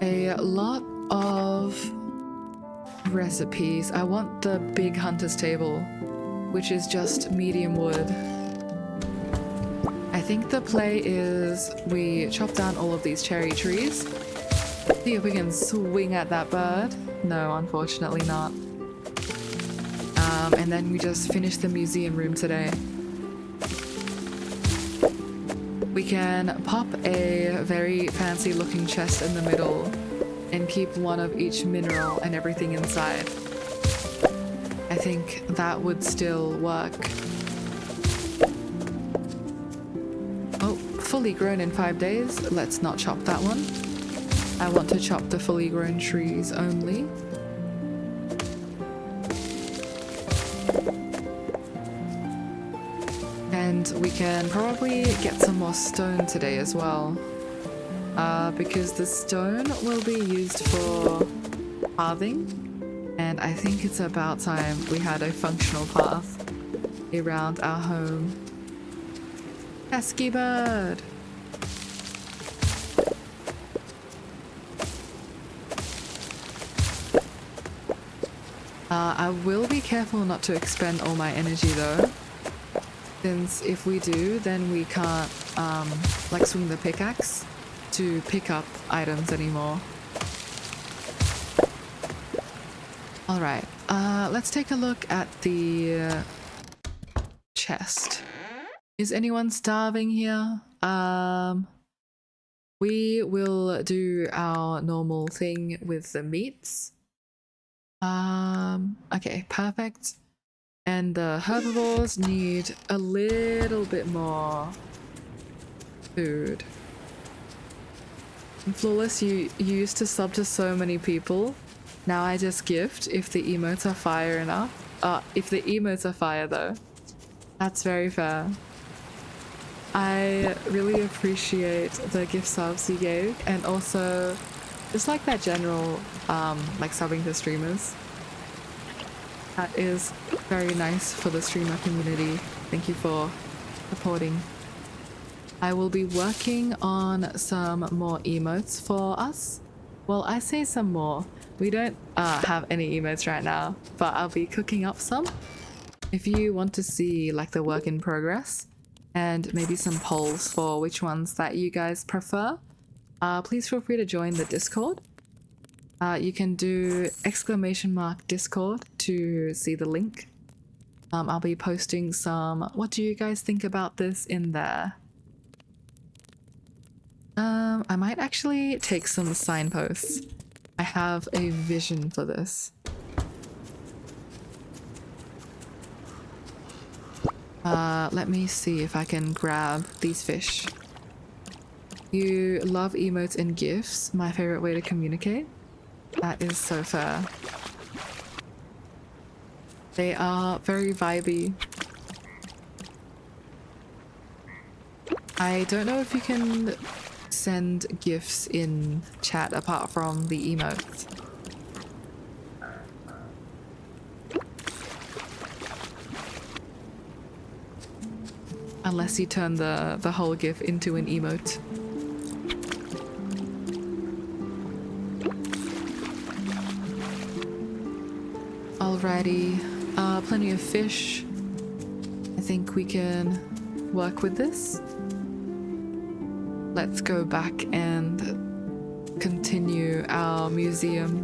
S1: a lot of recipes. I want the big hunter's table, which is just medium wood. I think the play is we chop down all of these cherry trees. See if we can swing at that bird. No, unfortunately not. And then we just finish the museum room today. We can pop a very fancy looking chest in the middle and keep one of each mineral and everything inside. I think that would still work. Oh, fully grown in 5 days. Let's not chop that one. I want to chop the fully grown trees only. And we can probably get some more stone today as well. Because the stone will be used for pathing, and I think it's about time we had a functional path around our home. Pesky bird! I will be careful not to expend all my energy though, since if we do, then we can't like swing the pickaxe to pick up items anymore. Alright, let's take a look at the chest. Is anyone starving here? We will do our normal thing with the meats. Okay, perfect. And the herbivores need a little bit more food. And Flawless, you used to sub to so many people. Now I just gift if the emotes are fire enough. If the emotes are fire though. That's very fair. I really appreciate the gift subs you gave, and also just like that general like subbing to streamers. That is very nice for the streamer community. Thank you for supporting. I will be working on some more emotes for us. Well, I say some more. We don't have any emotes right now, but I'll be cooking up some. If you want to see like the work in progress and maybe some polls for which ones that you guys prefer, please feel free to join the Discord. You can do !Discord to see the link. I'll be posting some what do you guys think about this in there. I might actually take some signposts. I have a vision for this. Let me see if I can grab these fish. You love emotes and gifs, my favorite way to communicate. That is so fair. They are very vibey. I don't know if you can send gifs in chat apart from the emotes. Unless you turn the whole GIF into an emote. Alrighty, plenty of fish. I think we can work with this. Let's go back and continue our museum.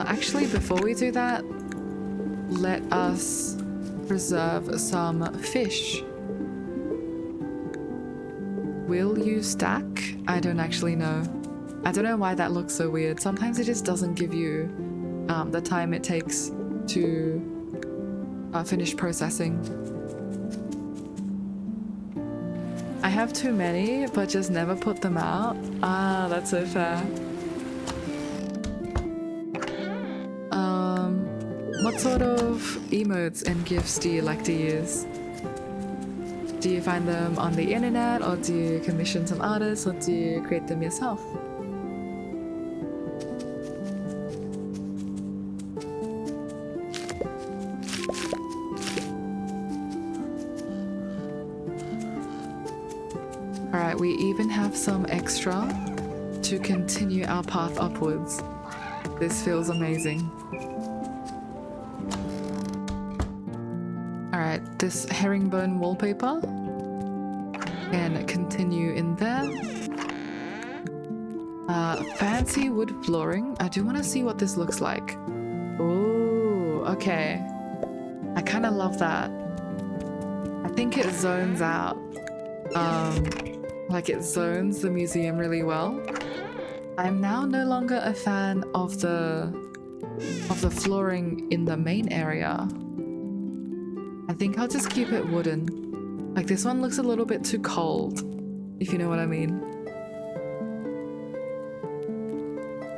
S1: Actually, before we do that, let us preserve some fish. Will you stack? I don't actually know. I don't know why that looks so weird. Sometimes it just doesn't give you the time it takes to finish processing. I have too many, but just never put them out. Ah, that's so fair. What sort of emotes and GIFs do you like to use? Do you find them on the internet, or do you commission some artists, or do you create them yourself? Alright, we even have some extra to continue our path upwards. This feels amazing. Alright, this herringbone wallpaper can continue in there. Fancy wood flooring. I do want to see what this looks like. Oh, okay. I kind of love that. I think it zones out. Like it zones the museum really well. I'm now no longer a fan of the flooring in the main area. I think I'll just keep it wooden. Like this one looks a little bit too cold, if you know what I mean.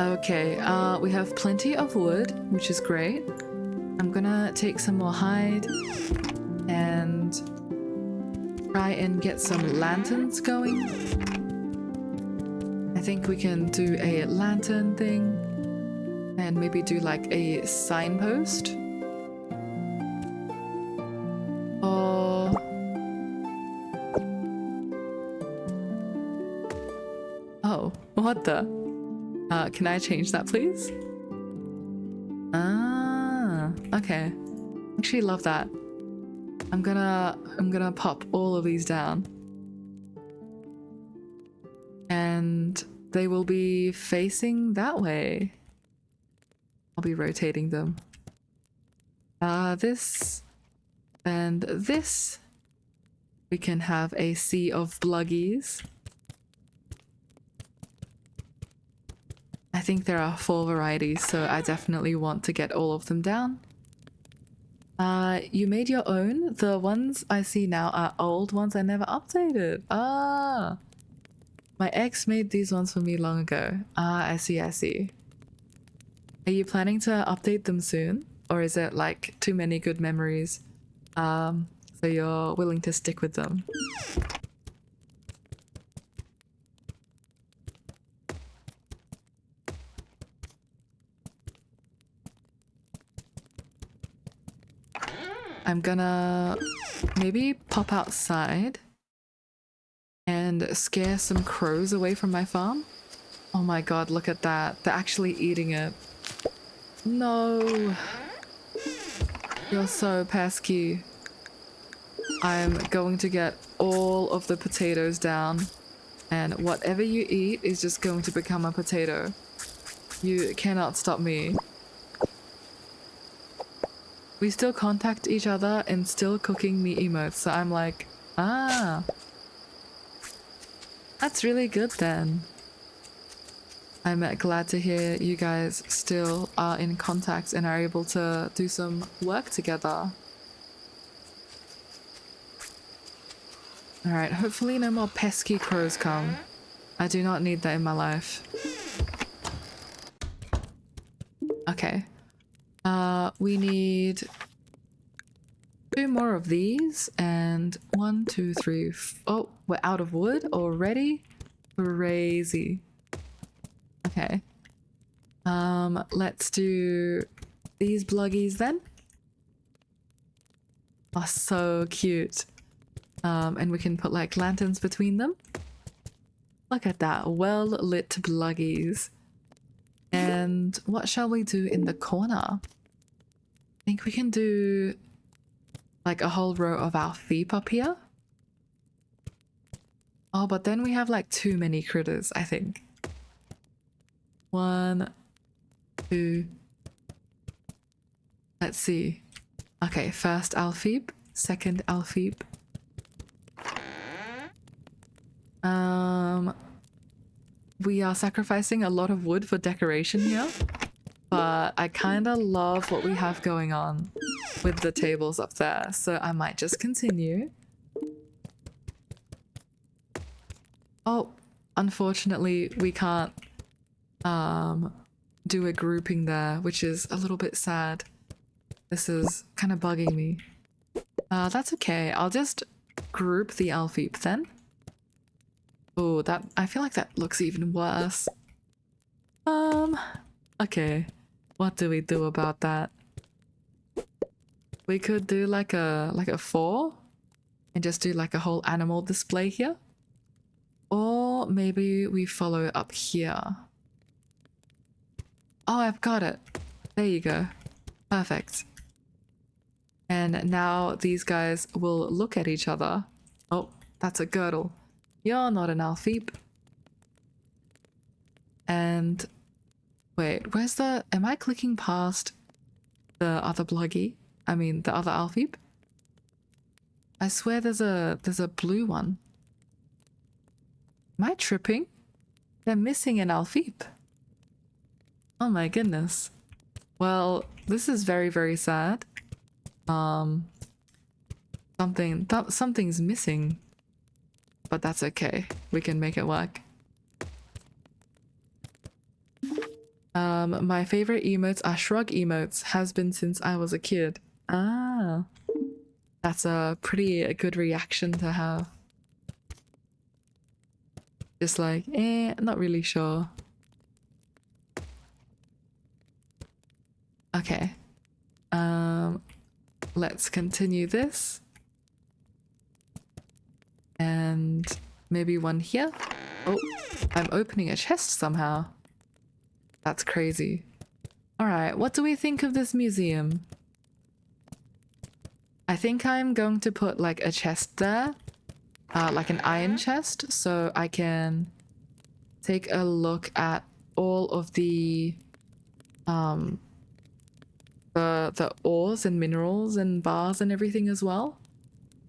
S1: Okay, we have plenty of wood, which is great. I'm gonna take some more hide and try and get some lanterns going. I think we can do a lantern thing and maybe do like a signpost. Oh, what the? Can I change that, please? Ah, okay. Actually love that. I'm gonna pop all of these down. And they will be facing that way. I'll be rotating them. This and this. We can have a sea of bluggies. I think there are 4 varieties, so I definitely want to get all of them down. You made your own? The ones I see now are old ones I never updated. Ah! My ex made these ones for me long ago. Ah, I see, I see. Are you planning to update them soon? Or is it like too many good memories? So you're willing to stick with them? I'm gonna maybe pop outside and scare some crows away from my farm. Oh my god, look at that. They're actually eating it. No. You're so pesky. I'm going to get all of the potatoes down, and whatever you eat is just going to become a potato. You cannot stop me. We still contact each other and still cooking me emotes, so I'm like, ah. That's really good then. I'm glad to hear you guys still are in contact and are able to do some work together. Alright, hopefully no more pesky crows come. I do not need that in my life. Okay. We need 2 more of these, and 1, 2, 3, oh, we're out of wood already? Crazy. Okay. Let's do these bluggies then. are so cute. And we can put like lanterns between them. Look at that, well lit bluggies. And what shall we do in the corner? I think we can do like a whole row of our feep up here. Oh, but then we have like too many critters, I think. 1, 2. Let's see. Okay, first Alfeeb, second Alfeeb. We are sacrificing a lot of wood for decoration here, but I kind of love what we have going on with the tables up there, so I might just continue. Oh, unfortunately, we can't do a grouping there, which is a little bit sad. This is kind of bugging me. That's okay. I'll just group the Alfeep then. Oh, that I feel like that looks even worse. Okay. What do we do about that? We could do like a 4 and just do like a whole animal display here. Or maybe we follow up here. Oh, I've got it. There you go. Perfect. And now these guys will look at each other. Oh, that's a girdle. You're not an Alfeep. And wait, where's the... Am I clicking past the other bluggy? I mean, the other Alfeep? I swear there's a blue one. Am I tripping? They're missing an Alfeep. Oh my goodness. Well, this is very, very sad. Something's missing. But that's okay. We can make it work. My favorite emotes are shrug emotes. Has been since I was a kid. Ah. That's a pretty good reaction to have. Just like, not really sure. Okay. Let's continue this. And maybe one here. Oh, I'm opening a chest somehow. That's crazy. Alright, what do we think of this museum? I think I'm going to put like a chest there. Like an iron chest, so I can take a look at all of the ores and minerals and bars and everything as well.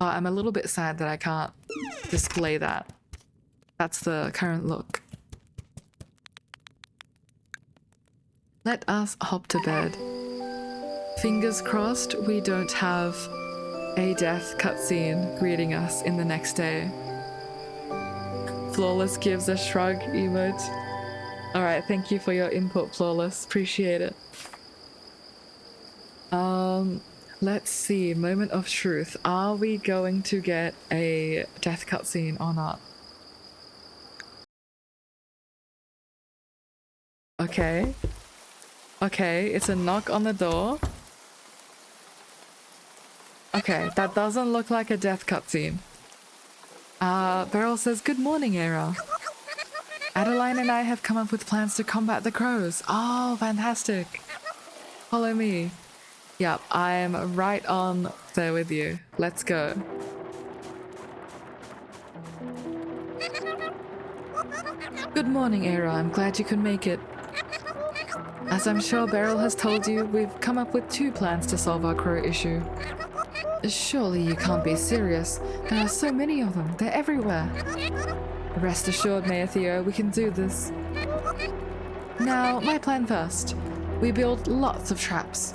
S1: I'm a little bit sad that I can't display that. That's the current look. Let us hop to bed. Fingers crossed we don't have a death cutscene greeting us in the next day. Flawless gives a shrug emote. Alright, thank you for your input, Flawless. Appreciate it. Let's see. Moment of truth. Are we going to get a death cutscene or not? Okay. Okay, it's a knock on the door. Okay, that doesn't look like a death cutscene. Beryl says, "Good morning, Eira. Adeline and I have come up with plans to combat the crows." Oh, fantastic. Follow me. Yep, I'm right on there with you. Let's go. Good morning, Eira. I'm glad you could make it. As I'm sure Beryl has told you, we've come up with 2 plans to solve our crow issue. Surely you can't be serious. There are so many of them. They're everywhere. Rest assured, Mayor Theo, we can do this. Now, my plan first. We build lots of traps.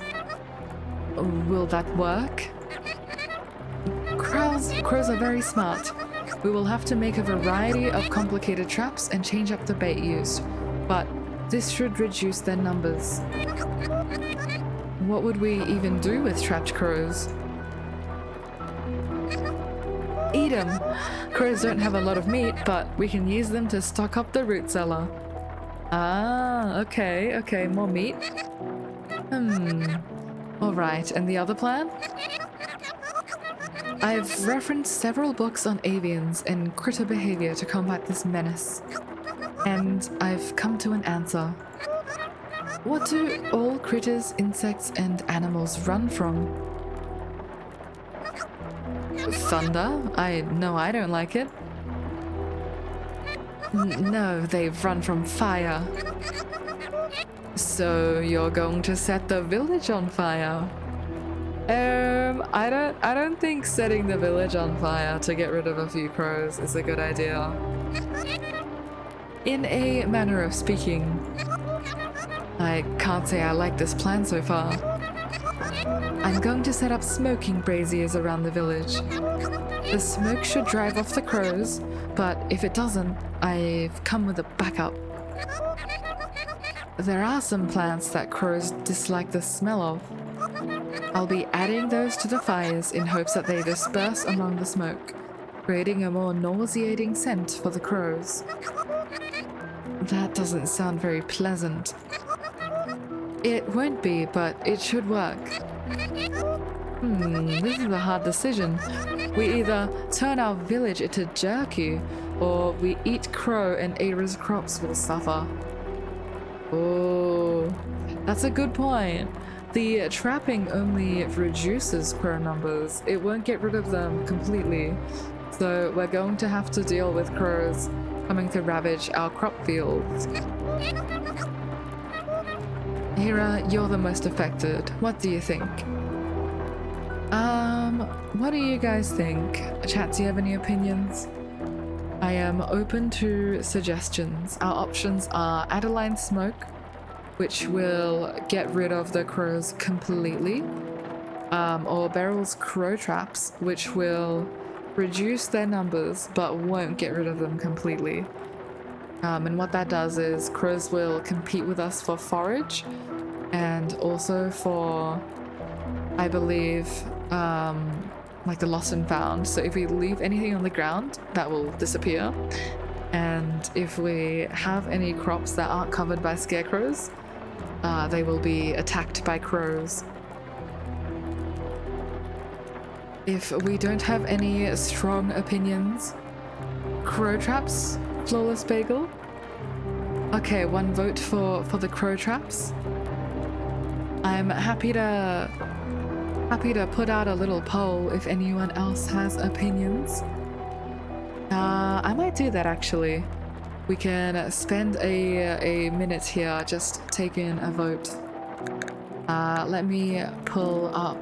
S1: Will that work? Crows are very smart. We will have to make a variety of complicated traps and change up the bait used, but this should reduce their numbers. What would we even do with trapped crows? Eat them! Crows don't have a lot of meat, but we can use them to stock up the root cellar. Ah, okay, more meat. Alright, and the other plan? I've referenced several books on avians and critter behavior to combat this menace, and I've come to an answer. What do all critters, insects, and animals run from? Thunder? I don't like it. No, they run from fire. So you're going to set the village on fire? I don't think setting the village on fire to get rid of a few crows is a good idea. In a manner of speaking, I can't say I like this plan so far. I'm going to set up smoking braziers around the village. The smoke should drive off the crows, but if it doesn't, I've come with a backup. There are some plants that crows dislike the smell of. I'll be adding those to the fires in hopes that they disperse among the smoke, creating a more nauseating scent for the crows. That doesn't sound very pleasant. It won't be, but it should work. This is a hard decision. We either turn our village into jerky, or we eat crow and Eira's crops will suffer. Oh, that's a good point. The trapping only reduces crow numbers. It won't get rid of them completely. So we're going to have to deal with crows coming to ravage our crop fields. Eira, you're the most affected. What do you think? What do you guys think? Chat, do you have any opinions? I am open to suggestions. Our options are Adeline Smoke, which will get rid of the crows completely, or Beryl's Crow Traps, which will reduce their numbers but won't get rid of them completely. And what that does is crows will compete with us for forage and also for, I believe, like the lost and found. So if we leave anything on the ground, that will disappear. And if we have any crops that aren't covered by scarecrows, they will be attacked by crows. If we don't have any strong opinions, crow traps, Flawless Bagel. Okay, one vote for the crow traps. I'm happy to put out a little poll if anyone else has opinions. I might do that actually. We can spend a minute here just taking a vote. Let me pull up.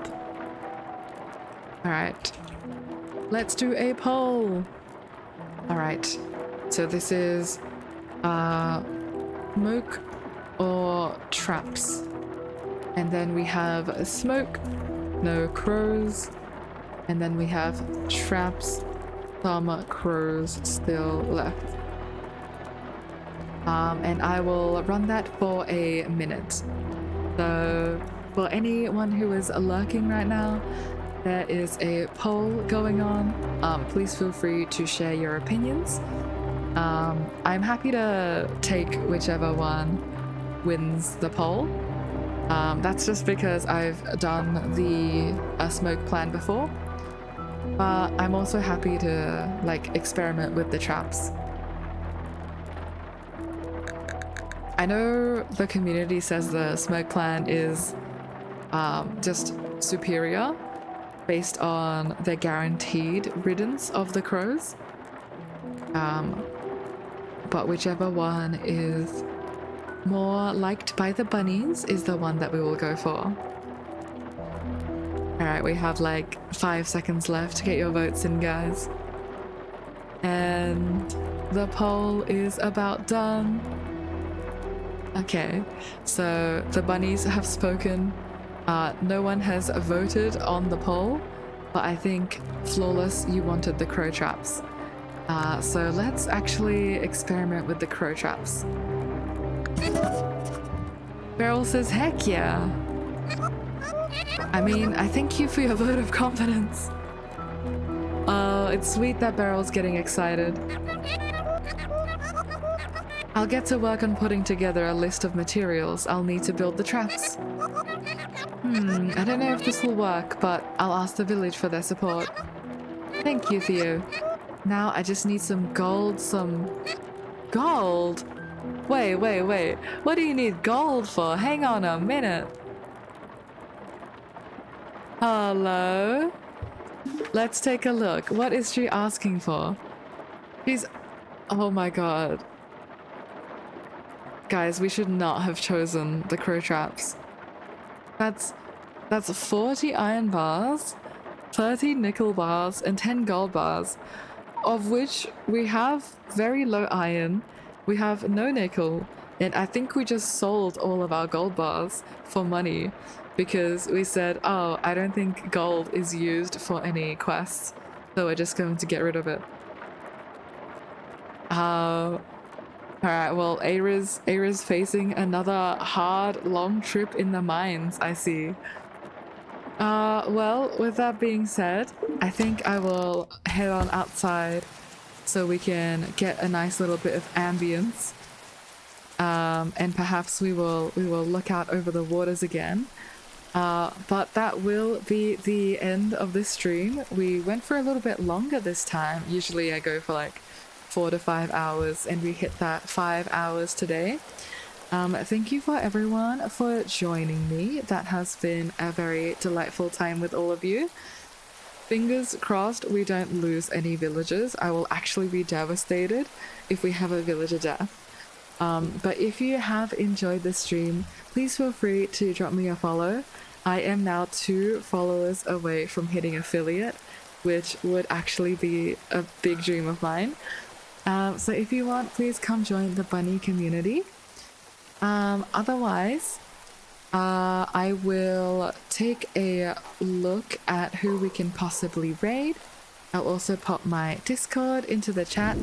S1: Alright. Let's do a poll. Alright. So this is smoke or traps. And then we have smoke, no crows. And then we have traps, some crows still left. And I will run that for a minute. So for anyone who is lurking right now, there is a poll going on. Please feel free to share your opinions. I'm happy to take whichever one wins the poll. That's just because I've done the smoke plan before. But I'm also happy to experiment with the traps. I know the community says the smoke plan is just superior based on the guaranteed riddance of the crows. But whichever one is more liked by the bunnies is the one that we will go for. Alright, we have 5 seconds left to get your votes in, guys. And the poll is about done. Okay, so the bunnies have spoken. No one has voted on the poll, but I think, Flawless, you wanted the crow traps. So let's actually experiment with the crow traps. Beryl says, heck yeah! I mean, I thank you for your vote of confidence. It's sweet that Beryl's getting excited. I'll get to work on putting together a list of materials I'll need to build the traps. I don't know if this will work, but I'll ask the village for their support. Thank you, Theo. Now I just need some gold, Gold? Wait. What do you need gold for? Hang on a minute. Hello? Let's take a look. What is she asking for? She's... Oh my god. Guys, we should not have chosen the crow traps. That's 40 iron bars, 30 nickel bars, and 10 gold bars, of which we have very low iron, we have no nickel, and I think we just sold all of our gold bars for money because we said, oh, I don't think gold is used for any quests, so we're just going to get rid of it. Alright, well, Eira's facing another hard, long trip in the mines, I see. Well, with that being said, I think I will head on outside so we can get a nice little bit of ambience. And perhaps we will look out over the waters again. But that will be the end of this stream. We went for a little bit longer this time. Usually I go for like 4 to 5 hours, and we hit that 5 hours today. Thank you for everyone for joining me. That has been a very delightful time with all of you. Fingers crossed we don't lose any villagers. I will actually be devastated if we have a villager death. But if you have enjoyed this stream, please feel free to drop me a follow. I am now 2 followers away from hitting affiliate, which would actually be a big dream of mine. So if you want, please come join the bunny community. Otherwise, I will take a look at who we can possibly raid. I'll also pop my Discord into the chat,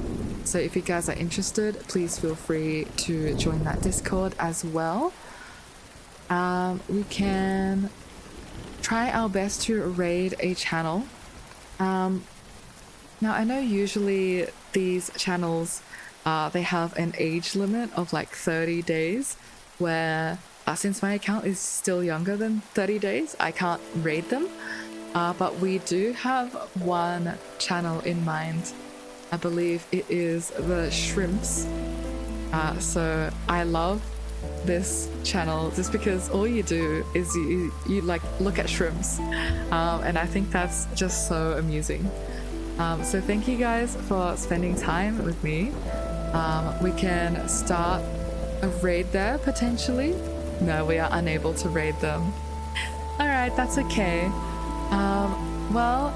S1: so if you guys are interested, please feel free to join that Discord as well. We can try our best to raid a channel. Now I know usually these channels, they have an age limit of like 30 days, where since my account is still younger than 30 days, I can't raid them. But we do have one channel in mind. I believe it is the Shrimps. So I love this channel just because all you do is you like look at shrimps. And I think that's just so amusing. So thank you guys for spending time with me. We can start a raid there potentially. No, we are unable to raid them. Alright, that's okay. Well,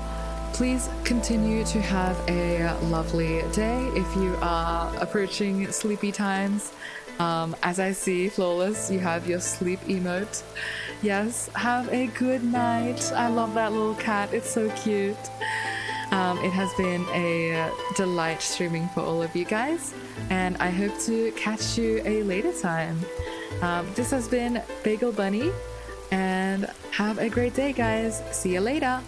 S1: please continue to have a lovely day if you are approaching sleepy times. As I see, Flawless, you have your sleep emote. Yes, have a good night. I love that little cat, it's so cute. It has been a delight streaming for all of you guys, and I hope to catch you a later time. This has been Bagel Bunny, and have a great day, guys. See you later.